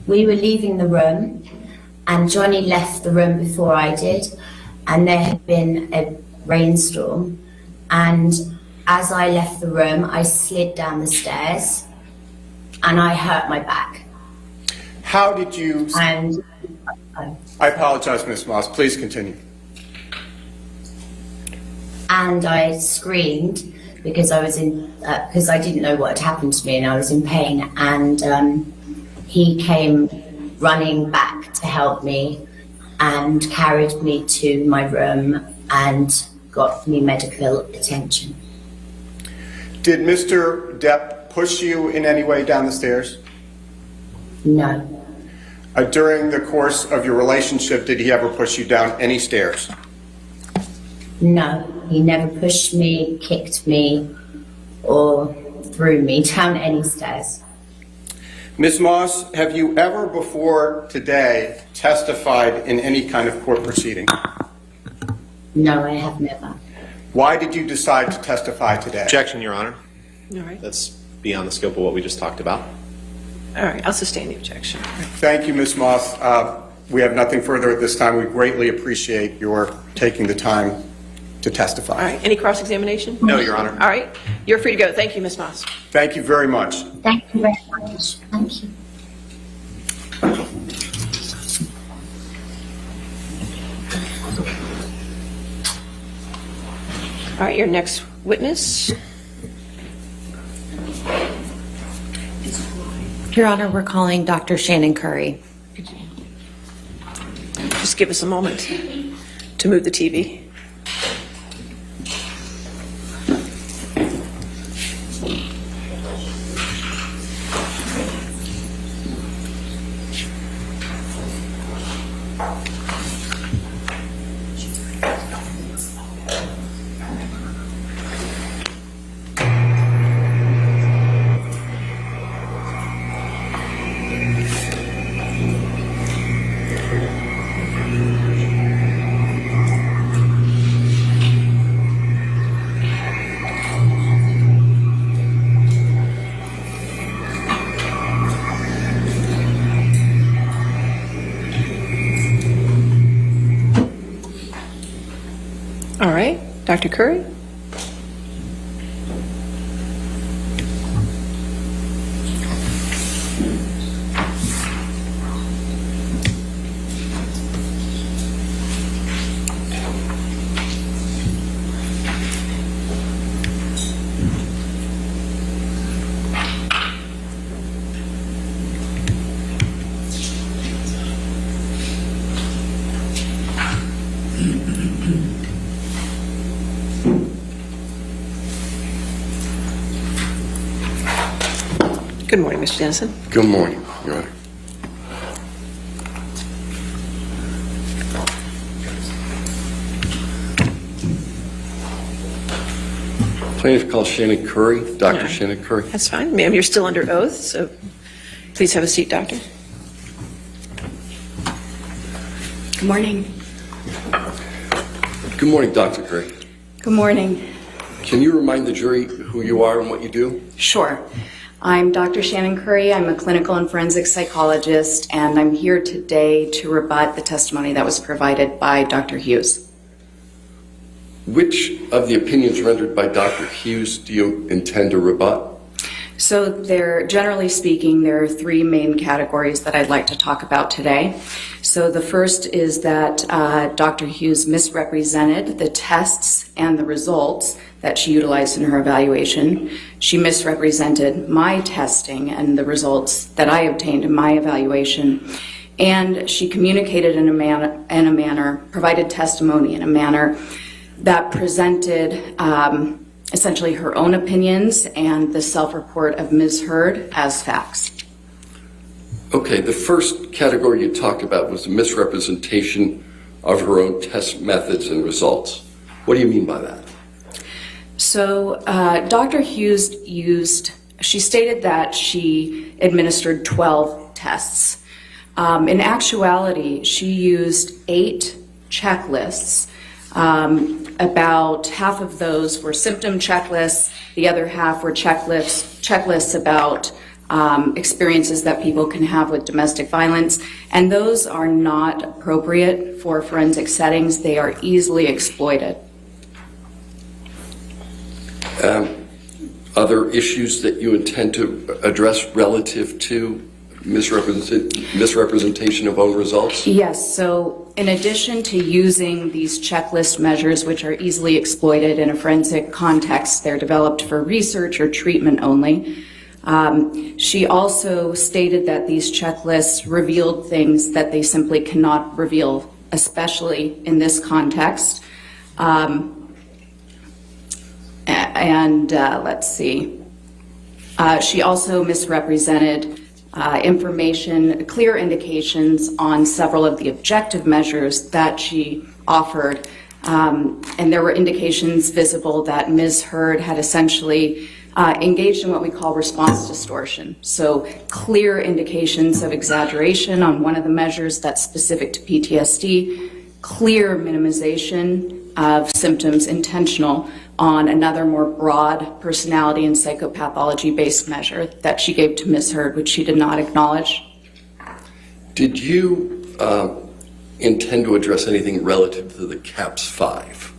[SPEAKER 10] We were leaving the room, and Johnny left the room before I did, and there had been a rainstorm, and as I left the room, I slid down the stairs, and I hurt my back.
[SPEAKER 9] How did you...
[SPEAKER 10] And
[SPEAKER 9] I apologize, Ms. Moss. Please continue.
[SPEAKER 10] and I screamed because I was in because I didn't know what had happened to me and I was in pain, and he came running back to help me and carried me to my room and got me medical attention.
[SPEAKER 9] Did Mr. Depp push you in any way down the stairs?
[SPEAKER 10] No.
[SPEAKER 9] During the course of your relationship, did he ever push you down any stairs?
[SPEAKER 10] No, he never pushed me, kicked me, or threw me down any stairs.
[SPEAKER 9] Ms. Moss, have you ever before today testified in any kind of court proceeding?
[SPEAKER 10] No, I have never.
[SPEAKER 9] Why did you decide to testify today?
[SPEAKER 2] Objection, Your Honor.
[SPEAKER 1] All right.
[SPEAKER 2] That's beyond the scope of what we just talked about.
[SPEAKER 1] All right, I'll sustain the objection.
[SPEAKER 9] Thank you, Ms. Moss. We have nothing further at this time. We greatly appreciate your taking the time to testify.
[SPEAKER 1] All right, any cross-examination?
[SPEAKER 2] No, Your Honor.
[SPEAKER 1] All right, you're free to go. Thank you, Ms. Moss.
[SPEAKER 9] Thank you very much.
[SPEAKER 10] Thank you very much. Thank you.
[SPEAKER 1] All right, your next witness.
[SPEAKER 11] Your Honor, we're calling Dr. Shannon Curry.
[SPEAKER 1] Just give us a moment to move the TV. All right, Dr. Curry. Good morning, Mr. Dennison.
[SPEAKER 8] Good morning, Your Honor. Plaintiff calls Shannon Curry, Dr. Shannon Curry.
[SPEAKER 1] That's fine. Ma'am, you're still under oath, so please have a seat, doctor.
[SPEAKER 7] Good morning.
[SPEAKER 8] Good morning, Dr. Curry.
[SPEAKER 7] Good morning.
[SPEAKER 8] Can you remind the jury who you are and what you do?
[SPEAKER 7] Sure. I'm Dr. Shannon Curry. I'm a clinical and forensic psychologist, and I'm here today to rebut the testimony that was provided by Dr. Hughes.
[SPEAKER 8] Which of the opinions rendered by Dr. Hughes do you intend to rebut?
[SPEAKER 7] So generally speaking, there are three main categories that I'd like to talk about today. So the first is that Dr. Hughes misrepresented the tests and the results that she utilized in her evaluation. She misrepresented my testing and the results that I obtained in my evaluation. And she communicated in a manner, provided testimony in a manner that presented essentially her own opinions and the self-report of Ms. Heard as facts.
[SPEAKER 8] Okay, the first category you talked about was the misrepresentation of her own test methods and results. What do you mean by that?
[SPEAKER 7] So Dr. Hughes she stated that she administered 12 tests. In actuality, she used 8 checklists. About half of those were symptom checklists. The other half were checklists about experiences that people can have with domestic violence. And those are not appropriate for forensic settings. They are easily exploited.
[SPEAKER 8] Other issues that you intend to address relative to misrepresentation of own results?
[SPEAKER 7] Yes, so in addition to using these checklist measures, which are easily exploited in a forensic context, they're developed for research or treatment only. She also stated that these checklists revealed things that they simply cannot reveal, especially in this context. Let's see. She also misrepresented information, clear indications on several of the objective measures that she offered. And there were indications visible that Ms. Heard had essentially engaged in what we call response distortion. So clear indications of exaggeration on one of the measures that's specific to PTSD, clear minimization of symptoms intentional on another more broad personality and psychopathology-based measure that she gave to Ms. Heard, which she did not acknowledge.
[SPEAKER 8] Did you intend to address anything relative to the CAPS-5?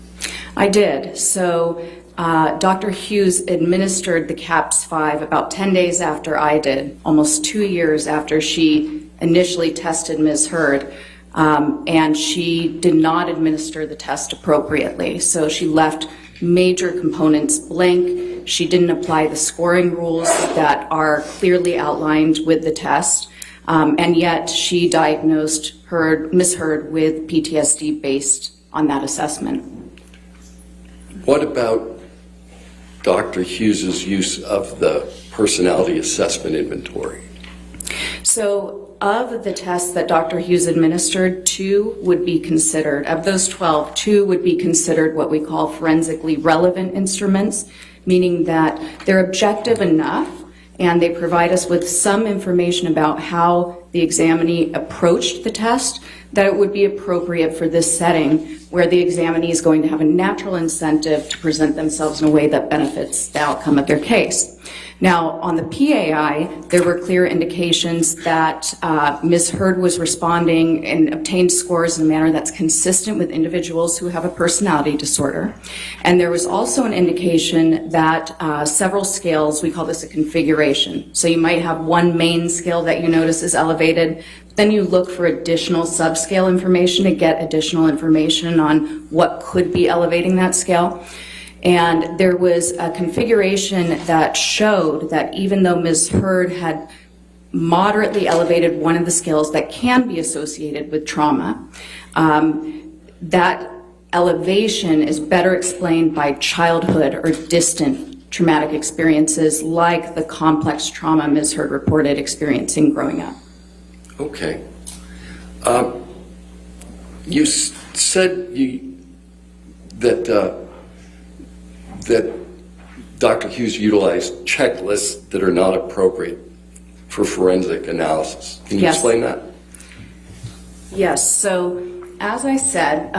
[SPEAKER 7] I did. So Dr. Hughes administered the CAPS-5 about 10 days after I did, almost 2 years after she initially tested Ms. Heard. And she did not administer the test appropriately. So she left major components blank. She didn't apply the scoring rules that are clearly outlined with the test. And yet she diagnosed Ms. Heard with PTSD based on that assessment.
[SPEAKER 8] What about Dr. Hughes's use of the personality assessment inventory?
[SPEAKER 7] So of the tests that Dr. Hughes administered, 2 would be considered, of those 12, 2 would be considered what we call forensically relevant instruments, meaning that they're objective enough and they provide us with some information about how the examinee approached the test, that it would be appropriate for this setting where the examinee is going to have a natural incentive to present themselves in a way that benefits the outcome of their case. Now, on the PAI, there were clear indications that Ms. Heard was responding and obtained scores in a manner that's consistent with individuals who have a personality disorder. And there was also an indication that several scales, we call this a configuration. So you might have one main scale that you notice is elevated, then you look for additional subscale information to get additional information on what could be elevating that scale. And there was a configuration that showed that even though Ms. Heard had moderately elevated one of the scales that can be associated with trauma, that elevation is better explained by childhood or distant traumatic experiences like the complex trauma Ms. Heard reported experiencing growing up.
[SPEAKER 8] Okay. You said that Dr. Hughes utilized checklists that are not appropriate for forensic analysis. Can you explain that?
[SPEAKER 7] Yes. So, as I said,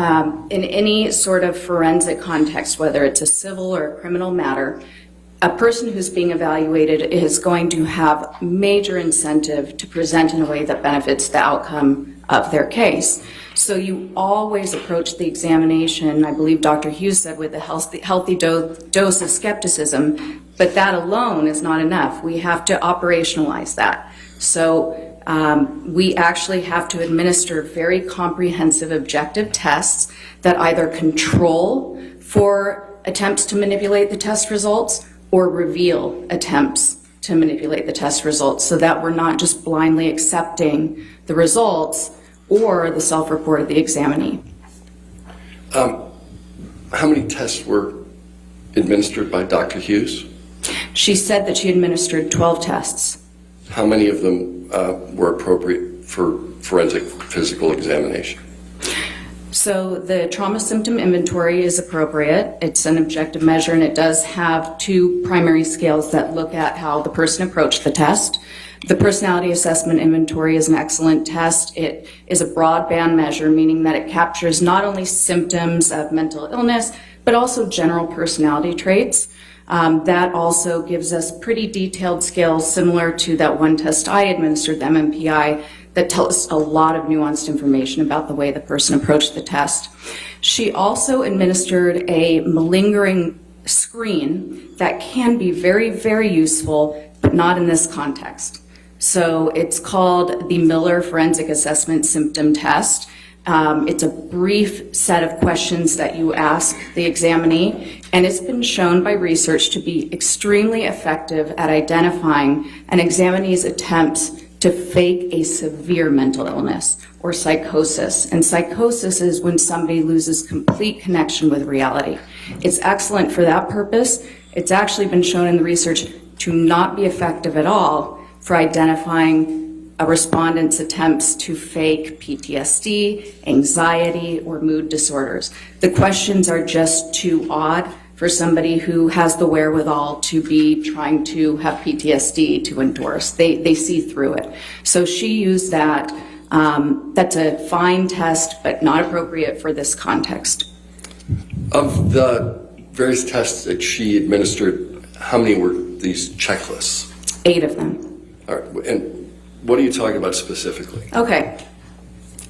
[SPEAKER 7] in any sort of forensic context, whether it's a civil or a criminal matter, a person who's being evaluated is going to have major incentive to present in a way that benefits the outcome of their case. So you always approach the examination, I believe Dr. Hughes said, with a healthy dose of skepticism, but that alone is not enough. We have to operationalize that. So we actually have to administer very comprehensive objective tests that either control for attempts to manipulate the test results or reveal attempts to manipulate the test results, so that we're not just blindly accepting the results or the self-report of the examinee.
[SPEAKER 8] How many tests were administered by Dr. Hughes?
[SPEAKER 7] She said that she administered 12 tests.
[SPEAKER 8] How many of them were appropriate for forensic physical examination?
[SPEAKER 7] So the trauma symptom inventory is appropriate. It's an objective measure, and it does have two primary scales that look at how the person approached the test. The personality assessment inventory is an excellent test. It is a broadband measure, meaning that it captures not only symptoms of mental illness, but also general personality traits. That also gives us pretty detailed scales similar to that one test I administered, the MMPI, that tell us a lot of nuanced information about the way the person approached the test. She also administered a malingering screen that can be very, very useful, but not in this context. So it's called the Miller Forensic Assessment Symptom Test. It's a brief set of questions that you ask the examinee, and it's been shown by research to be extremely effective at identifying an examinee's attempts to fake a severe mental illness or psychosis. And psychosis is when somebody loses complete connection with reality. It's excellent for that purpose. It's actually been shown in the research to not be effective at all for identifying a respondent's attempts to fake PTSD, anxiety, or mood disorders. The questions are just too odd for somebody who has the wherewithal to be trying to have PTSD to endorse. They see through it. So she used that. That's a fine test, but not appropriate for this context.
[SPEAKER 8] Of the various tests that she administered, how many were these checklists?
[SPEAKER 7] 8 of them.
[SPEAKER 8] All right, and what are you talking about specifically?
[SPEAKER 7] Okay.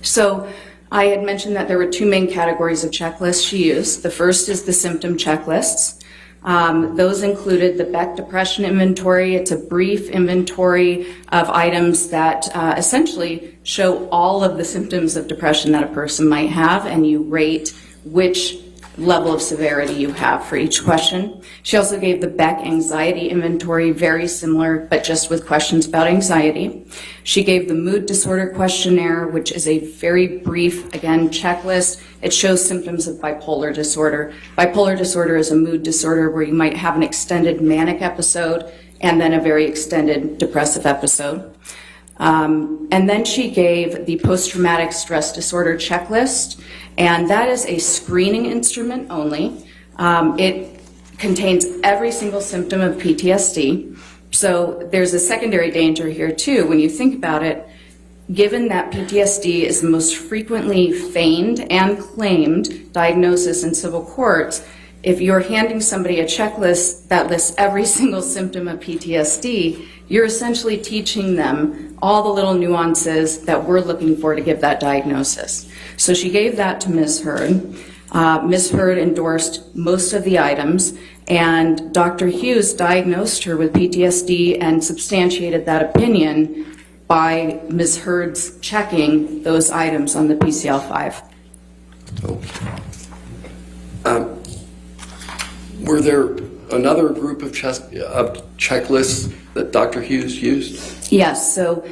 [SPEAKER 7] So I had mentioned that there were 2 main categories of checklists she used. The first is the symptom checklists. Those included the Beck Depression Inventory. It's a brief inventory of items that essentially show all of the symptoms of depression that a person might have, and you rate which level of severity you have for each question. She also gave the Beck Anxiety Inventory, very similar, but just with questions about anxiety. She gave the Mood Disorder Questionnaire, which is a very brief, again, checklist. It shows symptoms of bipolar disorder. Bipolar disorder is a mood disorder where you might have an extended manic episode and then a very extended depressive episode. And then she gave the Post-Traumatic Stress Disorder Checklist, and that is a screening instrument only. It contains every single symptom of PTSD. So there's a secondary danger here too. When you think about it, given that PTSD is the most frequently feigned and claimed diagnosis in civil courts, if you're handing somebody a checklist that lists every single symptom of PTSD, you're essentially teaching them all the little nuances that we're looking for to give that diagnosis. So she gave that to Ms. Heard. Ms. Heard endorsed most of the items, and Dr. Hughes diagnosed her with PTSD and substantiated that opinion by Ms. Heard's checking those items on the PCL-5.
[SPEAKER 8] Were there another group of checklists that Dr. Hughes used?
[SPEAKER 7] Yes, so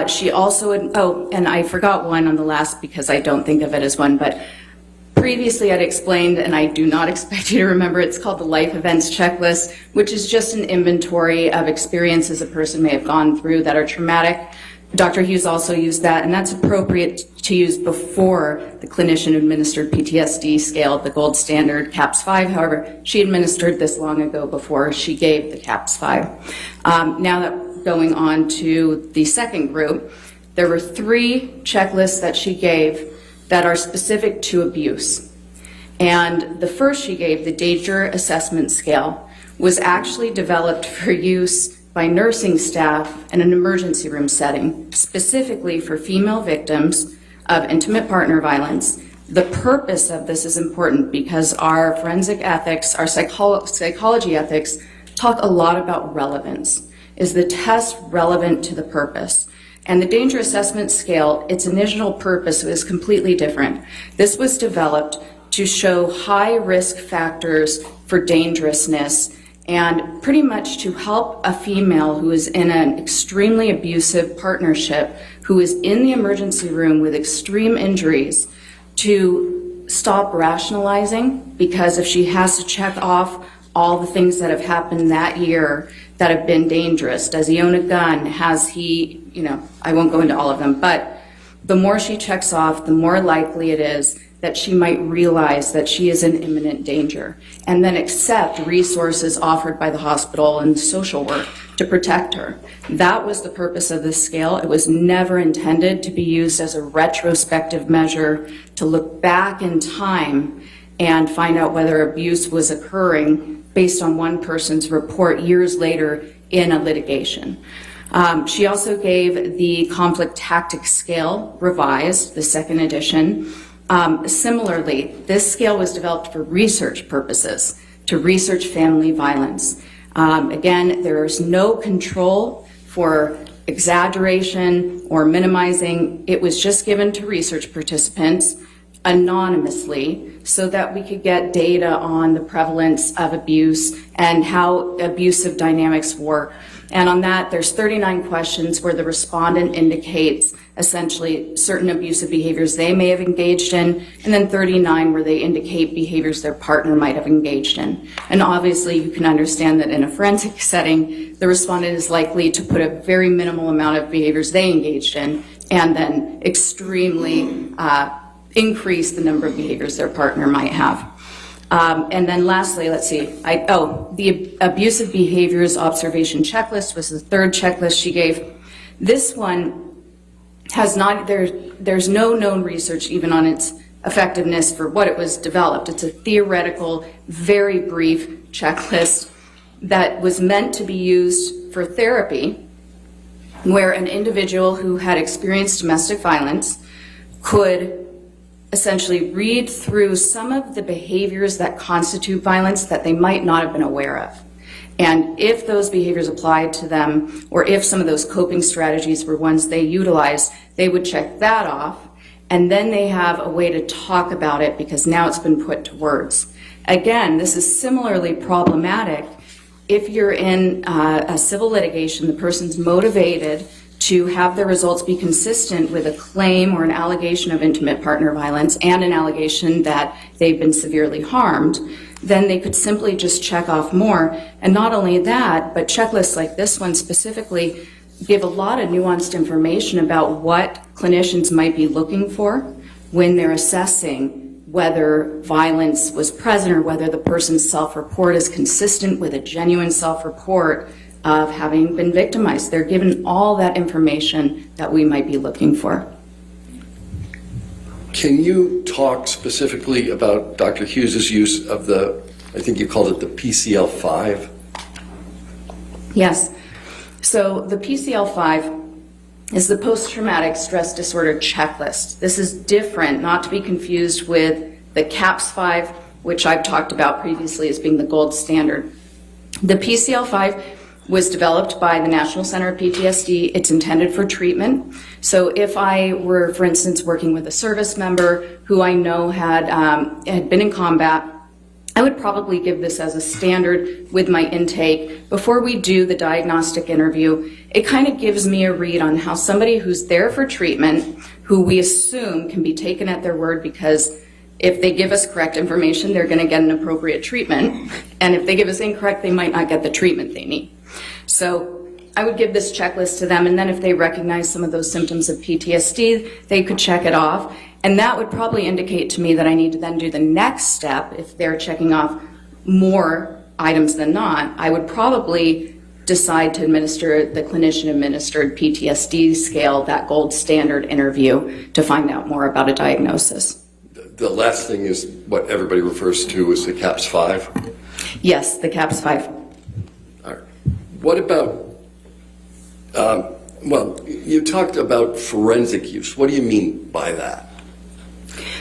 [SPEAKER 7] she also, and I forgot one on the last because I don't think of it as one, but Previously, I'd explained, and I do not expect you to remember, it's called the Life Events Checklist, which is just an inventory of experiences a person may have gone through that are traumatic. Dr. Hughes also used that, and that's appropriate to use before the clinician-administered PTSD scale, the gold standard, CAPS-5. However, she administered this long ago before she gave the CAPS-5. Now that going on to the second group, there were 3 checklists that she gave that are specific to abuse. And the first she gave, the Danger Assessment Scale, was actually developed for use by nursing staff in an emergency room setting, specifically for female victims of intimate partner violence. The purpose of this is important because our forensic ethics, our psychology ethics, talk a lot about relevance. Is the test relevant to the purpose? And the Danger Assessment Scale, its initial purpose was completely different. This was developed to show high risk factors for dangerousness and pretty much to help a female who is in an extremely abusive partnership, who is in the emergency room with extreme injuries, to stop rationalizing, because if she has to check off all the things that have happened that year that have been dangerous, does he own a gun, has he, I won't go into all of them, but the more she checks off, the more likely it is that she might realize that she is in imminent danger and then accept resources offered by the hospital and social work to protect her. That was the purpose of this scale. It was never intended to be used as a retrospective measure to look back in time and find out whether abuse was occurring based on one person's report years later in a litigation. She also gave the Conflict Tactics Scale, revised, the second edition. Similarly, this scale was developed for research purposes, to research family violence. Again, there is no control for exaggeration or minimizing. It was just given to research participants anonymously so that we could get data on the prevalence of abuse and how abusive dynamics work. And on that, there's 39 questions where the respondent indicates essentially certain abusive behaviors they may have engaged in, and then 39 where they indicate behaviors their partner might have engaged in. And obviously, you can understand that in a forensic setting, the respondent is likely to put a very minimal amount of behaviors they engaged in, and then extremely increase the number of behaviors their partner might have. And then lastly, let's see, the abusive behaviors observation checklist was the third checklist she gave. This one has not, there's no known research even on its effectiveness for what it was developed. It's a theoretical, very brief checklist that was meant to be used for therapy, where an individual who had experienced domestic violence could essentially read through some of the behaviors that constitute violence that they might not have been aware of. And if those behaviors applied to them, or if some of those coping strategies were ones they utilized, they would check that off, and then they have a way to talk about it because now it's been put to words. Again, this is similarly problematic if you're in a civil litigation, the person's motivated to have their results be consistent with a claim or an allegation of intimate partner violence and an allegation that they've been severely harmed, then they could simply just check off more. And not only that, but checklists like this one specifically give a lot of nuanced information about what clinicians might be looking for when they're assessing whether violence was present or whether the person's self-report is consistent with a genuine self-report of having been victimized. They're given all that information that we might be looking for.
[SPEAKER 8] Can you talk specifically about Dr. Hughes's use of the, I think you called it the PCL-5?
[SPEAKER 7] Yes. So the PCL-5 is the post-traumatic stress disorder checklist. This is different, not to be confused with the CAPS-5, which I've talked about previously as being the gold standard. The PCL-5 was developed by the National Center of PTSD. It's intended for treatment. So if I were, for instance, working with a service member who I know had been in combat, I would probably give this as a standard with my intake. Before we do the diagnostic interview, it kind of gives me a read on how somebody who's there for treatment, who we assume can be taken at their word because If they give us correct information, they're going to get an appropriate treatment. And if they give us incorrect, they might not get the treatment they need. So I would give this checklist to them, and then if they recognize some of those symptoms of PTSD, they could check it off. And that would probably indicate to me that I need to then do the next step. If they're checking off more items than not, I would probably decide to administer the clinician-administered PTSD scale, that gold standard interview, to find out more about a diagnosis.
[SPEAKER 8] The last thing is what everybody refers to as the CAPS-5.
[SPEAKER 7] Yes, the CAPS-5.
[SPEAKER 8] All right. What about, well, you talked about forensic use. What do you mean by that?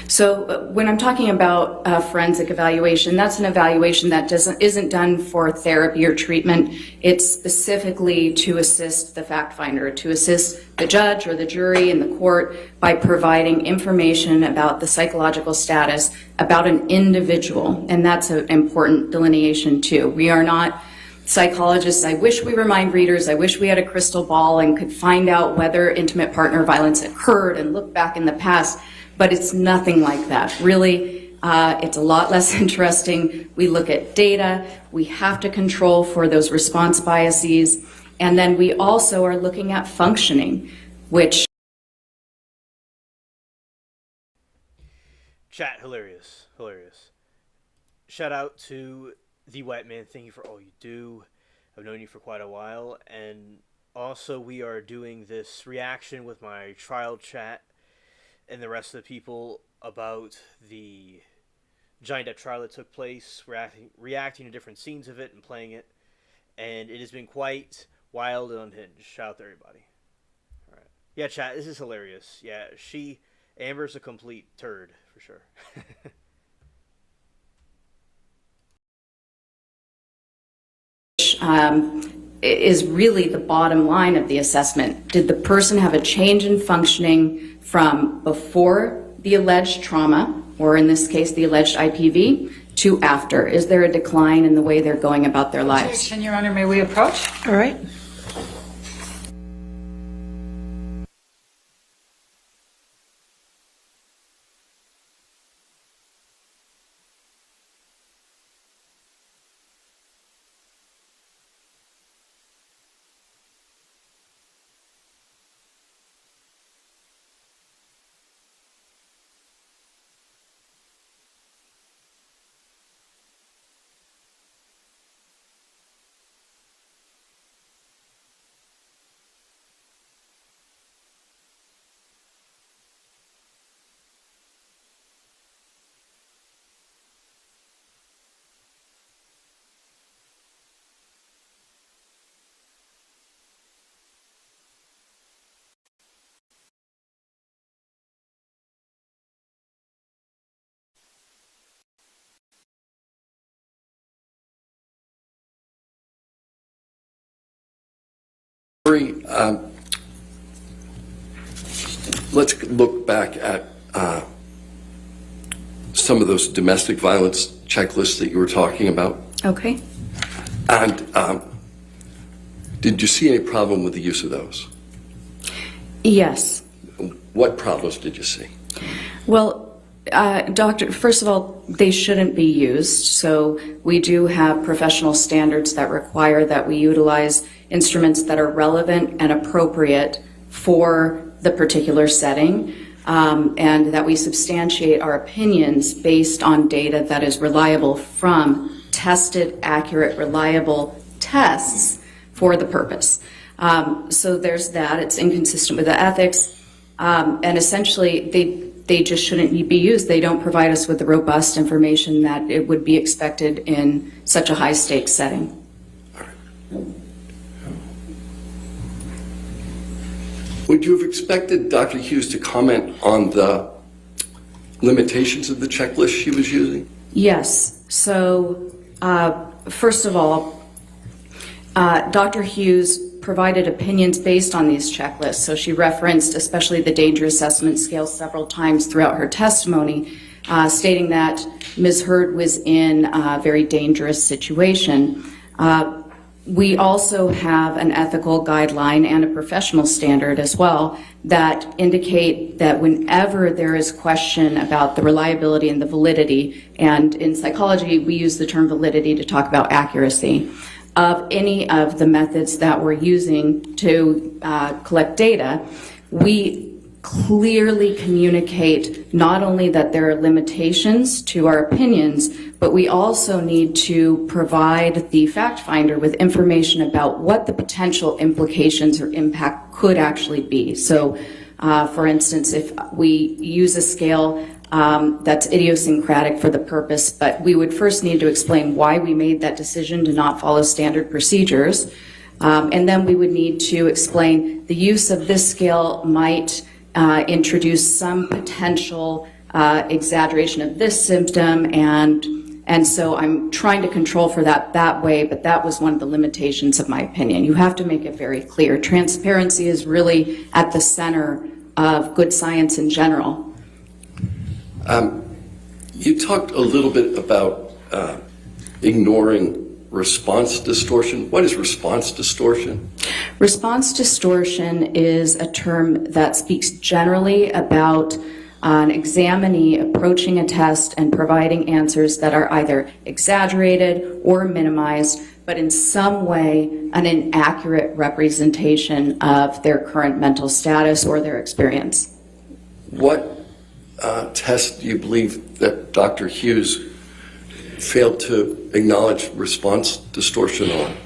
[SPEAKER 7] So when I'm talking about forensic evaluation, that's an evaluation that isn't done for therapy or treatment. It's specifically to assist the fact finder, to assist the judge or the jury in the court by providing information about the psychological status about an individual. And that's an important delineation too. We are not psychologists. I wish we were mind readers. I wish we had a crystal ball and could find out whether intimate partner violence occurred and look back in the past. But it's nothing like that. Really, it's a lot less interesting. We look at data. We have to control for those response biases. And then we also are looking at functioning, which...
[SPEAKER 5] Chat, hilarious, hilarious. Shout out to the White Man. Thank you for all you do. I've known you for quite a while. And also, we are doing this reaction with my trial chat and the rest of the people about the Johnny Depp trial that took place, reacting to different scenes of it and playing it. And it has been quite wild and unhinged. Shout out to everybody. All right. Yeah, chat, this is hilarious. Yeah, Amber's a complete turd, for sure.
[SPEAKER 7] Is really the bottom line of the assessment. Did the person have a change in functioning from before the alleged trauma, or in this case, the alleged IPV, to after? Is there a decline in the way they're going about their lives?
[SPEAKER 6] Your Honor, may we approach?
[SPEAKER 1] All right.
[SPEAKER 8] Let's look back at some of those domestic violence checklists that you were talking about.
[SPEAKER 7] Okay.
[SPEAKER 8] And did you see any problem with the use of those?
[SPEAKER 7] Yes.
[SPEAKER 8] What problems did you see?
[SPEAKER 7] Well, Doctor, first of all, they shouldn't be used. So we do have professional standards that require that we utilize instruments that are relevant and appropriate for the particular setting, and that we substantiate our opinions based on data that is reliable from tested, accurate, reliable tests for the purpose. So there's that. It's inconsistent with the ethics, and essentially they just shouldn't be used. They don't provide us with the robust information that it would be expected in such a high-stakes setting.
[SPEAKER 8] Would you have expected Dr. Hughes to comment on the limitations of the checklist she was using?
[SPEAKER 7] Yes. So, first of all, Dr. Hughes provided opinions based on these checklists. So she referenced especially the danger assessment scale several times throughout her testimony, stating that Ms. Heard was in a very dangerous situation. We also have an ethical guideline and a professional standard as well that indicate that whenever there is question about the reliability and the validity, and in psychology we use the term validity to talk about accuracy, of any of the methods that we're using to collect data, we clearly communicate not only that there are limitations to our opinions, but we also need to provide the fact finder with information about what the potential implications or impact could actually be. So, for instance, if we use a scale that's idiosyncratic for the purpose, but we would first need to explain why we made that decision to not follow standard procedures, and then we would need to explain the use of this scale might introduce some potential exaggeration of this symptom, and so I'm trying to control for that way, but that was one of the limitations of my opinion. You have to make it very clear. Transparency is really at the center of good science in general.
[SPEAKER 8] You talked a little bit about ignoring response distortion. What is response distortion?
[SPEAKER 7] Response distortion is a term that speaks generally about an examinee approaching a test and providing answers that are either exaggerated or minimized, but in some way an inaccurate representation of their current mental status or their experience.
[SPEAKER 8] What test do you believe that Dr. Hughes failed to acknowledge response distortion on?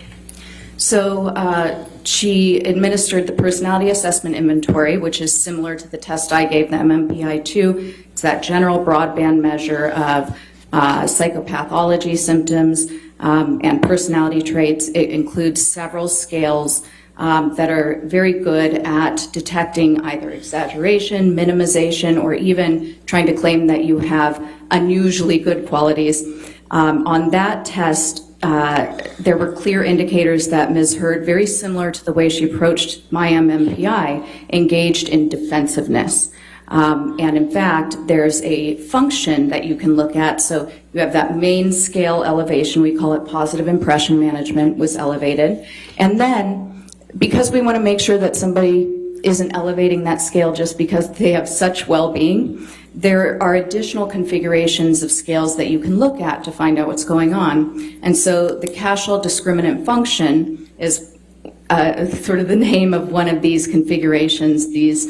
[SPEAKER 7] So she administered the personality assessment inventory, which is similar to the test I gave, the MMPI-2. It's that general broadband measure of psychopathology symptoms and personality traits. It includes several scales that are very good at detecting either exaggeration, minimization, or even trying to claim that you have unusually good qualities. On that test, there were clear indicators that Ms. Hurd, very similar to the way she approached my MMPI, engaged in defensiveness. And in fact, there's a function that you can look at. So you have that main scale elevation, we call it positive impression management, was elevated. And then, because we want to make sure that somebody isn't elevating that scale just because they have such well-being, there are additional configurations of scales that you can look at to find out what's going on. And so the Cashel discriminant function is sort of the name of one of these configurations, these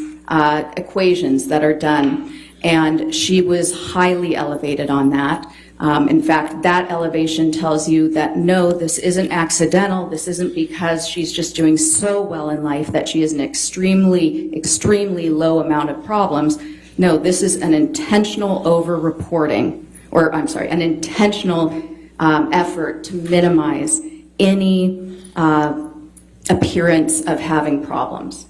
[SPEAKER 7] equations that are done. And she was highly elevated on that. In fact, that elevation tells you that no, this isn't accidental. This isn't because she's just doing so well in life that she has an extremely, extremely low amount of problems. No, this is an intentional over-reporting, or I'm sorry, an intentional effort to minimize any appearance of having problems.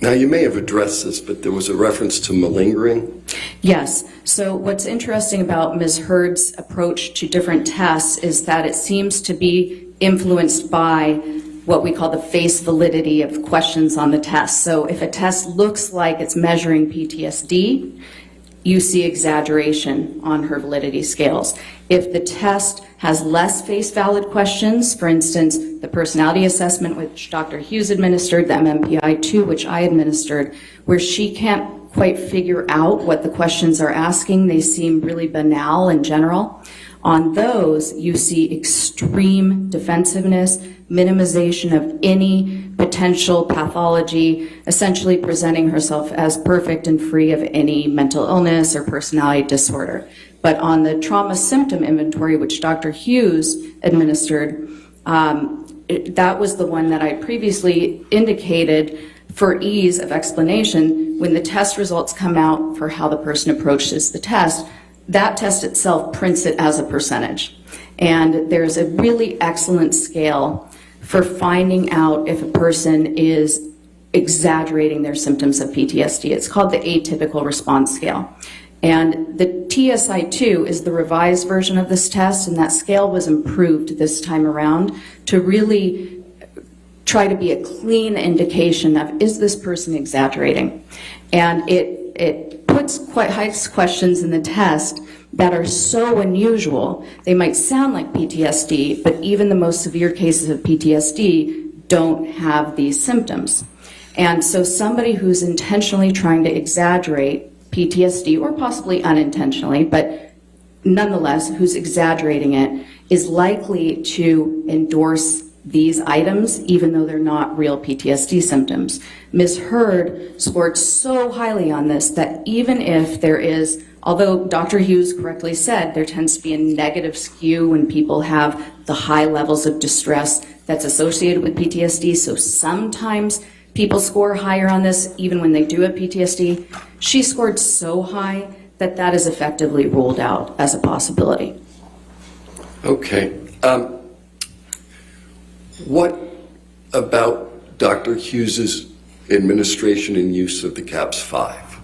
[SPEAKER 8] Now, you may have addressed this, but there was a reference to malingering.
[SPEAKER 7] Yes. So what's interesting about Ms. Hurd's approach to different tests is that it seems to be influenced by what we call the face validity of questions on the test. So if a test looks like it's measuring PTSD, you see exaggeration on her validity scales. If the test has less face valid questions, for instance, the personality assessment which Dr. Hughes administered, the MMPI-2 which I administered, where she can't quite figure out what the questions are asking, they seem really banal in general. On those, you see extreme defensiveness, minimization of any potential pathology, essentially presenting herself as perfect and free of any mental illness or personality disorder. But on the trauma symptom inventory, which Dr. Hughes administered, that was the one that I previously indicated for ease of explanation. When the test results come out for how the person approaches the test, that test itself prints it as a percentage. And there's a really excellent scale for finding out if a person is exaggerating their symptoms of PTSD. It's called the atypical response scale. And the TSI-2 is the revised version of this test, and that scale was improved this time around to really try to be a clean indication of, is this person exaggerating? And it puts quite high questions in the test, that are so unusual. They might sound like PTSD, but even the most severe cases of PTSD don't have these symptoms. And so somebody who's intentionally trying to exaggerate PTSD, or possibly unintentionally, but nonetheless, who's exaggerating it, is likely to endorse these items, even though they're not real PTSD symptoms. Ms. Heard scored so highly on this that even if there is, although Dr. Hughes correctly said, there tends to be a negative skew when people have the high levels of distress that's associated with PTSD, so sometimes people score higher on this even when they do have PTSD. She scored so high that that is effectively ruled out as a possibility.
[SPEAKER 8] Okay. What about Dr. Hughes's administration and use of the CAPS-5?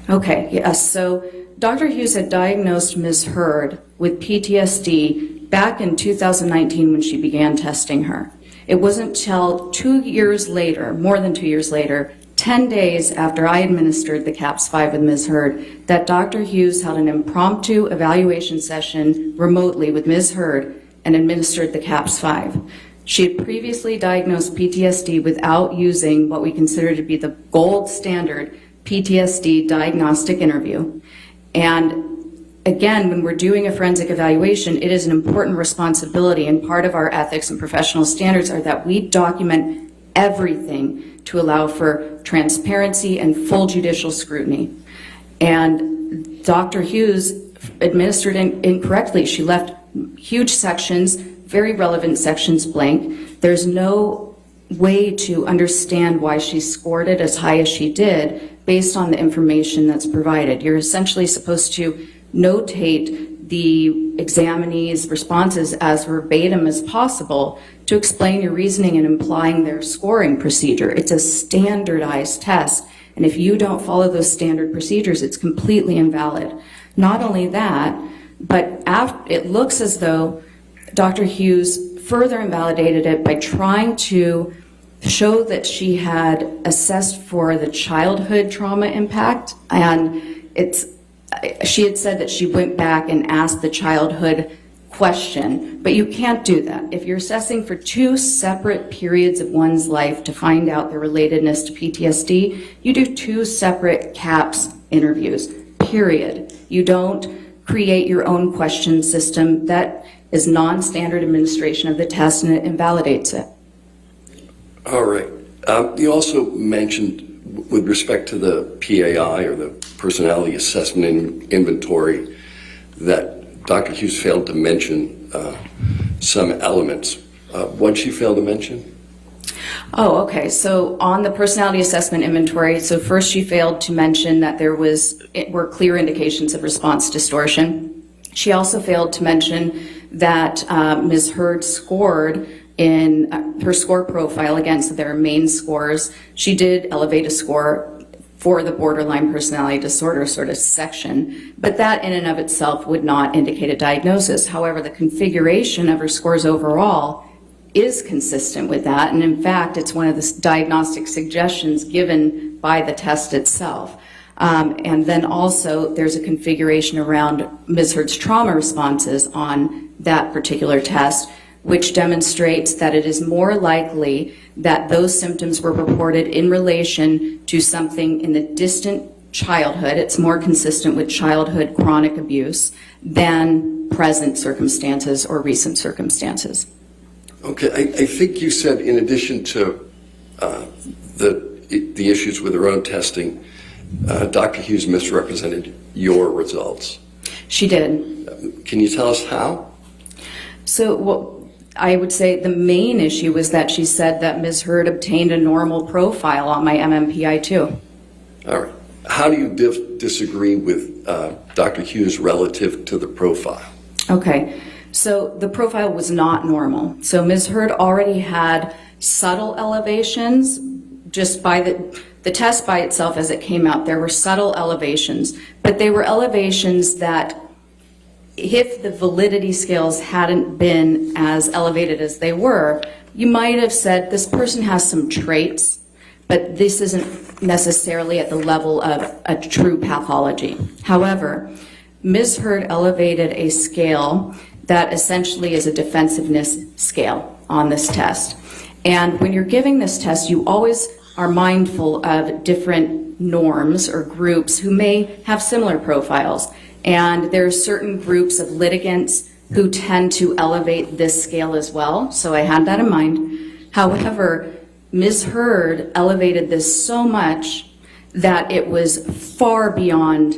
[SPEAKER 7] Okay, yes. So Dr. Hughes had diagnosed Ms. Heard with PTSD back in 2019 when she began testing her. It wasn't till 2 years later, more than 2 years later, 10 days after I administered the CAPS-5 with Ms. Heard, that Dr. Hughes held an impromptu evaluation session remotely with Ms. Heard and administered the CAPS-5. She had previously diagnosed PTSD without using what we consider to be the gold standard PTSD diagnostic interview. And again, when we're doing a forensic evaluation, it is an important responsibility, and part of our ethics and professional standards are that we document everything to allow for transparency and full judicial scrutiny. And Dr. Hughes administered it incorrectly. She left huge sections, very relevant sections, blank. There's no way to understand why she scored it as high as she did based on the information that's provided. You're essentially supposed to notate the examinee's responses as verbatim as possible to explain your reasoning and implying their scoring procedure. It's a standardized test, and if you don't follow those standard procedures, it's completely invalid. Not only that, but it looks as though Dr. Hughes further invalidated it by trying to show that she had assessed for the childhood trauma impact, and she had said that she went back and asked the childhood question, but you can't do that. If you're assessing for 2 separate periods of one's life to find out the relatedness to PTSD, you do 2 separate CAPS interviews, period. You don't create your own question system. That is non-standard administration of the test, and it invalidates it.
[SPEAKER 8] All right. You also mentioned, with respect to the PAI, or the Personality Assessment Inventory, that Dr. Hughes failed to mention some elements. What did she fail to mention?
[SPEAKER 7] Oh, okay. So on the personality assessment inventory, so first she failed to mention that there were clear indications of response distortion. She also failed to mention that Ms. Heard scored in her score profile against their main scores. She did elevate a score for the borderline personality disorder sort of section, but that in and of itself would not indicate a diagnosis. However, the configuration of her scores overall is consistent with that, and in fact, it's one of the diagnostic suggestions given by the test itself. And then also, there's a configuration around Ms. Heard's trauma responses on that particular test, which demonstrates that it is more likely that those symptoms were reported in relation to something in the distant childhood. It's more consistent with childhood chronic abuse than present circumstances or recent circumstances.
[SPEAKER 8] Okay, I think you said, in addition to the issues with her own testing, Dr. Hughes misrepresented your results.
[SPEAKER 7] She did.
[SPEAKER 8] Can you tell us how?
[SPEAKER 7] So, I would say the main issue was that she said that Ms. Heard obtained a normal profile on my MMPI-2.
[SPEAKER 8] All right. How do you disagree with Dr. Hughes relative to the profile?
[SPEAKER 7] Okay. So the profile was not normal. So Ms. Heard already had subtle elevations just by the test by itself as it came out. There were subtle elevations, but they were elevations that, if the validity scales hadn't been as elevated as they were, you might have said this person has some traits, but this isn't necessarily at the level of a true pathology. However, Ms. Heard elevated a scale that essentially is a defensiveness scale on this test. And when you're giving this test, you always are mindful of different norms or groups who may have similar profiles. And there are certain groups of litigants who tend to elevate this scale as well. So I had that in mind. However, Ms. Heard elevated this so much that it was far beyond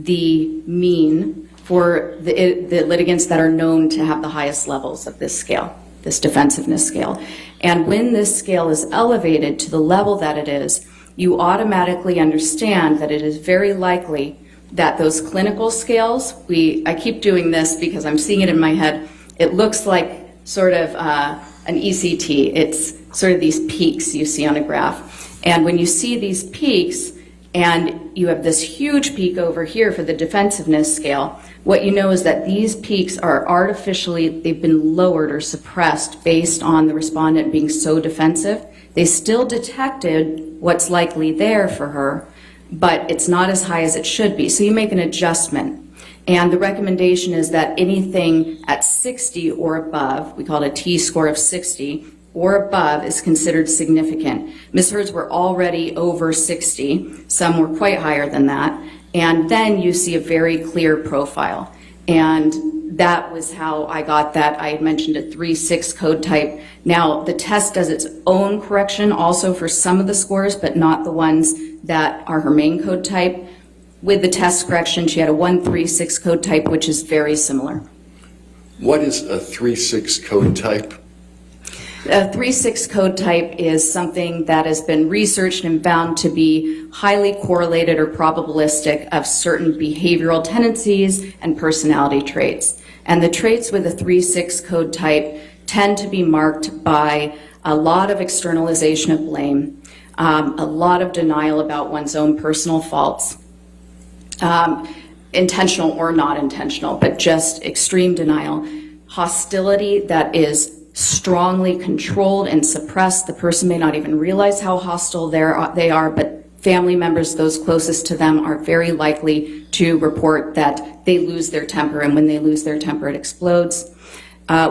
[SPEAKER 7] the mean for the litigants that are known to have the highest levels of this scale, this defensiveness scale. And when this scale is elevated to the level that it is, you automatically understand that it is very likely that those clinical scales, I keep doing this because I'm seeing it in my head, it looks like sort of an ECT. It's sort of these peaks you see on a graph. And when you see these peaks, and you have this huge peak over here for the defensiveness scale, what you know is that these peaks are artificially, they've been lowered or suppressed based on the respondent being so defensive. They still detected what's likely there for her, but it's not as high as it should be. So you make an adjustment. And the recommendation is that anything at 60 or above, we call it a T-score of 60, or above is considered significant. Ms. Heard's were already over 60. Some were quite higher than that. And then you see a very clear profile. And that was how I got that. I had mentioned a 3-6 code type. Now, the test does its own correction also for some of the scores, but not the ones that are her main code type. With the test correction, she had a 1-3-6 code type, which is very similar.
[SPEAKER 8] What is a 3-6 code type?
[SPEAKER 7] A 3-6 code type is something that has been researched and found to be highly correlated or probabilistic of certain behavioral tendencies and personality traits. And the traits with a 3-6 code type tend to be marked by a lot of externalization of blame, a lot of denial about one's own personal faults, intentional or not intentional, but just extreme denial, hostility that is strongly controlled and suppressed. The person may not even realize how hostile they are, but family members, those closest to them, are very likely to report that they lose their temper, and when they lose their temper, it explodes.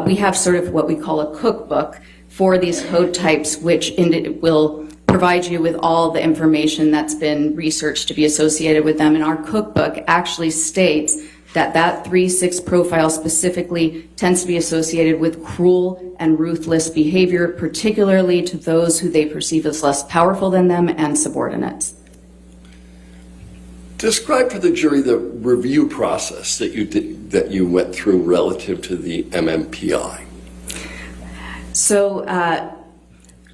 [SPEAKER 7] We have sort of what we call a cookbook for these code types, which will provide you with all the information that's been researched to be associated with them. And our cookbook actually states that 3-6 profile specifically tends to be associated with cruel and ruthless behavior, particularly to those who they perceive as less powerful than them and subordinates.
[SPEAKER 8] Describe for the jury the review process that you went through relative to the MMPI.
[SPEAKER 7] So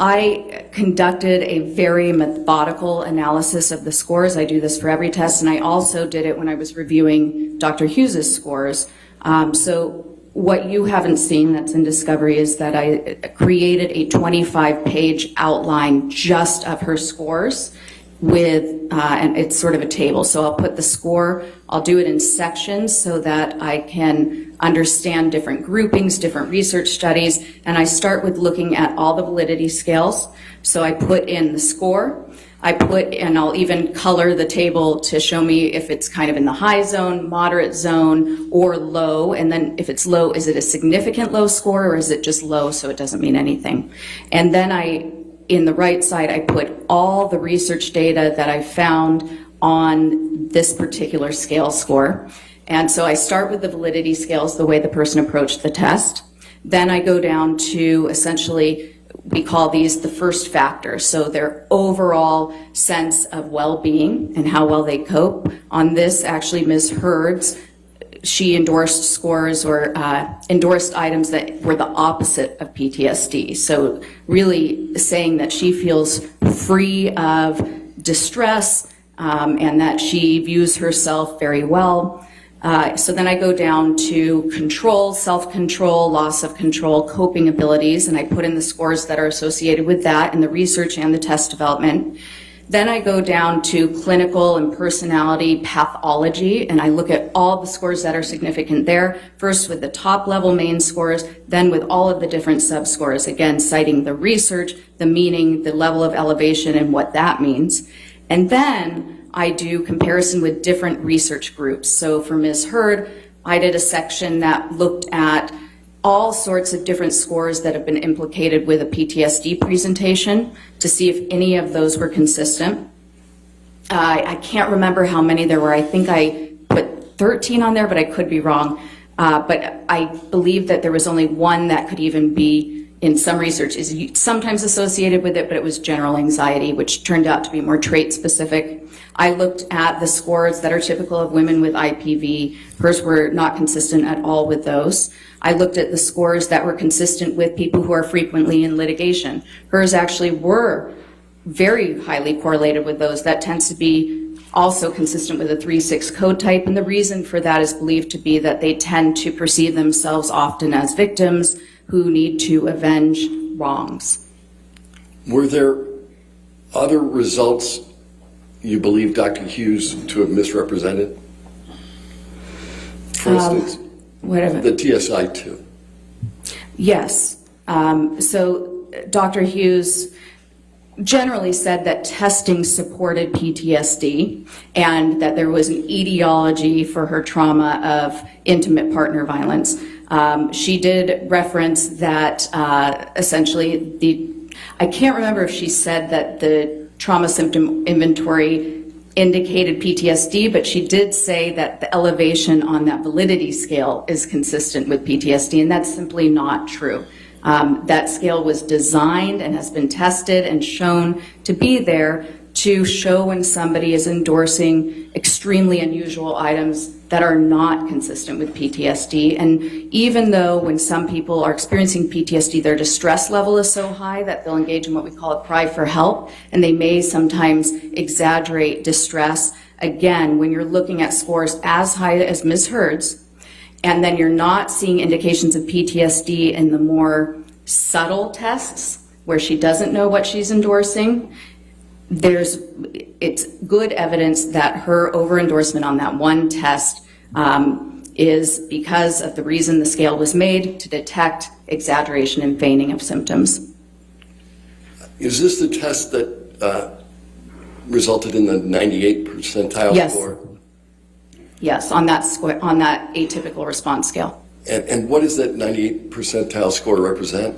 [SPEAKER 7] I conducted a very methodical analysis of the scores. I do this for every test, and I also did it when I was reviewing Dr. Hughes's scores. So what you haven't seen that's in Discovery is that I created a 25-page outline just of her scores with, and it's sort of a table. So I'll put the score, I'll do it in sections so that I can understand different groupings, different research studies, and I start with looking at all the validity scales. So I put in the score, and I'll even color the table to show me if it's kind of in the high zone, moderate zone, or low. And then if it's low, is it a significant low score, or is it just low so it doesn't mean anything? And then in the right side, I put all the research data that I found on this particular scale score. And so I start with the validity scales, the way the person approached the test. Then I go down to essentially, we call these the first factors. So their overall sense of well-being and how well they cope. On this, actually, Ms. Heard's, she endorsed scores or endorsed items that were the opposite of PTSD. So really saying that she feels free of distress and that she views herself very well. So then I go down to control, self-control, loss of control, coping abilities, and I put in the scores that are associated with that in the research and the test development. Then I go down to clinical and personality pathology, and I look at all the scores that are significant there, first with the top level main scores, then with all of the different sub-scores, again, citing the research, the meaning, the level of elevation, and what that means. And then I do comparison with different research groups. So for Ms. Hurd, I did a section that looked at all sorts of different scores that have been implicated with a PTSD presentation to see if any of those were consistent. I can't remember how many there were. I think I put 13 on there, but I could be wrong. But I believe that there was only one that could even be, in some research, is sometimes associated with it, but it was general anxiety, which turned out to be more trait specific. I looked at the scores that are typical of women with IPV. Hers were not consistent at all with those. I looked at the scores that were consistent with people who are frequently in litigation. Hers actually were very highly correlated with those. That tends to be also consistent with a 3-6 code type, and the reason for that is believed to be that they tend to perceive themselves often as victims who need to avenge wrongs.
[SPEAKER 8] Were there other results you believe Dr. Hughes to have misrepresented? For instance, the TSI-2.
[SPEAKER 7] Yes. So Dr. Hughes generally said that testing supported PTSD and that there was an etiology for her trauma of intimate partner violence. She did reference that essentially I can't remember if she said that the trauma symptom inventory indicated PTSD, but she did say that the elevation on that validity scale is consistent with PTSD, and that's simply not true. That scale was designed and has been tested and shown to be there to show when somebody is endorsing extremely unusual items that are not consistent with PTSD. And even though when some people are experiencing PTSD, their distress level is so high that they'll engage in what we call a cry for help, and they may sometimes exaggerate distress. Again, when you're looking at scores as high as Ms. Hurd's, and then you're not seeing indications of PTSD in the more subtle tests where she doesn't know what she's endorsing, it's good evidence that her over-endorsement on that one test is because of the reason the scale was made, to detect exaggeration and feigning of symptoms.
[SPEAKER 8] Is this the test that resulted in the 98th percentile score?
[SPEAKER 7] Yes, on that atypical response scale.
[SPEAKER 8] And what does that 98th percentile score represent?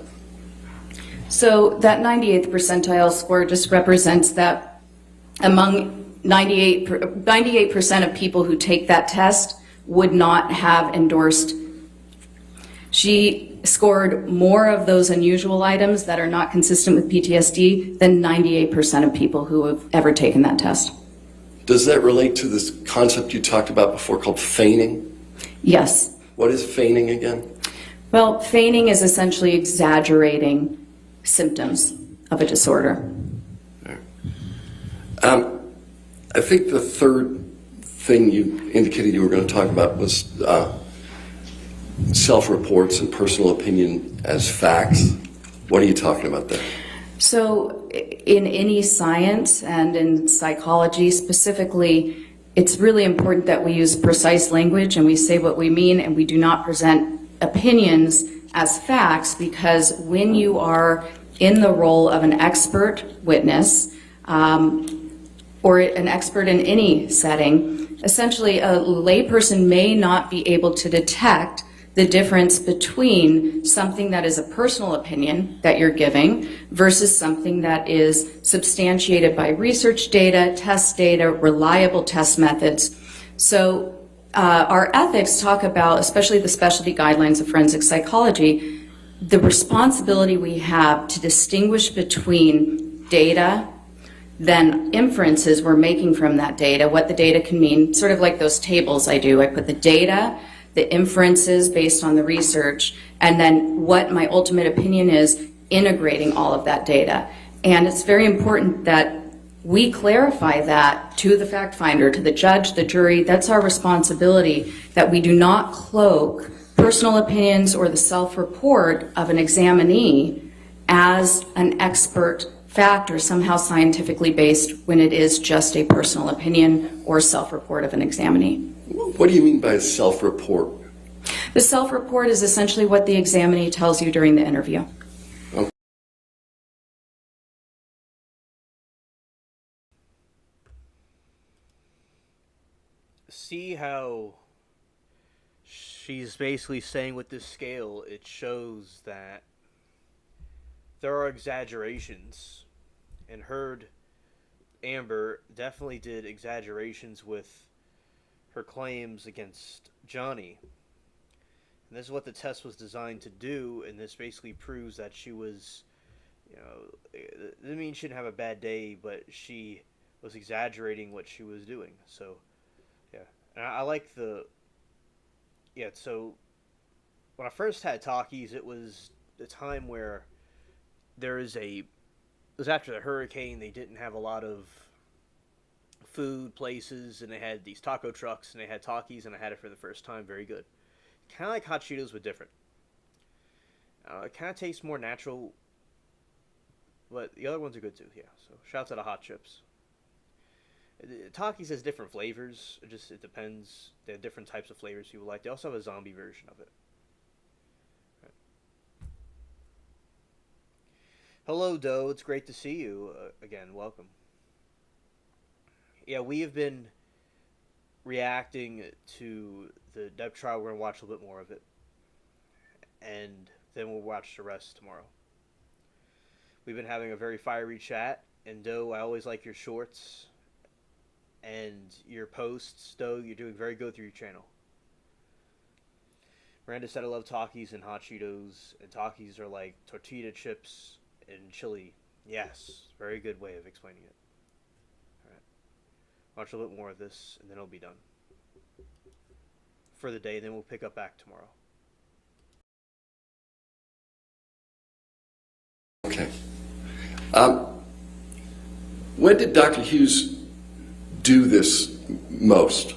[SPEAKER 7] So that 98th percentile score just represents that among 98% of people who take that test would not have endorsed. She scored more of those unusual items that are not consistent with PTSD than 98% of people who have ever taken that test.
[SPEAKER 8] Does that relate to this concept you talked about before called feigning?
[SPEAKER 7] Yes.
[SPEAKER 8] What is feigning again?
[SPEAKER 7] Well, feigning is essentially exaggerating symptoms of a disorder.
[SPEAKER 8] I think the third thing you indicated you were going to talk about was self-reports and personal opinion as facts. What are you talking about there?
[SPEAKER 7] So in any science and in psychology specifically, it's really important that we use precise language and we say what we mean, and we do not present opinions as facts, because when you are in the role of an expert witness or an expert in any setting, essentially a layperson may not be able to detect the difference between something that is a personal opinion that you're giving versus something that is substantiated by research data, test data, reliable test methods. So our ethics talk about, especially the specialty guidelines of forensic psychology, the responsibility we have to distinguish between data, then inferences we're making from that data, what the data can mean, sort of like those tables I do. I put the data, the inferences based on the research, and then what my ultimate opinion is, integrating all of that data. And it's very important that we clarify that to the fact finder, to the judge, the jury. That's our responsibility, that we do not cloak personal opinions or the self-report of an examinee as an expert fact or somehow scientifically based when it is just a personal opinion or self-report of an examinee.
[SPEAKER 8] What do you mean by self-report?
[SPEAKER 7] The self-report is essentially what the examinee tells you during the interview.
[SPEAKER 8] Okay.
[SPEAKER 5] see how she's basically saying with this scale, it shows that there are exaggerations, and Amber definitely did exaggerations with her claims against Johnny. And this is what the test was designed to do, and this basically proves that she was, it doesn't mean she didn't have a bad day, but she was exaggerating what she was doing. So, yeah. And I like so when I first had talkies, it was the time where it was after the hurricane. They didn't have a lot of food places, and they had these taco trucks, and they had talkies, and I had it for the first time. Very good. Kind of like hot Cheetos, but different. It kind of tastes more natural, but the other ones are good too. Yeah. So shouts out to Hot Chips. Takis has different flavors. It depends. They have different types of flavors people like. They also have a zombie version of it. Right. Hello, Doe. It's great to see you again. Welcome. Yeah, we have been reacting to the Depp trial. We're going to watch a little bit more of it. And then we'll watch the rest tomorrow. We've been having a very fiery chat. And Doe, I always like your shorts and your posts. Doe, you're doing very good through your channel. Miranda said I love Takis and Hot Cheetos. And Takis are like tortilla chips and chili. Yes, very good way of explaining it. Watch a little bit more of this, and then it'll be done for the day. Then we'll pick up back tomorrow.
[SPEAKER 8] Okay. When did Dr. Hughes do this most?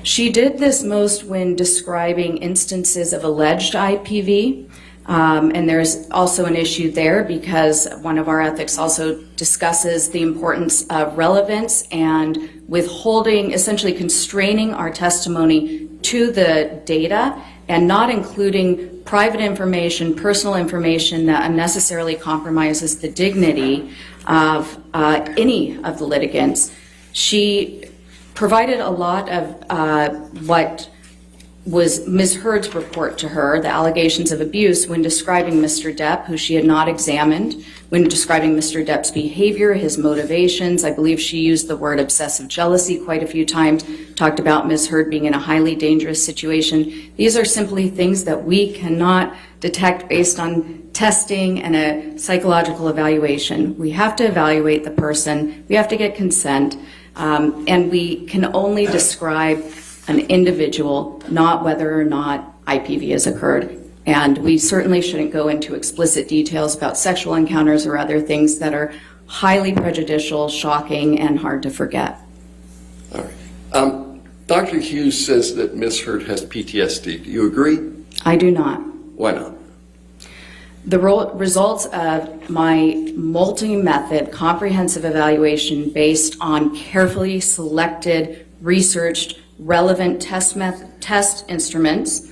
[SPEAKER 7] She did this most when describing instances of alleged IPV. And there's also an issue there because one of our ethics also discusses the importance of relevance and withholding, essentially constraining our testimony to the data and not including private information, personal information that unnecessarily compromises the dignity of any of the litigants. She provided a lot of what was Ms. Heard's report to her, the allegations of abuse, when describing Mr. Depp, who she had not examined, when describing Mr. Depp's behavior, his motivations. I believe she used the word obsessive jealousy quite a few times, talked about Ms. Heard being in a highly dangerous situation. These are simply things that we cannot detect based on testing and a psychological evaluation. We have to evaluate the person, we have to get consent, and we can only describe an individual, not whether or not IPV has occurred. And we certainly shouldn't go into explicit details about sexual encounters or other things that are highly prejudicial, shocking, and hard to forget.
[SPEAKER 8] All right. Dr. Hughes says that Ms. Heard has PTSD. Do you agree?
[SPEAKER 7] I do not.
[SPEAKER 8] Why not?
[SPEAKER 7] The results of my multi-method comprehensive evaluation based on carefully selected, researched, relevant test instruments,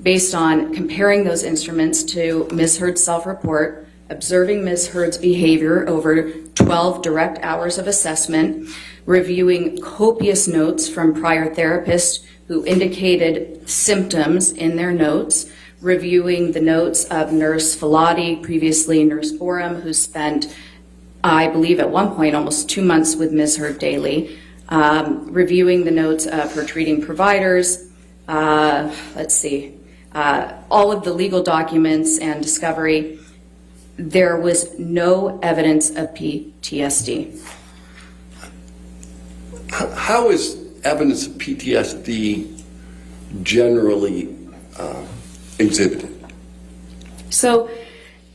[SPEAKER 7] based on comparing those instruments to Ms. Heard's self-report, observing Ms. Heard's behavior over 12 direct hours of assessment, reviewing copious notes from prior therapists who indicated symptoms in their notes, reviewing the notes of Nurse Filati, previously Nurse Borum, who spent, I believe at one point, almost 2 months with Ms. Heard daily, reviewing the notes of her treating providers, all of the legal documents and discovery. There was no evidence of PTSD.
[SPEAKER 8] How is evidence of PTSD generally exhibited?
[SPEAKER 7] So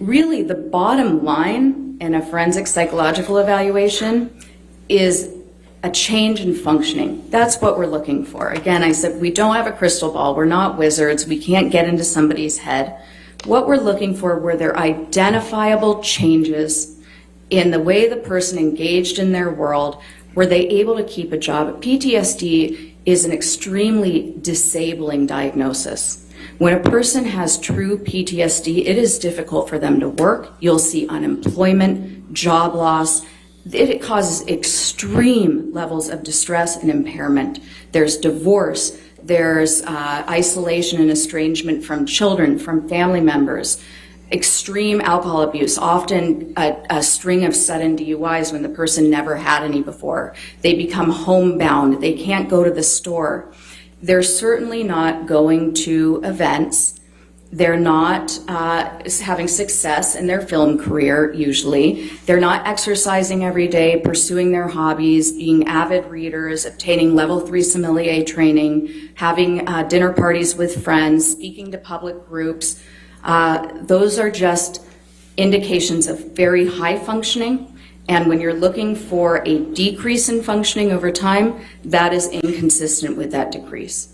[SPEAKER 7] really the bottom line in a forensic psychological evaluation is a change in functioning. That's what we're looking for. Again, I said we don't have a crystal ball. We're not wizards. We can't get into somebody's head. What we're looking for were there identifiable changes in the way the person engaged in their world. Were they able to keep a job? PTSD is an extremely disabling diagnosis. When a person has true PTSD, it is difficult for them to work. You'll see unemployment, job loss, it causes extreme levels of distress and impairment. There's divorce, there's isolation and estrangement from children, from family members, extreme alcohol abuse, often a string of sudden DUIs when the person never had any before. They become homebound, they can't go to the store. They're certainly not going to events. They're not having success in their film career, usually. They're not exercising every day, pursuing their hobbies, being avid readers, obtaining level 3 sommelier training, having dinner parties with friends, speaking to public groups. Those are just indications of very high functioning. And when you're looking for a decrease in functioning over time, that is inconsistent with that decrease.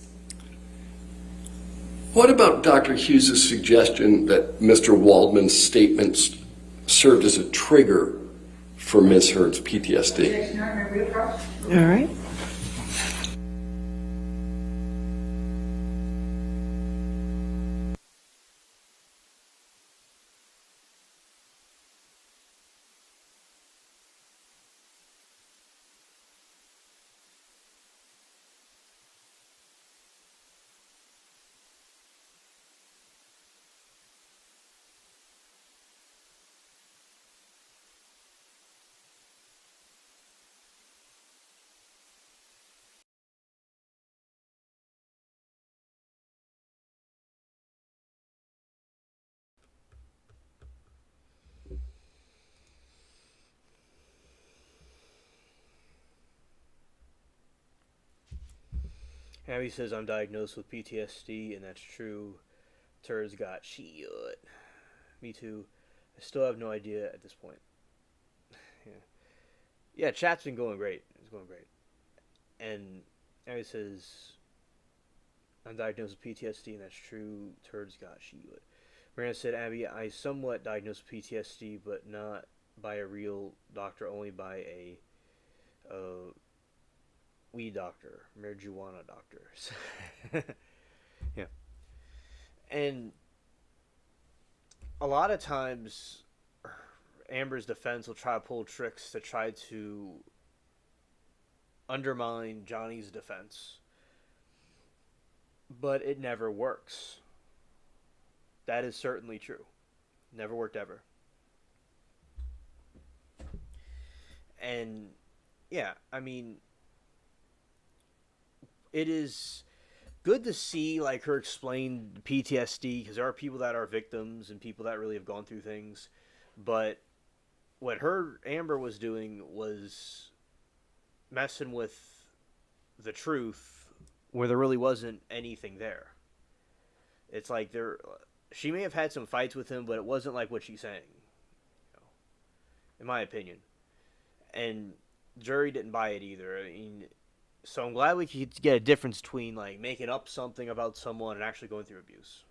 [SPEAKER 8] What about Dr. Hughes' suggestion that Mr. Waldman's statements served as a trigger for Ms. Heard's PTSD?
[SPEAKER 1] All right.
[SPEAKER 5] Abby says I'm diagnosed with PTSD, and that's true. Turds got shit. Me too. I still have no idea at this point. Yeah, chat's been going great. It's going great. And Abby says I'm diagnosed with PTSD, and that's true. Turds got shit. Miranda said, Abby, I somewhat diagnosed with PTSD, but not by a real doctor, only by a weed doctor, marijuana doctors. Yeah. And a lot of times, Amber's defense will try to pull tricks to try to undermine Johnny's defense. But it never works. That is certainly true. Never worked ever. And, yeah, I mean, it is good to see like her explain PTSD, because there are people that are victims and people that really have gone through things, but what Amber was doing was messing with the truth where there really wasn't anything there. It's like she may have had some fights with him, but it wasn't like what she's saying, in my opinion. And jury didn't buy it either. I mean, so I'm glad we could get a difference between like making up something about someone and actually going through abuse.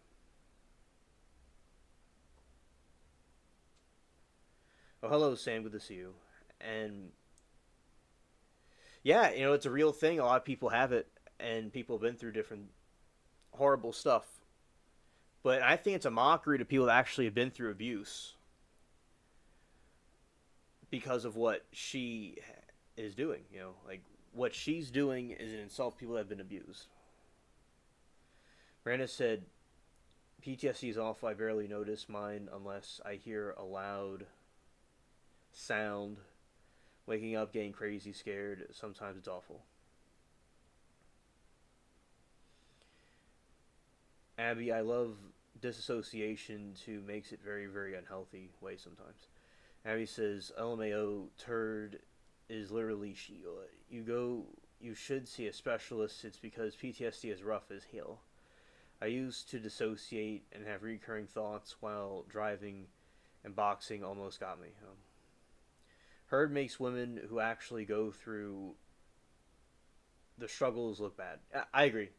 [SPEAKER 5] Oh, hello, Sam. Good to see you. And yeah, it's a real thing. A lot of people have it, and people have been through different horrible stuff. But I think it's a mockery to people that actually have been through abuse because of what she is doing. Like, what she's doing is an insult to people that have been abused. Miranda said, PTSD is awful. I barely notice mine unless I hear a loud sound. Waking up, getting crazy scared. Sometimes it's awful. Abby, I love disassociation too. Makes it very, very unhealthy way sometimes. Abby says, LMAO turd is literally you should see a specialist. It's because PTSD is rough as hell. I used to dissociate and have recurring thoughts while driving, and boxing almost got me. Heard makes women who actually go through the struggles look bad. I agree.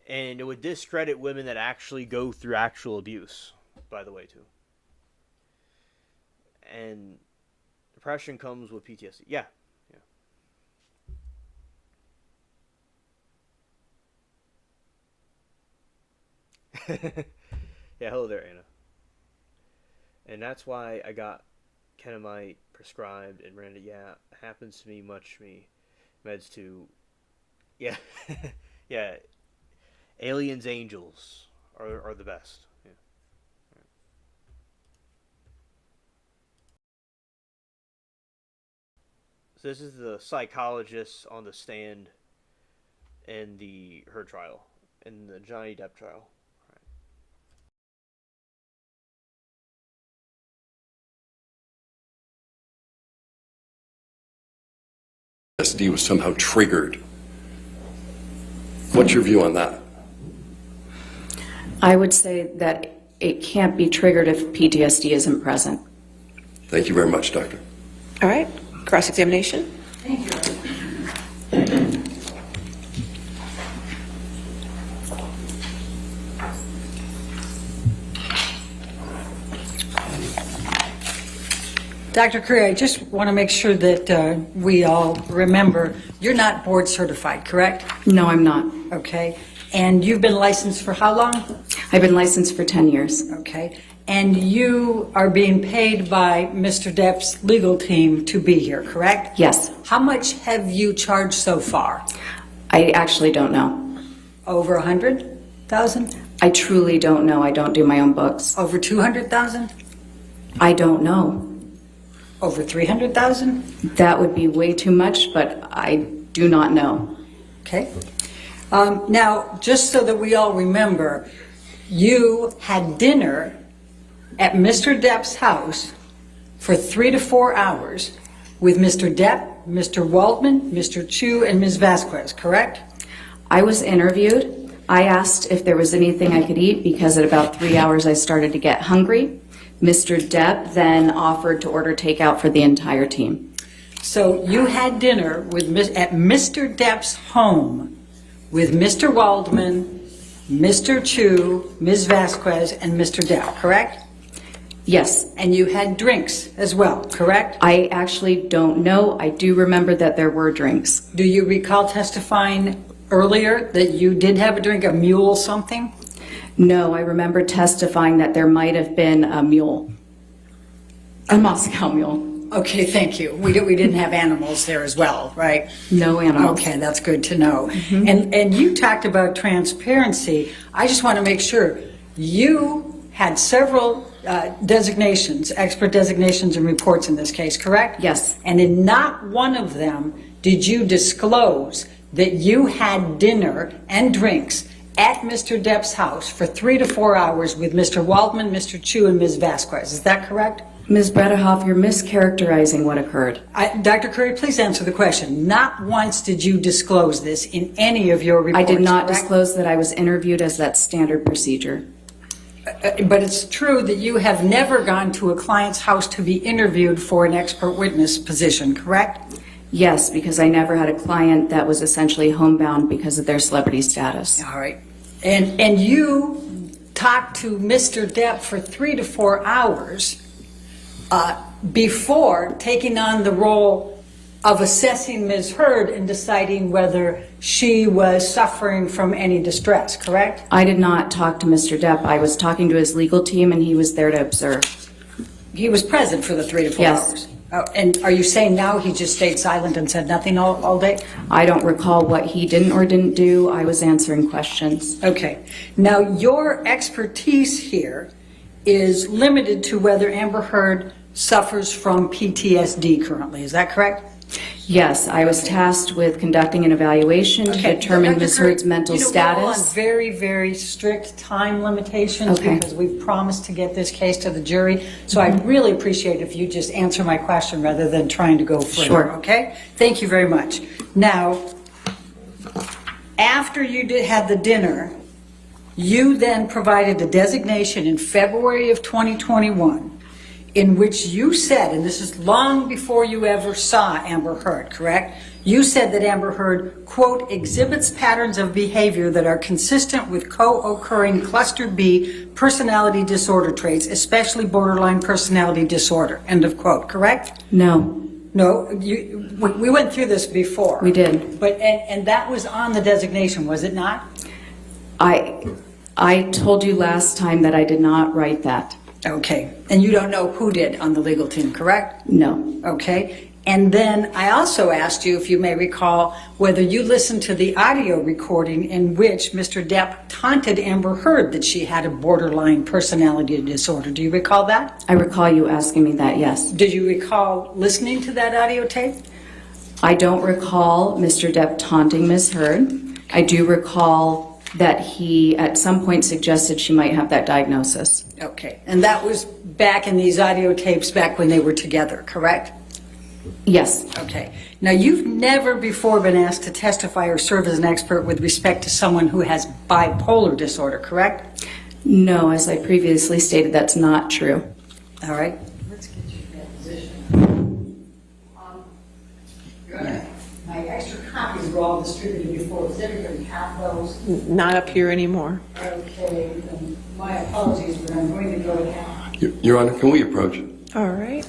[SPEAKER 5] And it would discredit women that actually go through actual abuse, by the way, too. And depression comes with PTSD. Yeah. Yeah, hello there, Anna. And that's why I got ketamite prescribed and Miranda, yeah, happens to me, much to me. Meds to, yeah, yeah. Aliens, angels are the best. Yeah. So this is the psychologist on the stand in her trial, in the Johnny Depp trial.
[SPEAKER 8] PTSD was somehow triggered. What's your view on that?
[SPEAKER 7] I would say that it can't be triggered if PTSD isn't present.
[SPEAKER 8] Thank you very much, Doctor.
[SPEAKER 1] All right, cross-examination.
[SPEAKER 6] Dr. Curry, I just want to make sure that we all remember, you're not board certified, correct?
[SPEAKER 7] No, I'm not.
[SPEAKER 6] Okay. And you've been licensed for how long?
[SPEAKER 7] I've been licensed for 10 years.
[SPEAKER 6] Okay. And you are being paid by Mr. Depp's legal team to be here, correct?
[SPEAKER 7] Yes.
[SPEAKER 6] How much have you charged so far?
[SPEAKER 7] I actually don't know.
[SPEAKER 6] Over 100,000?
[SPEAKER 7] I truly don't know. I don't do my own books.
[SPEAKER 6] Over 200,000?
[SPEAKER 7] I don't know.
[SPEAKER 6] Over 300,000?
[SPEAKER 7] That would be way too much, but I do not know.
[SPEAKER 6] Okay. Now, just so that we all remember, you had dinner at Mr. Depp's house for 3 to 4 hours with Mr. Depp, Mr. Waldman, Mr. Chu, and Ms. Vasquez, correct?
[SPEAKER 7] I was interviewed. I asked if there was anything I could eat because at about 3 hours I started to get hungry. Mr. Depp then offered to order takeout for the entire team.
[SPEAKER 6] So you had dinner at Mr. Depp's home with Mr. Waldman, Mr. Chu, Ms. Vasquez, and Mr. Depp, correct?
[SPEAKER 7] Yes.
[SPEAKER 6] And you had drinks as well, correct?
[SPEAKER 7] I actually don't know. I do remember that there were drinks.
[SPEAKER 6] Do you recall testifying earlier that you did have a drink, a mule something?
[SPEAKER 7] No, I remember testifying that there might have been a mule, a Moscow mule.
[SPEAKER 6] Okay, thank you. We didn't have animals there as well, right?
[SPEAKER 7] No animals.
[SPEAKER 6] Okay, that's good to know. And you talked about transparency. I just want to make sure you had several designations, expert designations and reports in this case, correct?
[SPEAKER 7] Yes.
[SPEAKER 6] And in not one of them did you disclose that you had dinner and drinks at Mr. Depp's house for 3 to 4 hours with Mr. Waldman, Mr. Chu, and Ms. Vasquez. Is that correct?
[SPEAKER 7] Ms. Bredehoff, you're mischaracterizing what occurred.
[SPEAKER 6] Dr. Curry, please answer the question. Not once did you disclose this in any of your reports,
[SPEAKER 7] I did not
[SPEAKER 6] correct?
[SPEAKER 7] disclose that I was interviewed as that standard procedure.
[SPEAKER 6] But it's true that you have never gone to a client's house to be interviewed for an expert witness position, correct?
[SPEAKER 7] Yes, because I never had a client that was essentially homebound because of their celebrity status.
[SPEAKER 6] All right. And you talked to Mr. Depp for 3 to 4 hours before taking on the role of assessing Ms. Heard and deciding whether she was suffering from any distress, correct?
[SPEAKER 7] I did not talk to Mr. Depp. I was talking to his legal team and he was there to observe.
[SPEAKER 6] He was present for the 3 to 4
[SPEAKER 7] Yes.
[SPEAKER 6] hours? Oh, and are you saying now he just stayed silent and said nothing all day?
[SPEAKER 7] I don't recall what he didn't or didn't do. I was answering questions.
[SPEAKER 6] Okay. Now, your expertise here is limited to whether Amber Heard suffers from PTSD currently. Is that correct?
[SPEAKER 7] Yes, I was tasked with conducting an evaluation to determine
[SPEAKER 6] Dr.
[SPEAKER 7] Ms.
[SPEAKER 6] Curry,
[SPEAKER 7] Heard's mental
[SPEAKER 6] We're on
[SPEAKER 7] status.
[SPEAKER 6] very, very strict time limitations
[SPEAKER 7] Okay.
[SPEAKER 6] because we've promised to get this case to the jury. So I'd really appreciate if you just answer my question rather than trying to go further.
[SPEAKER 7] Sure.
[SPEAKER 6] Okay? Thank you very much. Now, after you had the dinner, you then provided a designation in February of 2021 in which you said, and this is long before you ever saw Amber Heard, correct? You said that Amber Heard, quote, exhibits patterns of behavior that are consistent with co-occurring cluster B personality disorder traits, especially borderline personality disorder, end of quote, correct?
[SPEAKER 7] No,
[SPEAKER 6] No, we went through this before.
[SPEAKER 7] we did.
[SPEAKER 6] But, and that was on the designation, was it not?
[SPEAKER 7] I told you last time that I did not write that.
[SPEAKER 6] Okay. And you don't know who did on the legal team, correct?
[SPEAKER 7] No.
[SPEAKER 6] Okay. And then I also asked you, if you may recall, whether you listened to the audio recording in which Mr. Depp taunted Amber Heard that she had a borderline personality disorder. Do you recall that?
[SPEAKER 7] I recall you asking me that, yes.
[SPEAKER 6] Did you recall listening to that audio tape?
[SPEAKER 7] I don't recall Mr. Depp taunting Ms. Heard. I do recall that he at some point suggested she might have that diagnosis.
[SPEAKER 6] Okay. And that was back in these audio tapes back when they were together, correct?
[SPEAKER 7] Yes.
[SPEAKER 6] Okay. Now, you've never before been asked to testify or serve as an expert with respect to someone who has bipolar disorder, correct?
[SPEAKER 7] No, as I previously stated, that's not true.
[SPEAKER 6] All right. Let's get you in that position. My extra copies were all distributed before. Does everybody have those?
[SPEAKER 1] Not up here anymore.
[SPEAKER 6] Okay. Then my apologies, but I'm going to go now.
[SPEAKER 8] Your Honor, can we approach?
[SPEAKER 1] All right.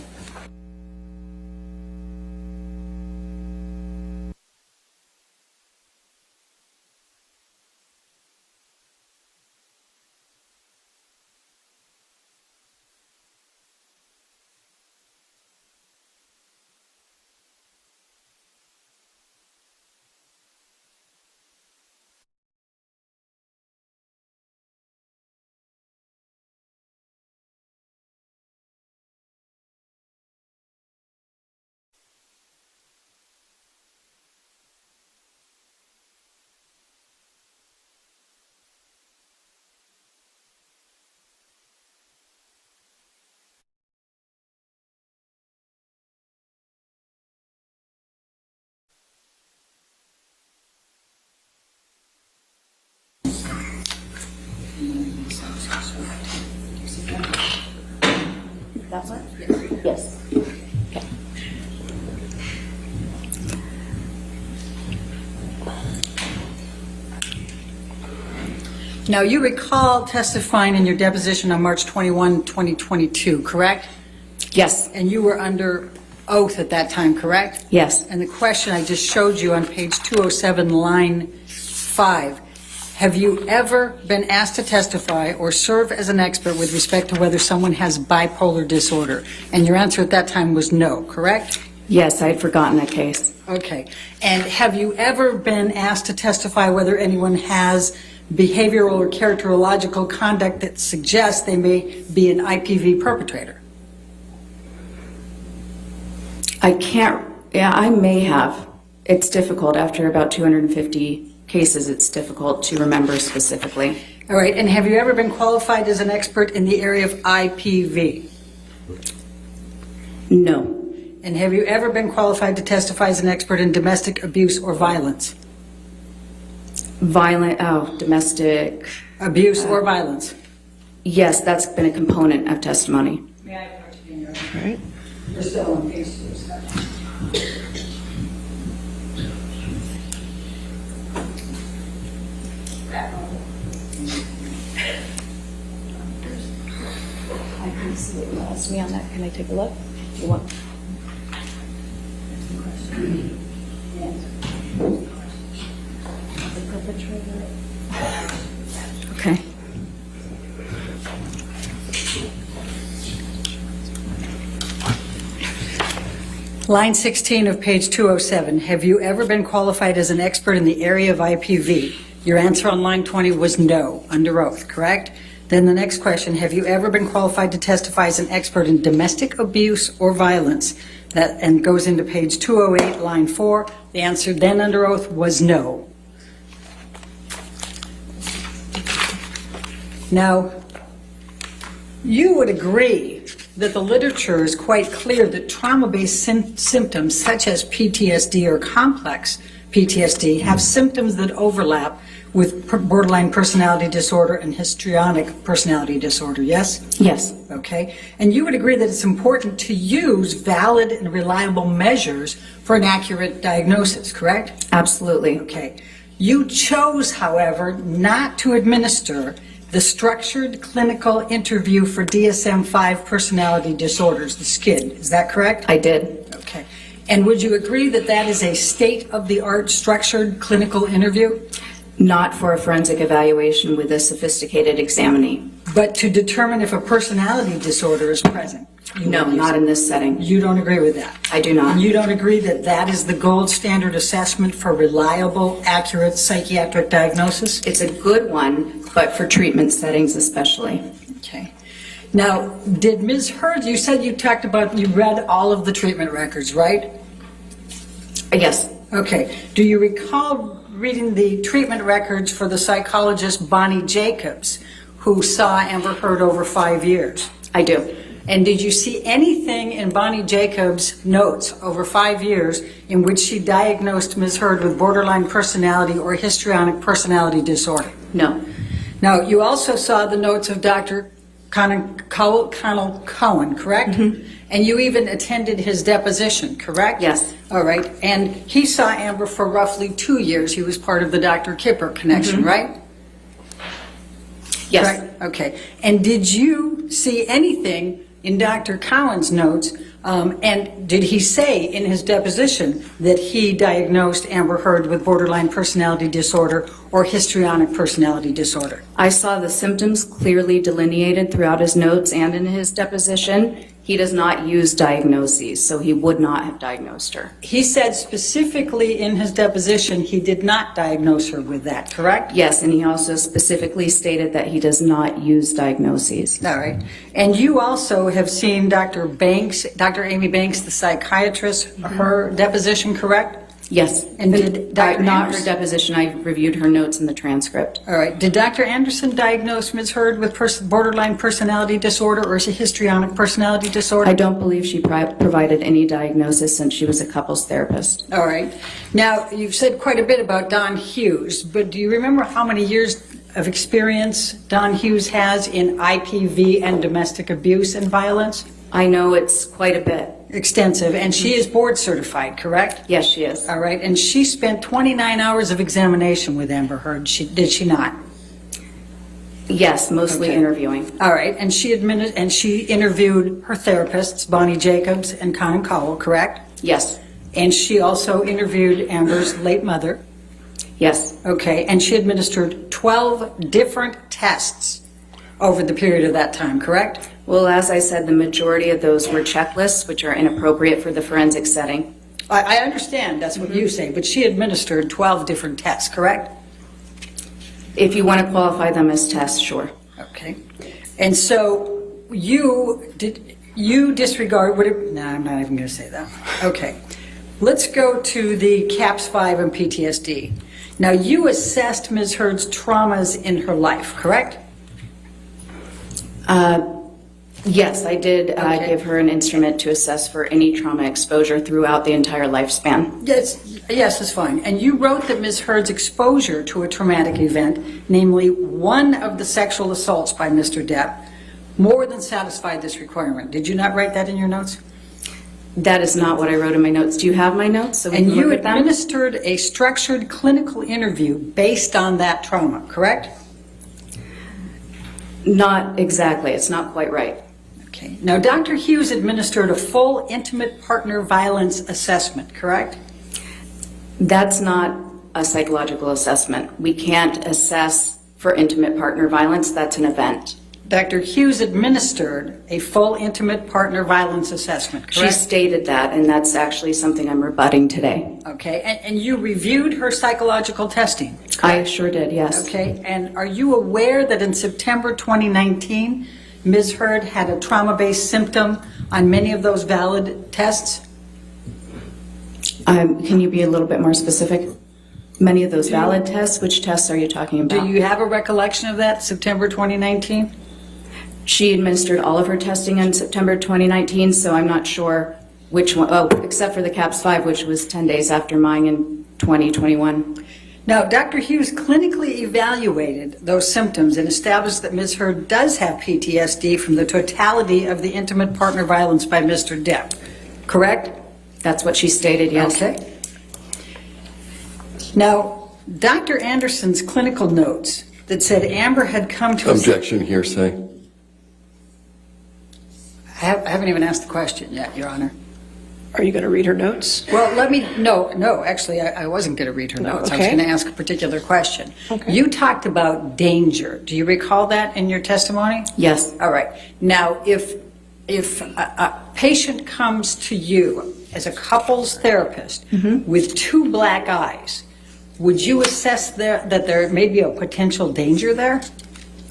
[SPEAKER 7] That one? Yes. Okay.
[SPEAKER 6] Now, you recall testifying in your deposition on March 21, 2022, correct?
[SPEAKER 7] Yes.
[SPEAKER 6] And you were under oath at that time, correct?
[SPEAKER 7] Yes.
[SPEAKER 6] And the question I just showed you on page 207, line 5, have you ever been asked to testify or serve as an expert with respect to whether someone has bipolar disorder? And your answer at that time was no, correct?
[SPEAKER 7] Yes, I had forgotten that case.
[SPEAKER 6] Okay. And have you ever been asked to testify whether anyone has behavioral or characterological conduct that suggests they may be an IPV perpetrator?
[SPEAKER 7] I can't, yeah, I may have. It's difficult. After about 250 cases, it's difficult to remember specifically.
[SPEAKER 6] All right. And have you ever been qualified as an expert in the area of IPV?
[SPEAKER 7] No.
[SPEAKER 6] And have you ever been qualified to testify as an expert in domestic abuse or violence?
[SPEAKER 7] Domestic.
[SPEAKER 6] Abuse or violence?
[SPEAKER 7] Yes, that's been a component of testimony.
[SPEAKER 6] May I approach again?
[SPEAKER 1] All right.
[SPEAKER 6] We're still on page 207.
[SPEAKER 7] I can see what you asked me on that. Can I take a look? Do you want? The perpetrator. Okay.
[SPEAKER 6] Line 16 of page 207, have you ever been qualified as an expert in the area of IPV? Your answer on line 20 was no, under oath, correct? Then the next question, have you ever been qualified to testify as an expert in domestic abuse or violence? That and goes into page 208, line 4. The answer then under oath was no. Now, you would agree that the literature is quite clear that trauma-based symptoms such as PTSD or complex PTSD have symptoms that overlap with borderline personality disorder and histrionic personality disorder, yes?
[SPEAKER 7] Yes.
[SPEAKER 6] Okay. And you would agree that it's important to use valid and reliable measures for an accurate diagnosis, correct?
[SPEAKER 7] Absolutely.
[SPEAKER 6] Okay. You chose, however, not to administer the structured clinical interview for DSM-5 personality disorders, the SCID. Is that correct?
[SPEAKER 7] I did.
[SPEAKER 6] Okay. And would you agree that that is a state-of-the-art structured clinical interview?
[SPEAKER 7] Not for a forensic evaluation with a sophisticated examinee.
[SPEAKER 6] But to determine if a personality disorder is present?
[SPEAKER 7] No, not in this setting.
[SPEAKER 6] You don't agree with that?
[SPEAKER 7] I do not.
[SPEAKER 6] And you don't agree that that is the gold standard assessment for reliable, accurate psychiatric diagnosis?
[SPEAKER 7] It's a good one, but for treatment settings especially.
[SPEAKER 6] Okay. Now, did Ms. Hurd, you said you talked about, you read all of the treatment records, right?
[SPEAKER 7] Yes,
[SPEAKER 6] Okay. Do you recall reading the treatment records for the psychologist Bonnie Jacobs, who saw Amber Heard over 5 years?
[SPEAKER 7] I do.
[SPEAKER 6] And did you see anything in Bonnie Jacobs' notes over 5 years in which she diagnosed Ms. Heard with borderline personality or histrionic personality disorder?
[SPEAKER 7] No.
[SPEAKER 6] Now, you also saw the notes of Dr. Connell Cohen, correct? Mm-hmm. And you even attended his deposition, correct?
[SPEAKER 7] Yes.
[SPEAKER 6] All right. And he saw Amber for roughly 2 years. He was part of the Dr. Kipper connection, right?
[SPEAKER 7] Yes.
[SPEAKER 6] Correct? Okay. And did you see anything in Dr. Cowan's notes, and did he say in his deposition that he diagnosed Amber Heard with borderline personality disorder or histrionic personality disorder?
[SPEAKER 7] I saw the symptoms clearly delineated throughout his notes and in his deposition. He does not use diagnoses, so he would not have diagnosed her.
[SPEAKER 6] He said specifically in his deposition he did not diagnose her with that, correct?
[SPEAKER 7] Yes, and he also specifically stated that he does not use diagnoses.
[SPEAKER 6] All right. And you also have seen Dr. Banks, Dr. Amy Banks, the psychiatrist, her deposition, correct?
[SPEAKER 7] Yes.
[SPEAKER 6] And did Dr.
[SPEAKER 7] Not her
[SPEAKER 6] Anderson,
[SPEAKER 7] deposition. I reviewed her notes in the transcript.
[SPEAKER 6] all right. Did Dr. Anderson diagnose Ms. Heard with borderline personality disorder or histrionic personality disorder?
[SPEAKER 7] I don't believe she provided any diagnosis since she was a couples therapist.
[SPEAKER 6] All right. Now, you've said quite a bit about Don Hughes, but do you remember how many years of experience Don Hughes has in IPV and domestic abuse and violence?
[SPEAKER 7] I know it's quite a bit.
[SPEAKER 6] Extensive. And she is board certified, correct?
[SPEAKER 7] Yes, she is.
[SPEAKER 6] All right. And she spent 29 hours of examination with Amber Heard, did she not?
[SPEAKER 7] Yes, mostly
[SPEAKER 6] Okay.
[SPEAKER 7] interviewing.
[SPEAKER 6] All right. And she interviewed her therapists, Bonnie Jacobs and Conan Cowell, correct?
[SPEAKER 7] Yes.
[SPEAKER 6] And she also interviewed Amber's late mother.
[SPEAKER 7] Yes.
[SPEAKER 6] Okay. And she administered 12 different tests over the period of that time, correct?
[SPEAKER 7] Well, as I said, the majority of those were checklists, which are inappropriate for the forensic setting.
[SPEAKER 6] I understand that's what you say, but she administered 12 different tests, correct?
[SPEAKER 7] If you want to qualify them as tests, sure.
[SPEAKER 6] Okay. And so you disregard no, I'm not even going to say that. Okay. Let's go to the CAPS-5 and PTSD. Now, you assessed Ms. Heard's traumas in her life, correct?
[SPEAKER 7] Yes, I did
[SPEAKER 6] Okay.
[SPEAKER 7] give her an instrument to assess for any trauma exposure throughout the entire lifespan.
[SPEAKER 6] Yes, that's fine. And you wrote that Ms. Heard's exposure to a traumatic event, namely one of the sexual assaults by Mr. Depp, more than satisfied this requirement. Did you not write that in your notes?
[SPEAKER 7] That is not what I wrote in my notes. Do you have my notes? So we
[SPEAKER 6] And
[SPEAKER 7] can
[SPEAKER 6] you
[SPEAKER 7] look at them?
[SPEAKER 6] administered a structured clinical interview based on that trauma, correct?
[SPEAKER 7] Not exactly. It's not quite right.
[SPEAKER 6] Okay. Now, Dr. Hughes administered a full intimate partner violence assessment, correct?
[SPEAKER 7] That's not a psychological assessment. We can't assess for intimate partner violence. That's an event.
[SPEAKER 6] Dr. Hughes administered a full intimate partner violence assessment,
[SPEAKER 7] She
[SPEAKER 6] correct?
[SPEAKER 7] stated that, and that's actually something I'm rebutting today.
[SPEAKER 6] Okay. And you reviewed her psychological testing?
[SPEAKER 7] I sure did, yes.
[SPEAKER 6] Okay. And are you aware that in September 2019, Ms. Heard had a trauma-based symptom on many of those valid tests?
[SPEAKER 7] Can you be a little bit more specific? Many of those valid tests? Which tests are you talking about?
[SPEAKER 6] Do you have a recollection of that, September 2019?
[SPEAKER 7] She administered all of her testing in September 2019, so I'm not sure which one. Oh, except for the CAPS-5, which was 10 days after mine in 2021.
[SPEAKER 6] Now, Dr. Hughes clinically evaluated those symptoms and established that Ms. Heard does have PTSD from the totality of the intimate partner violence by Mr. Depp, correct?
[SPEAKER 7] That's what she stated, yes.
[SPEAKER 6] Okay. Now, Dr. Anderson's clinical notes that said Amber had come to...
[SPEAKER 8] Objection, hearsay.
[SPEAKER 6] I haven't even asked the question yet, Your Honor.
[SPEAKER 1] Are you going to read her notes?
[SPEAKER 6] Well, no, actually, I wasn't going to read her notes. I was
[SPEAKER 1] okay.
[SPEAKER 6] going to ask a particular question.
[SPEAKER 1] Okay.
[SPEAKER 6] You talked about danger. Do you recall that in your testimony?
[SPEAKER 7] Yes.
[SPEAKER 6] All right. Now, if a patient comes to you as a couples therapist with two black eyes, would you assess that there may be a potential danger there?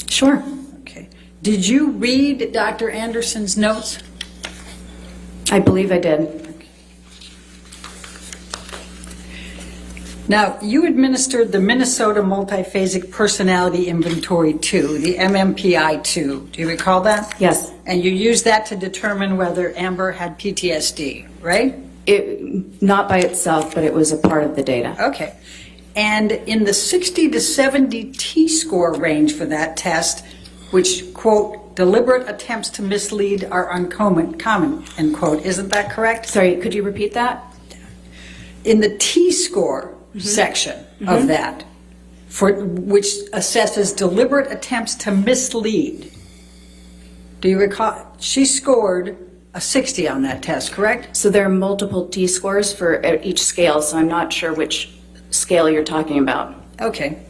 [SPEAKER 7] Sure.
[SPEAKER 6] Okay. Did you read Dr. Anderson's notes?
[SPEAKER 7] I believe I did.
[SPEAKER 6] Now, you administered the Minnesota Multiphasic Personality Inventory 2, the MMPI-2. Do you recall that?
[SPEAKER 7] Yes.
[SPEAKER 6] And you used that to determine whether Amber had PTSD, right?
[SPEAKER 7] Not by itself, but it was a part of the data.
[SPEAKER 6] Okay. And in the 60 to 70 T-score range for that test, which, quote, deliberate attempts to mislead are uncommon, end quote, isn't that correct?
[SPEAKER 7] Sorry, could you repeat that?
[SPEAKER 6] In the T-score section of that, for which assesses deliberate attempts to mislead, do you recall? She scored a 60 on that test, correct?
[SPEAKER 7] So there are multiple T-scores for each scale, so I'm not sure which scale you're talking about.
[SPEAKER 6] Okay.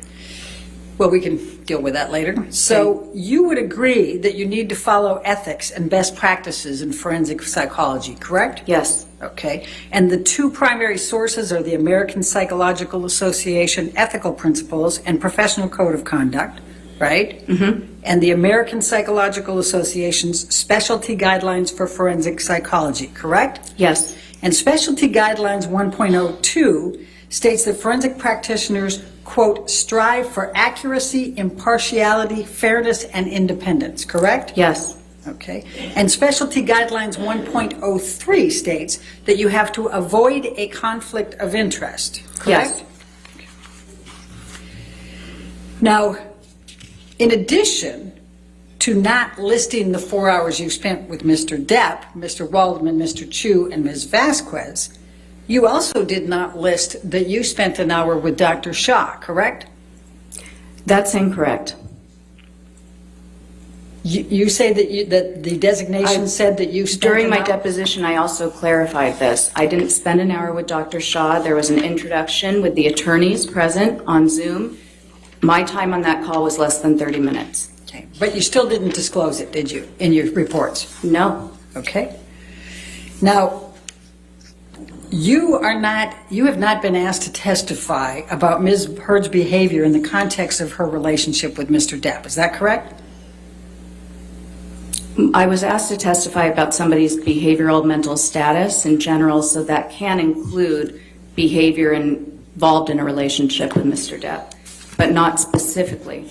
[SPEAKER 6] Well, we can deal with that later. So you would agree that you need to follow ethics and best practices in forensic psychology, correct?
[SPEAKER 7] Yes.
[SPEAKER 6] Okay. And the two primary sources are the American Psychological Association Ethical Principles and Professional Code of Conduct, right? Mm-hmm. And the American Psychological Association's Specialty Guidelines for Forensic Psychology, correct?
[SPEAKER 7] Yes.
[SPEAKER 6] And Specialty Guidelines 1.02 states that forensic practitioners, quote, strive for accuracy, impartiality, fairness, and independence, correct?
[SPEAKER 7] Yes.
[SPEAKER 6] Okay. And Specialty Guidelines 1.03 states that you have to avoid a conflict of interest, correct?
[SPEAKER 7] Yes.
[SPEAKER 6] Now, in addition to not listing the 4 hours you spent with Mr. Depp, Mr. Waldman, Mr. Chu, and Ms. Vasquez, you also did not list that you spent an hour with Dr. Shah, correct?
[SPEAKER 7] That's incorrect.
[SPEAKER 6] You say that the designation said that you spent
[SPEAKER 7] During
[SPEAKER 6] an
[SPEAKER 7] my
[SPEAKER 6] hour?
[SPEAKER 7] deposition, I also clarified this. I didn't spend an hour with Dr. Shah. There was an introduction with the attorneys present on Zoom. My time on that call was less than 30 minutes.
[SPEAKER 6] Okay. But you still didn't disclose it, did you, in your reports?
[SPEAKER 7] No.
[SPEAKER 6] Okay. Now, you have not been asked to testify about Ms. Heard's behavior in the context of her relationship with Mr. Depp. Is that correct?
[SPEAKER 7] I was asked to testify about somebody's behavioral mental status in general, so that can include behavior involved in a relationship with Mr. Depp, but not specifically.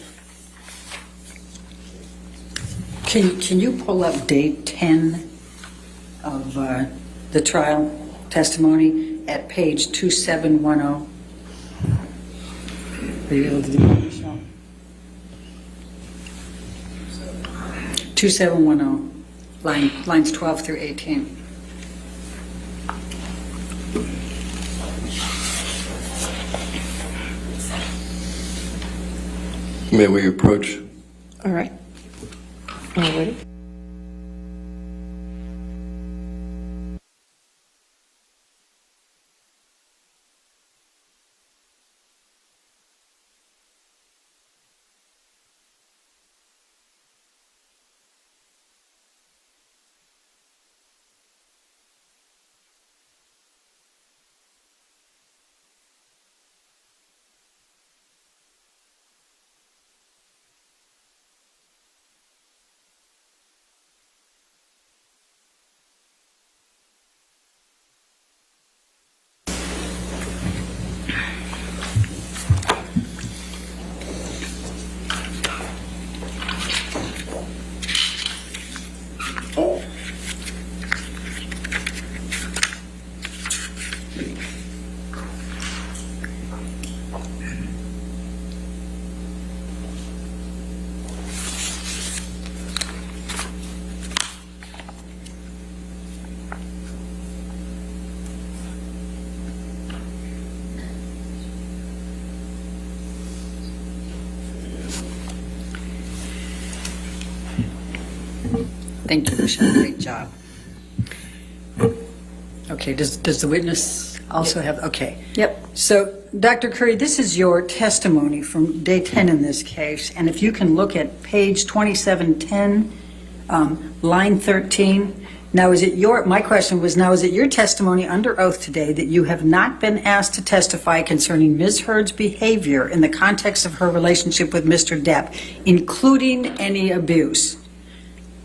[SPEAKER 6] Can you pull up date 10 of the trial testimony at page 2710? Are you able to do that, Michelle? 2710, lines 12 through 18.
[SPEAKER 8] May we approach?
[SPEAKER 1] All right. All ready? Thank you, Michelle. Great job.
[SPEAKER 6] Okay, does the witness also have, okay.
[SPEAKER 7] Yep.
[SPEAKER 6] So, Dr. Curry, this is your testimony from day 10 in this case, and if you can look at page 2710, line 13. Now, my question was, now is it your testimony under oath today that you have not been asked to testify concerning Ms. Heard's behavior in the context of her relationship with Mr. Depp, including any abuse?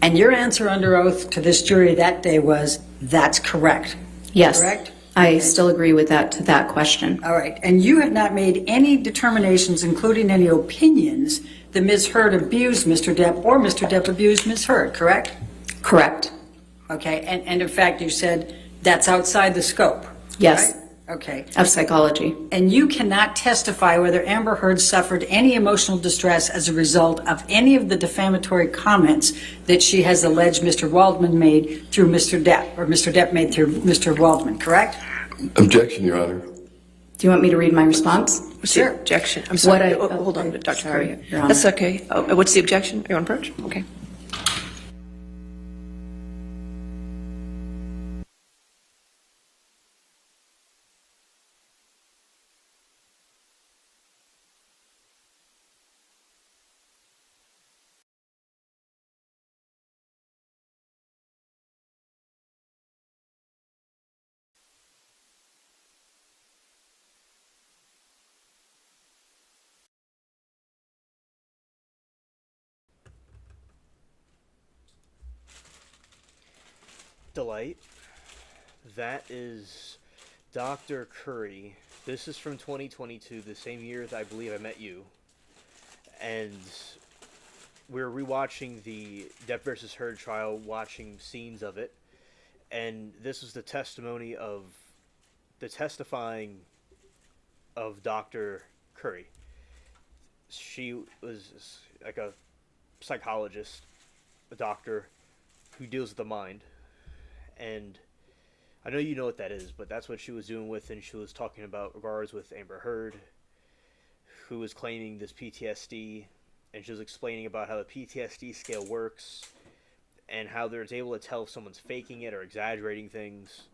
[SPEAKER 6] And your answer under oath to this jury that day was, that's correct.
[SPEAKER 7] Yes.
[SPEAKER 6] Correct?
[SPEAKER 7] I still agree with that question.
[SPEAKER 6] All right. And you have not made any determinations, including any opinions, that Ms. Heard abused Mr. Depp or Mr. Depp abused Ms. Heard, correct?
[SPEAKER 7] Correct.
[SPEAKER 6] Okay. And in fact, you said that's outside the scope.
[SPEAKER 7] Yes.
[SPEAKER 6] Right? Okay.
[SPEAKER 7] Of psychology.
[SPEAKER 6] And you cannot testify whether Amber Heard suffered any emotional distress as a result of any of the defamatory comments that she has alleged Mr. Waldman made through Mr. Depp, or Mr. Depp made through Mr. Waldman, correct?
[SPEAKER 8] Objection, Your Honor.
[SPEAKER 7] Do you want me to read my response?
[SPEAKER 1] What's
[SPEAKER 6] Sure.
[SPEAKER 1] the objection? I'm sorry. Hold on, Dr.
[SPEAKER 7] Sorry,
[SPEAKER 1] Curry.
[SPEAKER 7] Your Honor.
[SPEAKER 1] That's okay. What's the objection? Are you on approach? Okay.
[SPEAKER 5] Delight. That is Dr. Curry. This is from 2022, the same year that I believe I met you. And we're rewatching the Depp versus Heard trial, watching scenes of it. And this was the testimony of the testifying of Dr. Curry. She was like a psychologist, a doctor who deals with the mind. And I know you know what that is, but that's what she was doing with, and she was talking about regards with Amber Heard, who was claiming this PTSD, and she was explaining about how the PTSD scale works, and how they're able to tell if someone's faking it or exaggerating things.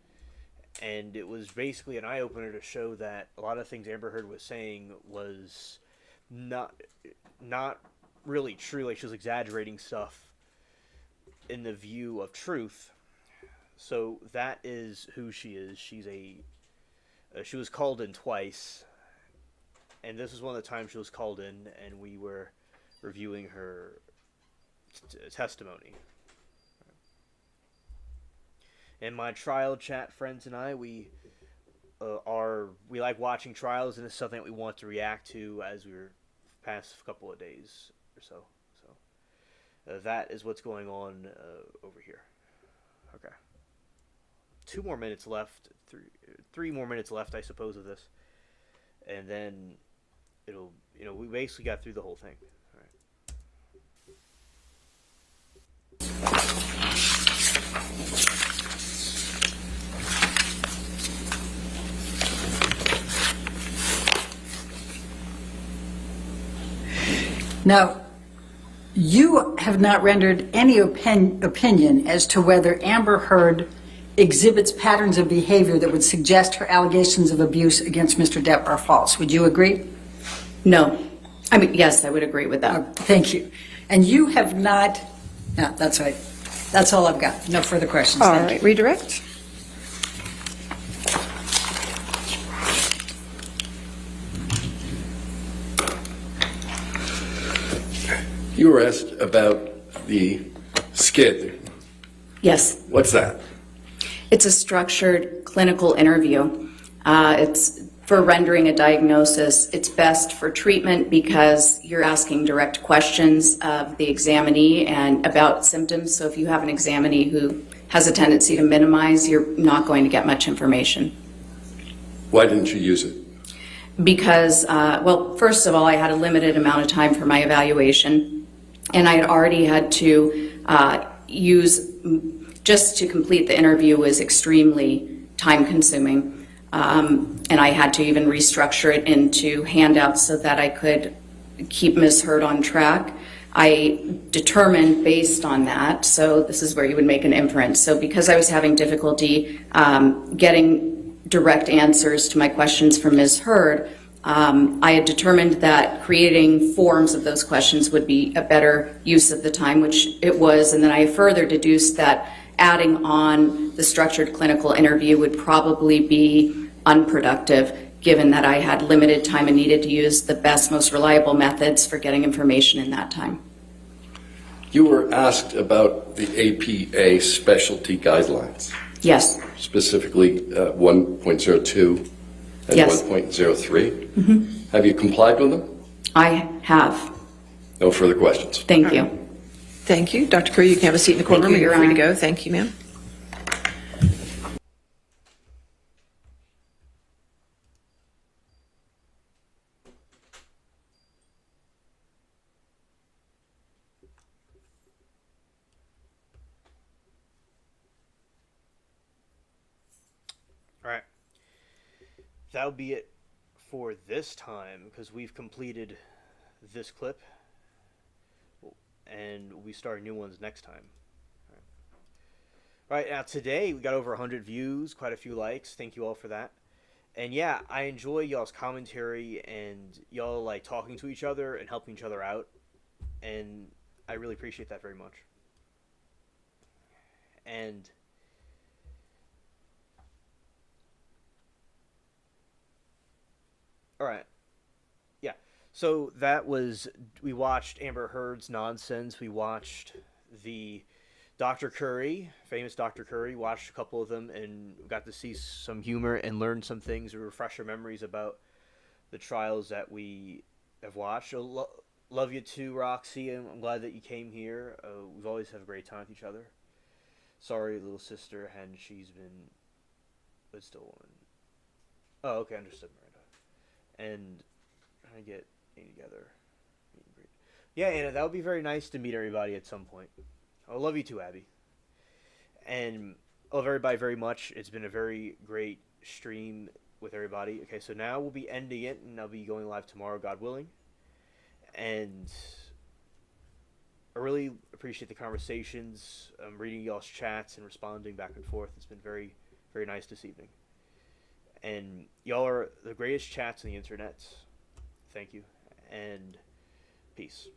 [SPEAKER 5] And it was basically an eye-opener to show that a lot of things Amber Heard was saying was not really true. Like, she was exaggerating stuff in the view of truth. So that is who she is. She's she was called in twice, and this was one of the times she was called in, and we were reviewing her testimony. In my trial chat friends and I, we like watching trials, and it's something that we want to react to as we're past a couple of days or so. So that is what's going on over here. Okay. 2 more minutes left, 3 more minutes left, I suppose, of this, and then it'll, we basically got through the whole thing. All right.
[SPEAKER 6] Now, you have not rendered any opinion as to whether Amber Heard exhibits patterns of behavior that would suggest her allegations of abuse against Mr. Depp are false. Would you agree?
[SPEAKER 7] No. I mean, yes, I would agree with that.
[SPEAKER 6] Thank you. And you have not, no, that's right. That's all I've got. No further questions.
[SPEAKER 1] All
[SPEAKER 6] Thank
[SPEAKER 1] right,
[SPEAKER 6] you.
[SPEAKER 1] redirect.
[SPEAKER 8] You were asked about the skid.
[SPEAKER 7] Yes.
[SPEAKER 8] What's that?
[SPEAKER 7] It's a structured clinical interview. It's for rendering a diagnosis. It's best for treatment because you're asking direct questions of the examinee and about symptoms. So if you have an examinee who has a tendency to minimize, you're not going to get much information.
[SPEAKER 8] Why didn't you use it?
[SPEAKER 7] Because, well, first of all, I had a limited amount of time for my evaluation, and I had already had to just to complete the interview was extremely time-consuming, and I had to even restructure it into handouts so that I could keep Ms. Heard on track. I determined based on that, so this is where you would make an inference. So because I was having difficulty getting direct answers to my questions from Ms. Hurd, I had determined that creating forms of those questions would be a better use of the time, which it was, and then I further deduced that adding on the structured clinical interview would probably be unproductive, given that I had limited time and needed to use the best, most reliable methods for getting information in that time.
[SPEAKER 8] You were asked about the APA specialty guidelines,
[SPEAKER 7] Yes.
[SPEAKER 8] specifically 1.02 and
[SPEAKER 7] Yes.
[SPEAKER 8] 1.03. Have you complied with them?
[SPEAKER 7] I have.
[SPEAKER 8] No further questions.
[SPEAKER 7] Thank you.
[SPEAKER 1] Thank you. Dr. Curry, you can have a seat in the courtroom.
[SPEAKER 7] you,
[SPEAKER 1] You're
[SPEAKER 7] Your
[SPEAKER 1] free to
[SPEAKER 7] Honor.
[SPEAKER 1] go. Thank you, ma'am.
[SPEAKER 5] All right. That'll be it for this time because we've completed this clip and we start new ones next time. All right, now today we got over 100 views, quite a few likes. Thank you all for that. And yeah, I enjoy y'all's commentary and y'all like talking to each other and helping each other out. And I really appreciate that very much. And all right. Yeah. So that was, we watched Amber Heard's nonsense. We watched the Dr. Curry, famous Dr. Curry, watched a couple of them and got to see some humor and learn some things or refresh our memories about the trials that we have watched. So love you too, Roxy. I'm glad that you came here. We've always had a great time with each other. Sorry, little sister, and she's been stolen. Oh, okay, understood, Miranda. And I get together. Yeah, Anna, that would be very nice to meet everybody at some point. I love you too, Abby. And I love everybody very much. It's been a very great stream with everybody. Okay, so now we'll be ending it, and I'll be going live tomorrow, God willing. And I really appreciate the conversations. I'm reading y'all's chats and responding back and forth. It's been very, very nice this evening. And y'all are the greatest chats on the internet. Thank you. And peace.